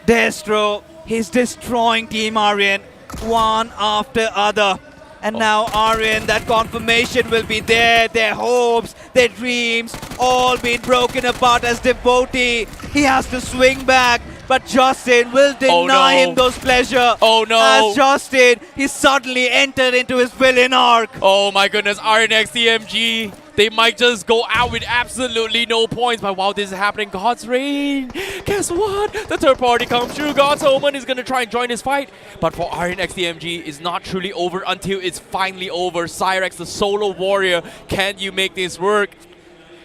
Speaker 21: Destro, he's destroying Team Aryan one after other. And now Aryan, that confirmation will be there. Their hopes, their dreams, all being broken apart as Devotee. He has to swing back, but Justin will deny him those pleasure.
Speaker 12: Oh no!
Speaker 21: As Justin, he suddenly entered into his villain arc.
Speaker 12: Oh my goodness, Aryan x TMG. They might just go out with absolutely no points. But while this is happening, God's Reign, guess what? The third party comes through. God's Omen is going to try and join this fight. But for Aryan x TMG, it's not truly over until it's finally over. Cyrex, the solo warrior, can you make this work?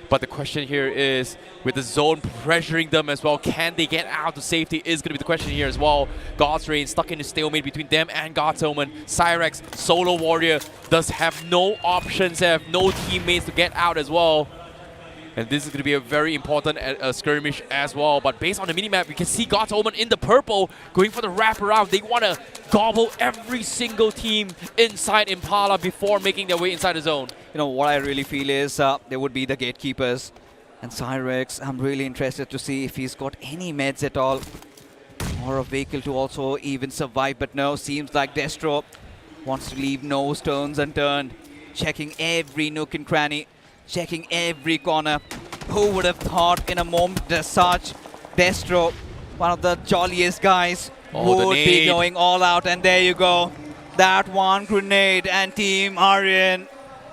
Speaker 12: But the question here is, with the zone pressuring them as well, can they get out to safety is going to be the question here as well. God's Reign stuck in a stalemate between them and God's Omen. Cyrex, solo warrior, does have no options, have no teammates to get out as well. And this is going to be a very important skirmish as well. But based on the minimap, you can see God's Omen in the purple going for the wraparound. They want to gobble every single team inside Impala before making their way inside the zone.
Speaker 21: You know, what I really feel is there would be the gatekeepers. And Cyrex, I'm really interested to see if he's got any meds at all. Or a vehicle to also even survive. But no, seems like Destro wants to leave no stones unturned. Checking every nook and cranny. Checking every corner. Who would have thought in a moment as such, Destro, one of the jolliest guys, would be going all out. And there you go. That one grenade, and Team Aryan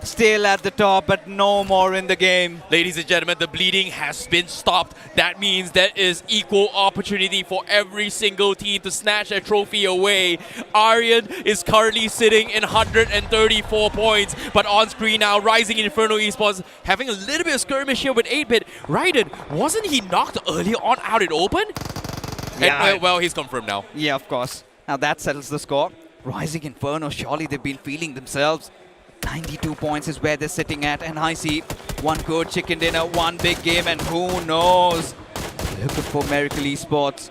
Speaker 21: still at the top, but no more in the game.
Speaker 12: Ladies and gentlemen, the bleeding has been stopped. That means there is equal opportunity for every single team to snatch a trophy away. Aryan is currently sitting in 134 points, but on screen now, Rising Inferno Esports having a little bit of skirmish here with 8-bit. Raiden, wasn't he knocked earlier on out in open?
Speaker 21: Yeah.
Speaker 12: And, well, he's confirmed now.
Speaker 21: Yeah, of course. Now that settles the score. Rising Inferno, surely they've been feeling themselves. 92 points is where they're sitting at, and I see one good chicken dinner, one big game, and who knows? Looking for Miracle Esports.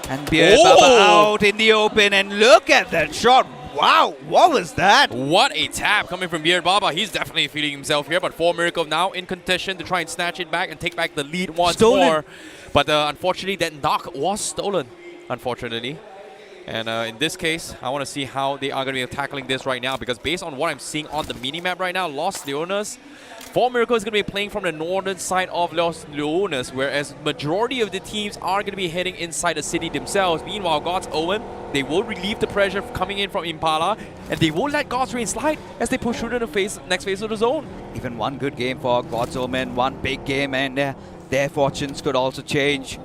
Speaker 21: And Beer Baba out in the open, and look at that shot. Wow, what was that?
Speaker 12: What a tap coming from Beard Baba. He's definitely feeling himself here, but 4 Miracle now in contention to try and snatch it back and take back the lead once more. But unfortunately, that knock was stolen, unfortunately. And in this case, I want to see how they are going to be tackling this right now, because based on what I'm seeing on the minimap right now, Los Leones, 4 Miracle is going to be playing from the northern side of Los Leones, whereas majority of the teams are going to be heading inside the city themselves. Meanwhile, God's Omen, they will relieve the pressure coming in from Impala, and they won't let God's Reign slide as they push through to the next phase of the zone.
Speaker 21: Even one good game for God's Omen, one big game, and their fortunes could also change.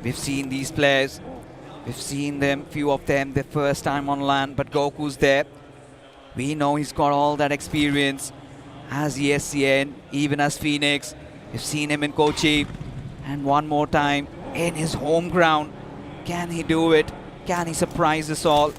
Speaker 21: We've seen these players. We've seen them, few of them, the first time on LAN, but Goku's there. We know he's got all that experience as ESCN, even as Phoenix. We've seen him in Kochi, and one more time in his home ground. Can he do it? Can he surprise us all?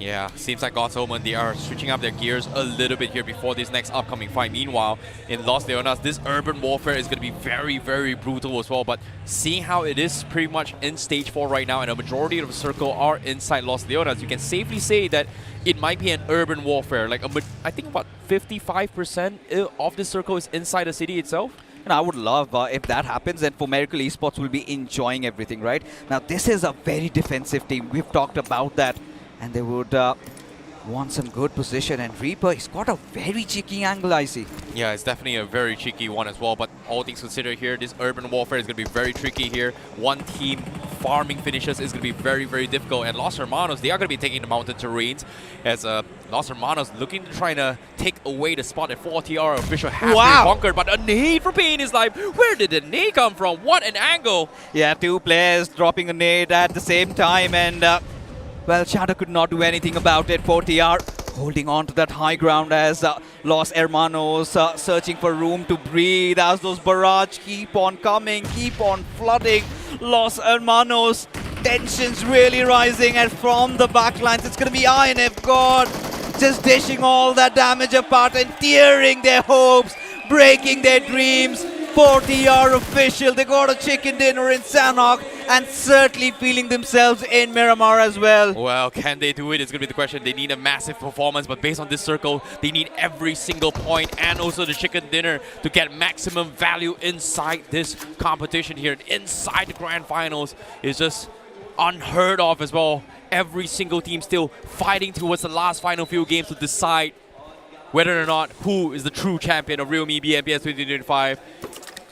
Speaker 12: Yeah, seems like God's Omen, they are switching up their gears a little bit here before this next upcoming fight. Meanwhile, in Los Leonas, this urban warfare is going to be very, very brutal as well. But seeing how it is pretty much in stage 4 right now, and a majority of the circle are inside Los Leonas, you can safely say that it might be an urban warfare. Like, I think about 55% of this circle is inside the city itself.
Speaker 21: And I would love if that happens, and for Miracle Esports will be enjoying everything, right? Now, this is a very defensive team. We've talked about that. And they would want some good position. And Reaper, he's got a very cheeky angle, I see.
Speaker 12: Yeah, it's definitely a very cheeky one as well. But all things considered here, this urban warfare is going to be very tricky here. One team farming finishes is going to be very, very difficult. And Los Hermanos, they are going to be taking the mountain terrains as Los Hermanos looking to try to take away the spot at 4TR official has been conquered. But a nade for Pain is like, where did the nade come from? What an angle!
Speaker 21: Yeah, two players dropping a nade at the same time, and well, Shadow could not do anything about it. 4TR holding on to that high ground as Los Hermanos searching for room to breathe as those barrage keep on coming, keep on flooding. Los Hermanos, tensions really rising, and from the backlines it's going to be INF God just dishing all that damage apart and tearing their hopes, breaking their dreams. 4TR official, they got a chicken dinner in Sanhok and certainly feeling themselves in Miramar as well.
Speaker 12: Well, can they do it? It's going to be the question. They need a massive performance, but based on this circle, they need every single point and also the chicken dinner to get maximum value inside this competition here. And inside the grand finals is just unheard of as well. Every single team still fighting towards the last final few games to decide whether or not who is the true champion of realme BMPS 2025.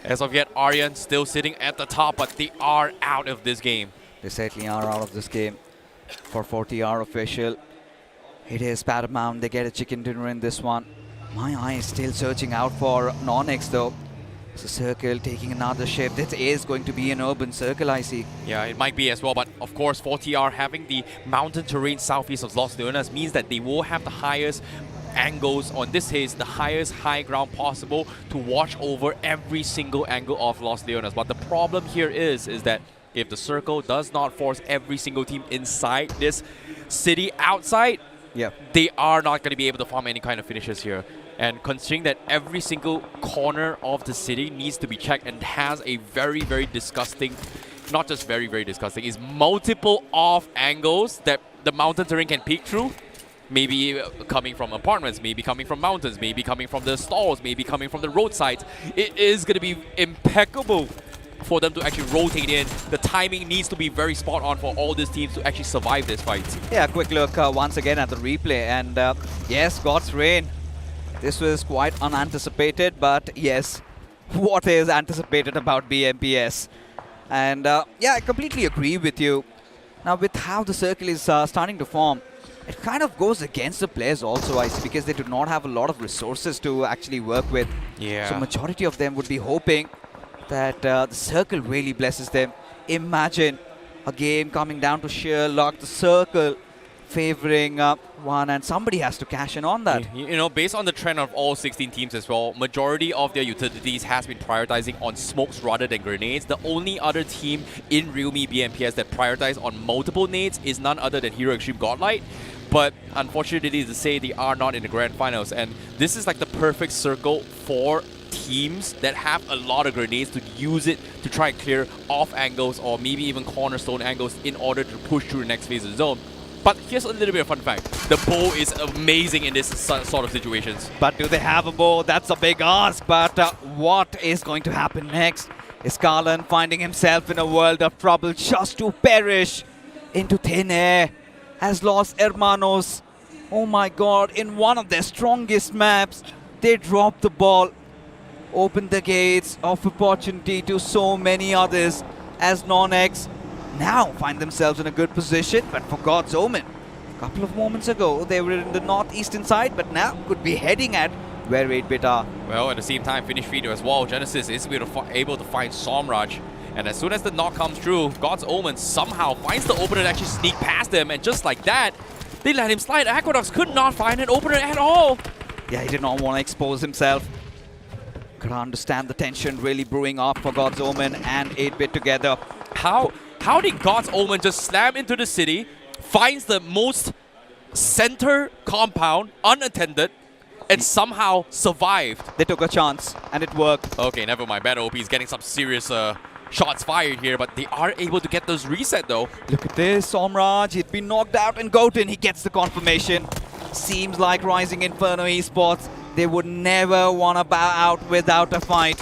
Speaker 12: As of yet, Aryan still sitting at the top, but they are out of this game.
Speaker 21: They certainly are out of this game. For 4TR official, it is paramount. They get a chicken dinner in this one. My eye is still searching out for NoNx though. It's a circle taking another ship. This is going to be an urban circle, I see.
Speaker 12: Yeah, it might be as well, but of course 4TR having the mountain terrain southeast of Los Leonas means that they will have the highest angles on this case, the highest high ground possible to watch over every single angle of Los Leonas. But the problem here is that if the circle does not force every single team inside this city outside, they are not going to be able to farm any kind of finishes here. And considering that every single corner of the city needs to be checked and has a very, very disgusting, not just very, very disgusting, is multiple off angles that the mountain terrain can peek through. Maybe coming from apartments, maybe coming from mountains, maybe coming from the stalls, maybe coming from the roadsides. It is going to be impeccable for them to actually rotate in. The timing needs to be very spot on for all these teams to actually survive this fight.
Speaker 21: Yeah, quick look once again at the replay, and yes, God's Reign. This was quite unanticipated, but yes, what is anticipated about BMPS? And yeah, I completely agree with you. Now with how the circle is starting to form, it kind of goes against the players also, I see, because they do not have a lot of resources to actually work with.
Speaker 12: Yeah.
Speaker 21: So majority of them would be hoping that the circle really blesses them. Imagine a game coming down to sheer luck, the circle favoring one, and somebody has to cash in on that.
Speaker 12: You know, based on the trend of all 16 teams as well, majority of their utilities has been prioritizing on smokes rather than grenades. The only other team in realme BMPS that prioritize on multiple nades is none other than Hero Extreme Godlight. But unfortunately to say, they are not in the grand finals, and this is like the perfect circle for teams that have a lot of grenades to use it to try and clear off angles or maybe even cornerstone angles in order to push through the next phase of the zone. But here's a little bit of fun fact. The bow is amazing in this sort of situations.
Speaker 21: But do they have a bow? That's a big ask. But what is going to happen next? Is Karlan finding himself in a world of trouble just to perish into thin air? Has lost hermanos. Oh my god, in one of their strongest maps, they dropped the ball. Opened the gates of opportunity to so many others as NoNx now find themselves in a good position, but for God's Omen, a couple of moments ago they were in the northeastern side, but now could be heading at where 8-bit are.
Speaker 12: Well, at the same time, finish feeder as well. Genesis is able to find Somraj, and as soon as the knock comes through, God's Omen somehow finds the opener to actually sneak past them, and just like that, they let him slide. Aqueducts could not find an opener at all.
Speaker 21: Yeah, he did not want to expose himself. Could understand the tension really brewing up for God's Omen and 8-bit together.
Speaker 12: How did God's Omen just slam into the city, finds the most center compound unattended, and somehow survived?
Speaker 21: They took a chance, and it worked.
Speaker 12: Okay, never mind. Bad OP is getting some serious shots fired here, but they are able to get those reset though.
Speaker 21: Look at this, Somraj, he'd been knocked out, and Goten, he gets the confirmation. Seems like Rising Inferno Esports, they would never want to bow out without a fight.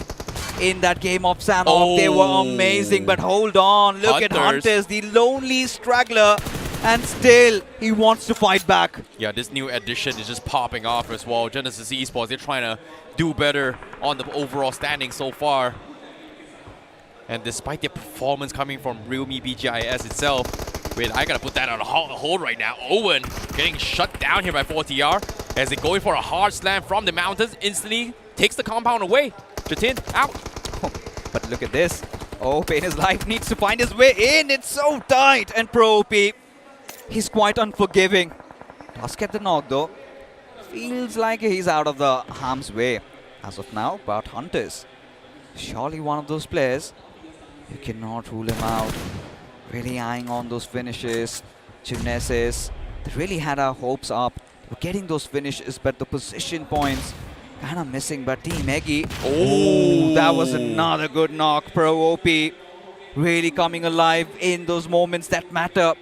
Speaker 21: In that game of Sanhok, they were amazing, but hold on, look at Hunters, the lonely straggler, and still he wants to fight back.
Speaker 12: Yeah, this new addition is just popping off as well. Genesis Esports, they're trying to do better on the overall standing so far. And despite their performance coming from realme BGIS itself, wait, I gotta put that on hold right now. Owen getting shut down here by 4TR as they go in for a hard slam from the mountains, instantly takes the compound away. Jatin out.
Speaker 21: Oh, but look at this. Oh, Painter's life needs to find his way in. It's so tight. And Pro OP, he's quite unforgiving. Does get the knock though. Feels like he's out of the harm's way as of now. But Hunters, surely one of those players, you cannot rule him out. Really eyeing on those finishes. Genesis, they really had our hopes up. We're getting those finishes, but the position points kind of missing. But Team Eggy, oh, that was another good knock. Pro OP really coming alive in those moments that matter.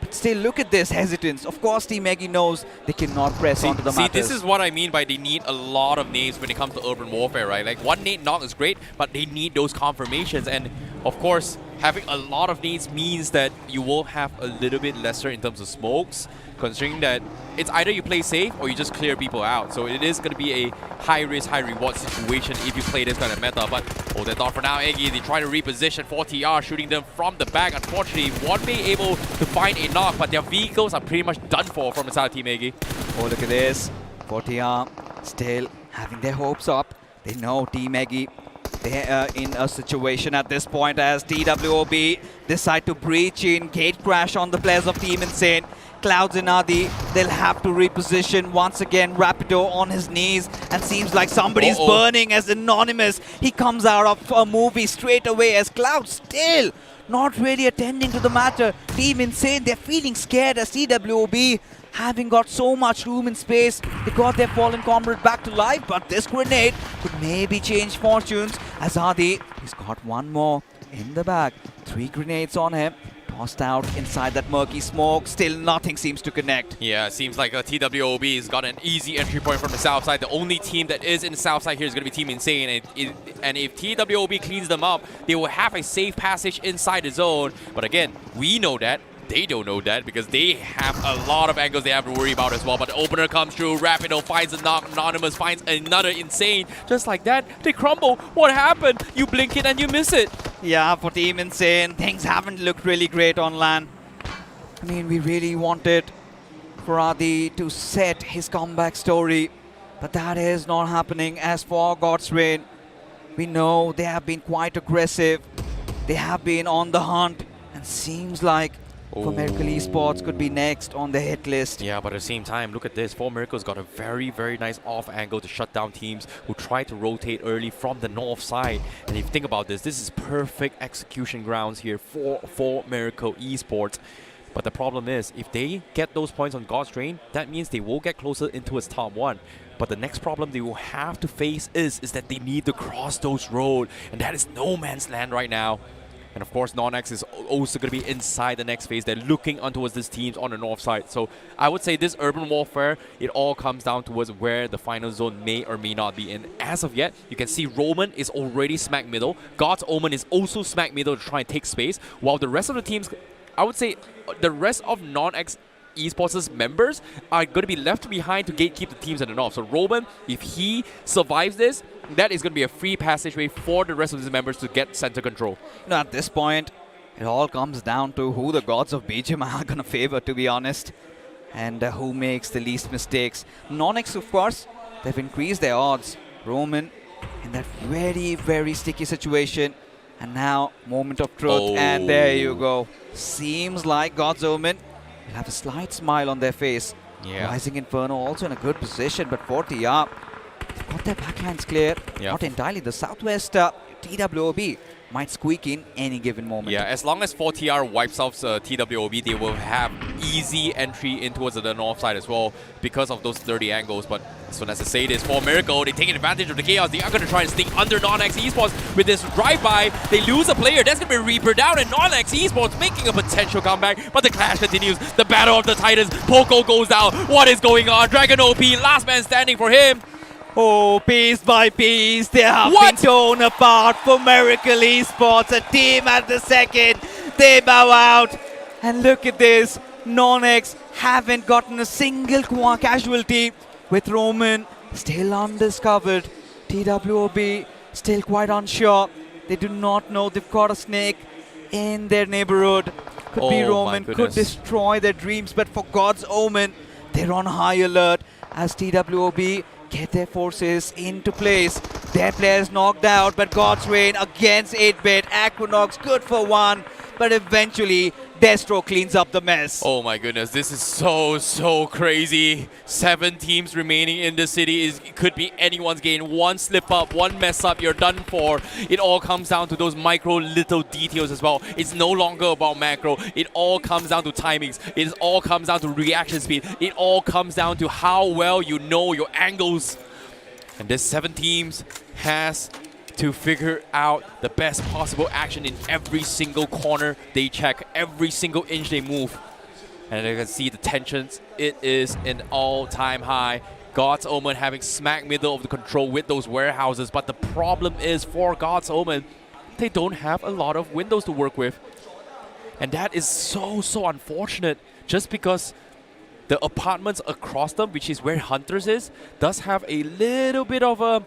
Speaker 21: But still, look at this hesitance. Of course, Team Eggy knows they cannot press onto the matters.
Speaker 12: This is what I mean by they need a lot of names when it comes to urban warfare, right? Like, one nade knock is great, but they need those confirmations. And of course, having a lot of nades means that you will have a little bit lesser in terms of smokes, considering that it's either you play safe or you just clear people out. So it is going to be a high-risk, high-reward situation if you play this kind of meta. But hold that thought for now, Eggy. They try to reposition 4TR, shooting them from the back. Unfortunately, won't be able to find a knock, but their vehicles are pretty much done for from inside Team Eggy.
Speaker 21: Oh, look at this. 4TR still having their hopes up. They know Team Eggy, they're in a situation at this point as TWOB decide to breach in. Gate crash on the players of Team Insane. Clouds and Adi, they'll have to reposition once again. Rapido on his knees, and seems like somebody's burning as Anonymous. He comes out of a movie straight away as Cloud still not really attending to the matter. Team Insane, they're feeling scared as TWOB, having got so much room and space, they got their fallen comrade back to life, but this grenade could maybe change fortunes as Adi, he's got one more in the bag. 3 grenades on him. Tossed out inside that murky smoke. Still nothing seems to connect.
Speaker 12: Yeah, it seems like TWOB has got an easy entry point from the south side. The only team that is in the south side here is going to be Team Insane. And if TWOB cleans them up, they will have a safe passage inside the zone. But again, we know that. They don't know that because they have a lot of angles they have to worry about as well. But the opener comes through. Rapido finds a knock. Anonymous finds another Insane. Just like that, they crumble. What happened? You blink it and you miss it.
Speaker 21: Yeah, for Team Insane, things haven't looked really great on LAN. I mean, we really wanted for Adi to set his comeback story. But that is not happening. As for God's Reign, we know they have been quite aggressive. They have been on the hunt, and seems like For Miracle Esports could be next on the hit list.
Speaker 12: Yeah, but at the same time, look at this. For Miracle's got a very, very nice off angle to shut down teams who try to rotate early from the north side. And if you think about this, this is perfect execution grounds here for Miracle Esports. But the problem is, if they get those points on God's Reign, that means they will get closer into its top one. But the next problem they will have to face is that they need to cross those roads. And that is no man's land right now. And of course, NoNx is also going to be inside the next phase. They're looking on towards these teams on the north side. So I would say this urban warfare, it all comes down towards where the final zone may or may not be in. As of yet, you can see Roman is already smack middle. God's Omen is also smack middle to try and take space. While the rest of the teams, I would say the rest of NoNx Esports' members are going to be left behind to gatekeep the teams in the north. So Roman, if he survives this, that is going to be a free passageway for the rest of his members to get center control.
Speaker 21: Now at this point, it all comes down to who the gods of BGMI are going to favor, to be honest, and who makes the least mistakes. NoNx, of course, they've increased their odds. Roman in that very, very sticky situation. And now, moment of truth, and there you go. Seems like God's Omen will have a slight smile on their face.
Speaker 12: Yeah.
Speaker 21: Rising Inferno also in a good position, but 40 up. They've got their backlines clear.
Speaker 12: Yeah.
Speaker 21: Not entirely. The Southwest TWOB might squeak in any given moment.
Speaker 12: Yeah, as long as 4TR wipes off TWOB, they will have easy entry in towards the north side as well because of those 30 angles. But as soon as I say this, for Miracle, they take advantage of the chaos. They are going to try and sneak under NoNx Esports with this drive-by. They lose a player. That's going to be Reaper down, and NoNx Esports making a potential comeback. But the clash continues. The battle of the Titans. Poco goes down. What is going on? Dragon OP, last man standing for him.
Speaker 21: Oh, piece by piece, they have been torn apart for Miracle Esports. A team at the second, they bow out. And look at this, NoNx haven't gotten a single casualty, with Roman still undiscovered. TWOB still quite unsure. They do not know they've got a snake in their neighborhood. Could be Roman, could destroy their dreams, but for God's Omen, they're on high alert as TWOB get their forces into place. Their players knocked out, but God's Reign against 8-bit. Aquanox good for one, but eventually Destro cleans up the mess.
Speaker 12: Oh my goodness, this is so crazy. 7 teams remaining in the city. It could be anyone's game. One slip up, one mess up, you're done for. It all comes down to those micro little details as well. It's no longer about macro. It all comes down to timings. It all comes down to reaction speed. It all comes down to how well you know your angles. And this 7 teams has to figure out the best possible action in every single corner they check, every single inch they move. And you can see the tensions. It is an all-time high. God's Omen having smack middle of the control with those warehouses. But the problem is for God's Omen, they don't have a lot of windows to work with. And that is so unfortunate, just because the apartments across them, which is where Hunters is, does have a little bit of a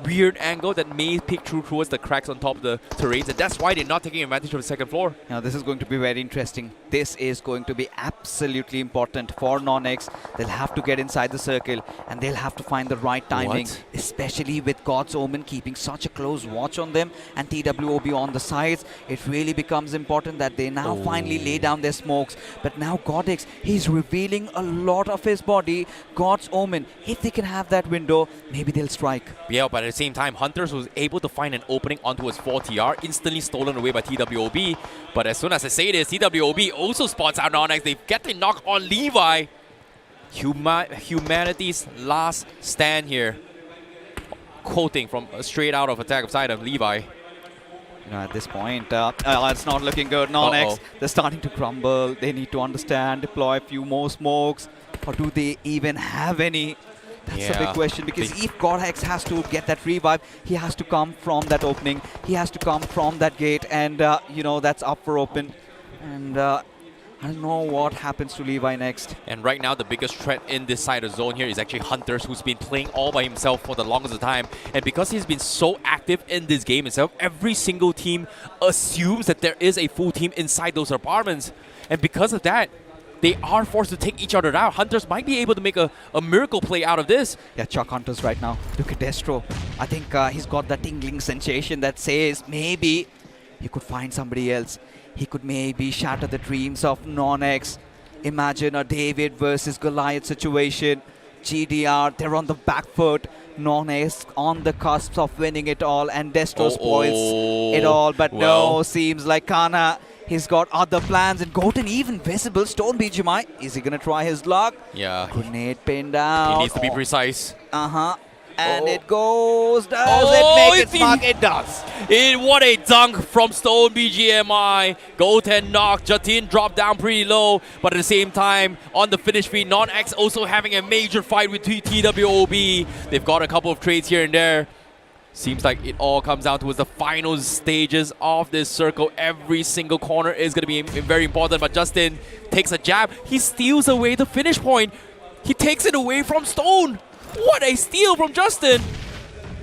Speaker 12: weird angle that may peek through towards the cracks on top of the terrains, and that's why they're not taking advantage of the second floor.
Speaker 21: Now this is going to be very interesting. This is going to be absolutely important for NoNx. They'll have to get inside the circle, and they'll have to find the right timing, especially with God's Omen keeping such a close watch on them and TWOB on the sides. It really becomes important that they now finally lay down their smokes. But now Godix, he's revealing a lot of his body. God's Omen, if they can have that window, maybe they'll strike.
Speaker 12: Yeah, but at the same time, Hunters was able to find an opening onto his 4TR, instantly stolen away by TWOB. But as soon as I say this, TWOB also spots out NoNx. They get the knock on Levi. Humanity's last stand here. Quoting from straight out of Attack of Titan, Levi.
Speaker 21: You know, at this point, it's not looking good. NoNx, they're starting to crumble. They need to understand, deploy a few more smokes. Or do they even have any? That's a big question, because if Godhex has to get that revive, he has to come from that opening. He has to come from that gate, and, you know, that's up for open. And I don't know what happens to Levi next.
Speaker 12: And right now, the biggest threat in this side of zone here is actually Hunters, who's been playing all by himself for the longest time. And because he's been so active in this game itself, every single team assumes that there is a full team inside those apartments. And because of that, they are forced to take each other out. Hunters might be able to make a miracle play out of this.
Speaker 21: Yeah, Chuck Hunters right now. Look at Destro. I think he's got that tingling sensation that says maybe he could find somebody else. He could maybe shatter the dreams of NoNx. Imagine a David versus Goliath situation. GDR, they're on the back foot. NoNx on the cusp of winning it all, and Destro spoils it all. But no, seems like Kana, he's got other plans, and Goten even visible. Stone BGMI, is he gonna try his luck?
Speaker 12: Yeah.
Speaker 21: Grenade pinned down.
Speaker 12: He needs to be precise.
Speaker 21: And it goes. Does it make it spark? It does.
Speaker 12: What a dunk from Stone BGMI. Goten knocked. Jatin dropped down pretty low. But at the same time, on the finish feed, NoNx also having a major fight with TWOB. They've got a couple of trades here and there. Seems like it all comes down towards the final stages of this circle. Every single corner is going to be very important. But Justin takes a jab. He steals away the finish point. He takes it away from Stone. What a steal from Justin!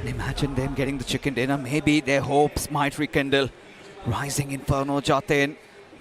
Speaker 21: And imagine them getting the chicken dinner. Maybe their hopes might rekindle. Rising Inferno Jatin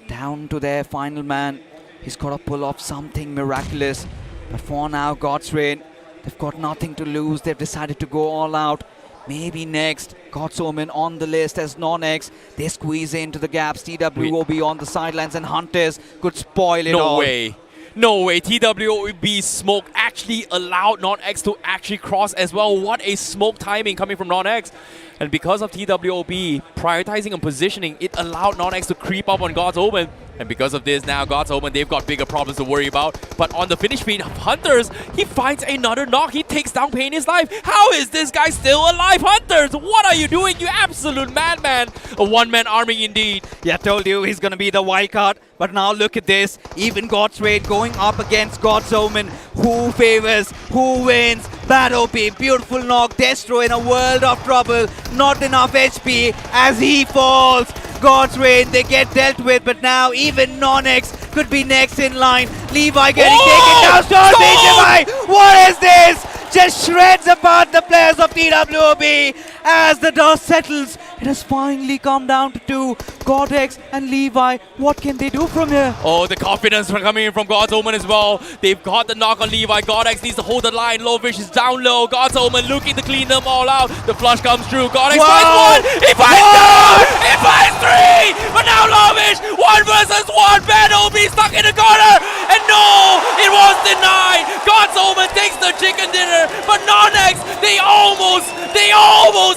Speaker 21: down to their final man. He's got to pull off something miraculous. But for now, God's Reign, they've got nothing to lose. They've decided to go all out. Maybe next, God's Omen on the list as NoNx. They squeeze into the gaps. TWOB on the sidelines, and Hunters could spoil it all.
Speaker 12: No way. No way. TWOB smoke actually allowed NoNx to actually cross as well. What a smoke timing coming from NoNx. And because of TWOB prioritizing and positioning, it allowed NoNx to creep up on God's Omen. And because of this, now God's Omen, they've got bigger problems to worry about. But on the finish feed of Hunters, he finds another knock. He takes down Pain's life. How is this guy still alive? Hunters, what are you doing, you absolute madman? A one-man army indeed.
Speaker 21: Yeah, told you he's going to be the wild card. But now look at this. Even God's Raid going up against God's Omen. Who favors? Who wins? Bad OP, beautiful knock. Destro in a world of trouble. Not enough HP as he falls. God's Raid, they get dealt with, but now even NoNx could be next in line. Levi getting taken down. Stone BGMI! What is this? Just shreds apart the players of TWOB as the dust settles. It has finally come down to two. Godex and Levi, what can they do from here?
Speaker 12: Oh, the confidence coming in from God's Omen as well. They've got the knock on Levi. Godex needs to hold the line. Lovish is down low. God's Omen looking to clean them all out. The flush comes through. Godex finds one. He finds two. He finds three. But now Lovish, 1 versus 1. Bad OP stuck in the corner. And no, it was denied. God's Omen takes the chicken dinner. But NoNx, they almost,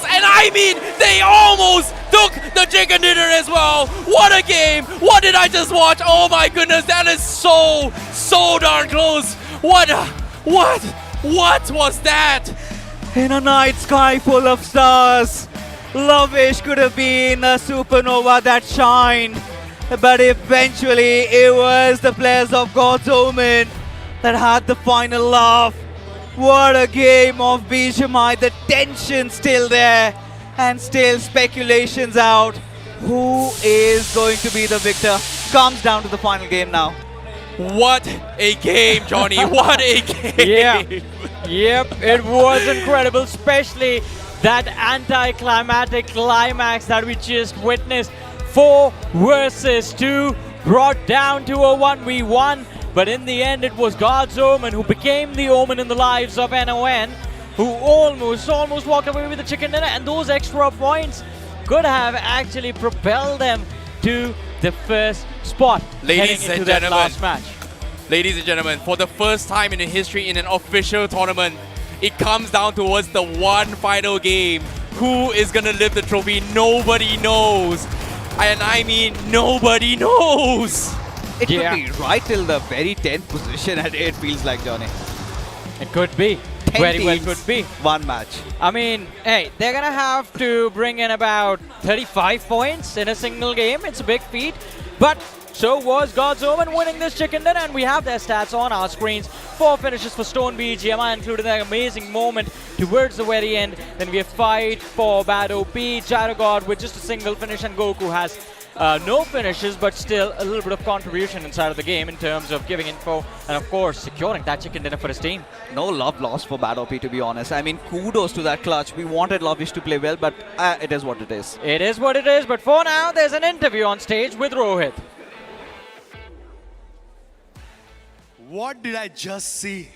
Speaker 12: and I mean, they almost took the chicken dinner as well. What a game. What did I just watch? Oh my goodness, that is so darn close. What was that?
Speaker 21: In a night sky full of stars, Lovish could have been a supernova that shined. But eventually, it was the players of God's Omen that had the final laugh. What a game of BGMI. The tension still there. And still speculations out. Who is going to be the victor? Comes down to the final game now.
Speaker 12: What a game, Johnny. What a game.
Speaker 13: Yep, it was incredible, especially that anticlimactic climax that we just witnessed. 4 versus 2, brought down to a 1v1. But in the end, it was God's Omen who became the Omen in the lives of NON, who almost walked away with the chicken dinner. And those extra points could have actually propelled them to the first spot.
Speaker 12: Ladies and gentlemen,
Speaker 13: last match.
Speaker 12: Ladies and gentlemen, for the first time in the history in an official tournament, it comes down towards the one final game. Who is going to lift the trophy? Nobody knows. And I mean, nobody knows.
Speaker 21: It could be right till the very 10th position, and it feels like, Johnny.
Speaker 13: It could be. Very well could be.
Speaker 21: One match.
Speaker 13: I mean, hey, they're going to have to bring in about 35 points in a single game. It's a big feat. But so was God's Omen winning this chicken dinner, and we have their stats on our screens. 4 finishes for Stone BGMI, including that amazing moment towards the very end. Then we have 5 for Bad OP, Gyrogod with just a single finish, and Goku has no finishes, but still a little bit of contribution inside of the game in terms of giving info and, of course, securing that chicken dinner for his team.
Speaker 21: No love lost for Bad OP, to be honest. I mean, kudos to that clutch. We wanted Lovish to play well, but it is what it is.
Speaker 13: It is what it is, but for now, there's an interview on stage with Rohit.
Speaker 9: What did I just see?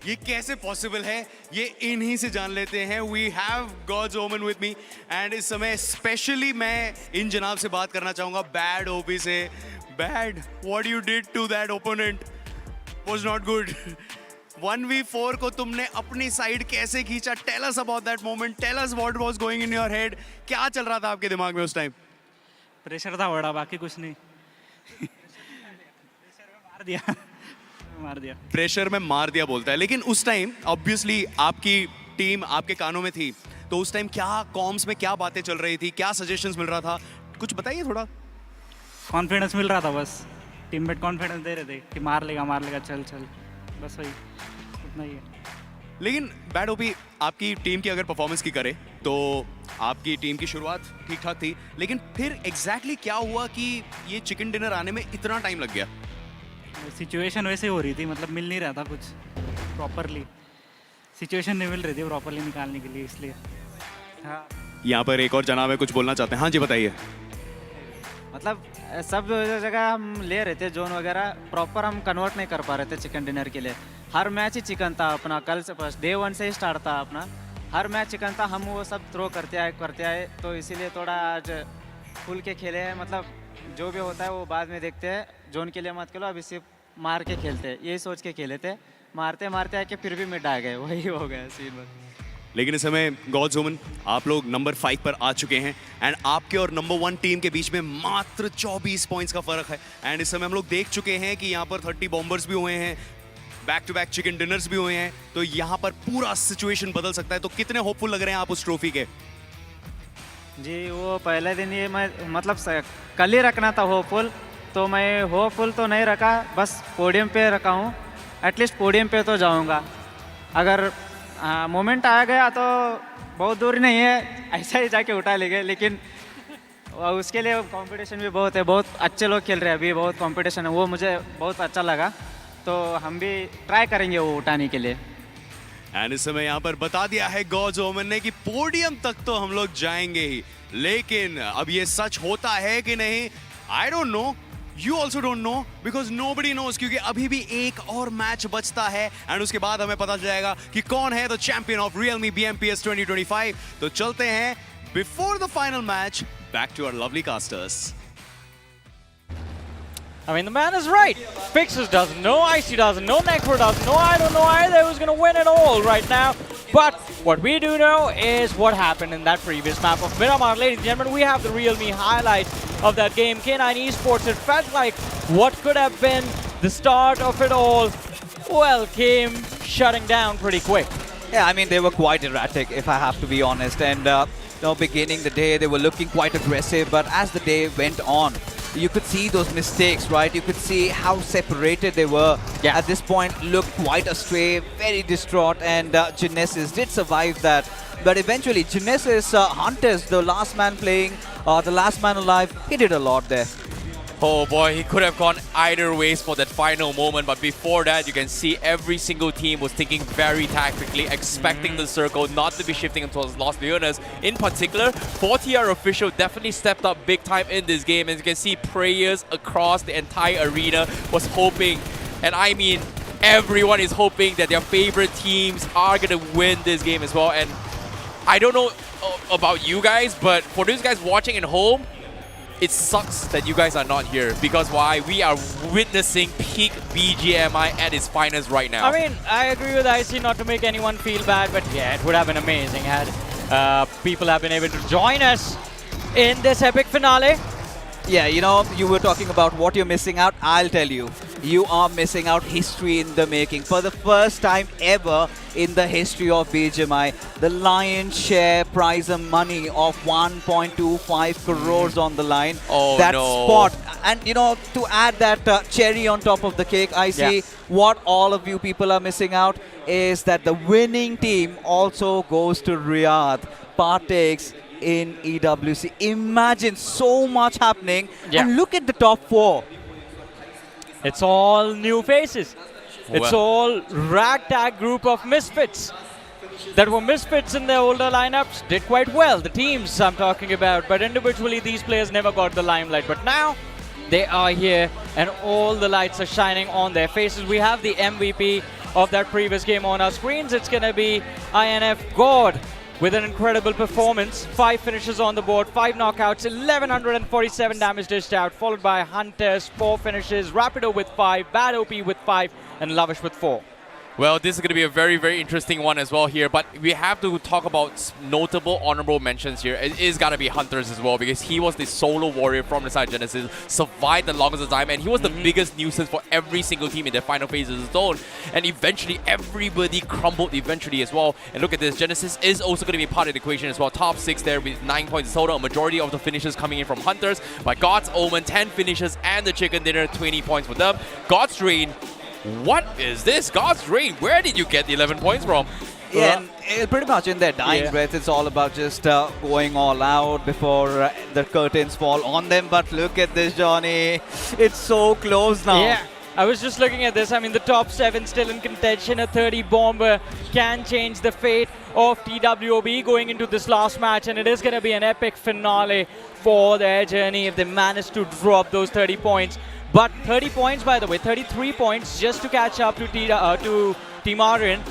Speaker 9: ये कैसे possible है? ये इन्हीं से जान लेते हैं. We have God's Omen with me and इस समय स्पेशली मैं इन जनाब से बात करना चाहूँगा बैड ओपी से. Bad, what you did to that opponent was not good. 1v4 को तुमने अपनी साइड कैसे खींचा? Tell us about that moment. Tell us what was going in your head. क्या चल रहा था आपके दिमाग में उस टाइम?
Speaker 10: प्रेशर था बड़ा, बाकी कुछ नहीं. मार दिया
Speaker 9: प्रेशर में मार दिया बोलता है. लेकिन उस टाइम ऑब्वियसली आपकी टीम आपके कानों में थी, तो उस टाइम क्या कॉम्स में क्या बातें चल रही थी, क्या सजेशंस मिल रहा था, कुछ बताइए थोड़ा.
Speaker 10: कॉन्फिडेंस मिल रहा था बस. टीममेट कॉन्फिडेंस दे रहे थे कि मार लेगा चल बस वही उतना ही है.
Speaker 9: लेकिन बैड ओपी आपकी टीम की अगर परफॉर्मेंस की करे तो आपकी टीम की शुरुआत ठीक ठाक थी, लेकिन फिर एग्जैक्टली क्या हुआ कि ये चिकन डिनर आने में इतना टाइम लग गया?
Speaker 10: सिचुएशन वैसे हो रही थी, मतलब मिल नहीं रहा था कुछ प्रॉपरली. सिचुएशन नहीं मिल रही थी प्रॉपरली निकालने के लिए, इसलिए. हाँ,
Speaker 9: यहाँ पर एक और जनाब है, कुछ बोलना चाहते हैं. हाँ जी बताइए.
Speaker 16: मतलब सब जगह हम ले रहे थे जोन वगैरह, प्रॉपर हम कन्वर्ट नहीं कर पा रहे थे चिकन डिनर के लिए. हर मैच ही चिकन था अपना. कल से फर्स्ट डे 1 से ही स्टार्ट था अपना. हर मैच चिकन था. हम वो सब थ्रो करते आए तो इसीलिए थोड़ा आज खुल के खेले हैं. मतलब जो भी होता है वो बाद में देखते हैं. जोन के लिए मत खेलो, अभी सिर्फ मार के खेलते हैं, यही सोच के खेले थे. मारते आके फिर भी मिड आ गए, वही हो गया सीन.
Speaker 9: लेकिन इस समय गॉड्स ओमन आप लोग नंबर 5 पर आ चुके हैं एंड आपके और नंबर 1 टीम के बीच में मात्र 24 पॉइंट्स का फर्क है. एंड इस समय हम लोग देख चुके हैं कि यहाँ पर 30 बॉम्बर्स भी हुए हैं, back to back chicken dinners भी हुए हैं, तो यहाँ पर पूरा सिचुएशन बदल सकता है. तो कितने होपफुल लग रहे हैं आप उस ट्रॉफी के?
Speaker 16: जी वो पहले दिन ये मैं मतलब कल ही रखना था होपफुल, तो मैं होपफुल तो नहीं रखा, बस पोडियम पे रखा हूँ. एटलीस्ट पोडियम पे तो जाऊँगा. अगर मोमेंट आ गया तो बहुत दूर नहीं है, ऐसा ही जाके उठा लेंगे. लेकिन उसके लिए कंपटीशन भी बहुत है, बहुत अच्छे लोग खेल रहे हैं अभी, बहुत कंपटीशन है, वो मुझे बहुत अच्छा लगा. तो हम भी ट्राई करेंगे वो उठाने के लिए.
Speaker 9: एंड इस समय यहाँ पर बता दिया है गॉड्स ओमन ने कि पोडियम तक तो हम लोग जाएंगे ही, लेकिन अब ये सच होता है कि नहीं, I don't know. You also don't know because nobody knows, क्योंकि अभी भी एक और मैच बचता है एंड उसके बाद हमें पता चल जाएगा कि कौन है the champion of realme BMPS 2025. तो चलते हैं before the final match back to our lovely casters.
Speaker 13: I mean, the man is right. Fixes doesn't know, IC doesn't know, Necro doesn't know, I don't know either who's going to win it all right now. But what we do know is what happened in that previous map of Miramar. Ladies and gentlemen, we have the realme highlight of that game. K9 Esports, it felt like what could have been the start of it all, well, came shutting down pretty quick.
Speaker 21: Yeah, I mean, they were quite erratic, if I have to be honest. And, beginning the day, they were looking quite aggressive. But as the day went on, you could see those mistakes, right? You could see how separated they were. Yeah. At this point, looked quite astray, very distraught, and Genesis did survive that. But eventually, Genesis, Hunters, the last man playing, the last man alive, he did a lot there.
Speaker 12: Oh boy, he could have gone either ways for that final moment, but before that, you can see every single team was thinking very tactically, expecting the circle not to be shifting towards Los Leones. In particular, 4TR official definitely stepped up big time in this game, and you can see prayers across the entire arena was hoping, and I mean everyone is hoping that their favorite teams are going to win this game as well. And I don't know about you guys, but for those guys watching at home, it sucks that you guys are not here, because why? We are witnessing peak BGMI at its finest right now.
Speaker 13: I mean, I agree with IC, not to make anyone feel bad, but yeah, it would have been amazing had people have been able to join us in this epic finale.
Speaker 21: Yeah, you were talking about what you're missing out. I'll tell you. You are missing out history in the making. For the first time ever in the history of BGMI, the lion's share prize and money of 1.25 crores on the line.
Speaker 12: Oh,
Speaker 21: that
Speaker 12: no.
Speaker 21: spot. And, to add that cherry on top of the cake, I see what all of you people are missing out is that the winning team also goes to Riyadh, partakes in EWC. Imagine so much happening. And look at the top 4.
Speaker 13: It's all new faces. It's all ragtag group of misfits that were misfits in their older lineups, did quite well. The teams I'm talking about, but individually these players never got the limelight. But now They are here and all the lights are shining on their faces. We have the MVP of that previous game on our screens. It's going to be INF God with an incredible performance. 5 finishes on the board, 5 knockouts, 1147 damage dished out, followed by Hunters, 4 finishes, Rapido with 5, Bad OP with 5, and Lavish with 4.
Speaker 8: Well, this is going to be a very, very interesting one as well here, but we have to talk about notable honorable mentions here. It is got to be Hunters as well, because he was the solo warrior from the side Genesis, survived the longest of time, and he was the biggest nuisance for every single team in their final phase of the zone. And eventually, everybody crumbled eventually as well. And look at this, Genesis is also going to be part of the equation as well. Top 6 there with 9 points total. A majority of the finishes coming in from Hunters. By God's Omen, 10 finishes, and the Chicken Dinner, 20 points for them. God's Reign. What is this? God's Reign, where did you get the 11 points from?
Speaker 21: Yeah, and pretty much in their dying breath, it's all about just going all out before the curtains fall on them. But look at this, Johnny. It's so close now.
Speaker 13: Yeah, I was just looking at this. I mean, the top 7 still in contention. A 30 bomber can change the fate of TWOB going into this last match. And it is going to be an epic finale for their journey if they manage to drop those 30 points. But 30 points, by the way, 33 points just to catch up to Team Aryan.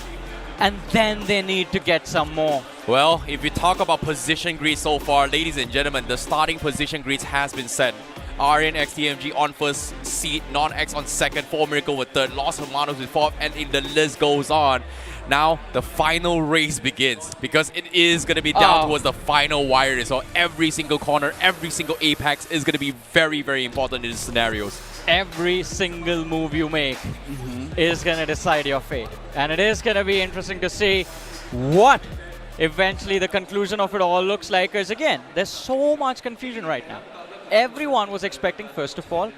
Speaker 13: And then they need to get some more.
Speaker 8: Well, if we talk about position grids so far, ladies and gentlemen, the starting position grids has been set. Aryan x TMG on first seat, NoNx on second, 4 Miracle with third, Lost Hermanos with fourth, and the list goes on. Now, the final race begins, because it is going to be down towards the final wire. So every single corner, every single apex is going to be very, very important in these scenarios.
Speaker 13: Every single move you make is going to decide your fate. And it is going to be interesting to see what eventually the conclusion of it all looks like. Because again, there's so much confusion right now. Everyone was expecting, first of all,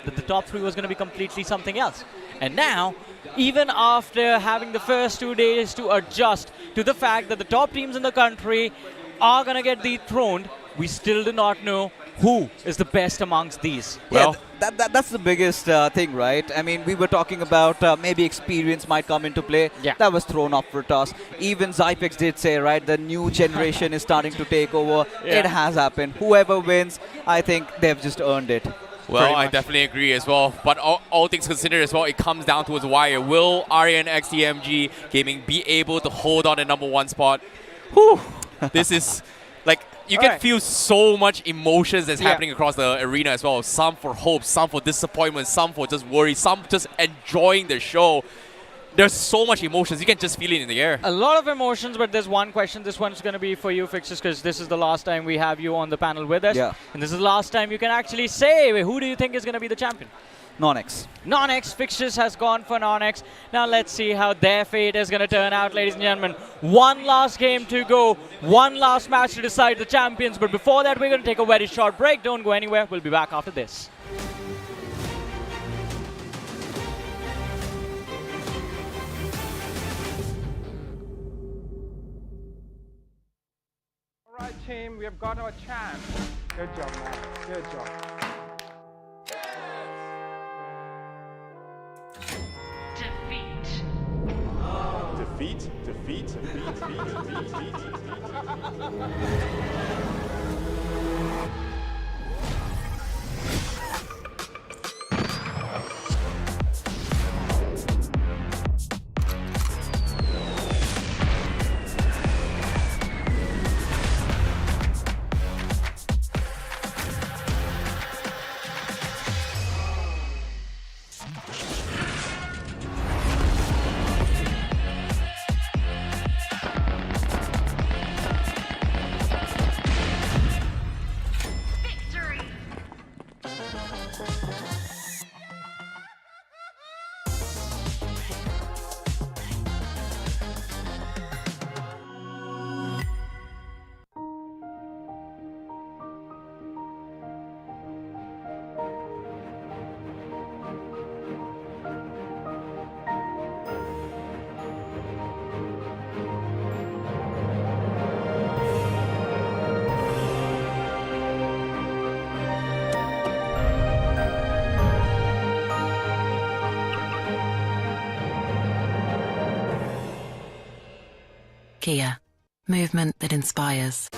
Speaker 13: that the top 3 was going to be completely something else. And now, even after having the first 2 days to adjust to the fact that the top teams in the country are going to get dethroned, we still do not know who is the best amongst these.
Speaker 21: Well, that's the biggest thing, right? I mean, we were talking about maybe experience might come into play.
Speaker 13: Yeah.
Speaker 21: That was thrown up for a toss. Even Zypex did say, right, the new generation is starting to take over.
Speaker 13: Yeah.
Speaker 21: It has happened. Whoever wins, I think they've just earned it.
Speaker 8: Well, I definitely agree as well. But all things considered as well, it comes down towards wire. Will Aryan x TMG Gaming be able to hold on the #1 spot? Whew. This is like, you can feel so much emotions that's happening across the arena as well. Some for hope, some for disappointment, some for just worry, some just enjoying the show. There's so much emotions. You can just feel it in the air.
Speaker 13: A lot of emotions, but there's one question. This one's going to be for you, Fixes, because this is the last time we have you on the panel with us.
Speaker 21: Yeah.
Speaker 13: And this is the last time you can actually say, who do you think is going to be the champion?
Speaker 21: NoNx.
Speaker 13: NoNx. Fixtures has gone for NoNx. Now let's see how their fate is going to turn out, ladies and gentlemen. One last game to go. One last match to decide the champions. But before that, we're going to take a very short break. Don't go anywhere. We'll be back after this.
Speaker 4: All right, team, we have got our chance. Good job, man. Good job.
Speaker 15: Defeat, defeat, defeat.
Speaker 19: Kia, movement that inspires.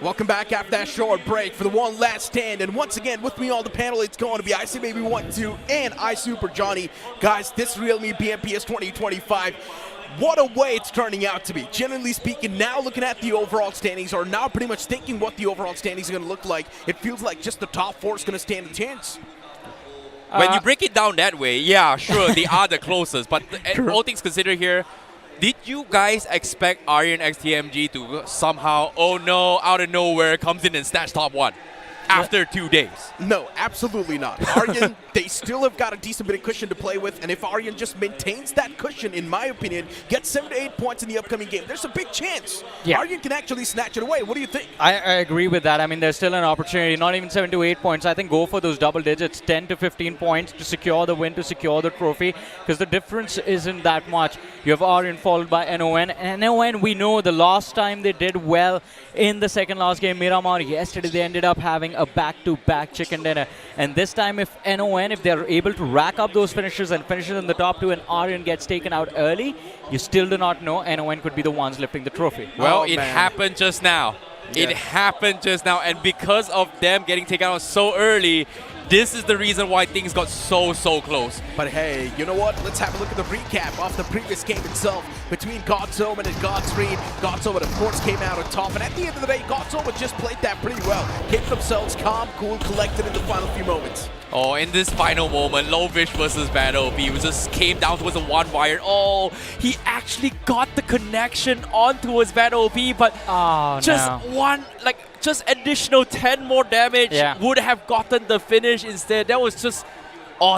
Speaker 11: Welcome back after that short break for the one last stand. And once again, with me on the panel, it's going to be IC Baby 1-2 and iSuper Johnny. Guys, this realme BMPS 2025, what a way it's turning out to be. Generally speaking, now looking at the overall standings, or now pretty much thinking what the overall standings are going to look like, it feels like just the top four is going to stand a chance.
Speaker 12: When you break it down that way, yeah, sure, they are the closest. But all things considered here, did you guys expect Aryan x TMG to somehow, oh no, out of nowhere, comes in and snatch top one after 2 days?
Speaker 11: No, absolutely not. Aryan, they still have got a decent bit of cushion to play with, and if Aryan just maintains that cushion, in my opinion, gets 7 to 8 points in the upcoming game, there's a big chance Aryan can actually snatch it away. What do you think?
Speaker 13: I agree with that. I mean, there's still an opportunity, not even 7 to 8 points. I think go for those double digits, 10 to 15 points to secure the win, to secure the trophy, because the difference isn't that much. You have Aryan followed by NON. And NON, we know the last time they did well in the second last game, Miramar, yesterday they ended up having a back-to-back chicken dinner. And this time, if NON, if they're able to rack up those finishes and finishes in the top two and Aryan gets taken out early, you still do not know NON could be the ones lifting the trophy.
Speaker 12: Well, it happened just now. Yeah. It happened just now. And because of them getting taken out so early, this is the reason why things got so close.
Speaker 11: But hey, you know what? Let's have a look at the recap of the previous game itself between God's Omen and God's Reed. God's Omen, of course, came out on top. And at the end of the day, God's Omen just played that pretty well. Kept themselves calm, cool, collected in the final few moments.
Speaker 12: Oh, in this final moment, Lovish versus BattleB, it just came down towards a one wire. Oh, he actually got the connection on towards BattleB, but just additional 10 more damage would have gotten the finish instead. That was just,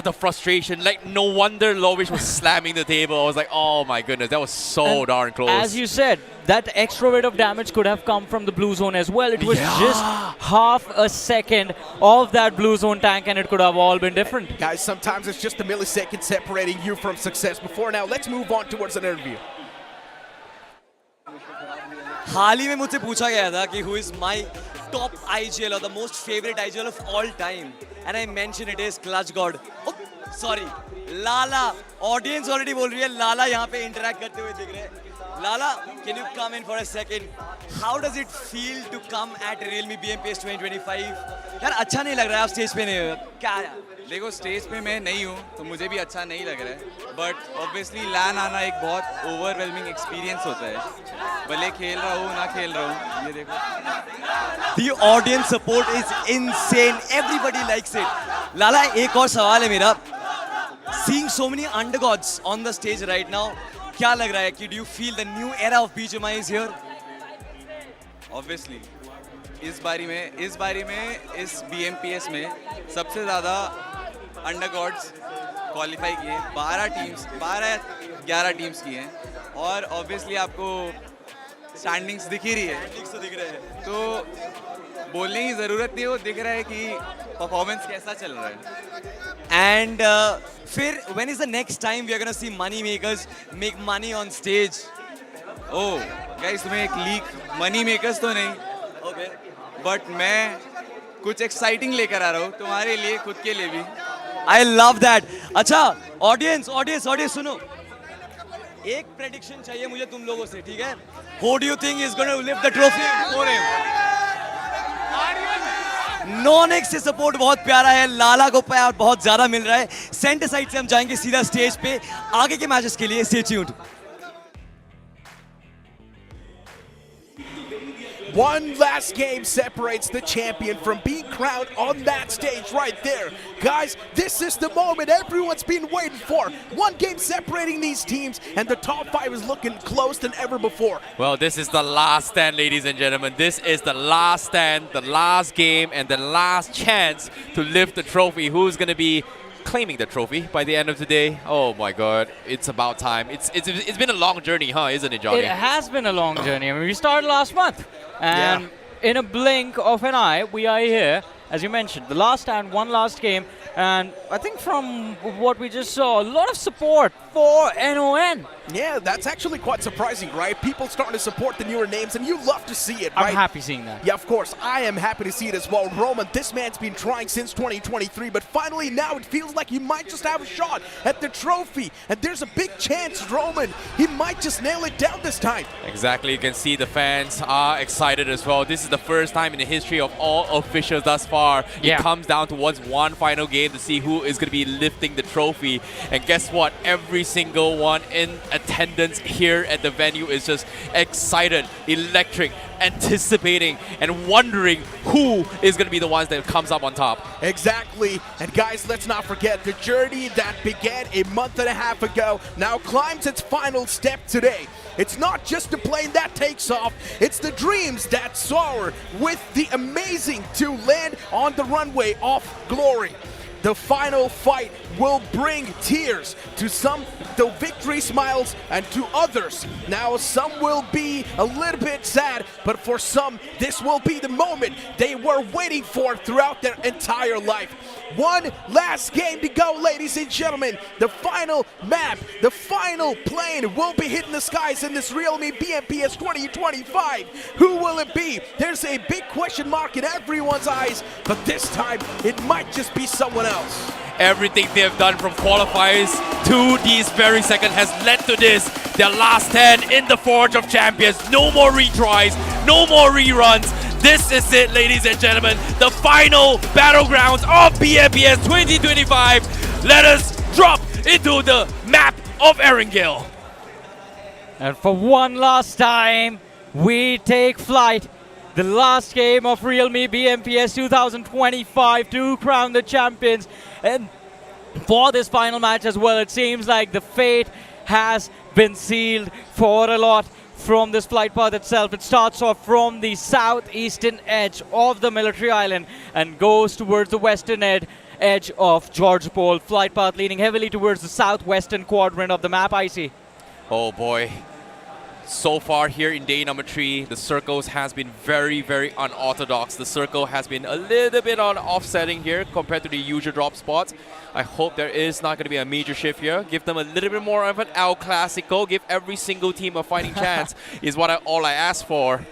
Speaker 12: the frustration. Like, no wonder Lovish was slamming the table. I was like, oh my goodness, that was so darn close.
Speaker 13: As you said, that extra bit of damage could have come from the blue zone as well. It was just half a second of that blue zone tank and it could have all been different.
Speaker 11: Guys, sometimes it's just a millisecond separating you from success. Before now, let's move on towards an interview.
Speaker 18: हाल ही में मुझसे पूछा गया था कि who is my top IGL or the most favorite IGL of all time, and I mentioned it is Clutch God. Oh, sorry, Lala. Audience already बोल रही है Lala यहाँ पे interact करते हुए दिख रहे हैं. Lala, can you come in for a second? How does it feel to come at realme BMPS 2025? यार अच्छा नहीं लग रहा है आप स्टेज पे नहीं हो क्या यार?
Speaker 3: देखो स्टेज पे मैं नहीं हूँ तो मुझे भी अच्छा नहीं लग रहा है बट ऑब्वियसली लैन आना एक बहुत ओवरवेलमिंग एक्सपीरियंस होता है भले खेल रहा हूँ ना खेल रहा हूँ ये देखो
Speaker 18: The audience support is insane. Everybody likes it. Lala, एक और सवाल है मेरा. Seeing so many undergods on the stage right now, क्या लग रहा है कि do you feel the new era of BGMI is here?
Speaker 3: Obviously. इस बारी में इस BMPS में सबसे ज़्यादा अंडरगॉड्स क्वालिफाई किए 11 टीम्स की हैं और ऑब्वियसली आपको स्टैंडिंग्स दिख ही रही है तो बोलने की ज़रूरत नहीं है वो दिख रहा है कि परफॉर्मेंस कैसा चल रहा है
Speaker 18: एंड फिर when is the next time we are gonna see money makers make money on stage?
Speaker 3: Oh guys तुम्हें एक लीक मनी मेकर्स तो नहीं बट मैं कुछ एक्साइटिंग लेकर आ रहा हूँ तुम्हारे लिए खुद के लिए भी
Speaker 18: I love that. अच्छा ऑडियंस सुनो एक प्रेडिक्शन चाहिए मुझे तुम लोगों से ठीक है Who do you think is going to lift the trophy for him? NoNx से सपोर्ट बहुत प्यारा है लाला को प्यार बहुत ज्यादा मिल रहा है सेंटर साइड से हम जाएंगे सीधा स्टेज पे आगे के मैचेस के लिए stay tuned.
Speaker 11: One last game separates the champion from being crowned on that stage right there. Guys, this is the moment everyone's been waiting for. One game separating these teams, and the top 5 is looking close than ever before.
Speaker 12: Well, this is the last stand, ladies and gentlemen. This is the last stand, the last game, and the last chance to lift the trophy. Who's going to be claiming the trophy by the end of the day? Oh my God, it's about time. It's been a long journey, huh? Isn't it, Johnny?
Speaker 13: It has been a long journey. I mean, we started last month, and in a blink of an eye, we are here. As you mentioned, the last stand, one last game. And I think from what we just saw, a lot of support for NON.
Speaker 11: Yeah, that's actually quite surprising, right? People starting to support the newer names, and you love to see it, right?
Speaker 13: I'm happy seeing that.
Speaker 11: Yeah, of course. I am happy to see it as well. Roman, this man's been trying since 2023, but finally now it feels like he might just have a shot at the trophy. And there's a big chance, Roman, he might just nail it down this time.
Speaker 8: Exactly, you can see the fans are excited as well. This is the first time in the history of all officials thus far. It comes down to one final game to see who is going to be lifting the trophy. And guess what? Every single one in attendance here at the venue is just excited, electric, anticipating, and wondering who is going to be the ones that comes up on top.
Speaker 11: Exactly. And guys, let's not forget the journey that began a month and a half ago now climbs its final step today. It's not just the plane that takes off, it's the dreams that soar with the amazing to land on the runway of glory. The final fight will bring tears to some, the victory smiles, and to others. Now, some will be a little bit sad, but for some, this will be the moment they were waiting for throughout their entire life. One last game to go, ladies and gentlemen. The final map, the final plane will be hitting the skies in this realme BMPS 2025. Who will it be? There's a big question mark in everyone's eyes, but this time, it might just be someone else.
Speaker 8: Everything they have done from qualifiers to these very seconds has led to this. Their last stand in the Forge of Champions. No more retries, no more reruns. This is it, ladies and gentlemen. The final battlegrounds of BMPS 2025. Let us drop into the map of Erangel.
Speaker 13: And for one last time, we take flight. The last game of realme BMPS 2025 to crown the champions. And for this final match as well, it seems like the fate has been sealed for a lot from this flight path itself. It starts off from the southeastern edge of the military island and goes towards the western edge of George Pole. Flight path leading heavily towards the southwestern quadrant of the map, I see.
Speaker 8: Oh boy. So far here in day number 3, the circles has been very, very unorthodox. The circle has been a little bit on offsetting here compared to the usual drop spots. I hope there is not going to be a major shift here. Give them a little bit more of an El Clasico. Give every single team a fighting chance is what all I ask for.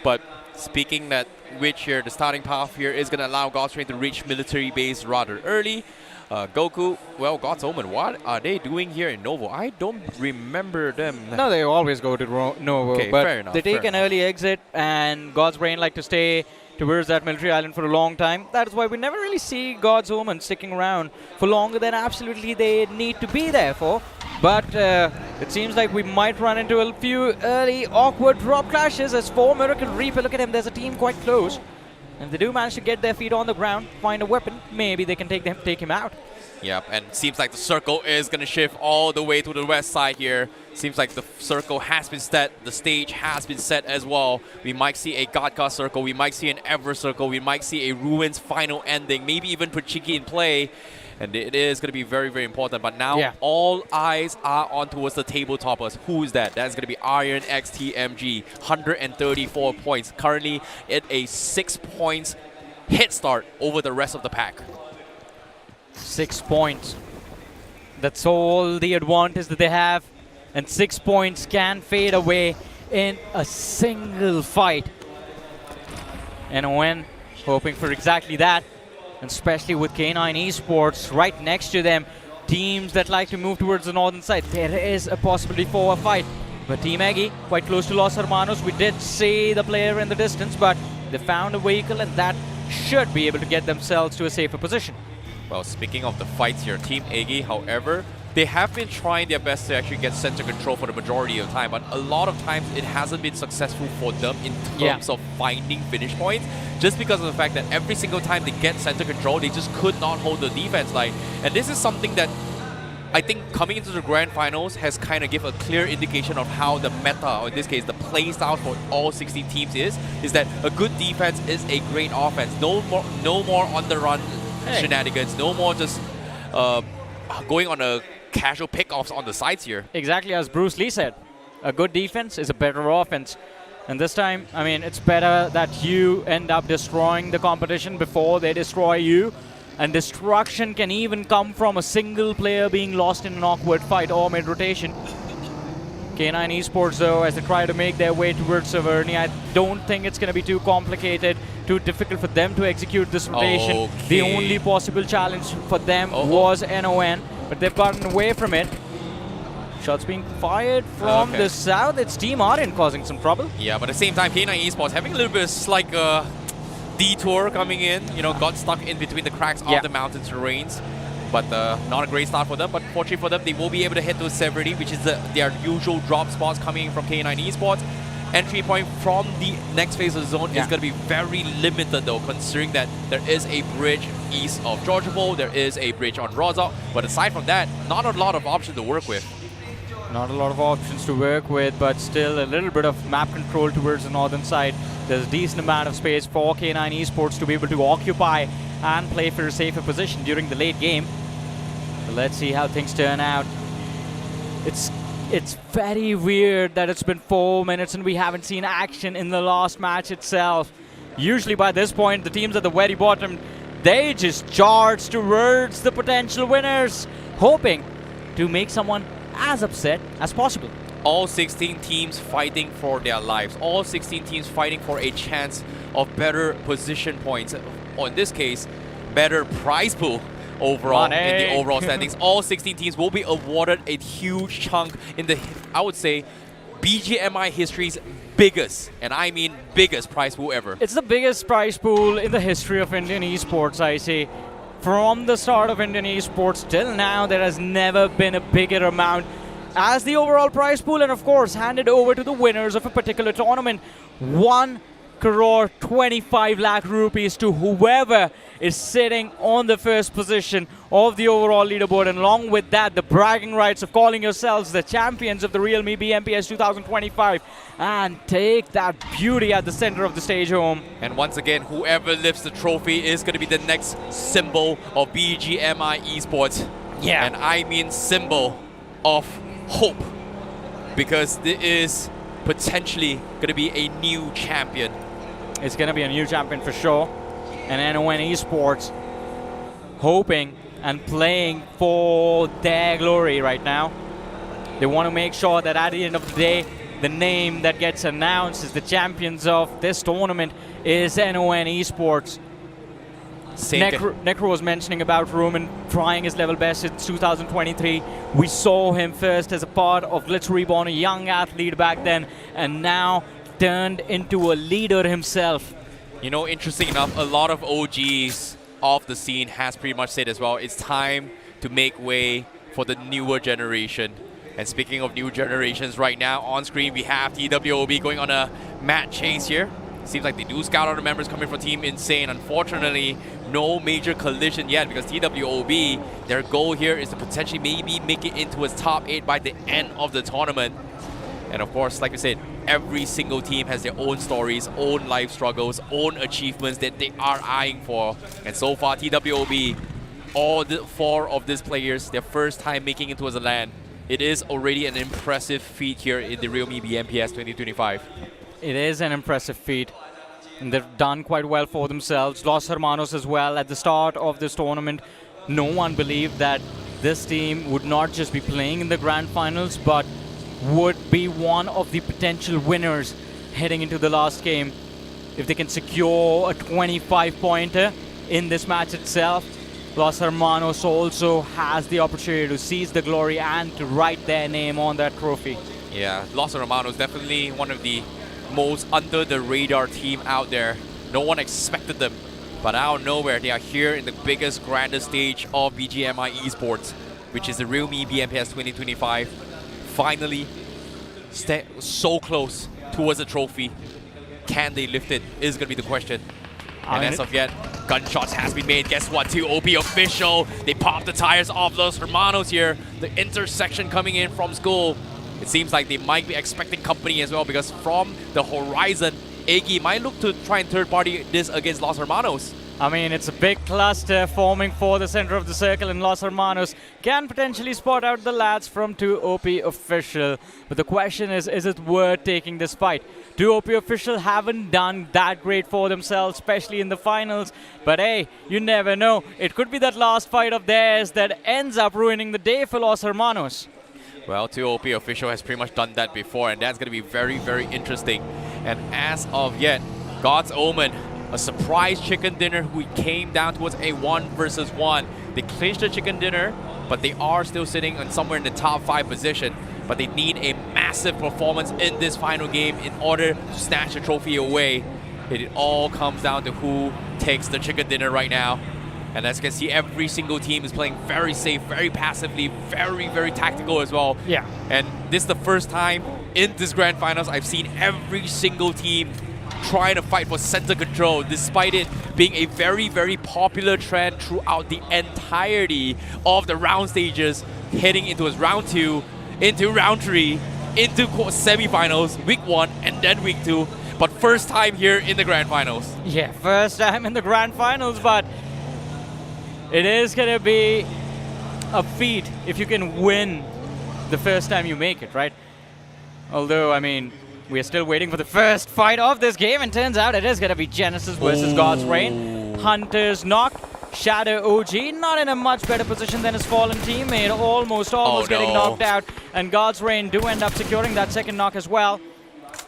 Speaker 8: But speaking that which here, the starting path here is going to allow God's Train to reach military base rather early. Goku, well, God's Omen, what are they doing here in Novo? I don't remember them.
Speaker 13: No, they always go to Novo,
Speaker 8: okay,
Speaker 13: but
Speaker 8: fair enough,
Speaker 13: they take an early exit, and God's Brain like to stay towards that military island for a long time. That is why we never really see God's Omen sticking around for longer than absolutely they need to be there for. But it seems like we might run into a few early awkward drop crashes as for Miracle Reaper. Look at him, there's a team quite close. And if they do manage to get their feet on the ground, find a weapon, maybe they can take him out.
Speaker 8: Yep, and seems like the circle is going to shift all the way to the west side here. Seems like the circle has been set, the stage has been set as well. We might see a Godka circle, we might see an Ever circle, we might see a Ruins final ending, maybe even put Chiki in play. And it is going to be very, very important. But now all eyes are on towards the table toppers. Who is that? That's going to be Aryan x TMG. 134 points. Currently at a 6 points head start over the rest of the pack.
Speaker 13: 6 points. That's all the advantage that they have. And 6 points can fade away in a single fight. And OMEN hoping for exactly that. And especially with K9 Esports right next to them, teams that like to move towards the northern side, there is a possibility for a fight. But Team Eggy, quite close to Los Hermanos, we did see the player in the distance, but they found a vehicle and that should be able to get themselves to a safer position.
Speaker 8: Well, speaking of the fights here, Team Eggy, however, they have been trying their best to actually get center control for the majority of the time, but a lot of times it hasn't been successful for them in terms of finding finish points, just because of the fact that every single time they get center control, they just could not hold the defense line. And this is something that I think coming into the grand finals has kind of give a clear indication of how the meta, or in this case, the play style for all 16 teams is that a good defense is a great offense. No more on the run shenanigans, no more just going on a casual pickoffs on the sides here.
Speaker 13: Exactly as Bruce Lee said, a good defense is a better offense. And this time, I mean, it's better that you end up destroying the competition before they destroy you. and destruction can even come from a single player being lost in an awkward fight or mid-rotation. K9 Esports, though, as they try to make their way towards Saverny, I don't think it's going to be too complicated, too difficult for them to execute this rotation.
Speaker 8: Okay.
Speaker 13: The only possible challenge for them was NON, but they've gotten away from it. Shots being fired from the south. It's Team Aryan causing some trouble.
Speaker 8: Yeah, but at the same time, K9 Esports having a little bit of like a detour coming in. You know, got stuck in between the cracks of the mountain terrains. But not a great start for them. But fortunately for them, they will be able to head to Severity, which is their usual drop spots coming in from K9 Esports. Entry point from the next phase of the zone is going to be very limited, though, considering that there is a bridge east of Georgiapol, there is a bridge on Rozok. But aside from that, not a lot of options to work with.
Speaker 13: Not a lot of options to work with, but still a little bit of map control towards the northern side. There's a decent amount of space for K9 Esports to be able to occupy and play for a safer position during the late game. So let's see how things turn out. It's very weird that it's been 4 minutes and we haven't seen action in the last match itself. Usually by this point, the teams at the very bottom, they just charge towards the potential winners, hoping to make someone as upset as possible.
Speaker 8: All 16 teams fighting for their lives. All 16 teams fighting for a chance of better position points. Or in this case, better prize pool overall in the overall standings. All 16 teams will be awarded a huge chunk in the, I would say, BGMI history's biggest, and I mean biggest prize pool ever.
Speaker 13: It's the biggest prize pool in the history of Indian esports, I say. From the start of Indian esports till now, there has never been a bigger amount as the overall prize pool, and of course handed over to the winners of a particular tournament. 1 crore 25 lakh rupees to whoever is sitting on the first position of the overall leaderboard, and along with that, the bragging rights of calling yourselves the champions of the realme BMPS 2025 and take that beauty at the center of the stage home.
Speaker 8: And once again, whoever lifts the trophy is going to be the next symbol of BGMI Esports.
Speaker 13: Yeah.
Speaker 8: And I mean symbol of hope, because there is potentially going to be a new champion.
Speaker 13: It's going to be a new champion for sure. And NON Esports hoping and playing for their glory right now. They want to make sure that at the end of the day, the name that gets announced as the champions of this tournament is NON Esports. Necro was mentioning about Roman trying his level best since 2023. We saw him first as a part of Glitz Reborn, a young athlete back then, and now turned into a leader himself.
Speaker 8: You know, interesting enough, a lot of OGs of the scene has pretty much said as well, it's time to make way for the newer generation. And speaking of new generations, right now on screen we have TWOB going on a mad chase here. Seems like they do scout out the members coming from Team Insane. Unfortunately, no major collision yet, because TWOB, their goal here is to potentially maybe make it into its top 8 by the end of the tournament. And of course, like I said, every single team has their own stories, own life struggles, own achievements that they are eyeing for. And so far, TWOB, all 4 of these players, their first time making it towards the LAN. It is already an impressive feat here in the realme BMPS 2025.
Speaker 13: It is an impressive feat, and they've done quite well for themselves. Los Hermanos as well at the start of this tournament. No one believed that this team would not just be playing in the grand finals, but would be one of the potential winners heading into the last game. If they can secure a 25-pointer in this match itself, Los Hermanos also has the opportunity to seize the glory and to write their name on that trophy.
Speaker 8: Yeah, Los Hermanos definitely one of the most under the radar team out there. No one expected them, but out of nowhere they are here in the biggest, grandest stage of BGMI Esports, which is the realme BMPS 2025. Finally, so close towards the trophy. Can they lift it is going to be the question. And as of yet, gunshots has been made. Guess what? TWOB official. They popped the tires off Los Hermanos here. The intersection coming in from school. It seems like they might be expecting company as well, because from the horizon, Eggy might look to try and third-party this against Los Hermanos.
Speaker 13: I mean, it's a big cluster forming for the center of the circle, and Los Hermanos can potentially spot out the lads from 2OP Official. But the question is it worth taking this fight? 2OP Official haven't done that great for themselves, especially in the finals. But hey, you never know. It could be that last fight of theirs that ends up ruining the day for Los Hermanos.
Speaker 8: Well, 2OP Official has pretty much done that before, and that's going to be very, very interesting. And as of yet, God's Omen, a surprise chicken dinner who came down towards a 1-versus-1. They clinched the chicken dinner, but they are still sitting on somewhere in the top 5 position. But they need a massive performance in this final game in order to snatch the trophy away. It all comes down to who takes the chicken dinner right now. And as you can see, every single team is playing very safe, very passively, very, very tactical as well.
Speaker 13: Yeah.
Speaker 8: And this is the first time in this grand finals I've seen every single team trying to fight for center control, despite it being a very, very popular trend throughout the entirety of the round stages, heading into round 2, into round 3, into semi-finals, week 1, and then week 2. But first time here in the grand finals.
Speaker 13: Yeah, first time in the grand finals, but it is going to be a feat if you can win the first time you make it, right? Although, I mean, we are still waiting for the first fight of this game, and turns out it is going to be Genesis versus God's Reign. Hunter's knock, Shadow OG not in a much better position than his fallen teammate, almost getting knocked out, and God's Reign do end up securing that second knock as well.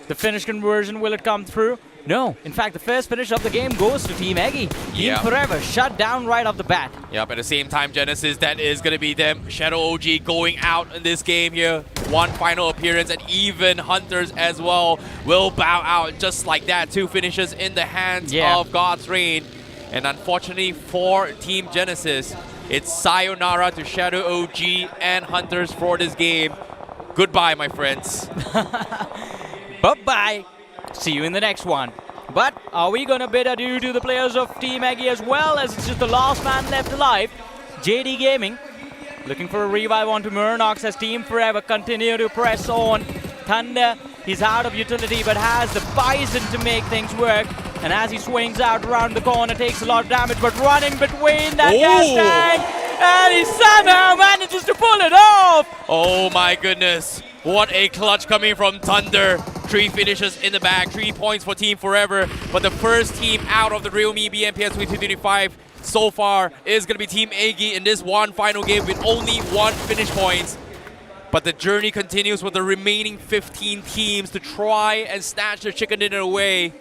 Speaker 13: The finish conversion, will it come through? No. In fact, the first finish of the game goes to Team Eggy. Team Forever shut down right off the bat.
Speaker 8: Yep, at the same time, Genesis, that is going to be them. Shadow OG going out in this game here. One final appearance, and even Hunters as well will bow out just like that. 2 finishes in the hands of God's Reign. And unfortunately for Team Genesis, it's sayonara to Shadow OG and Hunters for this game. Goodbye, my friends.
Speaker 13: Bye-bye. See you in the next one. But are we going to bid adieu to the players of Team Eggy as well, as it's just the last man left alive? JD Gaming looking for a revive onto NoNx as Team Forever continue to press on. Thunder, he's out of utility but has the Bison to make things work. And as he swings out around the corner, takes a lot of damage, but running between that gas tank, and he somehow manages to pull it off!
Speaker 8: Oh my goodness. What a clutch coming from Thunder. 3 finishes in the bag, 3 points for Team Forever. But the first team out of the realme BMPS 2025 so far is going to be Team Eggy in this one final game with only 1 finish points. But the journey continues with the remaining 15 teams to try and snatch the chicken dinner away.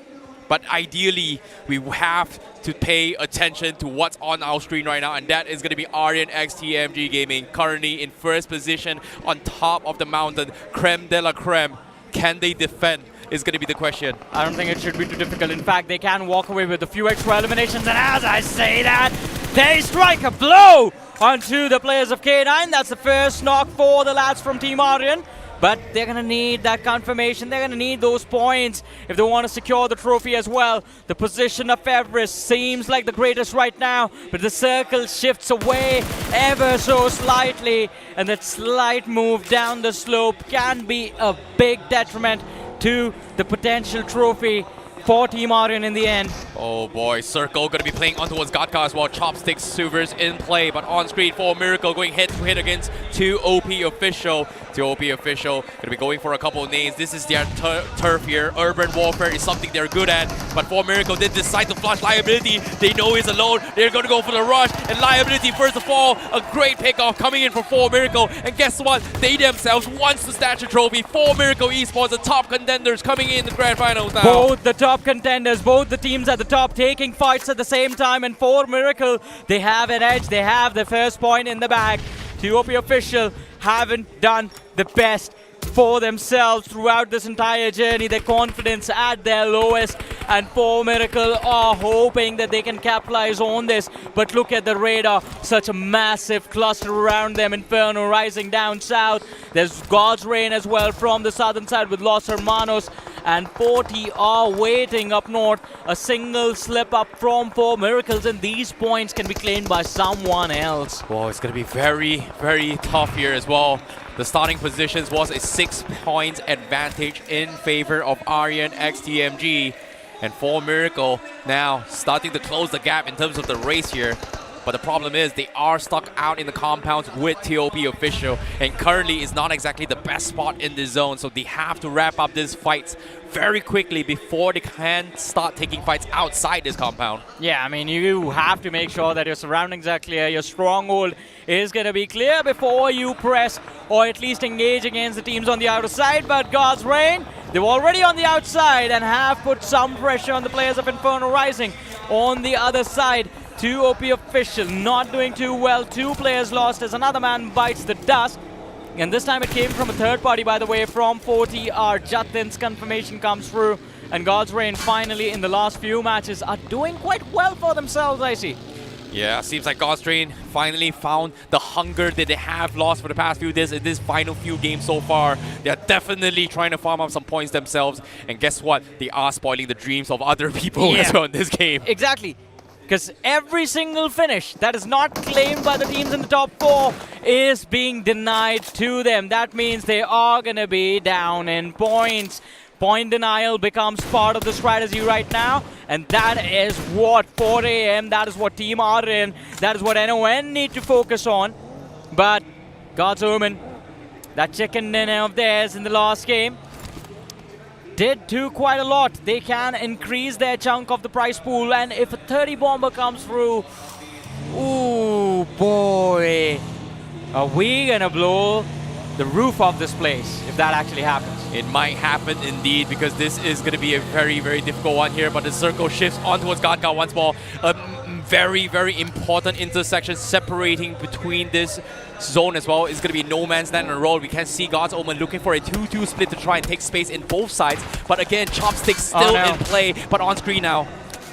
Speaker 8: But ideally, we have to pay attention to what's on our screen right now, and that is going to be Aryan x TMG Gaming, currently in first position on top of the mountain. Creme de la creme. Can they defend is going to be the question.
Speaker 13: I don't think it should be too difficult. In fact, they can walk away with a few extra eliminations, and as I say that, they strike a blow onto the players of K9. That's the first knock for the lads from Team Aryan. But they're going to need that confirmation. They're going to need those points if they want to secure the trophy as well. The position of Everest seems like the greatest right now, but the circle shifts away ever so slightly, and that slight move down the slope can be a big detriment to the potential trophy for Team Aryan in the end.
Speaker 8: Oh boy, Circle going to be playing on towards Gatka as well. Chopsticks, Suvers in play, but on screen for Miracle going head-to-head against 2OP Official. 2OP Official going to be going for a couple of names. This is their turf here. Urban Warfare is something they're good at, but for Miracle, they decide to flush Liability. They know he's alone. They're going to go for the rush, and Liability, first of all, a great pickoff coming in for Miracle, and guess what? They themselves wants to snatch a trophy. Miracle Esports, the top contenders coming in the grand finals now.
Speaker 13: Both the top contenders, both the teams at the top taking fights at the same time, and for Miracle, they have an edge. They have the first point in the bag. 2OP Official haven't done the best for themselves throughout this entire journey. Their confidence at their lowest, and for Miracle are hoping that they can capitalize on this. But look at the radar, such a massive cluster around them. Inferno rising down south. There's God's Reign as well from the southern side with Los Hermanos, and 40 are waiting up north. A single slip up from 4 Miracles, and these points can be claimed by someone else.
Speaker 8: Well, it's going to be very, very tough here as well. The starting positions was a 6 points advantage in favor of Aryan x TMG. And for Miracle now starting to close the gap in terms of the race here. But the problem is they are stuck out in the compounds with TWOB official, and currently is not exactly the best spot in this zone, so they have to wrap up this fight very quickly before they can start taking fights outside this compound.
Speaker 13: Yeah, I mean, you have to make sure that your surroundings are clear, your stronghold is going to be clear before you press or at least engage against the teams on the outer side. But God's Reign, they're already on the outside and have put some pressure on the players of Inferno Rising on the other side. TWOB official not doing too well. 2 players lost as another man bites the dust. And this time it came from a third party, by the way, from 40R. Jatin's confirmation comes through. And God's Reign finally in the last few matches are doing quite well for themselves, I see.
Speaker 8: Yeah, seems like God's Reign finally found the hunger that they have lost for the past few days in this final few games so far. They are definitely trying to farm up some points themselves. And guess what? They are spoiling the dreams of other people as well in this game.
Speaker 13: Exactly. Because every single finish that is not claimed by the teams in the top 4 is being denied to them. That means they are going to be down in points. Point denial becomes part of the strategy right now. And that is what 4 AM, that is what Team Aryan, that is what NON need to focus on. But God's Omen, that chicken dinner of theirs in the last game, did do quite a lot. They can increase their chunk of the prize pool, and if a 30 bomber comes through, ooh boy, are we gonna blow the roof off this place if that actually happens?
Speaker 8: It might happen indeed, because this is going to be a very, very difficult one here. But the circle shifts on towards Gatka once more. A very, very important intersection separating between this zone as well. It's going to be no man's land on the road. We can see God's Omen looking for a 2-2 split to try and take space in both sides. But again, Chopsticks still in play, but on screen now.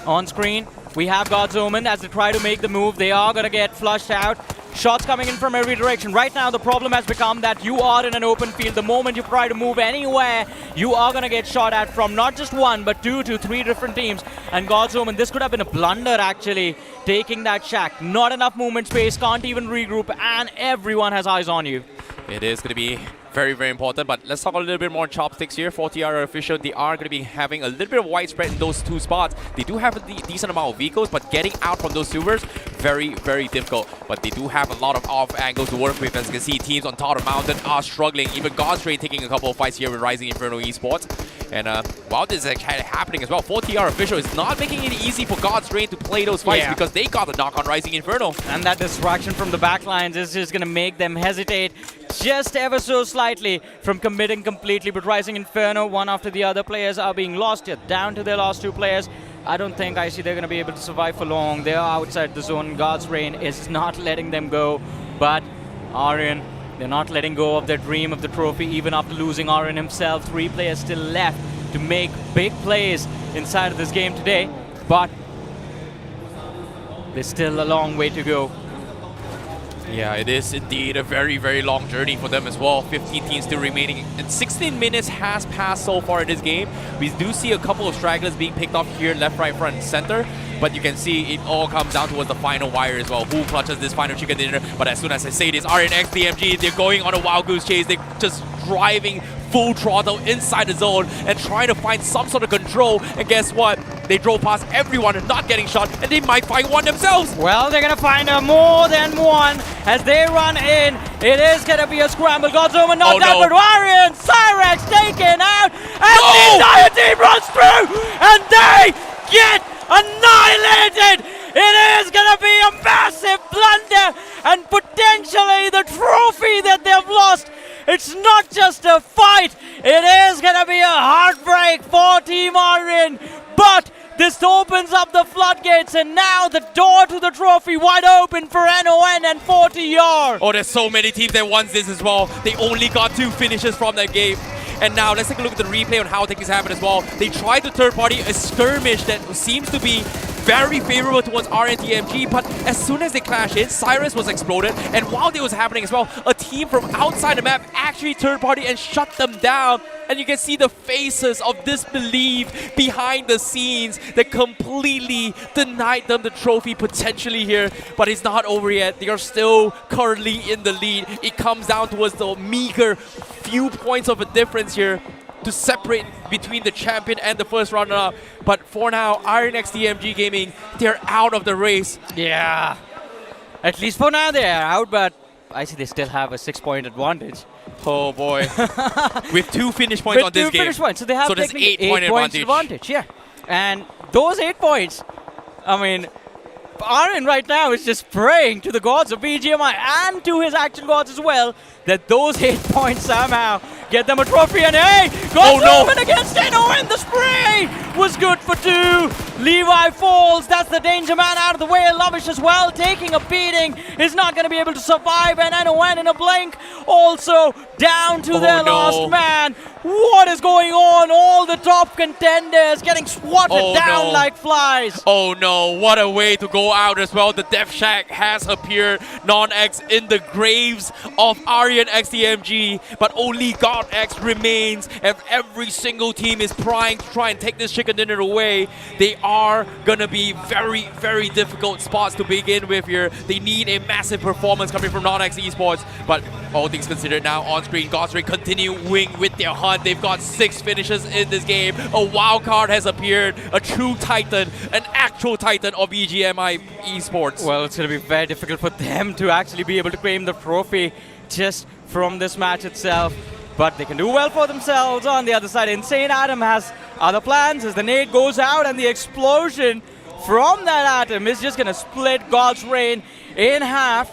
Speaker 13: On screen, we have God's Omen as they try to make the move. They are going to get flushed out. Shots coming in from every direction. Right now, the problem has become that you are in an open field. The moment you try to move anywhere, you are going to get shot at from not just 1, but 2 to 3 different teams. And God's Omen, this could have been a blunder, actually, taking that shack. Not enough movement space, can't even regroup, and everyone has eyes on you.
Speaker 8: It is going to be very, very important. But let's talk a little bit more on Chopsticks here. 40R official, they are going to be having a little bit of widespread in those 2 spots. They do have a decent amount of vehicles, but getting out from those silvers, very, very difficult. But they do have a lot of off angles to work with. As you can see, teams on top of the mountain are struggling. Even God's Reign taking a couple of fights here with Rising Inferno Esports. And while this is actually happening as well, 40R official is not making it easy for God's Reign to play those fights because they got the knock on Rising Inferno.
Speaker 13: And that distraction from the backlines is just going to make them hesitate just ever so slightly from committing completely. But Rising Inferno, one after the other players are being lost here, down to their last 2 players. I don't think I see they're going to be able to survive for long. They're outside the zone. God's Reign is not letting them go. But Aryan, they're not letting go of their dream of the trophy, even after losing Aryan himself. 3 players still left to make big plays inside of this game today. But there's still a long way to go.
Speaker 8: Yeah, it is indeed a very, very long journey for them as well. 15 teams still remaining, and 16 minutes has passed so far in this game. We do see a couple of stragglers being picked off here, left, right, front, and center. But you can see it all comes down towards the final wire as well. Who clutches this final chicken dinner? But as soon as I say this, RNX, TMG, they're going on a wild goose chase. They're just driving full throttle inside the zone and trying to find some sort of control. And guess what? They drove past everyone and not getting shot, and they might find one themselves.
Speaker 13: Well, they're going to find more than one as they run in. It is going to be a scramble. God's Omen not down, but Aryan, Cyrex taken out, and the entire team runs through, and they get annihilated. It is going to be a massive blunder, and potentially the trophy that they've lost. It's not just a fight, it is going to be a heartbreak for Team Aryan, but this opens up the floodgates, and now the door to the trophy wide open for NON and 40R.
Speaker 8: Oh, there's so many teams that wants this as well. They only got 2 finishes from that game. And now let's take a look at the replay on how things happen as well. They tried to third party a skirmish that seems to be very favorable towards RNTMG, but as soon as they clash in, Cyrus was exploded, and while it was happening as well, a team from outside the map actually third party and shut them down. And you can see the faces of disbelief behind the scenes that completely denied them the trophy potentially here. But it's not over yet. They are still currently in the lead. It comes down towards the meager few points of a difference here.
Speaker 12: to separate between the champion and the first runner-up. But for now, Aryan x TMG Gaming, they're out of the race.
Speaker 13: Yeah. At least for now they are out, but I see they still have a 6-point advantage.
Speaker 12: Oh boy. With 2 finish points on this game.
Speaker 13: Finish points. So they have
Speaker 12: there's
Speaker 13: technically
Speaker 12: 8 point
Speaker 13: points
Speaker 12: advantage.
Speaker 13: Yeah. And those 8 points, I mean, Aryan right now is just praying to the gods of BGMI and to his actual gods as well that those 8 points somehow get them a trophy. And hey, gods open against NoNx. The spray was good for 2. Levi falls. That's the danger man out of the way. Lavish as well, taking a beating. Is not going to be able to survive. And NoNx in a blink also down to their last man. What is going on? All the top contenders getting swatted down like flies.
Speaker 12: Oh no, what a way to go out as well. The Death Shack has appeared. NoNx in the graves of Aryan x TMG, but only GodX remains. And every single team is trying to take this chicken dinner away. They are gonna be very, very difficult spots to begin with here. They need a massive performance coming from NoNx Esports, but all things considered now on screen, GodX continuing with their hunt. They've got 6 finishes in this game. A wild card has appeared, a true titan, an actual titan of BGMI Esports.
Speaker 13: Well, it's going to be very difficult for them to actually be able to claim the trophy just from this match itself. But they can do well for themselves. On the other side, Insane Atom has other plans as the nade goes out and the explosion from that atom is just going to split God's Reign in half.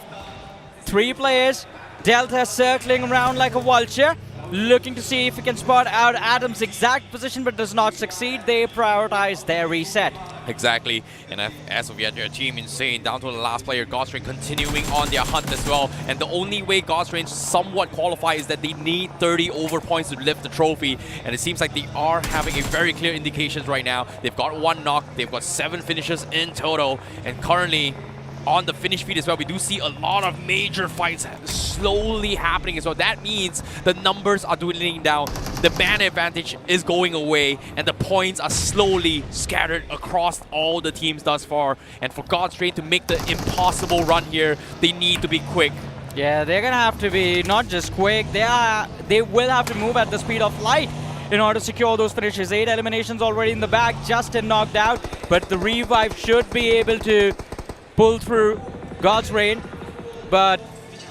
Speaker 13: 3 players, Delta circling around like a vulture, looking to see if he can spot out Atom's exact position, but does not succeed. They prioritize their reset.
Speaker 12: Exactly, and as of yet, their team Insane down to the last player, Godsrain, continuing on their hunt as well. And the only way Godsrain somewhat qualify is that they need 30 over points to lift the trophy. And it seems like they are having a very clear indications right now. They've got 1 knock, they've got 7 finishes in total, and currently on the finish feed as well, we do see a lot of major fights slowly happening as well. That means the numbers are dwindling down, the man advantage is going away, and the points are slowly scattered across all the teams thus far. And for Godsrain to make the impossible run here, they need to be quick.
Speaker 13: Yeah, they're gonna have to be not just quick, they will have to move at the speed of light in order to secure those finishes. 8 eliminations already in the bag, Justin knocked out, but the revive should be able to pull through God's Reign. But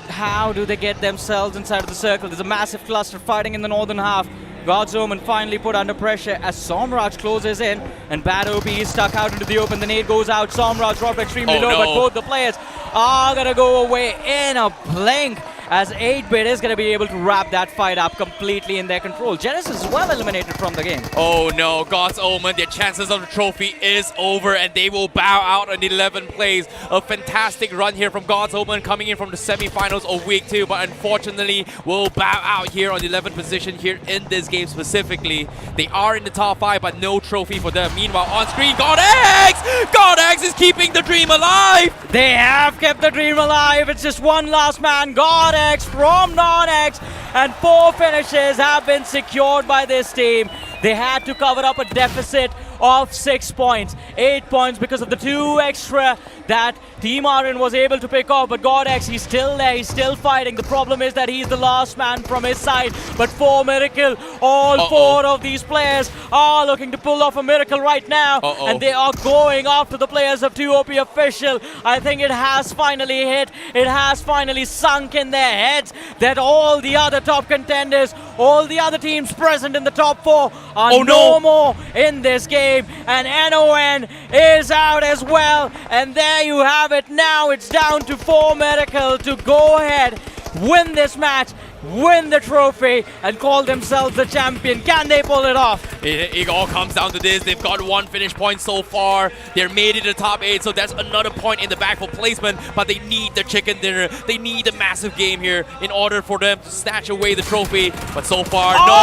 Speaker 13: how do they get themselves inside of the circle? There's a massive cluster fighting in the northern half. God's Omen finally put under pressure as Somraj closes in, and Bad OP is stuck out into the open. The nade goes out, Somraj dropped extremely low, but both the players are gonna go away in a blink, as 8-Bit is going to be able to wrap that fight up completely in their control. Genesis is well eliminated from the game.
Speaker 12: Oh no, God's Omen, their chances of the trophy is over, and they will bow out in 11 plays. A fantastic run here from God's Omen, coming in from the semifinals of week 2, but unfortunately will bow out here on the 11th position here in this game specifically. They are in the top 5, but no trophy for them. Meanwhile, on screen, GodX! GodX is keeping the dream alive!
Speaker 13: They have kept the dream alive. It's just one last man, GodX from NoNx, and 4 finishes have been secured by this team. They had to cover up a deficit of 6 points, 8 points because of the 2 extra that Team Aryan was able to pick up. But GodX, he's still there, he's still fighting. The problem is that he's the last man from his side. But for Miracle, all 4 of these players are looking to pull off a miracle right now, and they are going after the players of TWOB official. I think it has finally hit, it has finally sunk in their heads that all the other top contenders, all the other teams present in the top 4 are no more in this game. And NoN is out as well, and there you have it. Now it's down to 4 Miracle to go ahead, win this match, win the trophy, and call themselves the champion. Can they pull it off?
Speaker 12: It all comes down to this. They've got 1 finish point so far. They're made it to the top 8, so that's another point in the bag for placement, but they need the chicken dinner. They need a massive game here in order for them to snatch away the trophy. But so far, no,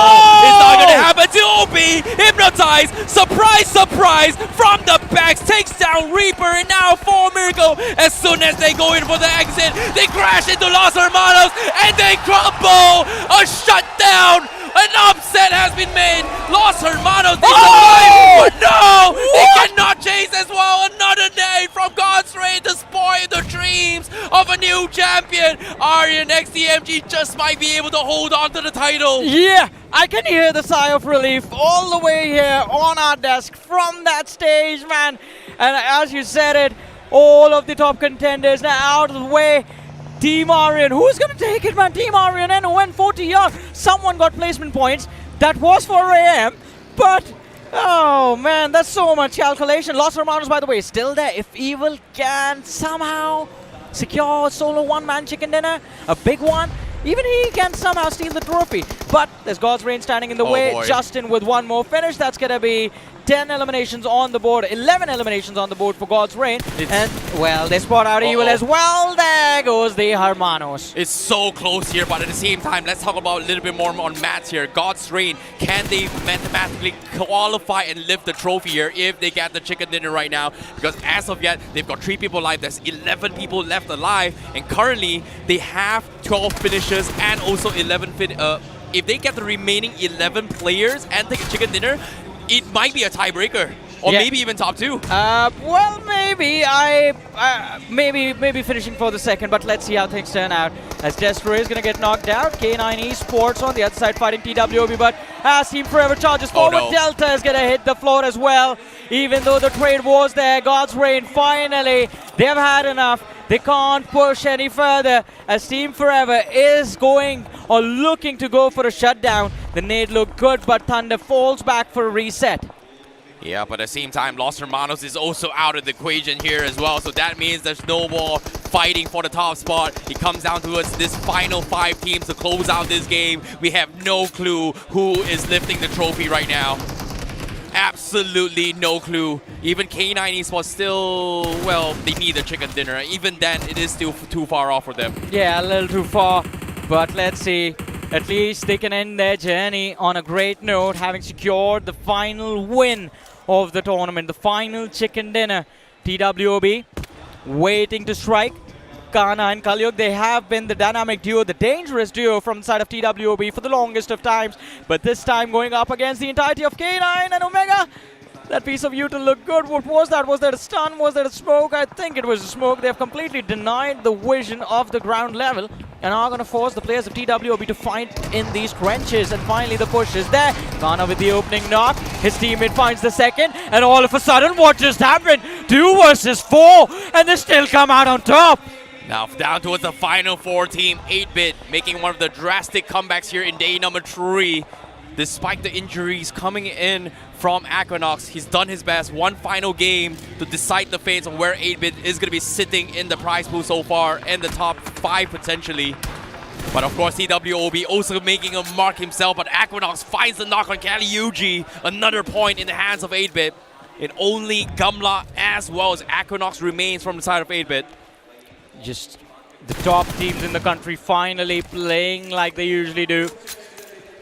Speaker 12: it's not going to happen. TWOB hypnotized, surprise, surprise, from the backs, takes down Reaper, and now 4 Miracle. As soon as they go in for the exit, they crash into Los Hermanos, and they crumble. A shutdown! An upset has been made! Los Hermanos, they survive! But no! They cannot chase as well! Another day from God's Reign to spoil destroy the dreams of a new champion. Aryan x TMG just might be able to hold on to the title.
Speaker 13: Yeah, I can hear the sigh of relief all the way here on our desk from that stage, man. And as you said it, all of the top contenders now out of the way. Team Aryan, who's going to take it, man? Team Aryan and ON40R. Someone got placement points. That was for AM, but oh man, that's so much calculation. Los Hermanos, by the way, still there. If Evil can somehow secure a solo one-man chicken dinner, a big one, even he can somehow steal the trophy. But there's God's Reign standing in the way.
Speaker 12: Boy.
Speaker 13: Justin with one more finish. That's going to be 10 eliminations on the board, 11 eliminations on the board for God's Reign. And, well, they spot out Evil as well. There goes the Hermanos.
Speaker 12: It's so close here, but at the same time, let's talk about a little bit more on maths here. God's Reign, can they mathematically qualify and lift the trophy here if they get the chicken dinner right now? Because as of yet, they've got 3 people alive. There's 11 people left alive, and currently they have 12 finishers and also 11 if they get the remaining 11 players and take a chicken dinner, it might be a tiebreaker, or maybe even top 2.
Speaker 13: Well, maybe maybe finishing for the second, but let's see how things turn out. As Destro is going to get knocked out, K9 Esports on the other side fighting TWOB, but as Team Forever charges forward, Delta is going to hit the floor as well. Even though the trade was there, God's Reign finally, they've had enough. They can't push any further as Team Forever is going or looking to go for a shutdown. The nade looked good, but Thunder falls back for a reset.
Speaker 12: Yeah, but at the same time, Los Hermanos is also out of the equation here as well. So that means there's no more fighting for the top spot. It comes down to us, this final 5 teams to close out this game. We have no clue who is lifting the trophy right now. Absolutely no clue. Even K9 Esports still, well, they need a chicken dinner. Even then, it is still too far off for them.
Speaker 13: Yeah, a little too far. But let's see. At least they can end their journey on a great note, having secured the final win of the tournament, the final chicken dinner. TWOB waiting to strike. Kana and Kalyug, they have been the dynamic duo, the dangerous duo from the side of TWOB for the longest of times. But this time going up against the entirety of K9 and Omega. That piece of util looked good. What was that? Was that a stun? Was that a smoke? I think it was a smoke. They have completely denied the vision of the ground level and are going to force the players of TWOB to fight in these trenches. And finally the push is there. Kana with the opening knock. His teammate finds the second. And all of a sudden, what just happened? 2 versus 4. And they still come out on top.
Speaker 12: Now down towards the final 4 team, 8-bit making one of the drastic comebacks here in day number 3. Despite the injuries coming in from Equinox, he's done his best. One final game to decide the fates on where 8-bit is going to be sitting in the prize pool so far and the top 5 potentially. But of course, TWOB also making a mark himself, but Equinox finds the knock on Kaliuji. Another point in the hands of 8-bit. And only Gamla as well as Equinox remains from the side of 8-bit.
Speaker 13: Just the top teams in the country finally playing like they usually do.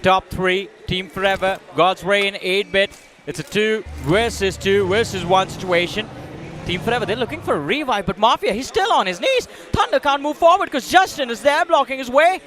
Speaker 13: Top 3, Team Forever, God's Reign, 8-bit. It's a 2 versus 1 situation. Team Forever, they're looking for a revive, but Mafia, he's still on his knees. Thunder can't move forward because Justin is there blocking his way.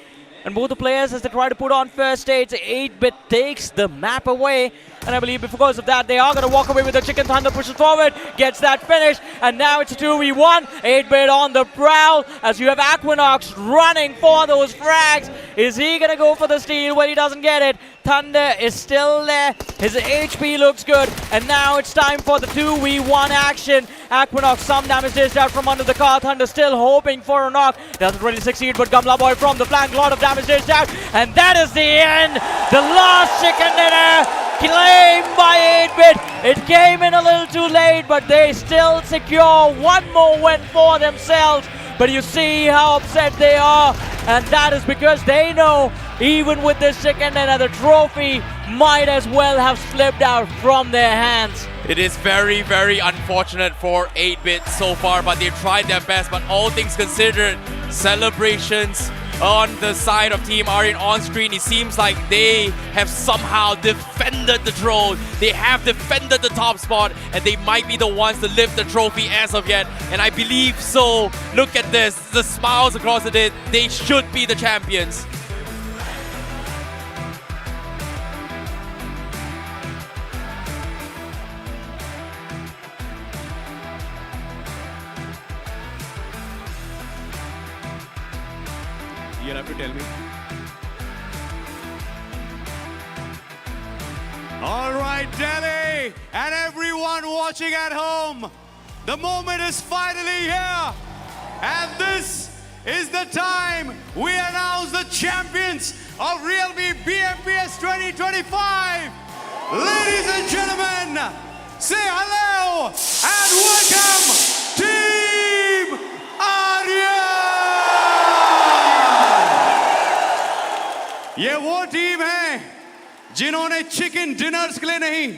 Speaker 13: And both the players, as they try to put on first aids, 8-bit takes the map away. And I believe because of that, they are going to walk away with the chicken. Thunder pushes forward, gets that finish. And now it's a 2v1. 8-bit on the prowl as you have Equinox running for those frags. Is he going to go for the steal? Well, he doesn't get it. Thunder is still there. His HP looks good. And now it's time for the 2v1 action. Equinox, some damage dished out from under the car. Thunder still hoping for a knock. Doesn't really succeed, but Gamla Boy from the flank. A lot of damage dished out. And that is the end. The last chicken dinner claimed by 8-bit. It came in a little too late, but they still secure one more win for themselves. But you see how upset they are, and that is because they know even with this chicken dinner, the trophy might as well have slipped out from their hands.
Speaker 12: It is very, very unfortunate for 8-bit so far, but they've tried their best. But all things considered, celebrations on the side of Team Aryan on screen. It seems like they have somehow defended the throne. They have defended the top spot, and they might be the ones to lift the trophy as of yet. And I believe so. Look at this, the smiles across the day. They should be the champions.
Speaker 7: You'll have to tell me.
Speaker 9: All right, Delhi, and everyone watching at home, the moment is finally here. And this is the time we announce the champions of realme BMPS 2025. Ladies and gentlemen, say hello and welcome Team Aryan! ये वो team है जिन्होंने chicken dinners के लिए नहीं,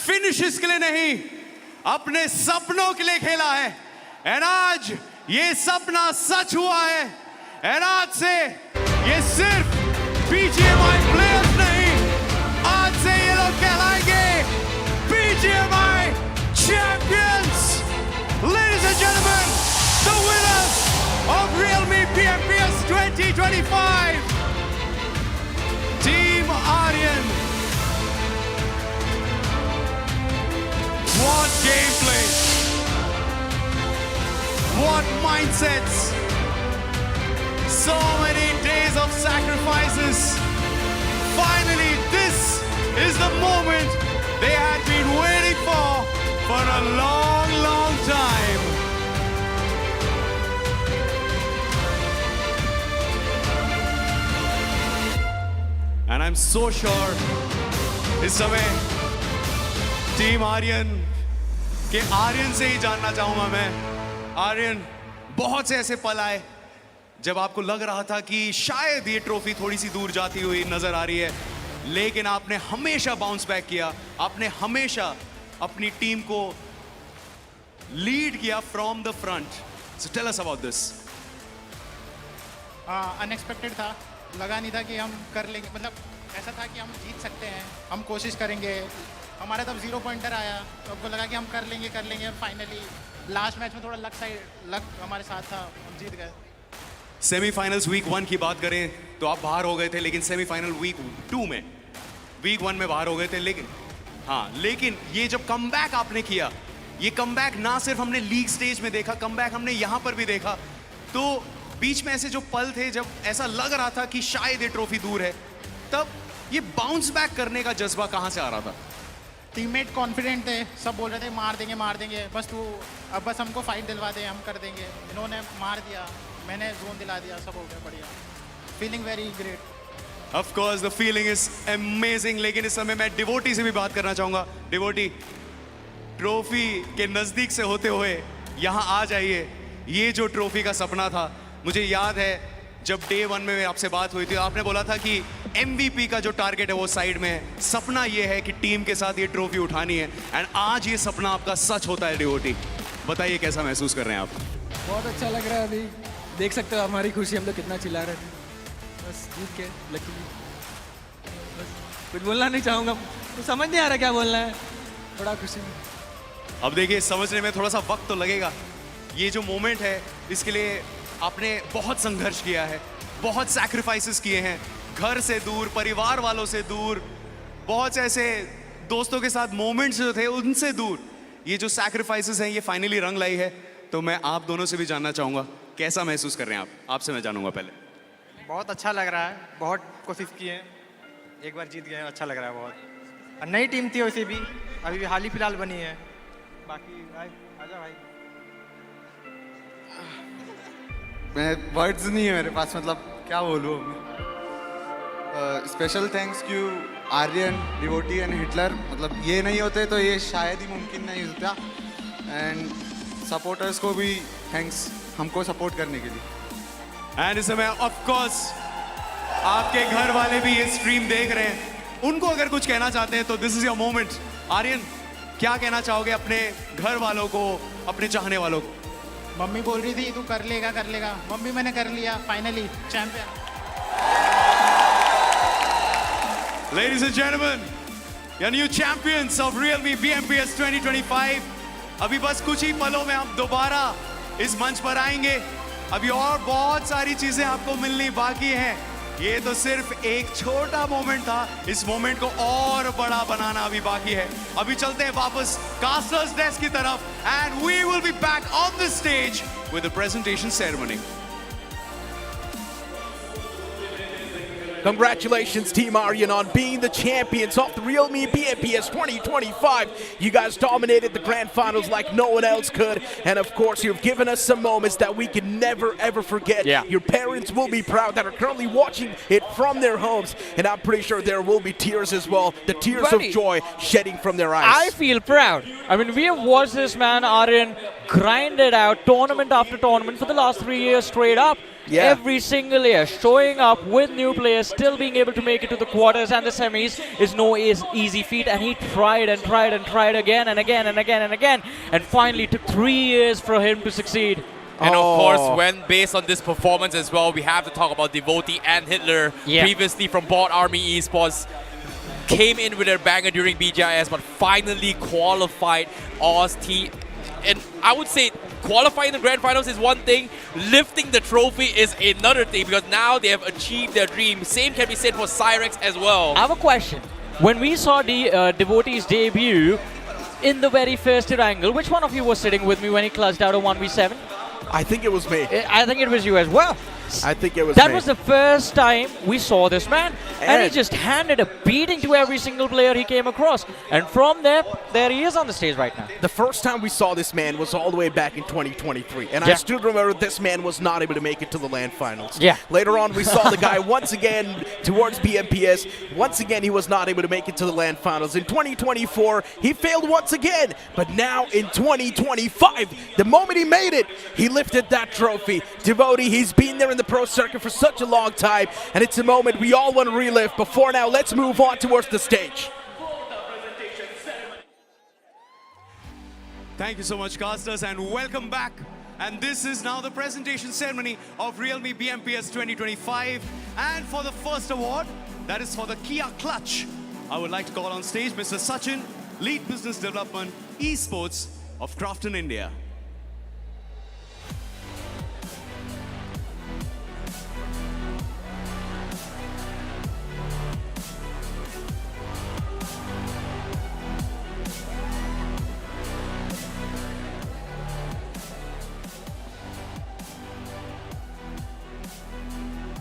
Speaker 9: finishes के लिए नहीं, अपने सपनों के लिए खेला है। एंड आज ये सपना सच हुआ है। एंड आज से ये सिर्फ BGMI प्लेयर्स नहीं, आज से ये लोग कहलाएंगे BGMI champions. Ladies and gentlemen, the winners of realme BMPS 2025, Team Aryan. What gameplay! What mindsets! So many days of sacrifices. Finally, this is the moment they had been waiting for a long, long time. And I'm so sure इस समय team Aryan के आर्यन से ही जानना चाहूंगा मैं। आर्यन, बहुत से ऐसे पल आए जब आपको लग रहा था कि शायद ये ट्रॉफी थोड़ी सी दूर जाती हुई नजर आ रही है, लेकिन आपने हमेशा बाउंस बैक किया, आपने हमेशा अपनी टीम को लीड किया from the front. So tell us about this.
Speaker 10: Unexpected था, लगा नहीं था कि हम कर लेंगे, मतलब ऐसा था कि हम जीत सकते हैं, हम कोशिश करेंगे। हमारा तब 0 पॉइंटर आया तो हमको लगा कि हम कर लेंगे और फाइनली लास्ट मैच में थोड़ा लक हमारे साथ था, हम जीत गए।
Speaker 9: सेमीफाइनल्स वीक 1 की बात करें तो आप बाहर हो गए थे, लेकिन सेमीफाइनल वीक 2 में, वीक 1 में बाहर हो गए थे, लेकिन ये जब कमबैक आपने किया, ये कमबैक ना सिर्फ हमने लीग स्टेज में देखा, कमबैक हमने यहाँ पर भी देखा। तो बीच में ऐसे जो पल थे जब ऐसा लग रहा था कि शायद ये ट्रॉफी दूर है, तब ये बाउंस बैक करने का जज्बा कहाँ से आ रहा था?
Speaker 10: टीममेट कॉन्फिडेंट थे, सब बोल रहे थे मार देंगे, बस तू अब बस हमको फाइट दिलवा दे, हम कर देंगे। इन्होंने मार दिया, मैंने जोन दिला दिया, सब हो गया बढ़िया। Feeling very great.
Speaker 9: Of course the feeling is amazing. लेकिन इस समय मैं डिवोटी से भी बात करना चाहूंगा। डिवोटी, ट्रॉफी के नजदीक से होते हुए यहाँ आ जाइए। ये जो ट्रॉफी का सपना था, मुझे याद है जब डे 1 में आपसे बात हुई थी, आपने बोला था कि MVP का जो टारगेट है वो साइड में है, सपना ये है कि टीम के साथ ये ट्रॉफी उठानी है। एंड आज ये सपना आपका सच होता है। डिवोटी, बताइए कैसा महसूस कर रहे हैं आप?
Speaker 14: बहुत अच्छा लग रहा है। अभी देख सकते हो हमारी खुशी, हम लोग कितना चिल्ला रहे थे। बस जीत के लकीली, बस कुछ बोलना नहीं चाहूँगा, तो समझ नहीं आ रहा क्या बोलना है, थोड़ा खुशी में।
Speaker 9: अब देखिए, समझने में थोड़ा सा वक्त तो लगेगा। ये जो मोमेंट है, इसके लिए आपने बहुत संघर्ष किया है, बहुत सैक्रिफाइसेस किए हैं, घर से दूर, परिवार वालों से दूर, बहुत से ऐसे दोस्तों के साथ मोमेंट्स जो थे उनसे दूर। ये जो सैक्रिफाइसेस हैं, ये फाइनली रंग लाई है। तो मैं आप दोनों से भी जानना चाहूँगा कैसा महसूस कर रहे हैं आप? आपसे मैं जानूंगा पहले।
Speaker 10: बहुत अच्छा लग रहा है, बहुत कोशिश की है, एक बार जीत गए, अच्छा लग रहा है बहुत। और नई टीम थी वैसे भी, अभी भी हाल ही फिलहाल बनी है। बाकी भाई आजा भाई।
Speaker 6: मैं वर्ड्स नहीं है मेरे पास, मतलब क्या बोलूँ। स्पेशल थैंक्स टू आर्यन, डिवोटी एंड हिटलर। मतलब ये नहीं होते तो ये शायद ही मुमकिन नहीं होता। एंड सपोर्टर्स को भी थैंक्स, हमको सपोर्ट करने के लिए।
Speaker 9: एंड इस समय ऑफ कोर्स आपके घर वाले भी ये स्ट्रीम देख रहे हैं, उनको अगर कुछ कहना चाहते हैं तो this is your moment. Aryan, क्या कहना चाहोगे अपने घर वालों को, अपने चाहने वालों को?
Speaker 10: मम्मी बोल रही थी तू कर लेगा, मम्मी मैंने कर लिया, finally champion.
Speaker 9: Ladies and gentlemen, your new champions of realme BMPS 2025. अभी बस कुछ ही पलों में हम दोबारा इस मंच पर आएंगे। अभी और बहुत सारी चीजें आपको मिलनी बाकी हैं। ये तो सिर्फ एक छोटा मोमेंट था, इस मोमेंट को और बड़ा बनाना अभी बाकी है। अभी चलते हैं वापस कास्टर्स डेस्क की तरफ, and we will be back on the stage with the presentation ceremony.
Speaker 11: Congratulations, Team Aryan, on being the champions of the realme BMPS 2025. You guys dominated the grand finals like no one else could. And of course, you've given us some moments that we can never, ever forget.
Speaker 12: Yeah.
Speaker 11: Your parents will be proud that are currently watching it from their homes. And I'm pretty sure there will be tears as well. The tears
Speaker 13: Buddy,
Speaker 11: of joy shedding from their eyes.
Speaker 13: I feel proud. I mean, we have watched this man, Aryan, grind it out tournament after tournament for the last 3 years straight up.
Speaker 11: Yeah.
Speaker 13: Every single year, showing up with new players, still being able to make it to the quarters and the semis is no easy feat. And he tried and tried and tried again and again and again and again. And finally took 3 years for him to succeed.
Speaker 12: And of course, when based on this performance as well, we have to talk about Devotee and Hitler, previously from Bot Army Esports. Came in with a banger during BGIS, but finally qualified Oz T. And I would say qualifying the grand finals is one thing, lifting the trophy is another thing, because now they have achieved their dream. Same can be said for Cyrex as well.
Speaker 13: I have a question. When we saw the Devotee's debut in the very first Erangel, which one of you was sitting with me when he clutched out a 1v7?
Speaker 11: I think it was me.
Speaker 13: I think it was you as well.
Speaker 11: I think it was
Speaker 13: That
Speaker 11: me.
Speaker 13: was the first time we saw this man. And he just handed a beating to every single player he came across. And from there he is on the stage right now.
Speaker 11: The first time we saw this man was all the way back in 2023. And I still remember this man was not able to make it to the LAN finals.
Speaker 13: Yeah.
Speaker 11: Later on, we saw the guy once again towards BMPS. Once again, he was not able to make it to the LAN finals. In 2024, he failed once again. But now in 2025, the moment he made it, he lifted that trophy. Devotee, he's been there in the pro circuit for such a long time. And it's a moment we all want to relive. Before now, let's move on towards the stage.
Speaker 9: Thank you so much, casters, and welcome back. And this is now the presentation ceremony of realme BMPS 2025. And for the first award, that is for the Kia Clutch, I would like to call on stage Mr. Sachin, Lead Business Development, Esports of Crafton India.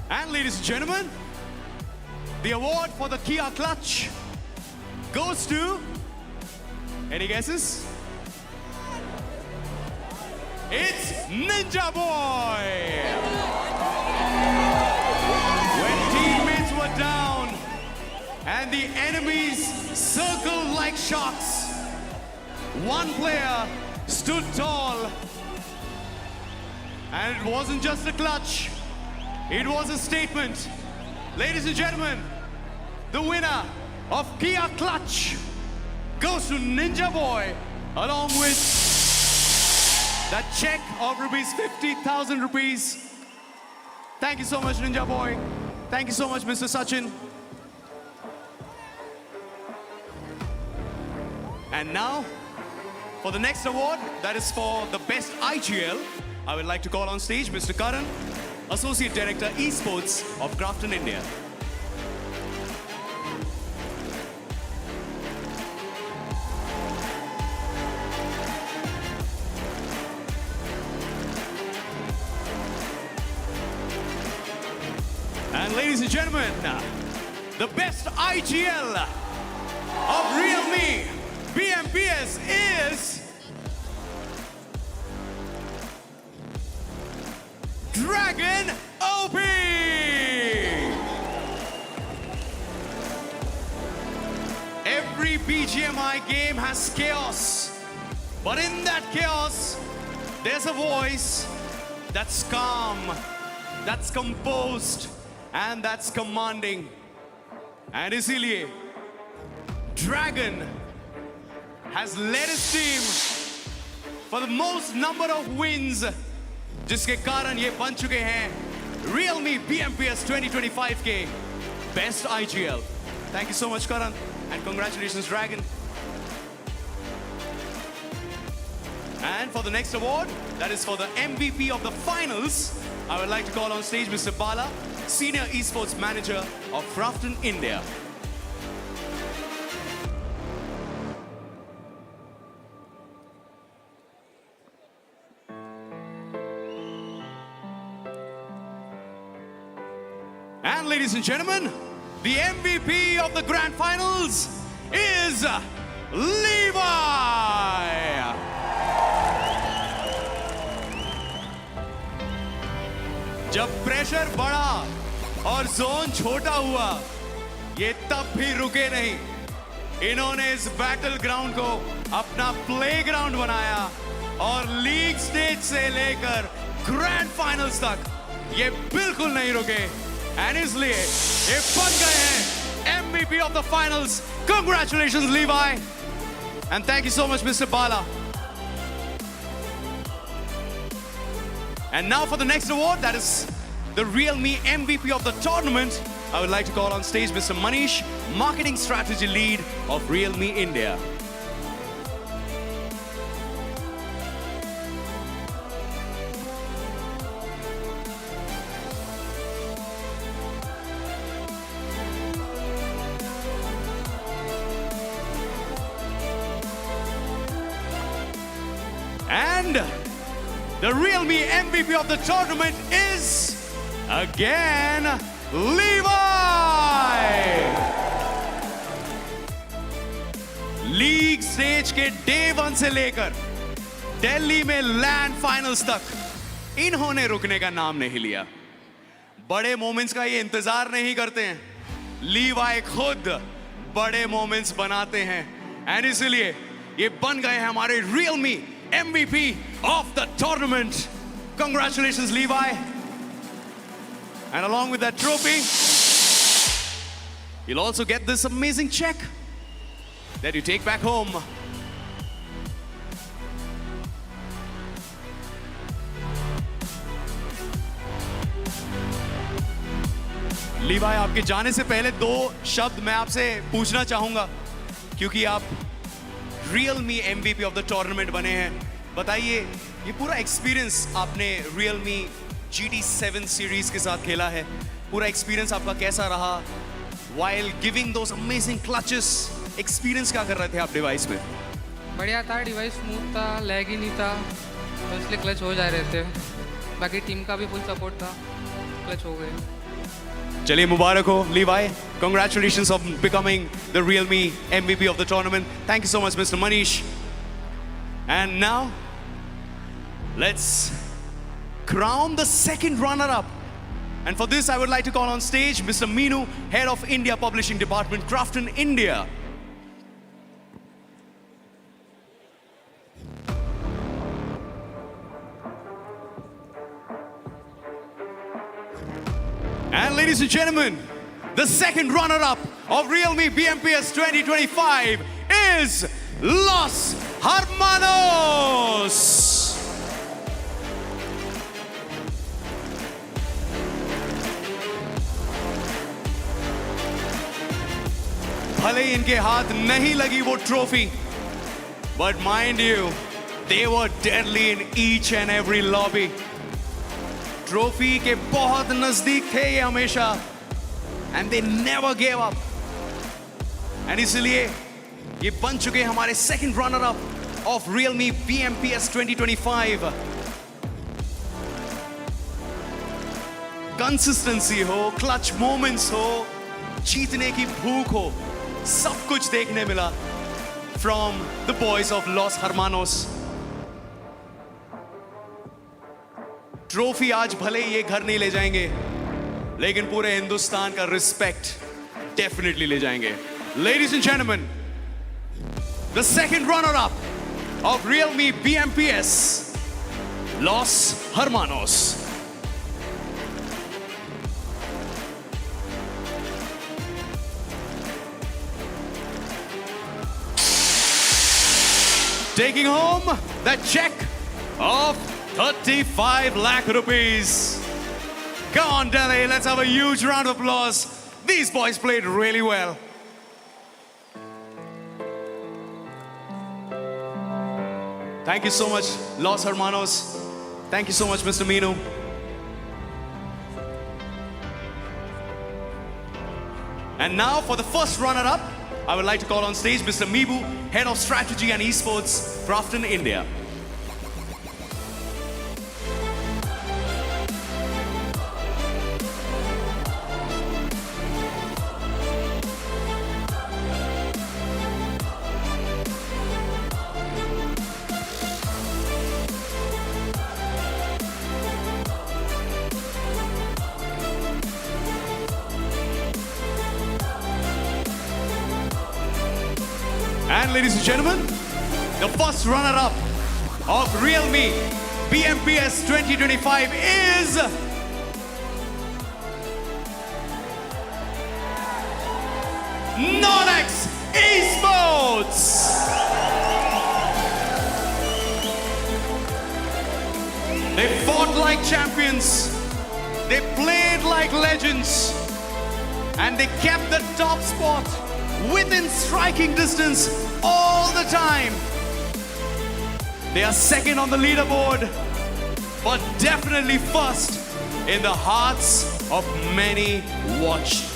Speaker 9: And ladies and gentlemen, the award for the Kia Clutch goes to, any guesses? It's Ninja Boy! When teammates were down and the enemies circled like sharks, one player stood tall, and it wasn't just a clutch. It was a statement. Ladies and gentlemen, the winner of Kia Clutch goes to Ninja Boy, along with that check of rupees 50,000 rupees. Thank you so much, Ninja Boy. Thank you so much, Mr. Sachin. And now, for the next award, that is for the best IGL, I would like to call on stage Mr. Karan, Associate Director, Esports of Crafton India. And ladies and gentlemen, the best IGL of realme BMPS is Dragon OP! Every BGMI game has chaos, but in that chaos, there's a voice that's calm, that's composed, and that's commanding. And isliye, Dragon has led his team for the most number of wins, जिसके कारण ये बन चुके हैं realme BMPS 2025 के best IGL. Thank you so much, Karan, and congratulations, Dragon. And for the next award, that is for the MVP of the finals, I would like to call on stage Mr. Bala, Senior Esports Manager of Crafton India. ladies and gentlemen, the MVP of the grand finals is Levi. जब pressure बढ़ा और zone छोटा हुआ, ये तब भी रुके नहीं. इन्होंने इस बैटल ग्राउंड को अपना प्लेग्राउंड बनाया और लीग स्टेज से लेकर ग्रैंड फाइनल्स तक ये बिल्कुल नहीं रुके. एंड इसलिए ये बन गए हैं MVP of the finals. Congratulations, Levi. And thank you so much, Mr. Bala. And now for the next award, that is the realme MVP of the tournament. I would like to call on stage Mr. Manish, Marketing Strategy Lead of Realme India. And the realme MVP of the tournament is, again, Levi! League stage के day 1 से लेकर दिल्ली में land finals तक इन्होंने रुकने का नाम नहीं लिया. बड़े मोमेंट्स का ये इंतजार नहीं करते हैं. लीवाई खुद बड़े मोमेंट्स बनाते हैं. एंड इसलिए ये बन गए हैं हमारे realme MVP of the tournament. Congratulations, Levi. And along with that trophy, you'll also get this amazing check that you take back home. Levi, आपके जाने से पहले 2 शब्द मैं आपसे पूछना चाहूंगा, क्योंकि आप realme MVP of the tournament बने हैं. बताइए, ये पूरा एक्सपीरियंस आपने realme GT7 सीरीज के साथ खेला है. पूरा एक्सपीरियंस आपका कैसा रहा? While giving those amazing clutches, experience क्या कर रहे थे आप डिवाइस में?
Speaker 17: बढ़िया था, डिवाइस स्मूथ था, लैग ही नहीं था, तो इसलिए क्लच हो जा रहे थे. बाकी टीम का भी फुल सपोर्ट था, क्लच हो गए.
Speaker 9: चलिए, मुबारक हो Levi. Congratulations on becoming the realme MVP of the tournament. Thank you so much, Mr. Manish. And now, let's crown the second runner-up. And for this, I would like to call on stage Mr. Meenu, Head of India Publishing Department, Crafton India. And ladies and gentlemen, the second runner-up of realme BMPS 2025 is Los Hermanos. भले ही इनके हाथ नहीं लगी वो trophy, but mind you, they were deadly in each and every lobby. Trophy के बहुत नजदीक थे ये हमेशा, and they never gave up. And इसलिए ये बन चुके हैं हमारे second runner-up of realme BMPS 2025. Consistency हो, क्लच मोमेंट्स हो, जीतने की भूख हो, सब कुछ देखने मिला from the boys of Los Hermanos. Trophy आज भले ये घर नहीं ले जाएंगे, लेकिन पूरे हिंदुस्तान का रिस्पेक्ट डेफिनेटली ले जाएंगे. Ladies and gentlemen, the second runner-up of realme BMPS, Los Hermanos. Taking home that check of 35 lakh rupees. Come on, Delhi, let's have a huge round of applause. These boys played really well. Thank you so much, Los Hermanos. Thank you so much, Mr. Meenu. And now for the first runner-up, I would like to call on stage Mr. Meebu, Head of Strategy and Esports, Crafton India. And ladies and gentlemen, the first runner-up of realme BMPS 2025 is NoNx Esports. They fought like champions, they played like legends, and they kept the top spot within striking distance all the time. They are second on the leaderboard, but definitely first in the hearts of many watched.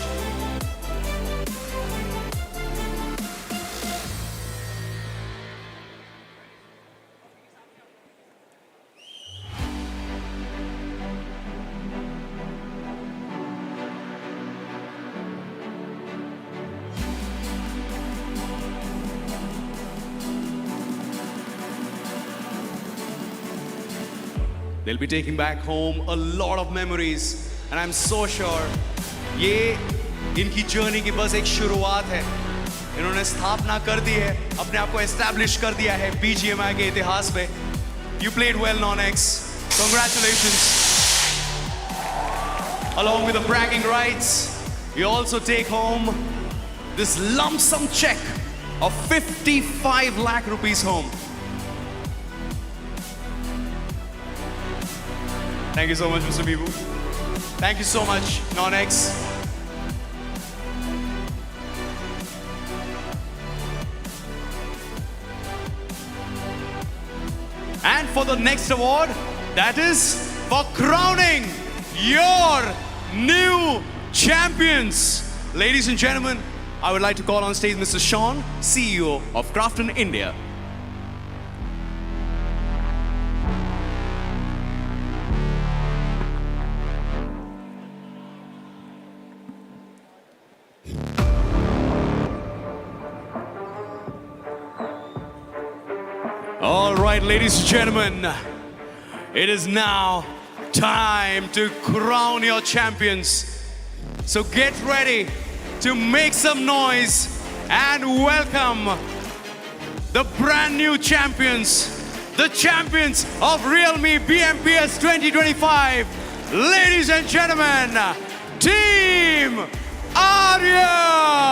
Speaker 9: They'll be taking back home a lot of memories, and I'm so sure ये इनकी journey की बस एक शुरुआत है. इन्होंने स्थापना कर दी है, अपने आप को एस्टैब्लिश कर दिया है BGMI के इतिहास में. You played well, NoNx. Congratulations. Along with the bragging rights, you also take home this lump sum check of 55 lakh rupees home. Thank you so much, Mr. Bibu. Thank you so much, NoNx. And for the next award, that is for crowning your new champions. Ladies and gentlemen, I would like to call on stage Mr. Sean, CEO of Crafton India. All right, ladies and gentlemen, it is now time to crown your champions. So get ready to make some noise and welcome the brand new champions, the champions of realme BMPS 2025. Ladies and gentlemen, Team Aryan!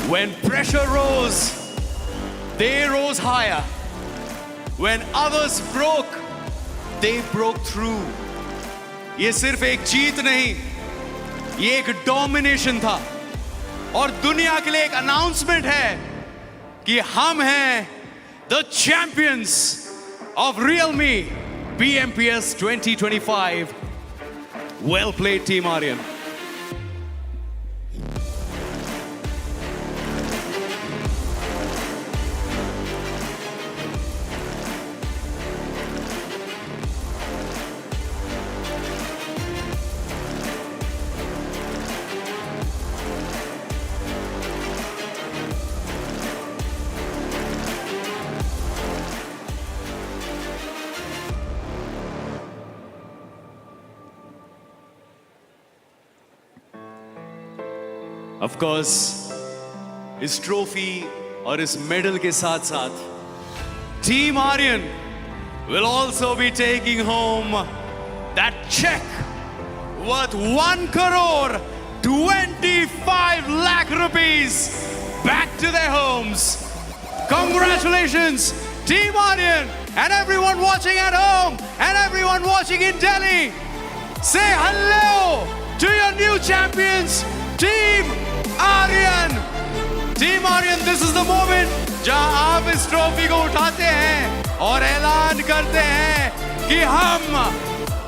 Speaker 9: When pressure rose, they rose higher. When others broke, they broke through. ये सिर्फ एक जीत नहीं, ये एक domination था. और दुनिया के लिए एक अनाउंसमेंट है कि हम हैं the champions of realme BMPS 2025. Well played, Team Aryan. Of course, इस ट्रॉफी और इस मेडल के साथ साथ Team Aryan will also be taking home that check worth 1 crore 25 lakh rupees back to their homes. Congratulations, Team Aryan, and everyone watching at home and everyone watching in Delhi. Say hello to your new champions, Team Aryan. Team Aryan, this is the moment जहां आप इस trophy को उठाते हैं और ऐलान करते हैं कि हम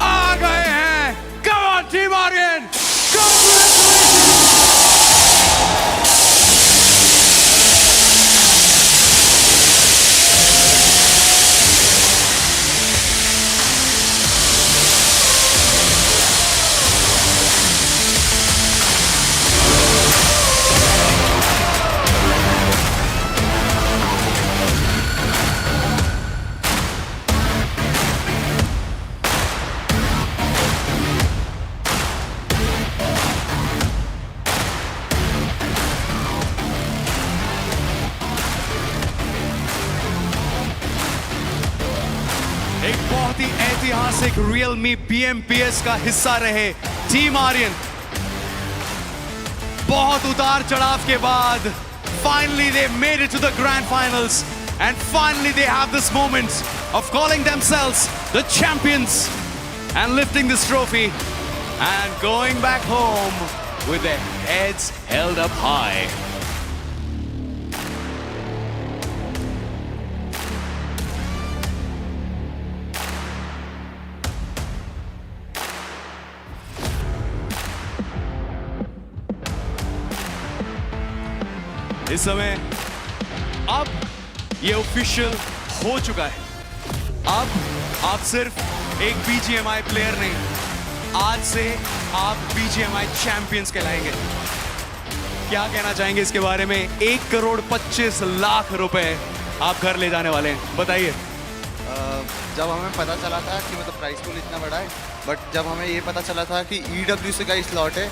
Speaker 9: आ गए हैं. Come on, Team Aryan! बहुत ही ऐतिहासिक realme BMPS का हिस्सा रहे टीम आर्यन। बहुत उतार चढ़ाव के बाद finally they made it to the grand finals and finally they have this moment of calling themselves the champions and lifting this trophy and going back home with their heads held up high. इस समय अब ये official हो चुका है। अब आप सिर्फ एक BGMI प्लेयर नहीं, आज से आप BGMI चैंपियंस कहलाएंगे। क्या कहना चाहेंगे इसके बारे में? 1,25,00,000 रुपए आप घर ले जाने वाले हैं, बताइए।
Speaker 6: जब हमें पता चला था कि मतलब प्राइस पूल इतना बड़ा है, बट जब हमें ये पता चला था कि EWC का स्लॉट है,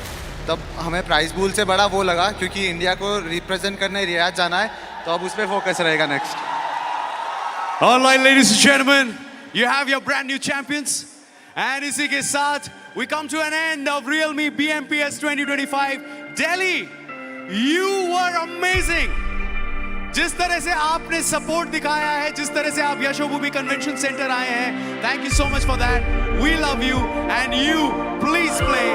Speaker 6: तब हमें प्राइस पूल से बड़ा वो लगा, क्योंकि इंडिया को रिप्रेजेंट करने रियाद जाना है, तो अब उस पर फोकस रहेगा next.
Speaker 9: All right, ladies and gentlemen, you have your brand new champions, and इसी के साथ we come to an end of realme BMPS 2025 Delhi. You were amazing. जिस तरह से आपने सपोर्ट दिखाया है, जिस तरह से आप यशोभूमि कन्वेंशन सेंटर आए हैं, thank you so much for that. We love you and you please play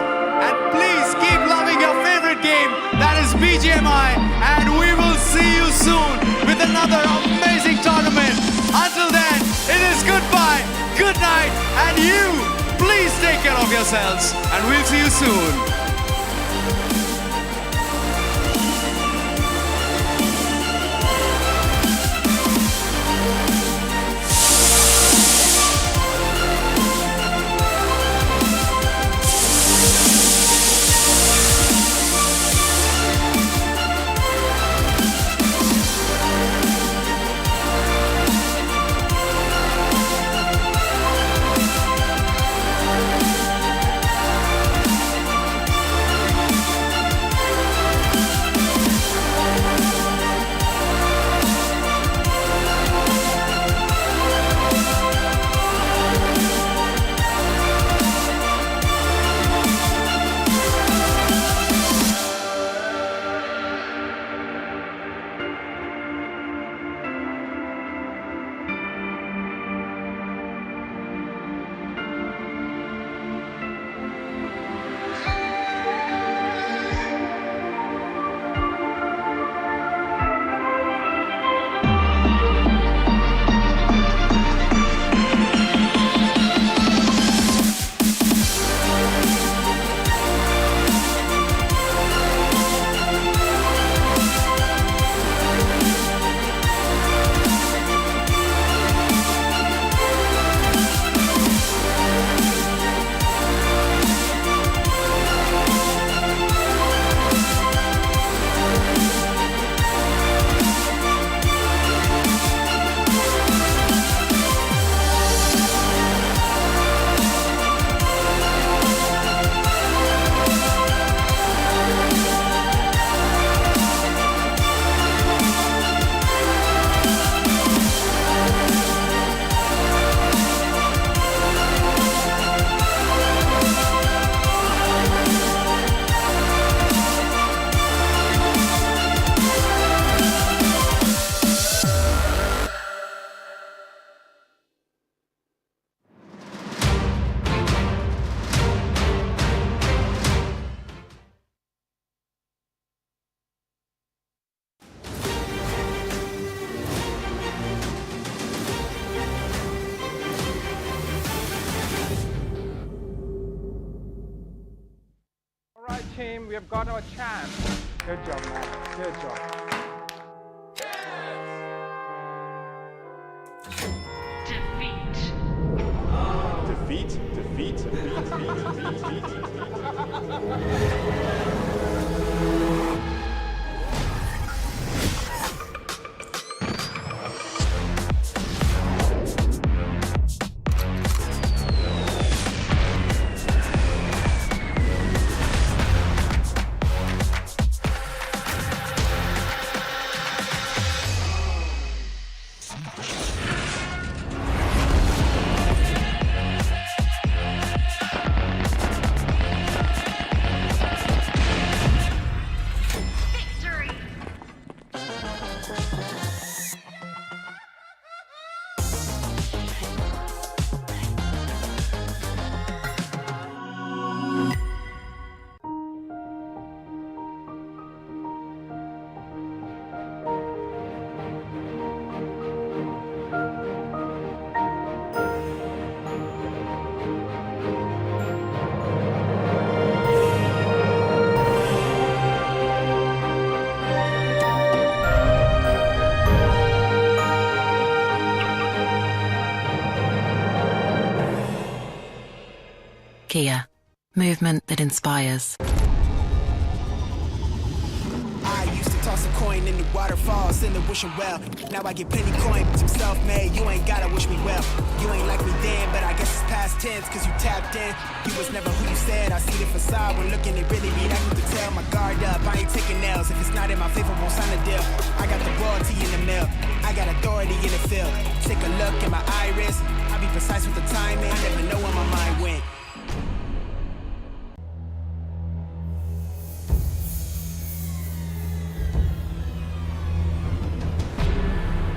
Speaker 9: and please keep loving your favorite game, that is BGMI, and we will see you soon with another amazing tournament. Until then, it is goodbye, good night, and you please take care of yourselves, and we'll see you soon.
Speaker 1: Team, we have got our chance. Good job, man. Good job.
Speaker 15: Defeat, defeat, defeat.
Speaker 19: Kia. Movement that inspires.
Speaker 2: I used to toss a coin in the waterfalls, in the wishing well. Now I get plenty coin, but I'm self-made. You ain't gotta wish me well. You ain't like me then, but I guess it's past tense, cause you tapped in. You was never who you said. I see the facade when looking at really me. That you can tell my guard up. I ain't taking nails. If it's not in my favor, won't sign a deal. I got the royalty in the mail. I got authority in the field. Take a look at my iris. I'll be precise with the timing. I never know where my mind went.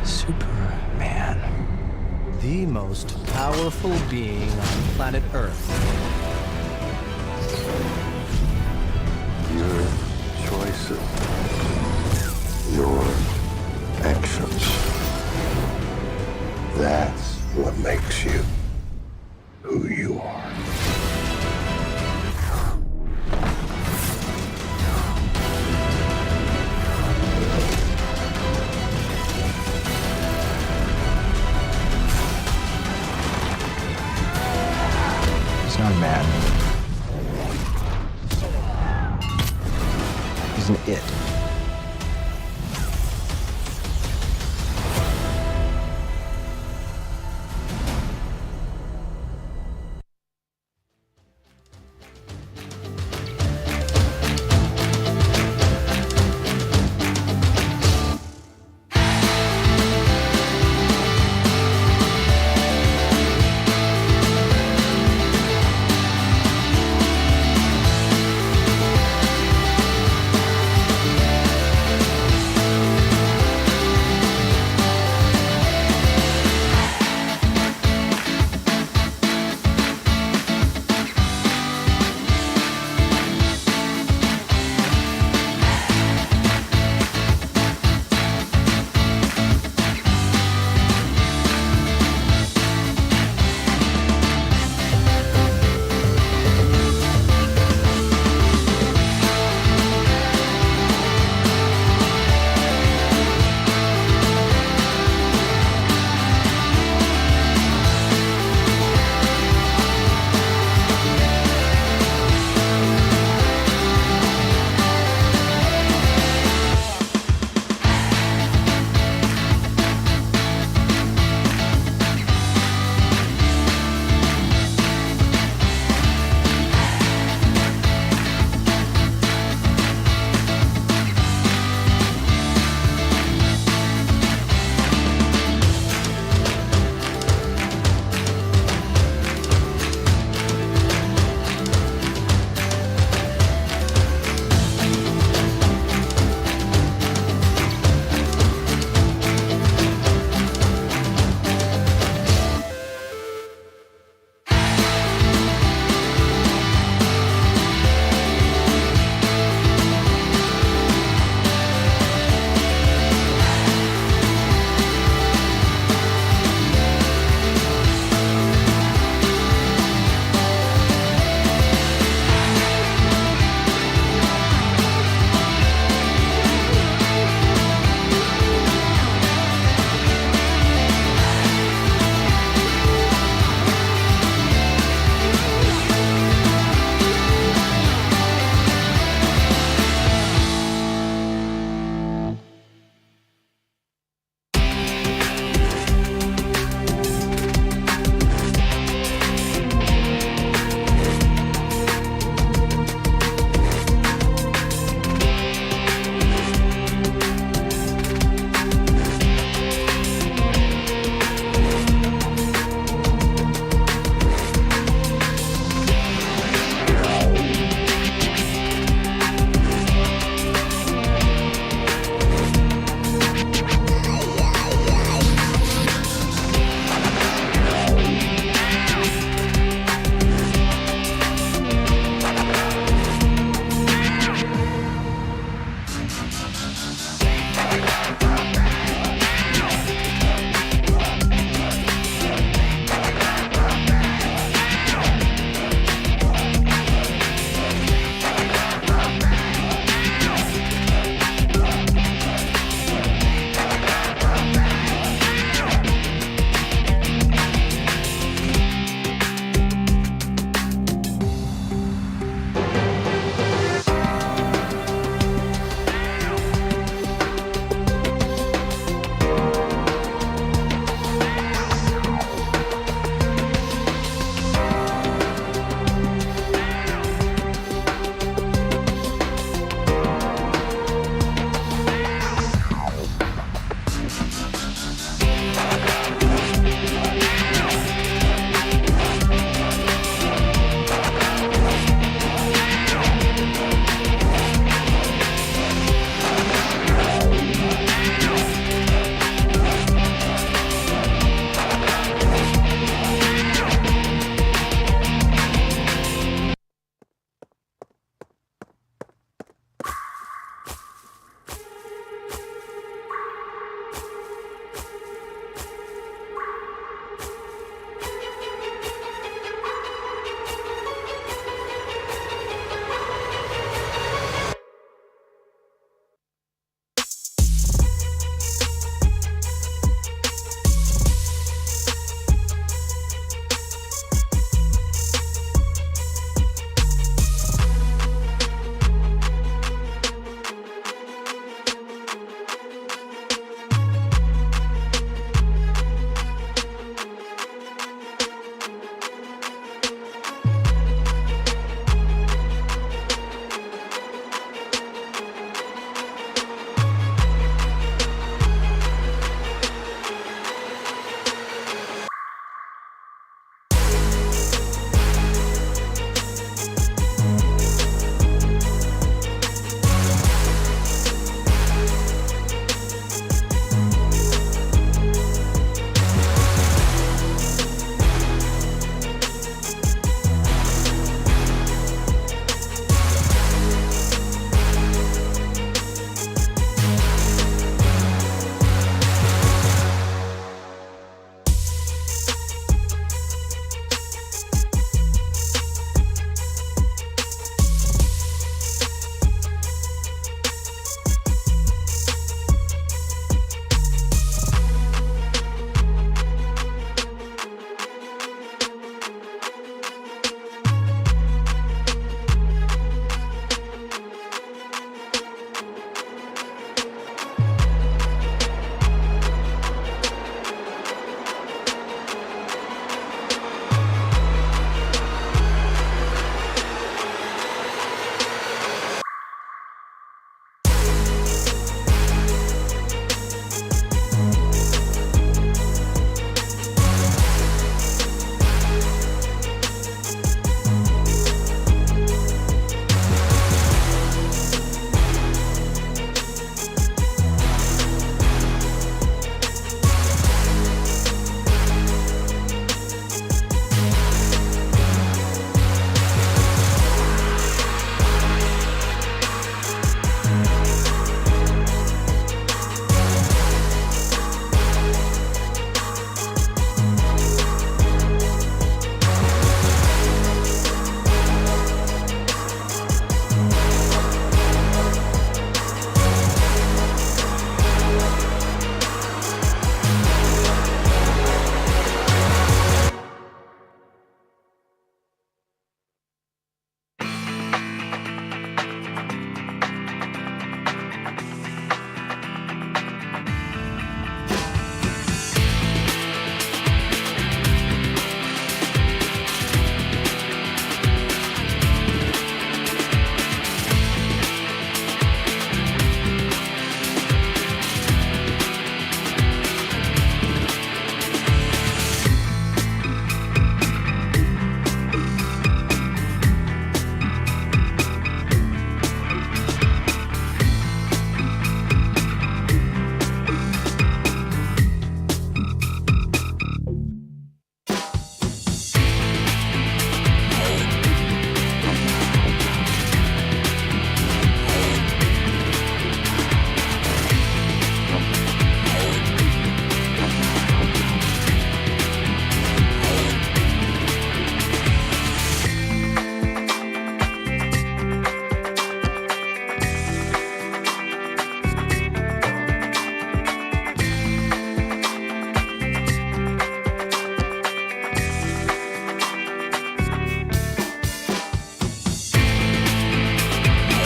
Speaker 5: Superman. The most powerful being on planet Earth.
Speaker 20: Your choices, your actions. That's what makes you who you are.